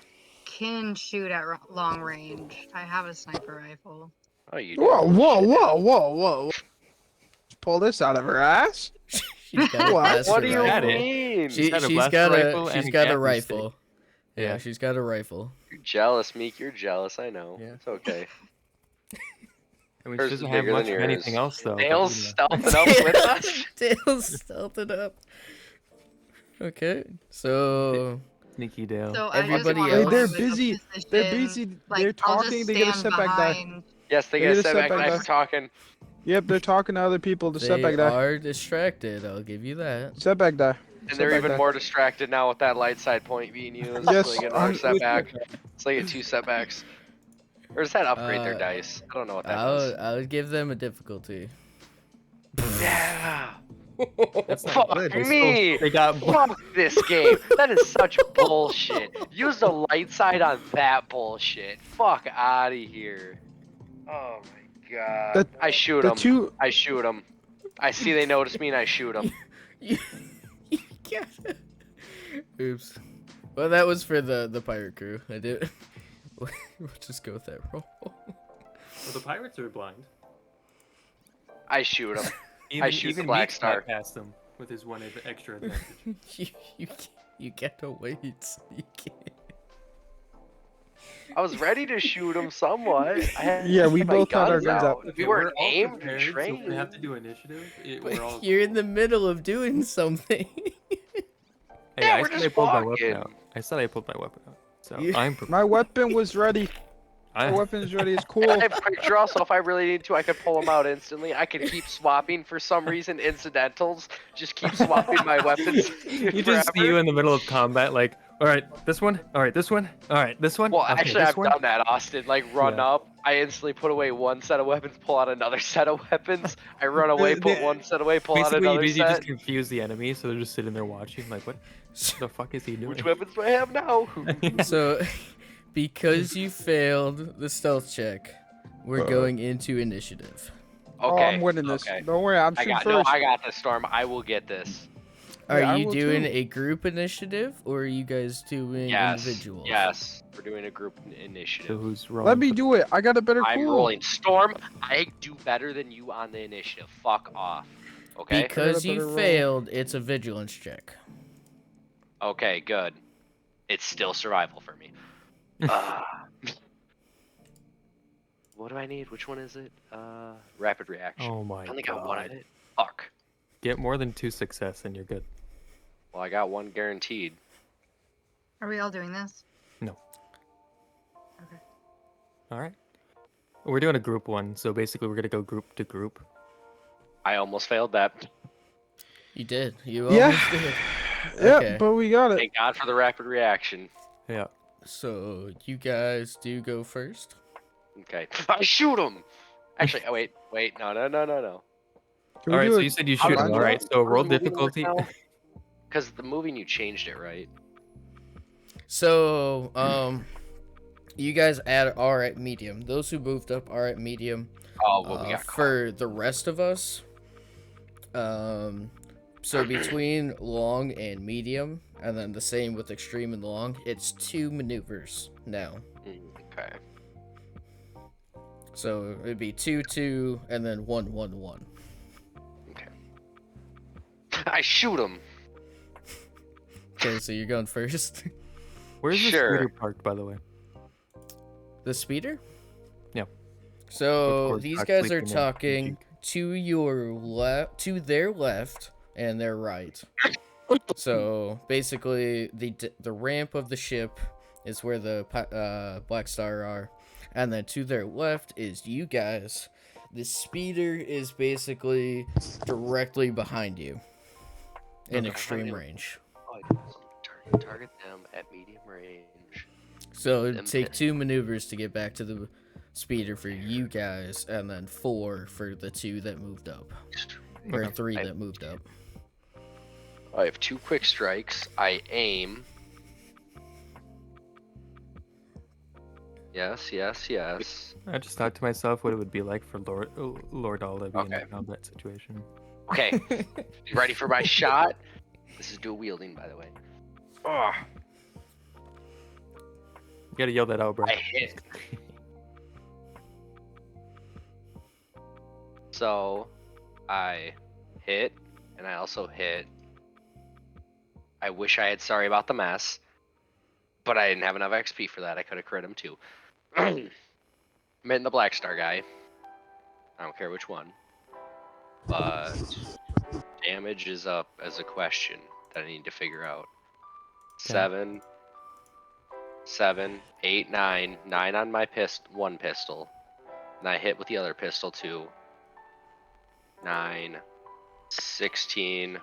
can shoot at long range. I have a sniper rifle. Oh, you do. Whoa, whoa, Shit. whoa, whoa, whoa! Pull this out of her ass. She's got a What? blaster What do you Got it. rifle. mean? She's got a She's blaster got rifle a and she's a got a camper stick. rifle. Yeah, Yeah. she's got a rifle. You're jealous, Meek. You're jealous. I know. Yeah. It's okay. I mean, Hers she is doesn't have bigger much than of anything yours. else though. but, Dale's you know. stealthing up with us. Dale's stealthing up. Okay, so Sneaky Dale. So Everybody I just else- want They're to busy. They're busy. They're talking. They get a step back die. Yes, they They get a get a step back step back die die. for talking. Yep, they're talking to other people. The they step back die. are distracted. I'll give you that. Step back die. And Step they're back even die. more distracted now with that light side point being used. Yes, So they get another I'm step with back. So they get 2 setbacks. Or does that upgrade their Uh, dice? I don't know what that does. I would give them a difficulty. Yeah. That's not Fuck good. me. They got Fuck this game. That is such bullshit. Use the light side on that bullshit. Fuck out of here. Oh my god. The- I shoot The them. two. I shoot them. I see they notice me and I shoot them. you gotta... Oops. Well, that was for the pirate crew. I did. We'll just go with that roll. Well, the pirates are blind. I shoot them. Even, shoot the even Black Meek Star. got past them with his one extra advantage. You gotta wait. You can't. I was ready to shoot him somewhat. I had Yeah, we my both had our guns guns out. up. We weren't aimed and trained. So we have to do initiative. We're all... You're in the middle of doing something. Hey, Yeah, I we're said I just pulled my walking. weapon out. I said I pulled my weapon out. So You- I'm prepared. My weapon was ready. My I, weapon's ready. It's And cool. I have quick draw, so if I really need to, I could pull them out instantly. I could keep swapping for some reason incidentals. Just keep swapping my weapons. you just see you in the middle of combat, like, all right, this one, all right, this one, all right, this one. Well, okay, actually, this I've one. done that, Austin. Like, run Yeah. up. I instantly put away one set of weapons, pull out another set of weapons. I run away, put one set away, pull out Basically, another you set. just confuse the enemy, so they're just sitting there watching, like, what the fuck is he doing? Which weapons do I have now? So, because you failed the stealth check, we're going into initiative. Oh, Okay. I'm winning this. Okay. Don't worry, I'm I shooting got first. I got this, Storm. I will get this. Are Yeah, I you will doing too. a group initiative or are you guys doing Yes. individual? Yes. We're doing a group So initiative. who's wrong? Let me do it. I got a better I'm cool. rolling. Storm, I do better than you on the initiative. Fuck off. Okay? Because I got a you better roll. failed, it's a vigilance check. Okay, good. It's still survival for me. What do I need? Which one is it? Rapid reaction. Oh my I only got one of god. it. Fuck. Get more than 2 success and you're good. Well, I got one guaranteed. Are we all doing this? All right. We're doing a group one, so basically we're gonna go group to group. I almost failed that. You did. You Yeah. almost did. Yeah, Okay. but we got it. Thank God for the rapid reaction. Yeah. So, you guys do go first. Okay. I shoot him! Actually, oh, wait. No. Can All we right, do so it? you said you How shoot do I him. do All it? right, so roll difficulty. Because the moving you changed it, right? So, you guys are at medium. Those who moved up are at medium. Oh, well, we got caught. For the rest of us, so between long and medium, and then the same with extreme and long, it's 2 maneuvers now. Okay. So it'd be 2-2, and then 1-1-1. Okay. I shoot him. Okay, so you're going first. Where's the Sure. scooter parked, by the way? The speeder? Yeah. So course, these not guys are sleeping in talking to your left, to their left, and their right. So basically, the ramp of the ship is where the Black Star are, and then to their left is you guys. The speeder is basically directly behind you, in Okay. extreme range. Target them at medium range. So it'd Them take hit. 2 maneuvers to get back to the speeder for you guys, and then 4 for the 2 that moved up, or Okay. 3 that moved up. I have 2 quick strikes. I aim. Yes. I just thought to myself what it would be like for Lord Ola being Okay. in a combat situation. Okay. You ready for my shot? This is dual wielding, by the way. Oh, gotta yell that out, bro. I hit. So, I hit, and I also hit. I wish I had sorry about the mess, but I didn't have enough XP for that. I could have crit him too. I'm hitting the Black Star guy. I don't care which one. But damage is up as a question that I need to figure out. 7, 7, 8, 9. 9 on my one pistol. And I hit with the other pistol too. 9, 16.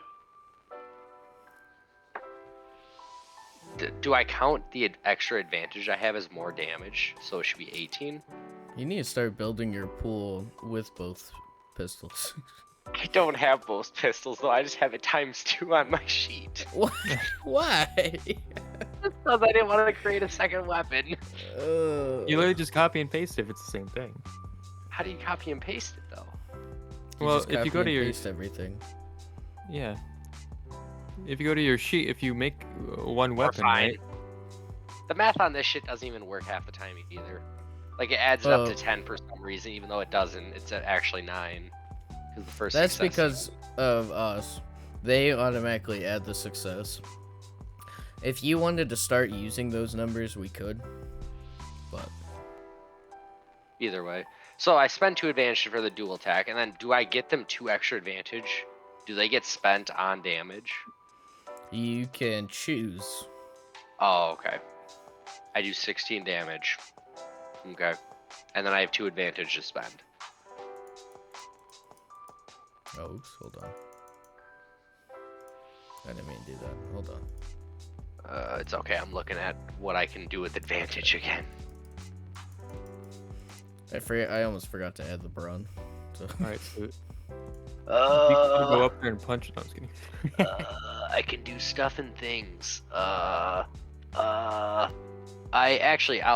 Do I count the extra advantage I have as more damage? So it should be 18? You need to start building your pool with both pistols. I don't have both pistols though. I just have it ×2 on my sheet. Why? Because I didn't want to create a second weapon. You literally just copy and paste if it's the same thing. How do you copy and paste it though? Well, if you go to your everything. Yeah. If you go to your sheet, if you make one We're weapon, fine. right? The math on this shit doesn't even work half the time either. Like it adds it up to 10 for some reason, even though it doesn't. It's actually 9. Because the first. That's success- because of us. They automatically add the success. If you wanted to start using those numbers, we could. But Either way. So I spend 2 advantage for the dual attack, and then do I get them 2 extra advantage? Do they get spent on damage? you can choose. Oh, okay. I do 16 damage. Okay. And then I have 2 advantage to spend. Oh, oops, hold on. I didn't mean to do that. Hold on. It's okay. I'm looking at what I can do with advantage again. I almost forgot to add the brawn. So. Alright, so you can go up there and punch it. No, I was kidding. I can do stuff and things. I'll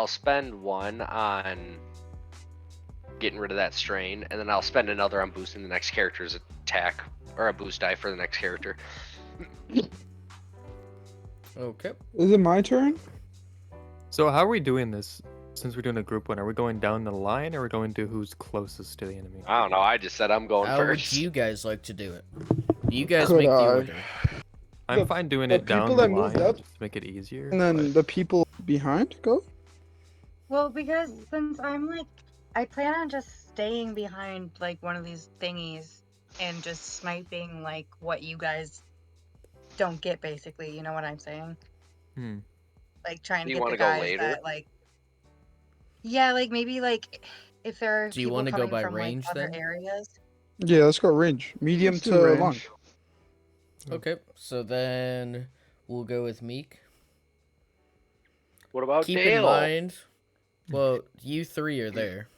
spend 1 on getting rid of that strain, and then I'll spend another on boosting the next character's attack, or a boost die for the next character. Okay. Is it my turn? So how are we doing this? Since we're doing a group one, are we going down the line, or are we going to who's closest to the enemy? I don't know. I just said I'm going How first. would you guys like to do it? You guys Could make the I? order. I'm The- fine doing the it down people the that moved line up, just to make it easier. And then but- the people behind go? Well, because since I plan on just staying behind like one of these thingies and just sniping like what you guys don't get, basically. You know what I'm saying? Like trying to You get wanna the go guys later? that like. Yeah, like maybe like if there are Do you people wanna go coming by from range, like other then? areas. Yeah, let's go range. Medium Let's to do range. long. Okay, so then we'll go with Meek. What about Keep Dale? in mind, well, you 3 are there.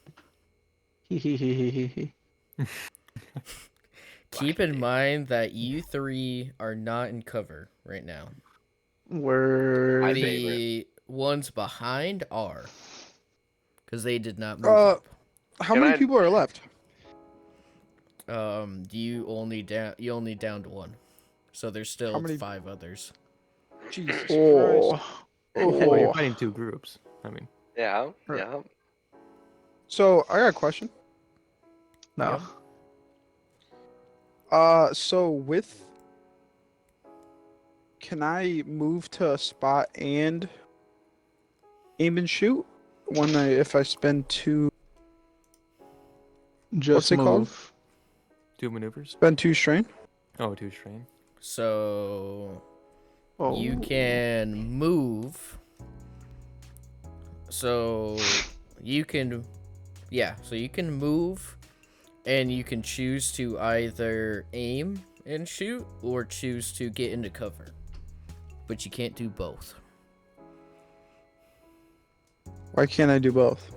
Keep in mind that you 3 are not in cover right now. Word. The ones behind are. Because they did not move Uh, up. How Can many I- people are left? You only downed 1. So there's still How many- 5 others. Jesus Christ. Oh. Well, you're Oh. fighting 2 groups. I mean, Yeah, Right. yeah. So I got a question. No. So with, can I move to a spot and aim and shoot if I spend 2? Just it called? move. 2 maneuvers. Spend 2 strain? Oh, 2 strain. So Oh. you can move. So you can move, and you can choose to either aim and shoot or choose to get into cover. But you can't do both Why can't I do both?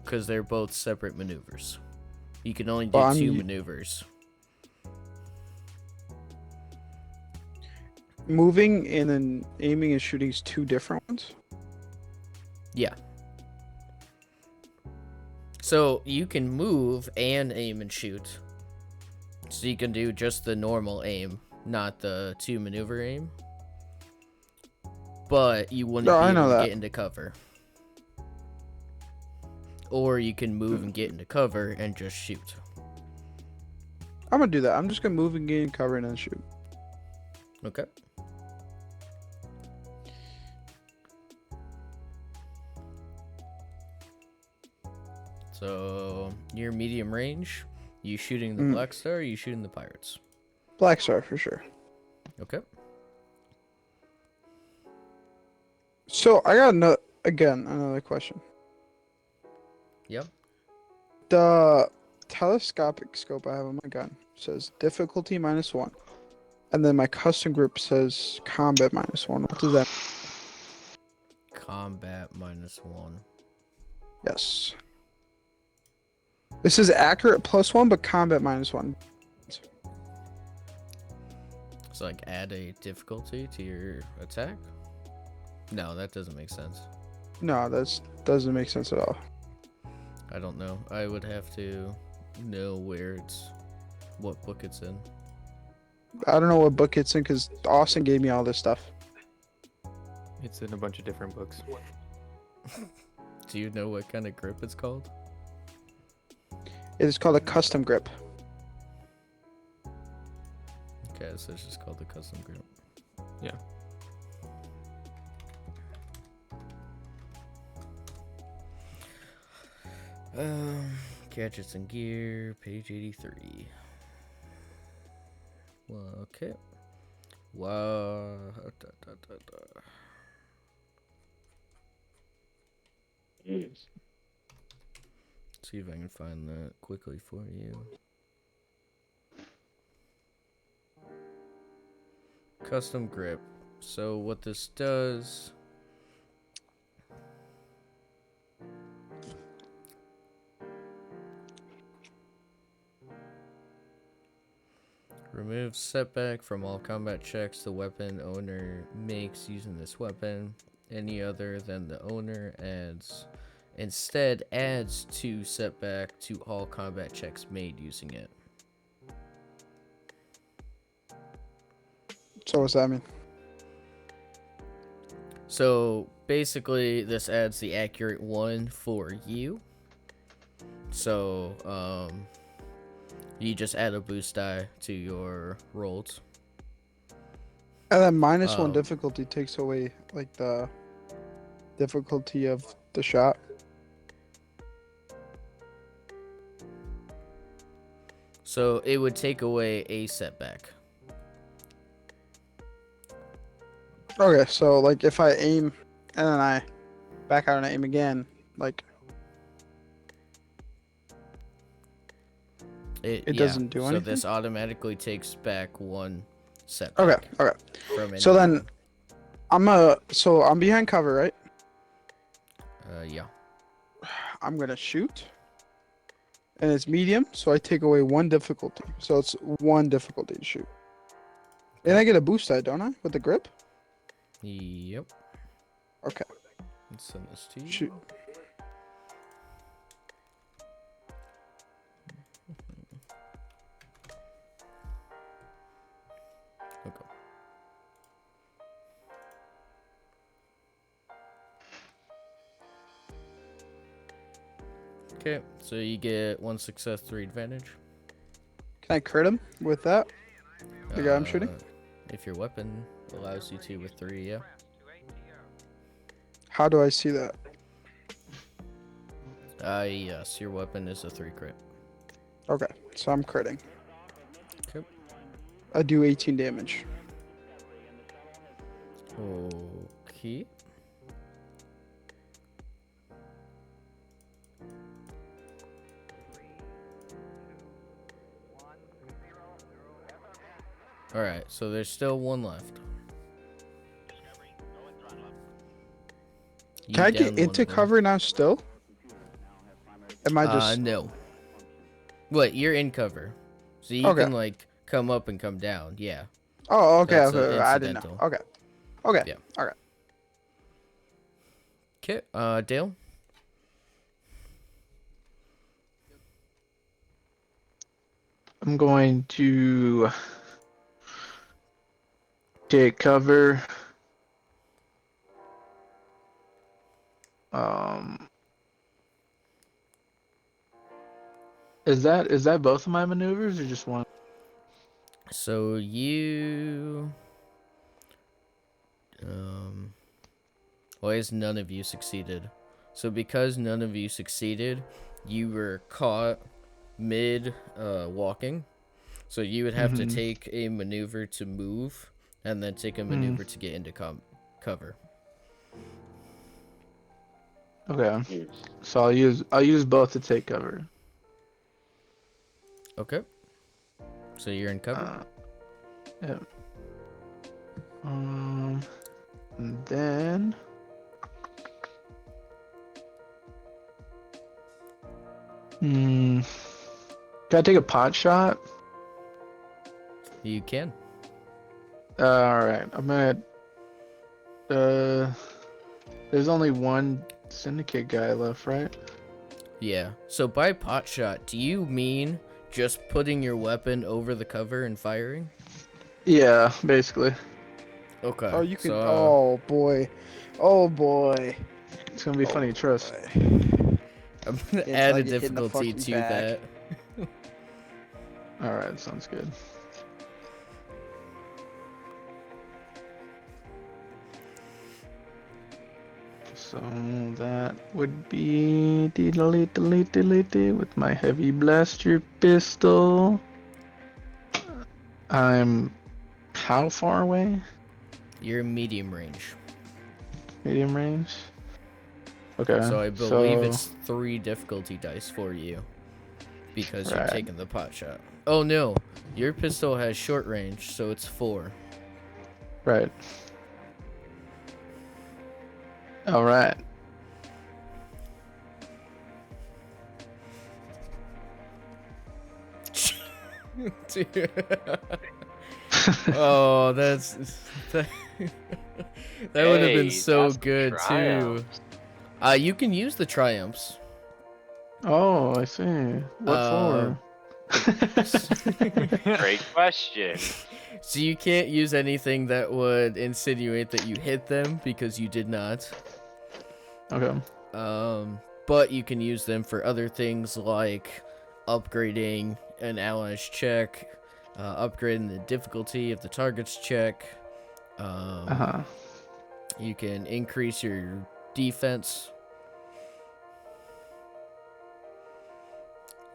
because they're both separate maneuvers. You can only do Well, I'm 2 u- maneuvers. Moving and then aiming and shooting is 2 different ones? Yeah. So you can move and aim and shoot. So you can do just the normal aim, not the 2 maneuver aim. But you wouldn't No, be I able know to that. get into cover. or you can move and get into cover and just shoot. I'm gonna do that. I'm just gonna move and gain cover and then shoot. Okay. So you're medium range. You shooting the Black Star, or you shooting the pirates? Black Star for sure. Okay. So I got another question. Yep. The telescopic scope I have on my gun says difficulty -1, and then my custom grip says combat -1. What does that? Combat -1. Yes. This is accurate +1, but combat -1. So like add a difficulty to your attack? No, that doesn't make sense. No, that doesn't make sense at all. I don't know. I would have to know what book it's in. I don't know what book it's in because Austin gave me all this stuff. It's in a bunch of different books. Do you know what kind of grip it's called? It is called a custom grip. Okay, so it's just called the custom grip. Yeah. Gadgets and gear, page 83. Well, okay. Wow. See if I can find that quickly for you. Custom grip. So what this does... Remove setback from all combat checks the weapon owner makes using this weapon. Any other than the owner instead adds 2 setback to all combat checks made using it. So what's that mean? So basically this adds the accurate 1 for you. So you just add a boost die to your rolls. And then -1 difficulty takes away like the difficulty of the shot. So it would take away a setback. Okay, so like if I aim and then I back out and aim again, like it doesn't do anything. So this automatically takes back 1 setback. Okay. From So any- then I'm behind cover, right? Yeah. I'm gonna shoot. And it's medium, so I take away 1 difficulty. So it's 1 difficulty to shoot. And I get a boost die, don't I? With the grip? Yep. Okay. Let's send this to you. Shoot. Okay. Okay, so you get 1 success, 3 advantage. Can I crit him with that? The guy I'm shooting? If your weapon allows you to with 3, yeah. How do I see that? Yes, your weapon is a 3 crit. Okay, so I'm critting. Okay. I do 18 damage. Okay. Alright, so there's still 1 left. You Can I down get one into of them. cover now still? Am I just... No. What, you're in cover. So you Okay. can, like, come up and come down, yeah. Oh, okay, That's, okay. I didn't know. incidental. Okay. Okay. Yeah. Okay. Okay, Dale? I'm going to take cover. Is that both of my maneuvers or just one? So you, well, I guess none of you succeeded. So because none of you succeeded, you were caught mid walking. So you would have to Mhm. take a maneuver to move, and then take a Mm. maneuver to get into cover. Okay. So I'll use both to take cover. Okay. So you're in cover. Yeah. And then. Hmm. Can I take a pot shot? You can. All right. I'm gonna. There's only one syndicate guy left, right? Yeah. So by pot shot, do you mean just putting your weapon over the cover and firing? Yeah, basically. Okay. Oh, you could. So, Oh boy. Oh boy. It's gonna be funny. Trust. I'm gonna Get add a target hitting the difficulty fucking to back. that. All right. Sounds good. So that would be delete with my heavy blaster pistol. I'm how far away? You're medium range. Medium range. Okay. So I believe So it's 3 difficulty dice for you because you've right. taken the pot shot. Oh no, your pistol has short range, so it's 4. Right. All right. Dude. Oh, that, that would have been Hey, so that's some good too. triumphs. You can use the triumphs. Oh, I see. What for? Great question. So you can't use anything that would insinuate that you hit them because you did not. Okay. But you can use them for other things like upgrading an ally's check, upgrading the difficulty of the target's check. Uh-huh. You can increase your defense.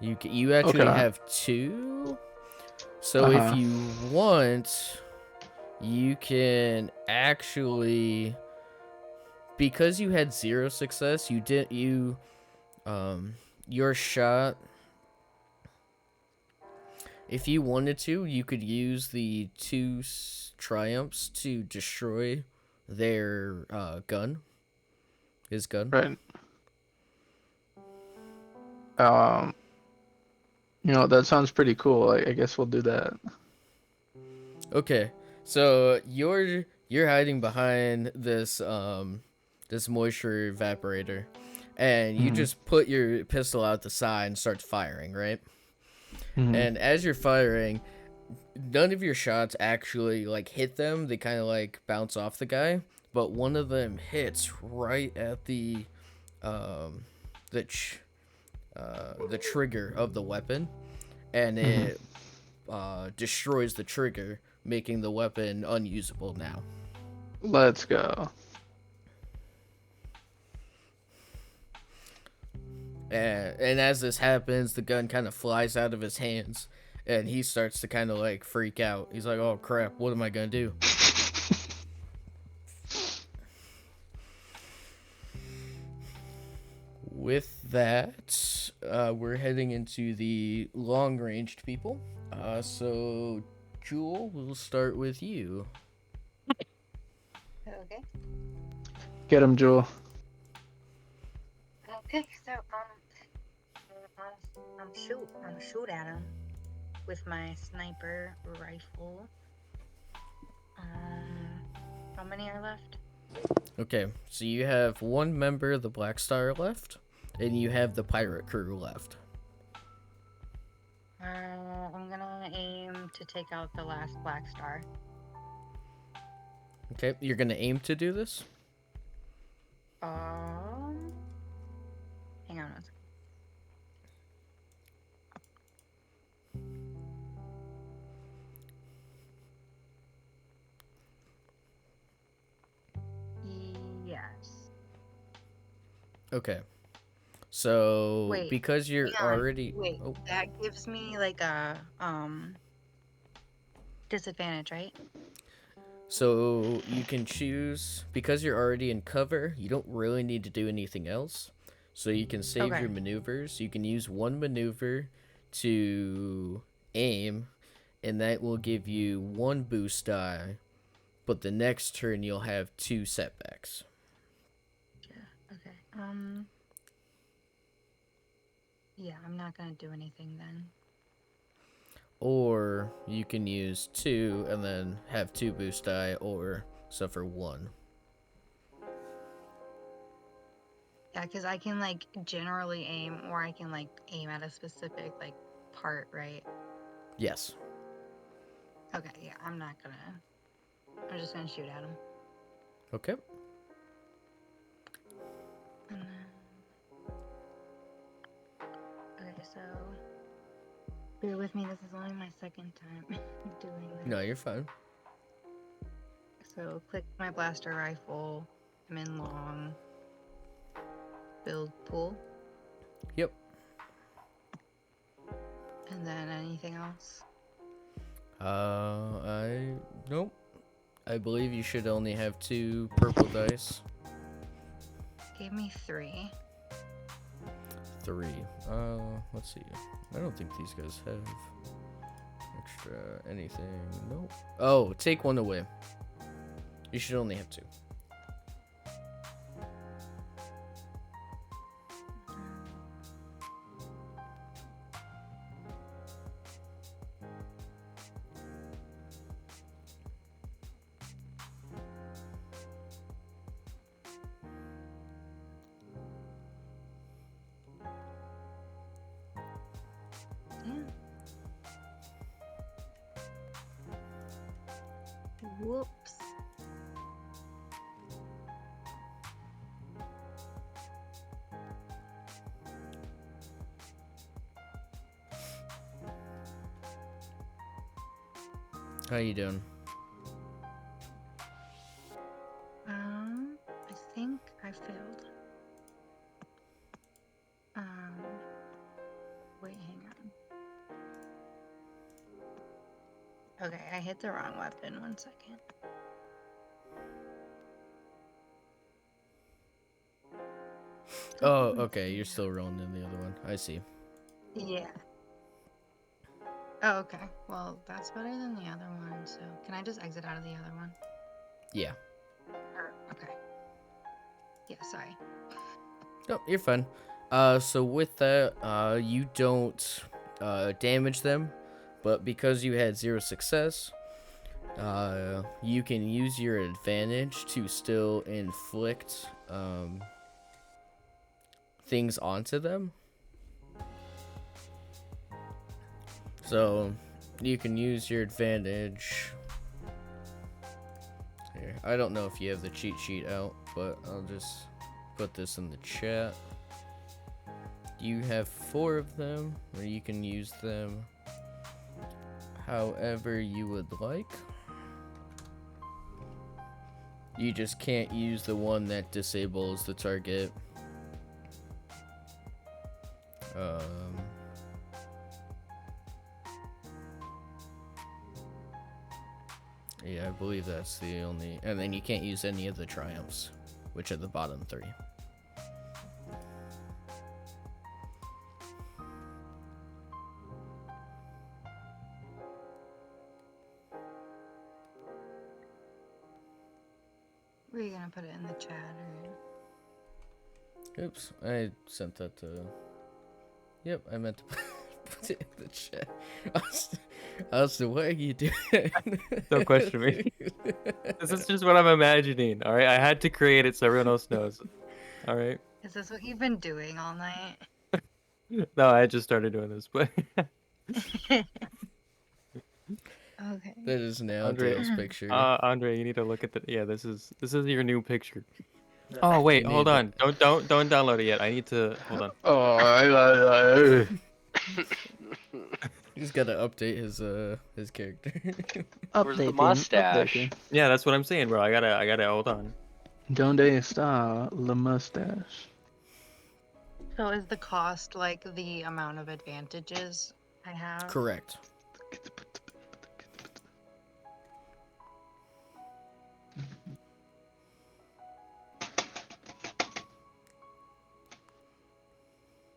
You actually Okay. have 2. So if Uh-huh. you want, you can actually, because you had 0 success, your shot, if you wanted to, you could use the 2 triumphs to destroy their gun. His gun. Right. That sounds pretty cool. I guess we'll do that. Okay, so you're hiding behind this this moisture evaporator, and you Mhm. just put your pistol out the side and start firing, right? Mhm. And as you're firing, none of your shots actually like hit them. They kind of like bounce off the guy, but one of them hits right at the um the the trigger of the weapon, and it destroys the trigger, making the weapon unusable now. Let's go. And as this happens, the gun kind of flies out of his hands, and he starts to kind of like freak out. He's like, "Oh crap, what am I gonna do?" With that, we're heading into the long-ranged people. So, Jewel, we'll start with you. Okay. Get him, Jewel. Okay, so I'm shoot at him with my sniper rifle. How many are left? Okay, so you have 1 member of the Black Star left, and you have the pirate crew left. I'm gonna aim to take out the last Black Star. Okay, you're gonna aim to do this? Hang on one second. Okay. So Wait, because you're hang on. already Wait, oh, that gives me like a disadvantage, right? so you can choose because you're already in cover, you don't really need to do anything else. So you can save Okay. your maneuvers. You can use one maneuver to aim, and that will give you one boost die, but the next turn you'll have two setbacks. Yeah. Okay. Yeah, I'm not gonna do anything then. Or you can use two and then have two boost die, or suffer one. Yeah, because I can like generally aim, or I can like aim at a specific like part, right? Yes. Okay. Yeah, I'm not gonna. I'm just gonna shoot at him. Okay. And then... Okay, so bear with me. This is only my second time doing this. No, you're fine. So click my blaster rifle. I'm in long. Build pool. Yep. And then anything else? Nope. I believe you should only have two purple dice. Gave me 3. Three. Let's see. I don't think these guys have extra anything. Nope. Oh, take one away. You should only have two. Yeah. Whoops. How you doing? I think I failed. Wait, hang on. Okay, I hit the wrong weapon. 1 second. Oh, okay. You're still rolling in the other one. I see. Yeah. Oh, okay. Well, that's better than the other one. So, can I just exit out of the other one? Yeah. Okay. Yeah, sorry. No, you're fine. So with that, you don't damage them, but because you had 0 success, you can use your advantage to still inflict things onto them. So you can use your advantage. Here, I don't know if you have the cheat sheet out, but I'll just put this in the chat. You have 4 of them, or you can use them however you would like. You just can't use the one that disables the target. Yeah, I believe that's the only, and then you can't use any of the triumphs, which are the bottom 3. Were you gonna put it in the chat or? Oops, I sent that to. Yep, I meant to put it in the chat. Austin, what are you doing? Don't question me. This is just what I'm imagining. All right, I had to create it so everyone else knows. All right. Is this what you've been doing all night? No, I just started doing this, but Okay. That is now Andre- Dale's picture. Andre, you need to look at the. Yeah, this is your new picture. Oh wait, You hold need on. Don't download it yet. I need to hold on. Oh, He's got to update his character. Where's the updating, mustache? updating. Yeah, that's what I'm saying, bro. I gotta hold on. Donde está la mustache? So is the cost like the amount of advantages I have? Correct.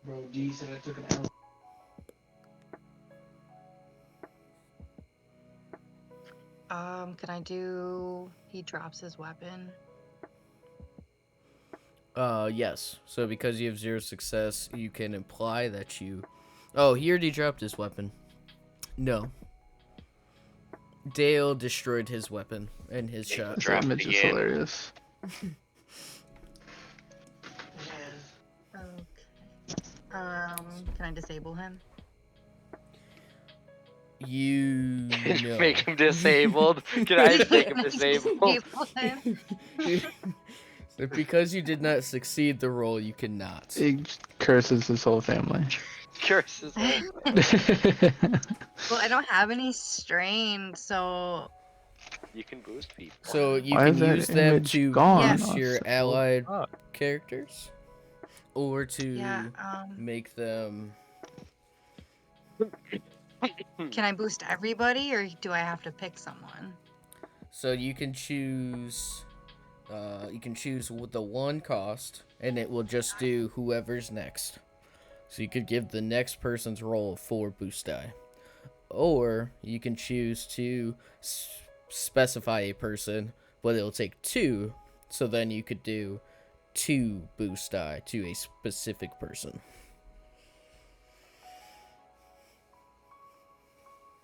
Bro, G said I took an L. Can I do? He drops his weapon. Yes. So because you have 0 success, you can imply that you... Oh, he already dropped his weapon. No. Dale destroyed his weapon and his shot. This Drop it image is again. hilarious. Okay. Can I disable him? You no. Make him disabled. Can I just make him disabled? Disable him? So because you did not succeed the roll, you cannot. He curses his whole family. Curses him. Well, I don't have any strain, so You can boost people. So you Why can is that use them image to gone? use your allied Oh, characters, or to yeah. make them. Can I boost everybody, or do I have to pick someone? So you can choose. You can choose the one cost, and it will just do whoever's next. So you could give the next person's roll 4 boost die, or you can choose to specify a person, but it'll take 2. So then you could do 2 boost die to a specific person.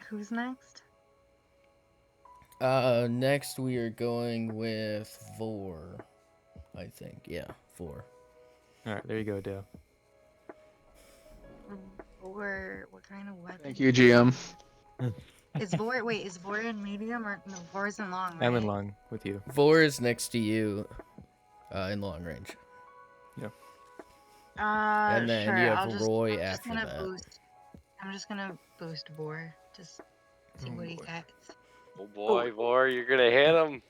Who's next? Next we are going with Vor. I think, yeah, Vor. all right, there you go, Dale. What kind of weapon? Thank you, GM. Is Vor? Wait, is Vor in medium or no? Vor's in long, right? I'm in long with you. Vor is next to you, in long range. And then sure, you have I'll just, Roy I'm just after gonna that. Boost. I'm just gonna boost Vor. Just see Oh, what he boy. gets. Oh boy, Vor, you're gonna hit him.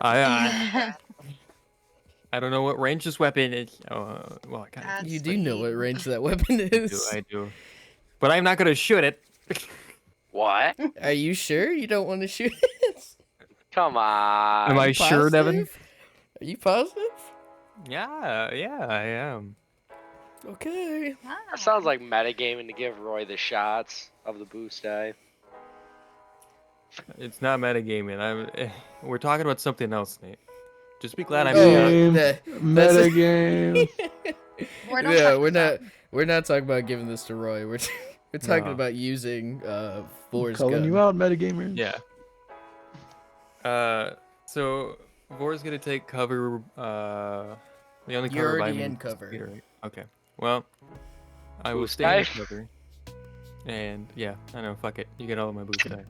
I don't know what range this weapon is. Well, I kind of That's You do know what sweet. range that weapon do. is. I do. But I'm not gonna shoot it. What? Are you sure you don't want to shoot it? Come on. Am I You sure, Devin? positive? Are you positive? Yeah, I am. Okay. That sounds like metagaming to give Roy the shots of the boost die. It's not metagaming. We're talking about something else, Nate. Just be glad I'm Oh, Game. that's Metagame. Vor, don't yeah, fuck we're this up. not. We're not talking about giving this to Roy. We're talking No. about using Vor's Calling gun. you out, metagamers. Yeah. So Vor's gonna take cover. The only You're cover by already me in is cover. Peter, right? Okay. Well, I will Boost stay in die? cover. And yeah, I know. Fuck it. You get all of my boost die.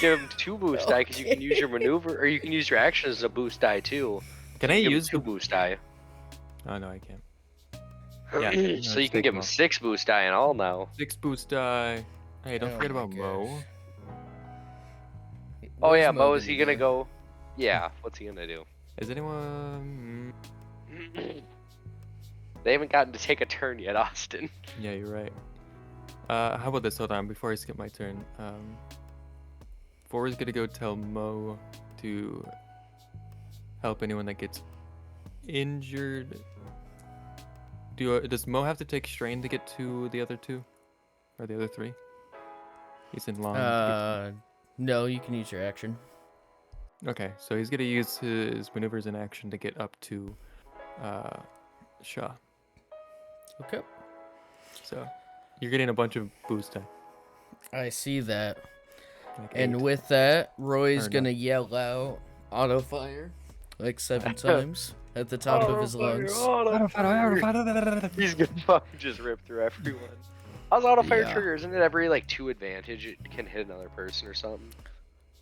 Give him 2 boost die because you can use your maneuver, or you can use your action as a boost die too. Can I Give him use 2 the? boost die. Oh no, I can't. Yeah, no, So you just can take give them him all. 6 boost die and all now. 6 boost die. Hey, don't Oh forget my about Mo. gosh. Oh Where's yeah, Mo Mo, is he gonna do? go? Yeah, what's he gonna do? Is anyone? They haven't gotten to take a turn yet, Austin. Yeah, you're right. How about this? Hold on, before I skip my turn. Forward's gonna go tell Mo to help anyone that gets injured. Does Mo have to take strain to get to the other 2? Or the other 3? He's in long. No, you can use your action. Okay, so he's gonna use his maneuvers in action to get up to Shaw. Okay. So you're getting a bunch of boost die. I see that. Like And 8. with that, Roy's Or no. gonna yell out auto fire like 7 times at the top of his lungs. He's gonna fucking just rip through everyone. How's auto fire Yeah. trigger? Isn't it every like 2 advantage it can hit another person or something?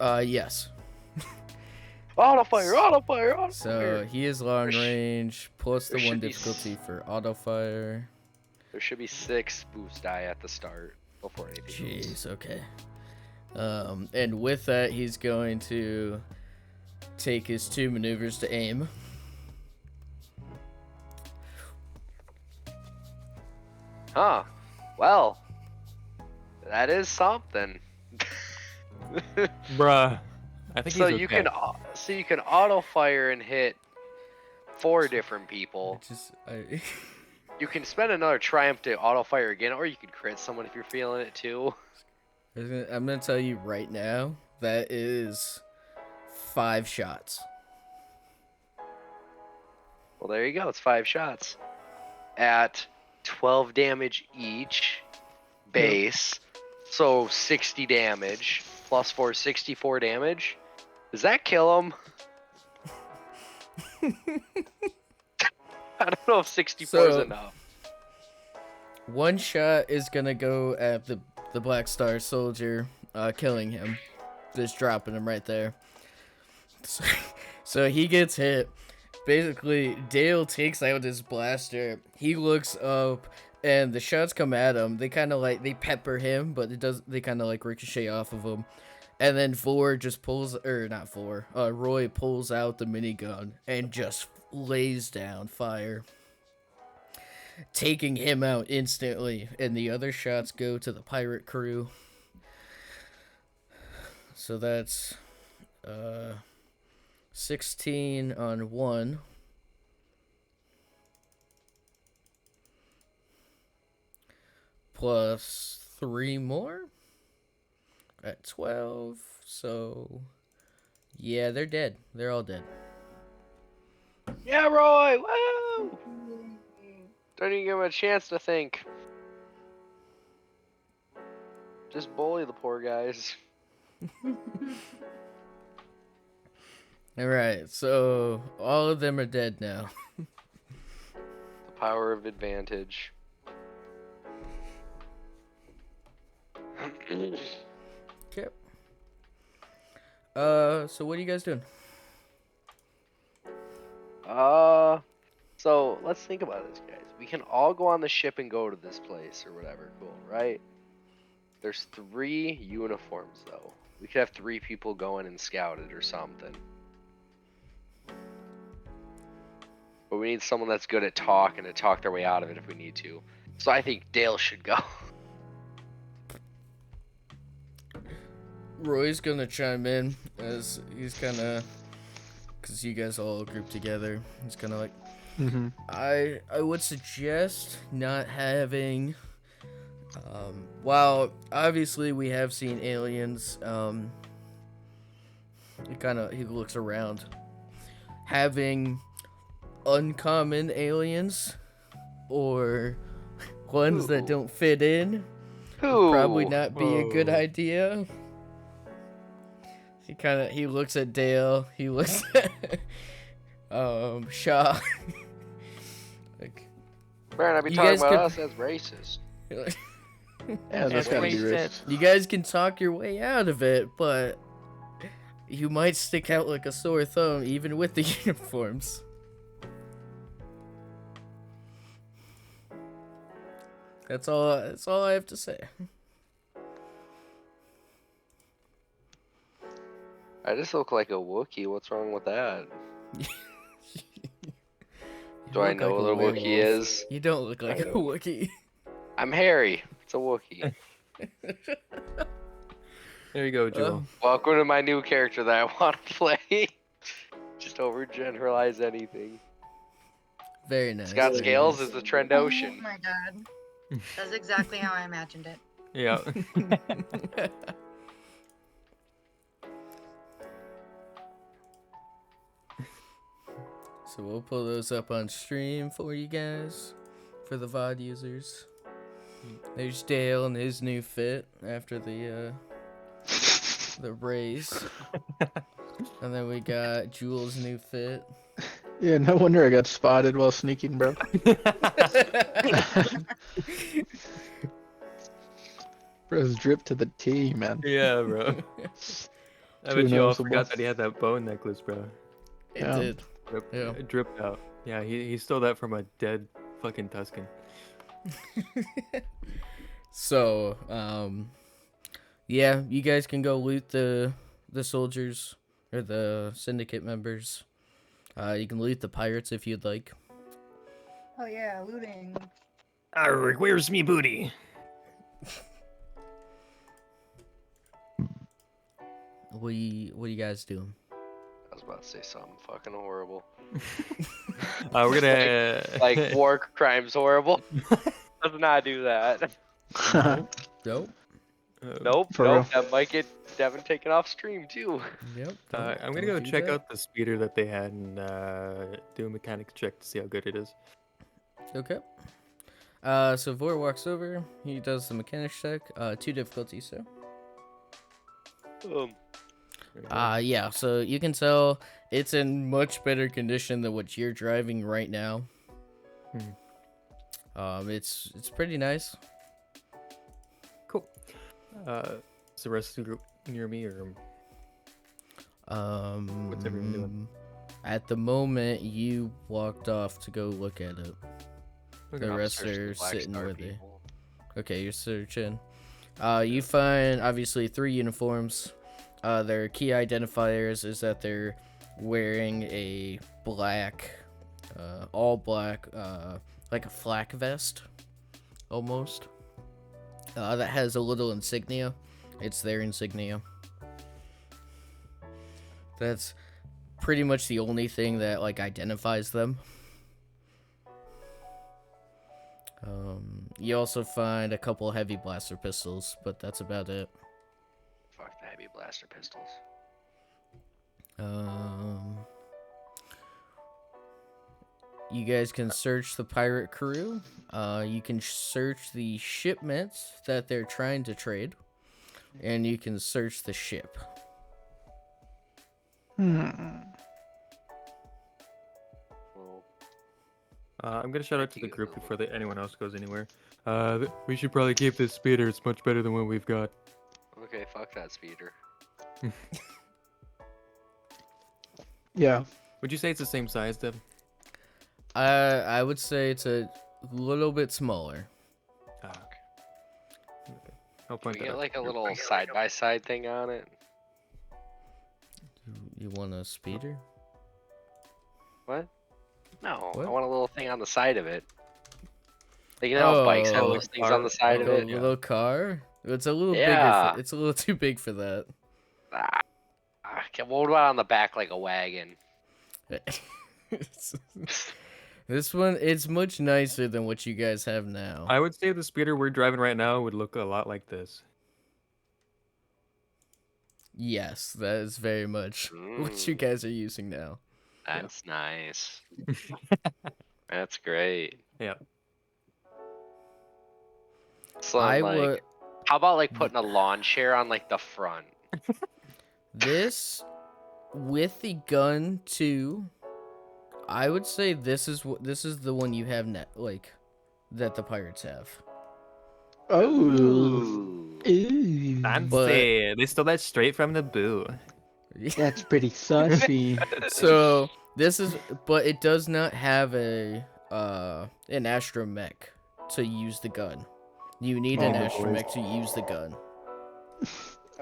Yes. Auto fire, auto fire, auto So fire. he is long There sh- range plus the there 1 should be difficulty for auto fire. There should be 6 boost die at the start before anything. Jeez, okay. And with that, he's going to take his 2 maneuvers to aim. Huh. Well, that is something. Bruh. I think So he's you okay. can auto fire and hit 4 different people. You can spend another triumph to auto fire again, or you could crit someone if you're feeling it too. I'm gonna tell you right now, that is 5 shots. Well, there you go. It's 5 shots at 12 damage each base. So 60 damage plus 4, 64 damage. Does that kill him? I don't know if 64 is So- enough. 1 shot is gonna go at the Black Star soldier, killing him, just dropping him right there. So he gets hit. Basically, Dale takes out his blaster. He looks up, and the shots come at him. They kind of like they pepper him, but they kind of like ricochet off of him. And then Roy pulls out the minigun and just lays down fire, taking him out instantly. And the other shots go to the pirate crew. So that's 16 on 1. Plus 3 more at 12. So yeah, they're dead. They're all dead. Yeah, Roy! Woo! Don't even give him a chance to think. Just bully the poor guys. All right, so all of them are dead now. The power of advantage. Okay. So what are you guys doing? So let's think about this, guys. We can all go on the ship and go to this place or whatever. Cool, right? There's 3 uniforms though. We could have 3 people going and scout it or something. But we need someone that's good at talking to talk their way out of it if we need to. So I think Dale should go. Roy's gonna chime in as he's kind of, because you guys all group together. He's kind of like, I would suggest not having. While obviously we have seen aliens, he looks around, having uncommon aliens or ones that don't fit in would probably not be a good idea. He looks at Dale, he looks at Shaw. Like, Better not be You talking guys about could- us as racist. Yeah, that's gotta be wasted. racist. you guys can talk your way out of it, but you might stick out like a sore thumb even with the uniforms. That's all I have to say. I just look like a Wookiee. What's wrong with that? Do I know what a Wookiee is? You don't look like a Wookiee. I'm Harry. It's a Wookiee. There you go, Jewel. Welcome to my new character that I want to play. Just overgeneralize anything. Very nice. Scott very Scales nice. is the Trendoshan. Oh my god. That's exactly how I imagined it. Yeah. So we'll pull those up on stream for you guys, for the VOD users. There's Dale and his new fit after the raise. And then we got Jules' new fit. Yeah, no wonder I got spotted while sneaking, bro. Bro's drip to the T, man. Yeah, bro. I Too bet you all noticeable. forgot that he had that bone necklace, bro. It Yeah. did. Yeah. It dripped out. Yeah, he stole that from a dead fucking Tuscan. So, yeah, you guys can go loot the soldiers or the syndicate members. You can loot the pirates if you'd like. Oh yeah, looting. Arr, where's me booty? What you guys doing? I was about to say something fucking horrible. We're gonna Like war crimes horrible. Let's not do that. Nope. Nope, For nope. real. That might get Devin taken off stream too. Yep. I'm gonna don't go do check that. out the speeder that they had and do a mechanics check to see how good it is. Okay. So Vor walks over. He does the mechanics check. 2 difficulties, so. Yeah. So you can tell it's in much better condition than what you're driving right now. It's pretty nice. Cool. Is the rest of the group near me or? What's everyone doing? At the moment, you walked off to go look at it. Okay. The I'm rest searching are Black sitting Star where they. people. Okay, you're searching. You find obviously 3 uniforms. Their key identifiers is that they're wearing a black, all black, like a flak vest, almost. That has a little insignia. It's their insignia. That's pretty much the only thing that like identifies them. You also find a couple heavy blaster pistols, but that's about it. Fuck the heavy blaster pistols. You guys can search the pirate crew. You can search the shipments that they're trying to trade, and you can search the ship. Well, I'm gonna shout out to the group before anyone else goes anywhere. We should probably keep this speeder. It's much better than what we've got. okay, fuck that speeder. Yeah. Would you say it's the same size, Deb? I would say it's a little bit smaller. Okay. I'll Can point we that get out. like a little side by side thing on it? You want a speeder? What? No, What? I want a little thing on the side of it. Like, you know how bikes have Oh, those things on the side Like of a it? little car? It's a little Yeah. bigger. It's a little too big for that. Okay, what about on the back like a wagon? This one, it's much nicer than what you guys have now. I would say the speeder we're driving right now would look a lot like this. Yes, that is very much what you guys are using now. That's nice. That's great. Yeah. So I like, would. how about like putting a lawn chair on like the front? This, with the gun too, I would say this is the one you have like that the pirates have. Oh. Ooh. Ooh. Fancy. They stole that straight from the boo. That's pretty saucy. So this is, but it does not have an astromech to use the gun. You need an Oh. astromech to use the gun.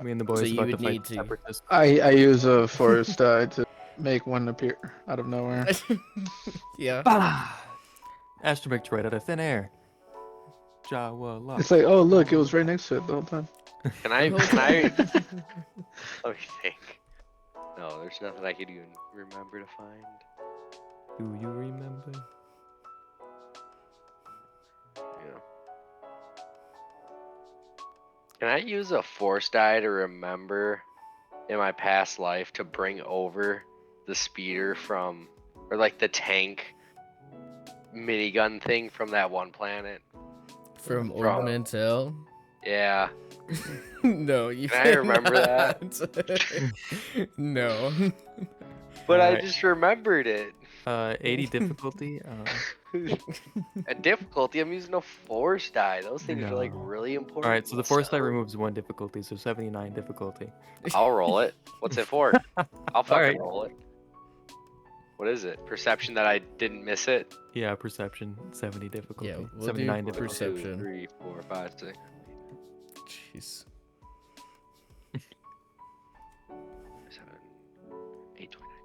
Me and the boys So you about to would fight need the to- separatists. I use a forest die to make one appear out of nowhere. Yeah. Astromech right out of thin air. Jawa lock. It's like, oh look, it was right next to it the whole time. Can I? The whole Can I? time. Let me think. No, there's nothing I could even remember to find. Do you remember? Yeah. Can I use a force die to remember in my past life to bring over the speeder from, or like the tank minigun thing from that one planet? From Ornamental. Yeah. No, you Can I remember that? cannot. No. But I Alright. just remembered it. 80 difficulty. A difficulty, I'm using a force die. Those things are like No. really important. All right, so the force die So, removes 1 difficulty, so 79 difficulty. I'll roll it. What's it for? I'll fucking Alright. roll it. What is it? Perception that I didn't miss it? Yeah, perception, 70 difficulty. Yeah, we'll do 79 1, difficulty. 2, Perception. 3, 4, 5, 6. Jeez. 7, 8, 29,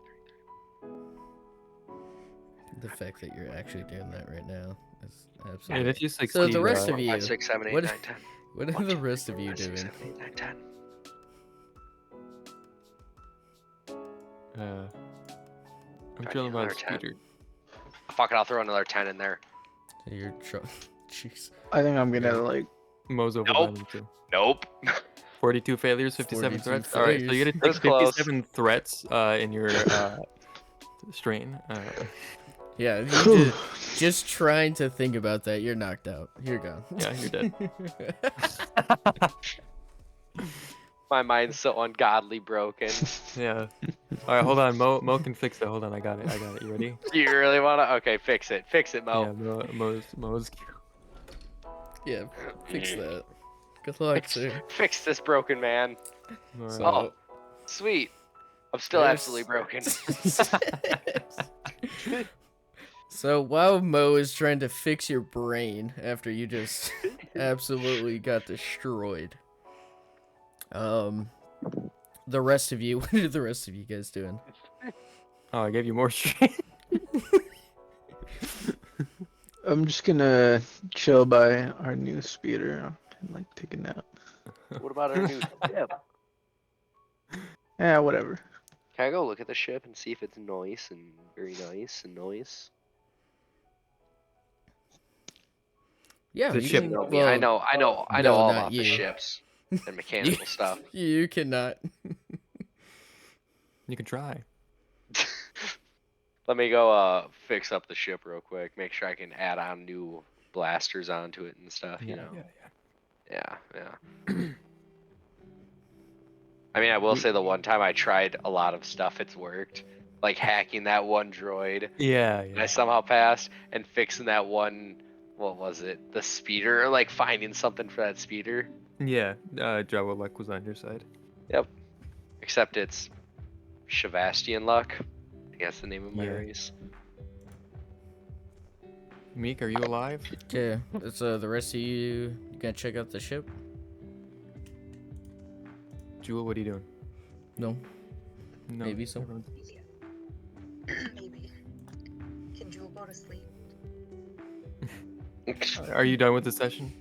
30. The fact that you're actually doing that right now is Absolutely. And if you So succeed, the rest of 4, you, 5, 6, 7, 8, what, 9, 10. what are 1, the 2, rest of you 5, 6, doing? 7, 8, 9, 10. I'm I chilling need by the another 10. speeder. Fuck it, I'll throw another 10 in there. So you're jeez. I think I'm gonna Okay. like. Mo's over by Nope. me too. Nope. 42 failures, 57 42 threats. All right, so you failures. gotta That was take close. 57 threats in your strain. Yeah, you just trying to think about that, you're knocked out. You're gone. Yeah, you're dead. My mind's so ungodly broken. Yeah. All right, hold on. Mo can fix it. Hold on, I got it. You ready? You really wanna? Okay, fix it. Fix it, Yeah, Mo. Mo's. Yeah, fix that. Good luck, sir. Fix this broken man. All right. So, Oh, sweet. I'm still there's- absolutely broken. So while Mo is trying to fix your brain after you just absolutely got destroyed, the rest of you, what are the rest of you guys doing? Oh, I gave you more strain. I'm just gonna chill by our new speeder and like take a nap. What about our new ship? Yeah, whatever. Can I go look at the ship and see if it's nice and very nice and nice? Yeah, The you ship. can, You know me, I well, know no, all not about the you. ships and mechanical stuff. You cannot. You can try. Let me go fix up the ship real quick. Make sure I can add on new blasters onto it and stuff. You know. Yeah. I mean, I will say the one time I tried a lot of stuff, it's worked. Like hacking that one droid, Yeah, and I somehow passed, and fixing that one. What was it? The speeder, or like finding something for that speeder. Yeah, Jawa luck was on your side. Yep. Except it's Shavastian luck. I think that's the name of my Yeah. race. Meek, are you alive? Okay, so the rest of you gonna check out the ship? Jewel, what are you doing? No. No. Maybe so. everyone's- Maybe. Can Jewel go to sleep? Are you done with the session?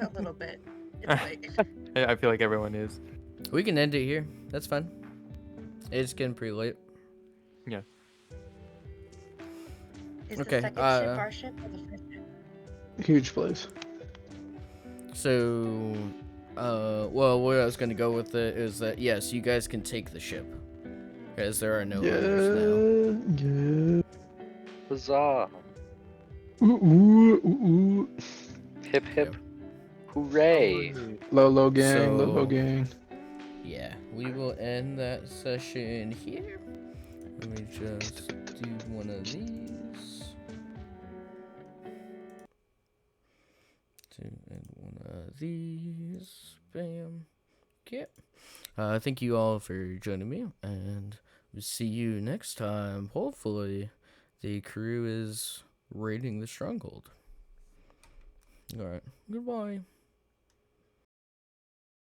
A little bit. It's like I feel like everyone is. We can end it here. That's fine. It's getting pretty late. is Okay, the second ship our ship or the first ship? Huge place. So, well, where I was gonna go with it is that yes, you guys can take the ship, because there are no others now. Yeah. Huzzah! Ooh, ooh, ooh, ooh. Hip hip! Hooray! Low gang, So- low gang. Yeah, we will end that session here. Let me just do one of these. And one of these. Bam. Okay. Thank you all for joining me, and we'll see you next time. Hopefully, the crew is raiding the stronghold. Alright, goodbye.